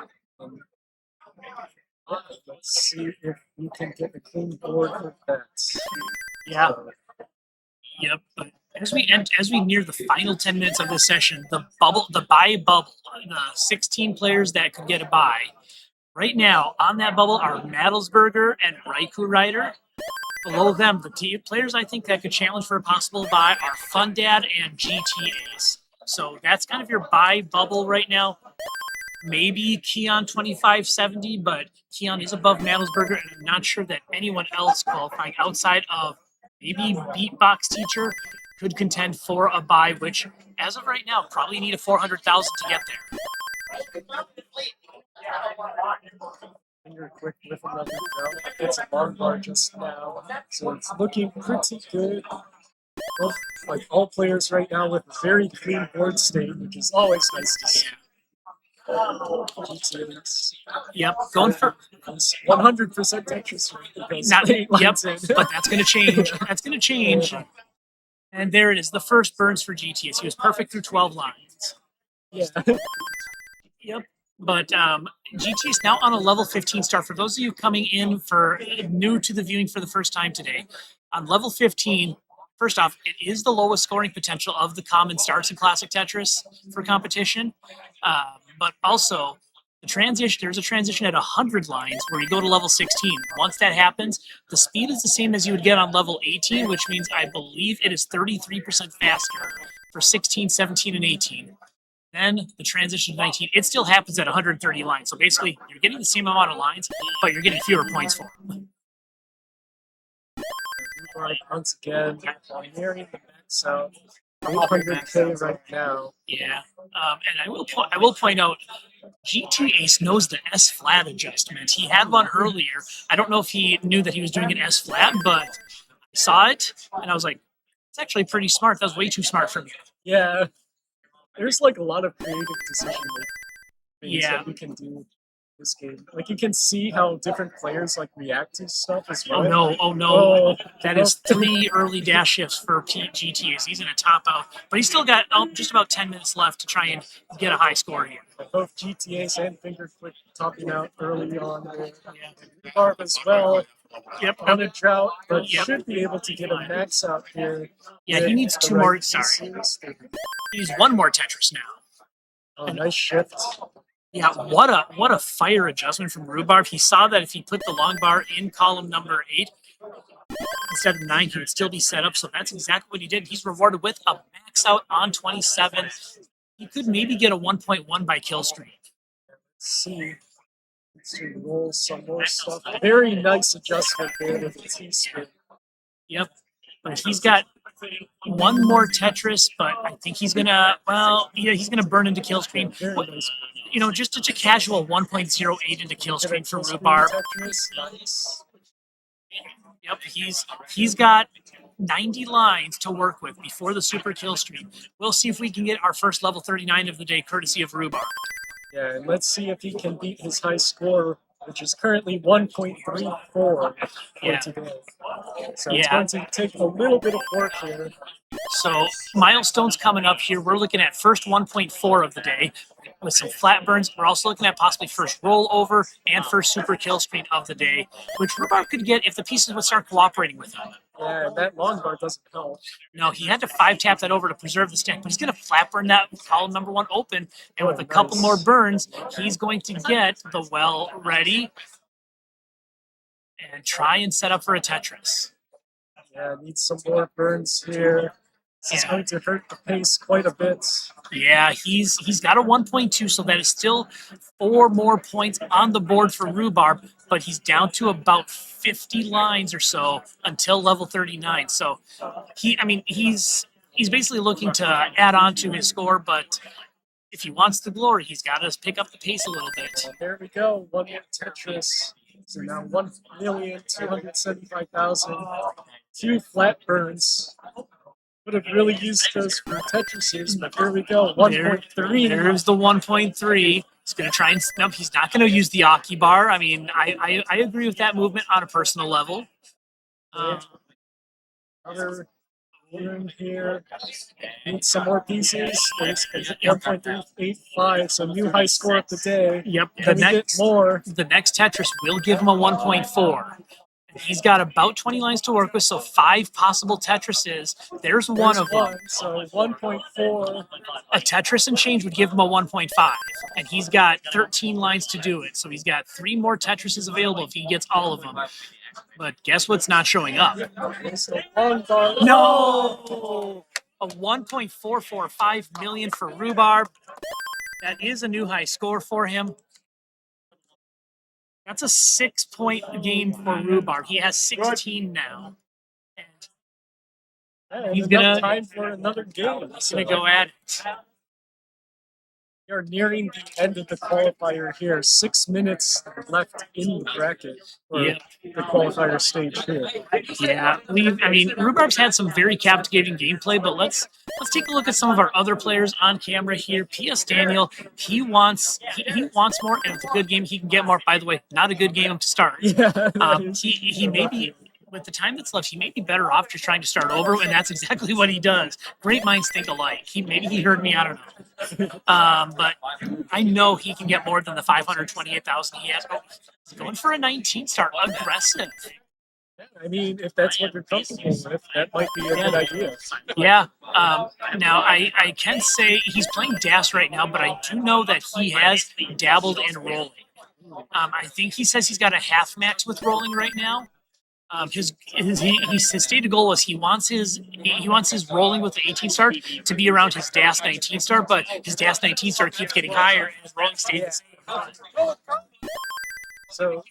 Let's see if you can get a clean board with that. Yeah. Yep. But as we near the final 10 minutes of this session, the buy bubble, the 16 players that could get a buy. Right now, on that bubble are Madelsberger and Raikou Rider. Below them, the players I think that could challenge for a possible buy are Fundad and GTAs. So that's kind of your buy bubble right now. Maybe Keon 2570, but Keon is above Madelsberger, and I'm not sure that anyone else qualifying outside of maybe Beatbox Teacher could contend for a buy, which, as of right now, probably need a 400,000 to get there. Finger quick with another round. It's a long bar just now, so it's looking pretty good. Both, like all players right now with a very clean board state, which is always nice to see. Yep, going for 100% Tetris rate because not, eight yep, lines in. but that's going to change. That's going to change. And there it is, the first burns for GTS. He was perfect through 12 lines. Yeah. Yep. But GT is now on a level 15 start. For those of you coming in for new to the viewing for the first time today, on level 15, first off, it is the lowest scoring potential of the common starts in Classic Tetris for competition. But also, there's a transition at 100 lines where you go to level 16. Once that happens, the speed is the same as you would get on level 18, which means I believe it is 33% faster for 16, 17, and 18. Then the transition to 19, it still happens at 130 lines. So basically, you're getting the same amount of lines, but you're getting fewer points for them. Once again, nearing the max out. 800k right now. Yeah, and I will point out, GT Ace knows the S flat adjustment. He had one earlier. I don't know if he knew that he was doing an S flat, but I saw it and I was like, it's actually pretty smart. That was way too smart for me. Yeah, there's like a lot of creative decision making that you can do this game. Like you can see how different players like react to stuff as well. Oh no. That is 3 early dash shifts for GTAs. He's in a top out, but he's still got just about 10 minutes left to try and get a high score here. Both GTAs and Finger Quick topping out early on there. Barb as well. Yep. On a drought, but should be able to get a max out here. Yeah, he needs 2 more. Sorry. He needs 1 more Tetris now. Oh, nice shift. Yeah, what a fire adjustment from Rhubarb. He saw that if he put the long bar in column number 8 instead of 9, he would still be set up. So that's exactly what he did. He's rewarded with a max out on 27. He could maybe get a 1.1 by kill streak. Let's see. Let's roll some more stuff. Very nice adjustment there with the T-spin. Yep, but he's got 1 more Tetris, but I think he's gonna, he's gonna burn into kill screen. You know, just a casual 1.08 into kill screen for Rhubarb. Yep, he's got 90 lines to work with before the super kill stream. We'll see if we can get our first level 39 of the day, courtesy of Rhubarb. Yeah, and let's see if he can beat his high score, which is currently 1.34 for today. So it's going to take a little bit of work here. So milestones coming up here. We're looking at first 1.4 of the day with some flat burns. We're also looking at possibly first rollover and first super kill screen of the day, which Rhubarb could get if the pieces would start cooperating with him. Yeah, and that long bar doesn't help. No, he had to 5-tap that over to preserve the stack, but he's going to flat burn that column number 1 open, and with a couple more burns, he's going to get the well ready and try and set up for a Tetris. Yeah, needs some more burns here. This is going to hurt the pace quite a bit. Yeah, he's got a 1.2, so that is still 4 more points on the board for Rhubarb, but he's down to about 50 lines or so until level 39. So he's he's basically looking to add on to his score, but if he wants the glory, he's got to pick up the pace a little bit. Well, there we go. One more Tetris. So now 1,275,000. Two flat burns. Would have really used those for Tetrises, but here we go. 1.3. There's the 1.3. He's going to try and snub. He's not going to use the Aki bar. I mean, I agree with that movement on a personal level. Another room here. Need some more pieces. There's 1.385, so new high score of the day. Yep. Can we get more? The next Tetris will give him a 1.4. He's got about 20 lines to work with, so 5 possible Tetrises. There's one of them. So 1.4. A Tetris and change would give him a 1.5, and he's got 13 lines to do it. So he's got 3 more Tetrises available if he gets all of them. But guess what's not showing up? No! A 1.445 million for Rhubarb. That is a new high score for him. That's a 6-point game for Rhubarb. He has 16 now. And He's got time for another game. he's going to go at it. We are nearing the end of the qualifier here. 6 minutes left in the bracket for Yeah. the qualifier stage here. Yeah, Rhubarb's had some very captivating gameplay, but let's take a look at some of our other players on camera here. P.S. Daniel, he wants more, and it's a good game. He can get more. By the way, not a good game to start. Yeah, He may be, with the time that's left, he may be better off just trying to start over, and that's exactly what he does. Great minds think alike. Maybe he heard me, I don't know. But I know he can get more than the 528,000 he has. He's going for a 19 star, aggressive. I mean, if that's what you're comfortable with, that might be a good idea. Yeah. Now, I can say he's playing DAS right now, but I do know that he has dabbled in rolling. I think he says he's got a half max with rolling right now. His stated goal was he wants his rolling with the 18 star to be around his DAS 19 star, but his DAS 19 star keeps getting higher and his rolling stays the same. So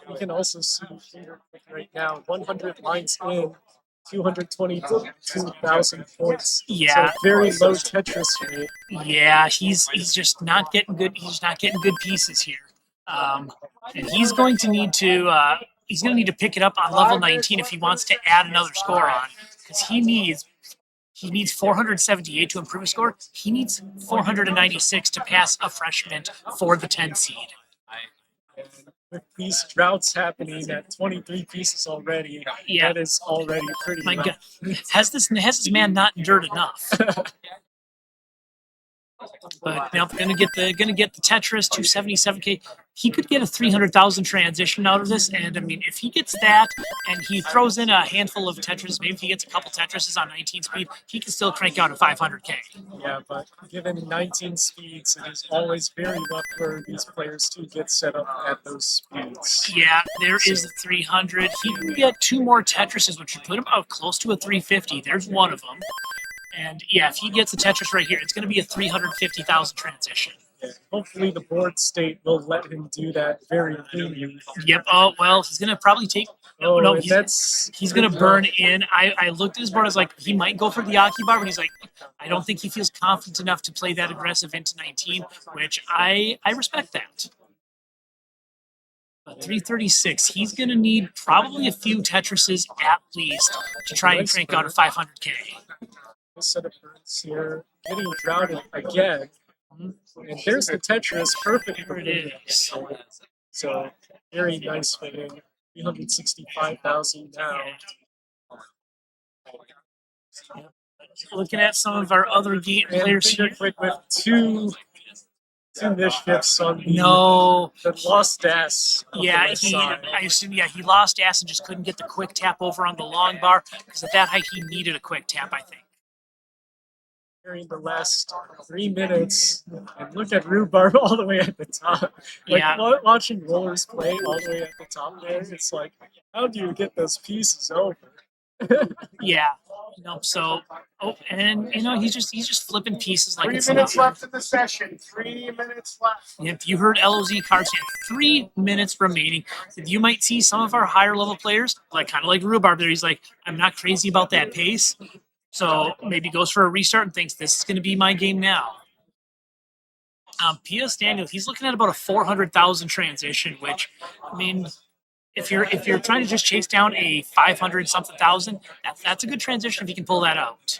you can also see here right now 100 lines in, 222,000 points. Yeah. So very low Tetris rate. Yeah, he's just not getting good. He's not getting good pieces here, and he's going to need to pick it up on level 19 if he wants to add another score on, because he needs 478 to improve his score. He needs 496 to pass a freshman for the 10 seed. And with these droughts happening at 23 pieces already, Yeah. that is already pretty My rough. God, has this man not endured enough? But now gonna get the Tetris 277K. He could get a 300,000 transition out of this, and I mean, if he gets that and he throws in a handful of Tetris, maybe if he gets a couple Tetrises on 19 speed, he can still crank out a 500K. Yeah, but given 19 speeds, it is always very rough for these players to get set up at those speeds. Yeah, there is a 300. He can get 2 more Tetrises, which would put him out close to a 350. There's one of them. And yeah, if he gets the Tetris right here, it's going to be a 350,000 transition. Yeah, hopefully the board state will let him do that very cleanly. Yep. Oh, well, he's going to probably take... Oh, no, and he's going to burn in. I looked at his board. I was like, he might go for the Aki bar, but he's like, I don't think he feels confident enough to play that aggressive into 19, which I respect that. But 336, he's going to need probably a few Tetrises at least to try and crank out a 500K. This set of birds here, getting droughted again. And there's the Tetris, perfect for There it is. So very nice fitting. 365,000 now. Looking at some of our other game And players here. Finger Quick with two mischiefs on No. the lost ass. Yeah, I assume, he lost ass and just couldn't get the quick tap over on the long bar, because at that height he needed a quick tap, I think. During the last 3 minutes, and look at Rhubarb all the way at the top. Like, Yeah. watching rollers play all the way at the top there, it's like, how do you get those pieces over? Yeah. So and he's just flipping pieces like 3 it's minutes nothing. left in the session. 3 minutes left. If you heard LOZ cards, you have 3 minutes remaining. You might see some of our higher level players, kind of like Rhubarb there. He's like, I'm not crazy about that pace. So maybe goes for a restart and thinks this is going to be my game now. P.S. Daniel, he's looking at about a 400,000 transition, which, I mean, if you're trying to just chase down a 500 something thousand, that's a good transition if you can pull that out.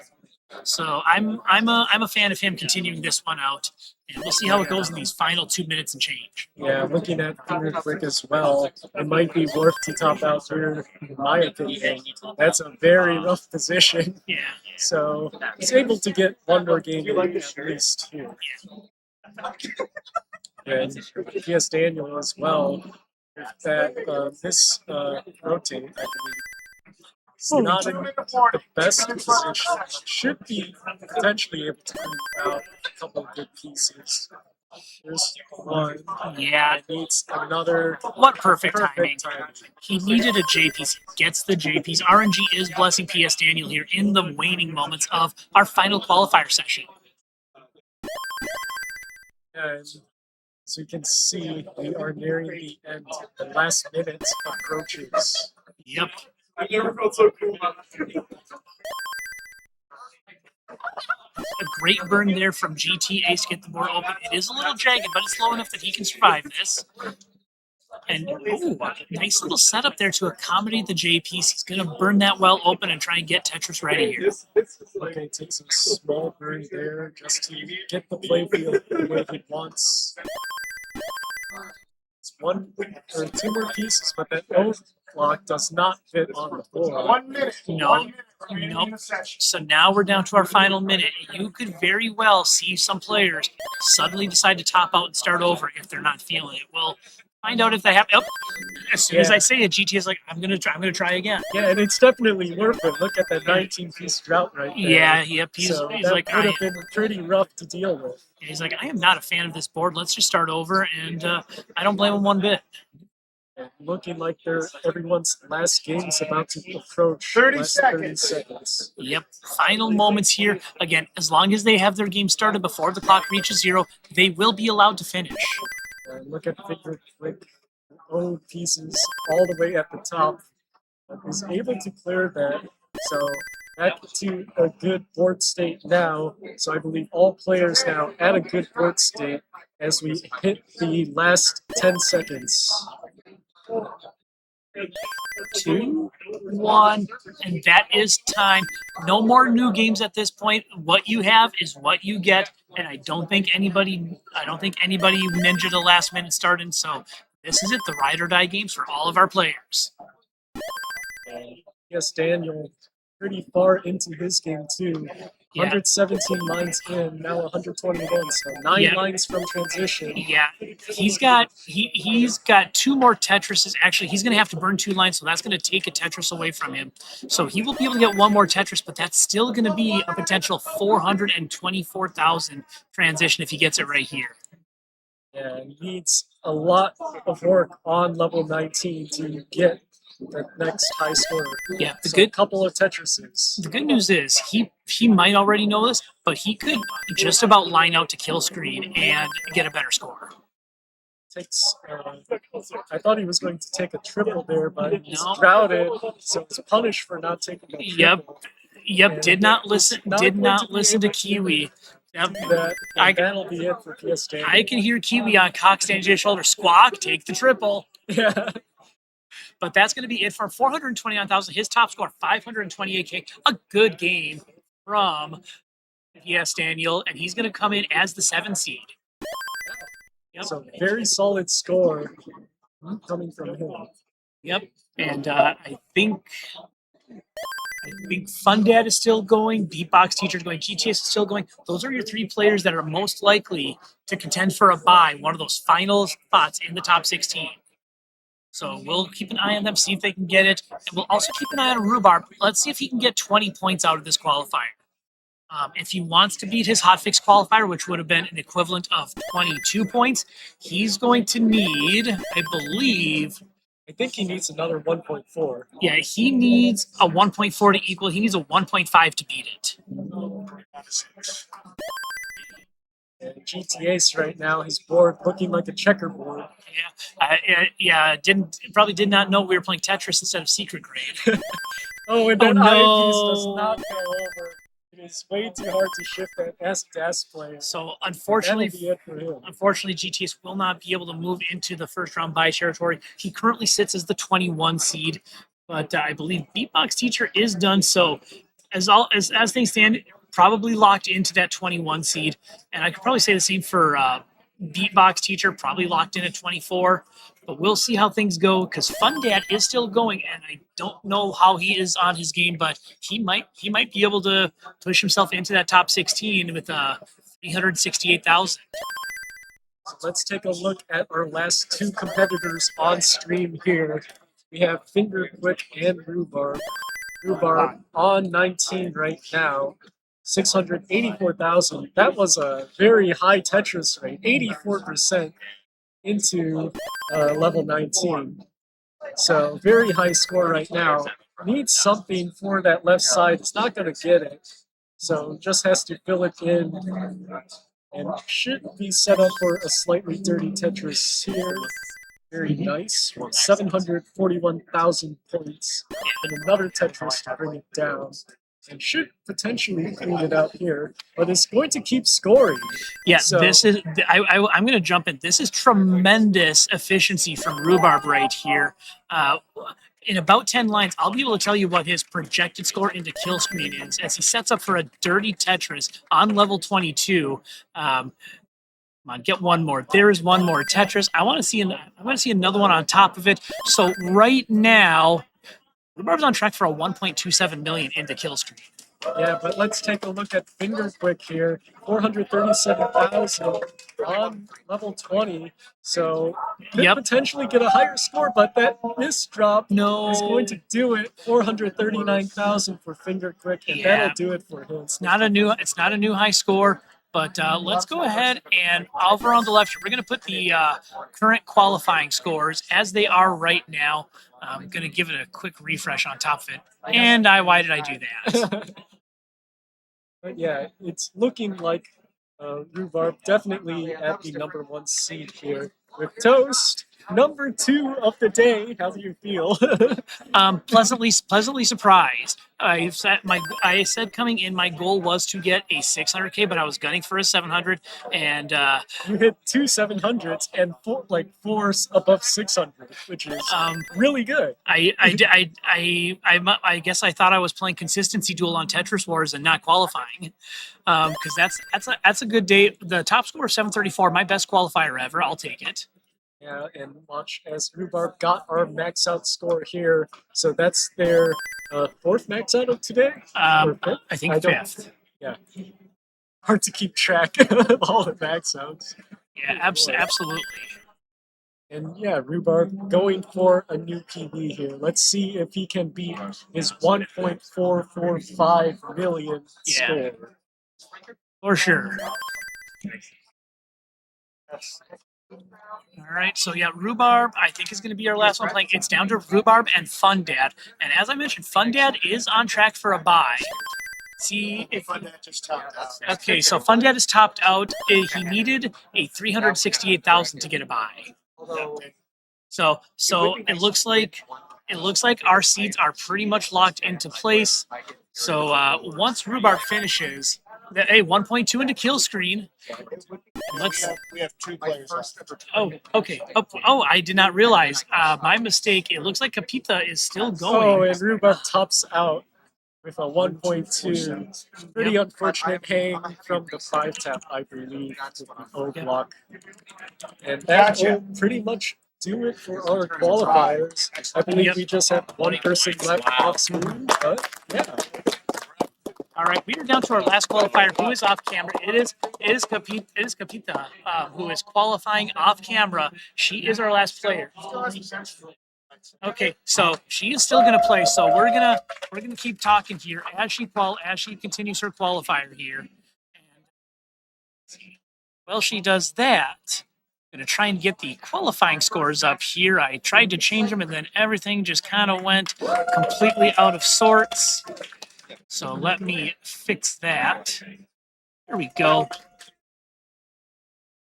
So I'm a fan of him continuing this one out, and we'll see how it goes in these final 2 minutes and change. Yeah, looking at finger quick as well, it might be worth to top out here, in my opinion. That's a very rough position. Yeah. So he's able to get one more game in at least here. And P.S. Daniel as well, if that this rotate, I believe, is not in the best position, but should be potentially able to move out a couple of good pieces. There's one. Yeah. It needs another. What perfect timing. Perfect timing. He needed a JPs. He gets the JPs. RNG is blessing PS Daniel here in the waning moments of our final qualifier session. And so you can see we are nearing the end. The last minute approaches. Yep. I never felt so cool. A great burn there from GT Ace to get the board open. It is a little jagged, but it's low enough that he can survive this. And ooh, nice little setup there to accommodate the JPs. He's going to burn that well open and try and get Tetris ready here. Okay, takes a small burn there just to get the playfield the way he wants. It's one or two more pieces, but that block does not fit on the board. 1 minute. No, nope. So now we're down to our final minute. You could very well see some players suddenly decide to top out and start over if they're not feeling it. Well, find out if they have. Oh, as soon as I say it, GT is like, I'm gonna try again. Yeah, and it's definitely worth it. Look at that 19-piece drought right there. Yeah, yep. He's So he's that like, would have been pretty rough to deal with. he's like, I am not a fan of this board. Let's just start over, and I don't blame him one bit. And looking like everyone's last game's about to approach 30 last seconds. 30 seconds. Yep. Final moments here. Again, as long as they have their game started before the clock reaches 0, they will be allowed to finish. And look at Finger Flick, old pieces all the way at the top. But he's able to clear that. So back to a good board state now. So I believe all players now at a good board state as we hit the last 10 seconds. 2, 1, and that is time. No more new games at this point. What you have is what you get, and I don't think anybody ninja the last minute started. So this is it, the ride or die games for all of our players. Yes, Daniel, pretty far into his game too. Yeah. 117 lines in, now 121, so 9 Yeah. lines from transition. Yeah, he's got 2 more Tetrises. Actually, he's going to have to burn 2 lines, so that's going to take a Tetris away from him. So he will be able to get 1 more Tetris, but that's still going to be a potential 424,000 transition if he gets it right here. Yeah, he needs a lot of work on level 19 to get the next high score. Yeah, So a couple of Tetrises. The good news is he might already know this, but he could just about line out to kill screen and get a better score. Takes. I thought he was going to take a triple there, but he's No. droughted, so he's punished for not taking a triple. Yep, did not listen Not to going to be able to Kiwi. Yep. That, I- that'll be it for PS Daniel. I can hear Kiwi on Cox Stanley's shoulder. Squawk, take the triple. Yeah. But that's going to be it for 429,000. His top score, 528K. A good game from PS Daniel, and he's going to come in as the 7 seed. Yep. So very solid score coming from him. Yep. And I think Fun Dad is still going. Beatbox Teacher is going. GTS is still going. Those are your 3 players that are most likely to contend for a bye, one of those final spots in the top 16. So we'll keep an eye on them, see if they can get it. And we'll also keep an eye on Rhubarb. Let's see if he can get 20 points out of this qualifier. If he wants to beat his hotfix qualifier, which would have been an equivalent of 22 points, he's going to need, I believe, I think he needs another 1.4. yeah, he needs a 1.4 to equal. He needs a 1.5 to beat it. And GTA's right now, his board looking like a checkerboard. Probably did not know we were playing Tetris instead of Secret Grade. Oh, and Oh, that no. eyepiece does not go over. It's way too hard to shift that S player. So That'll unfortunately, be it for him. GTS will not be able to move into the first round bye territory. He currently sits as the 21 seed, but I believe Beatbox Teacher is done. So as things stand, probably locked into that 21 seed, and I could probably say the same for Beatbox Teacher, probably locked in at 24. But we'll see how things go because Fun Dad is still going, and I don't know how he is on his game, but he might be able to push himself into that top 16 with 368,000. So let's take a look at our last two competitors on stream here. We have Finger Quick and Rhubarb. Rhubarb on 19 right now, 684,000. That was a very high Tetris rate, 84% into level 19. So very high score right now. Needs something for that left side. It's not going to get it. So just has to fill it in and should be set up for a slightly dirty Tetris here. Very nice. 741,000 points. And another Tetris to bring it down. And should potentially clean it out here, but it's going to keep scoring. Yeah, So- this is. I'm going to jump in. This is tremendous efficiency from Rhubarb right here. In about 10 lines, I'll be able to tell you what his projected score into kill screen is as he sets up for a dirty Tetris on level 22. Come on, get one more. There is one more Tetris. I want to see another one on top of it. So right now, Rhubarb's on track for a 1.27 million into kill screen. Yeah, but let's take a look at Finger Quick here. 437,000 on level 20. So could Yep. potentially get a higher score, but that miss drop No. is going to do it. 439,000 for Finger Quick, and Yeah. that'll do it for him. It's not a new high score, but let's go ahead and over on the left here, we're going to put the current qualifying scores as they are right now. I'm going to give it a quick refresh on top of it. And why did I do that? But yeah, it's looking like Rhubarb definitely at the number 1 seed here with Toast. Number 2 of the day. How do you feel? Pleasantly surprised. I said coming in, my goal was to get a 600K, but I was gunning for a 700, and You hit 2 700s and four above 600, which is really good. I guess I thought I was playing consistency duel on Tetris Wars and not qualifying, because that's a good day. The top score of 734, my best qualifier ever. I'll take it. Yeah, and watch as Rhubarb got our max out score here. So that's their 4th max out of today? Or 5th? I think don't- 5th. Yeah. Hard to keep track of all the max outs. Yeah, absolutely. And yeah, Rhubarb going for a new PB here. Let's see if he can beat his 1.445 million Yeah. score. For sure. All right, so yeah, Rhubarb, I think is going to be our last one playing. It's down to Rhubarb and Fun Dad. And as I mentioned, Fun Dad is on track for a bye. See if Fun Dad just topped out. okay, so Fun Dad is topped out. He needed a 368,000 to get a bye. So it looks like our seeds are pretty much locked into place. So once Rhubarb finishes, 1.2 into kill screen. We have 2 players left. Oh, okay. Oh, I did not realize. My mistake. It looks like Capita is still Oh, going. and Rhubarb tops out with a 1.2. Pretty unfortunate hang from the 5-tap, I believe, with the O block. And that will pretty much do it for our qualifiers. I believe we just have one person left off screen, but yeah. All right, we are down to our last qualifier, who is off camera. It is Capita, who is qualifying off camera. She is our last player. Okay, so she is still gonna play. So we're gonna keep talking here as she continues her qualifier here. And while she does that, I'm gonna try and get the qualifying scores up here. I tried to change them, and then everything just kind of went completely out of sorts. So let me fix that. There we go.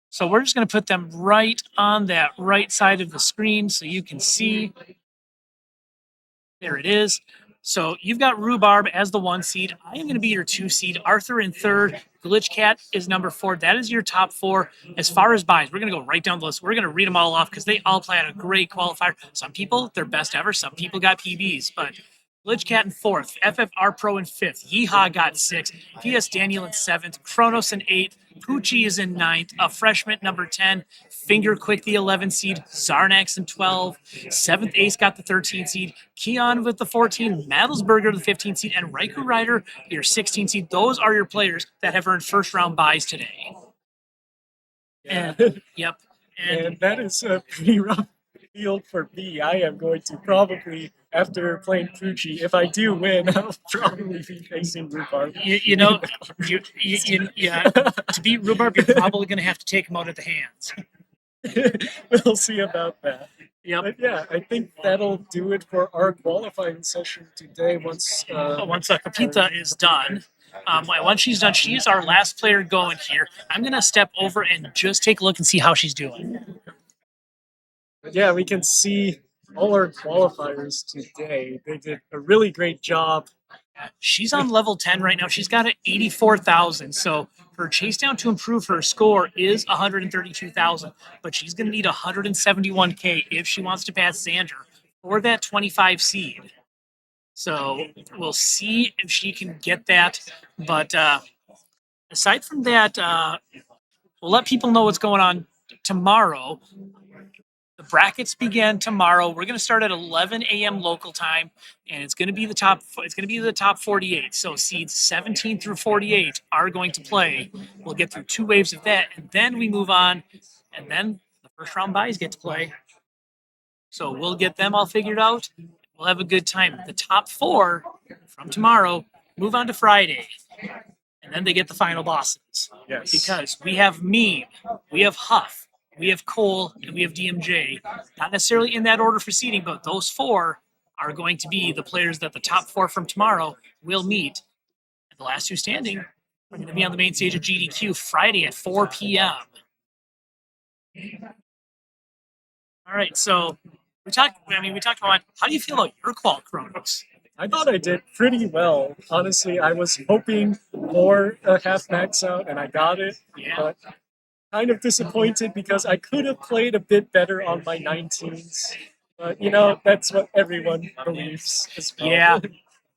So we're just going to put them right on that right side of the screen so you can see. There it is. So you've got Rhubarb as the 1 seed. I am going to be your 2 seed. Arthur in 3rd. Glitch Cat is number 4. That is your top 4. As far as buys, we're going to go right down the list. We're going to read them all off because they all play at a great qualifier. Some people, their best ever. Some people got PBs, but Glitch Cat in 4th. FFR Pro in 5th. Yeehaw got 6th. PS Daniel in 7th. Kronos in 8th. Poochie is in 9th. A freshman number 10. Finger Quick the 11 seed. Zarnax in 12. 7th Ace got the 13 seed. Keon with the 14. Madelsberger the 15 seed. And Raikou Rider, your 16 seed. Those are your players that have earned first round buys today. And, yep. And that is a pretty rough field for me. I am going to probably, after playing Poochie, if I do win, I'll probably be facing Rhubarb. Yeah, to beat Rhubarb, you're probably going to have to take him out at the hands. We'll see about that. Yep. But yeah, I think that'll do it for our qualifying session today. Once Kapita is done, once she's done, she's our last player going here. I'm going to step over and just take a look and see how she's doing. yeah, we can see all our qualifiers today. They did a really great job. She's on level 10 right now. She's got an 84,000. So her chase down to improve her score is 132,000, but she's going to need 171K if she wants to pass Xander for that 25 seed. So we'll see if she can get that. But aside from that, we'll let people know what's going on tomorrow. The brackets begin tomorrow. We're going to start at 11 a.m. local time, and it's going to be the top. It's going to be the top 48. So seeds 17 through 48 are going to play. We'll get through 2 waves of that, and then we move on, and then the first round buys get to play. So we'll get them all figured out. We'll have a good time. The top 4 from tomorrow move on to Friday, and then they get the final bosses. Yes. Because we have Meme, we have Huff, we have Cole, and we have DMJ. Not necessarily in that order for seeding, but those 4 are going to be the players that the top 4 from tomorrow will meet. And the last 2 standing are going to be on the main stage of GDQ Friday at 4 p.m. All right, so we talked about how do you feel about your qual, Kronos? I thought I did pretty well. Honestly, I was hoping for a half max out, and I got it. Yeah. But kind of disappointed because I could have played a bit better on my 19s. But, that's what everyone believes as well. Yeah.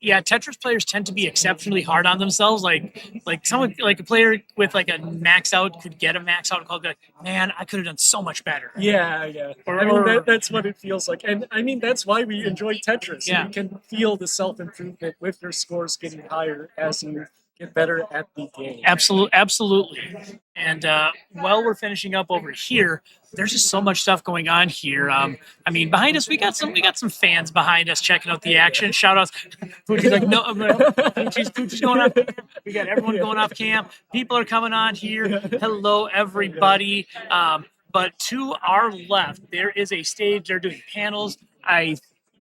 Yeah, Tetris players tend to be exceptionally hard on themselves. Like someone like a player with like a max out could get a max out and call like, man, I could have done so much better. Yeah. That's what it feels like. And I mean, that's why we enjoy Tetris. Yeah. You can feel the self-improvement with your scores getting higher as you get better at the game. Absolutely. And while we're finishing up over here, there's just so much stuff going on here. I mean, behind us, we got some fans behind us checking out the action. Shout outs. Poochie's like, no, Poochie's going off. We got everyone going off camp. People are coming on here. Hello, everybody. But to our left, there is a stage. They're doing panels.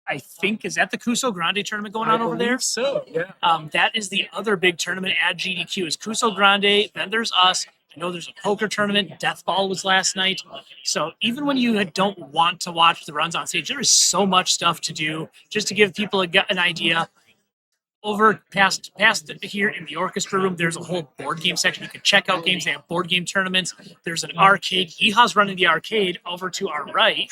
I think, is that the Cuso Grande tournament going on over there? So, yeah. That is the other big tournament at GDQ is Cuso Grande. Then there's us. I know there's a poker tournament. Death Ball was last night. So even when you don't want to watch the runs on stage, there is so much stuff to do. Just to give people an idea, over past here in the orchestra room, there's a whole board game section. You can check out games. They have board game tournaments. There's an arcade. Yeehaw's running the arcade over to our right.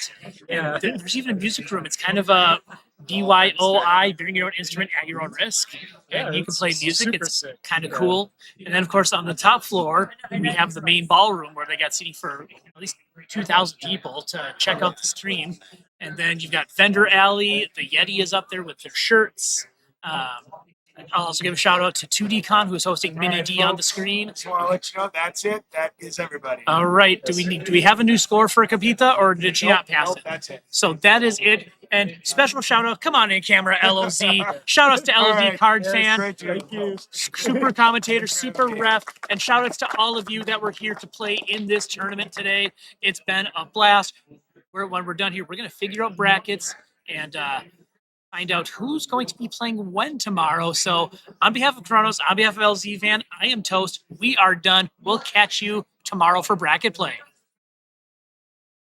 And there's even a music room. It's kind of a BYOI, bring your own instrument at your own risk. Yeah, And you can play music. It's sick. kind of cool. And then, of course, on the top floor, we have the main ballroom where they got seating for at least 2,000 people to check out the stream. And then you've got Vendor Alley. The Yeti is up there with their shirts. I'll also give a shout out to 2D who's hosting Mini D on the screen. Just want to let you know that's it. That is everybody. All right. Do we have a new score for Kapita, or did she not pass it? That's it. So that is it. And special shout out. Come on in, camera, LOZ. Shout outs to LOZ right. Card Yes, Fan. great job. Thank you. Super commentator, super ref, and shout outs to all of you that were here to play in this tournament today. It's been a blast. When we're done here, we're going to figure out brackets and find out who's going to be playing when tomorrow. So on behalf of Kronos, on behalf of LZ Van, I am Toast. We are done. We'll catch you tomorrow for bracket play.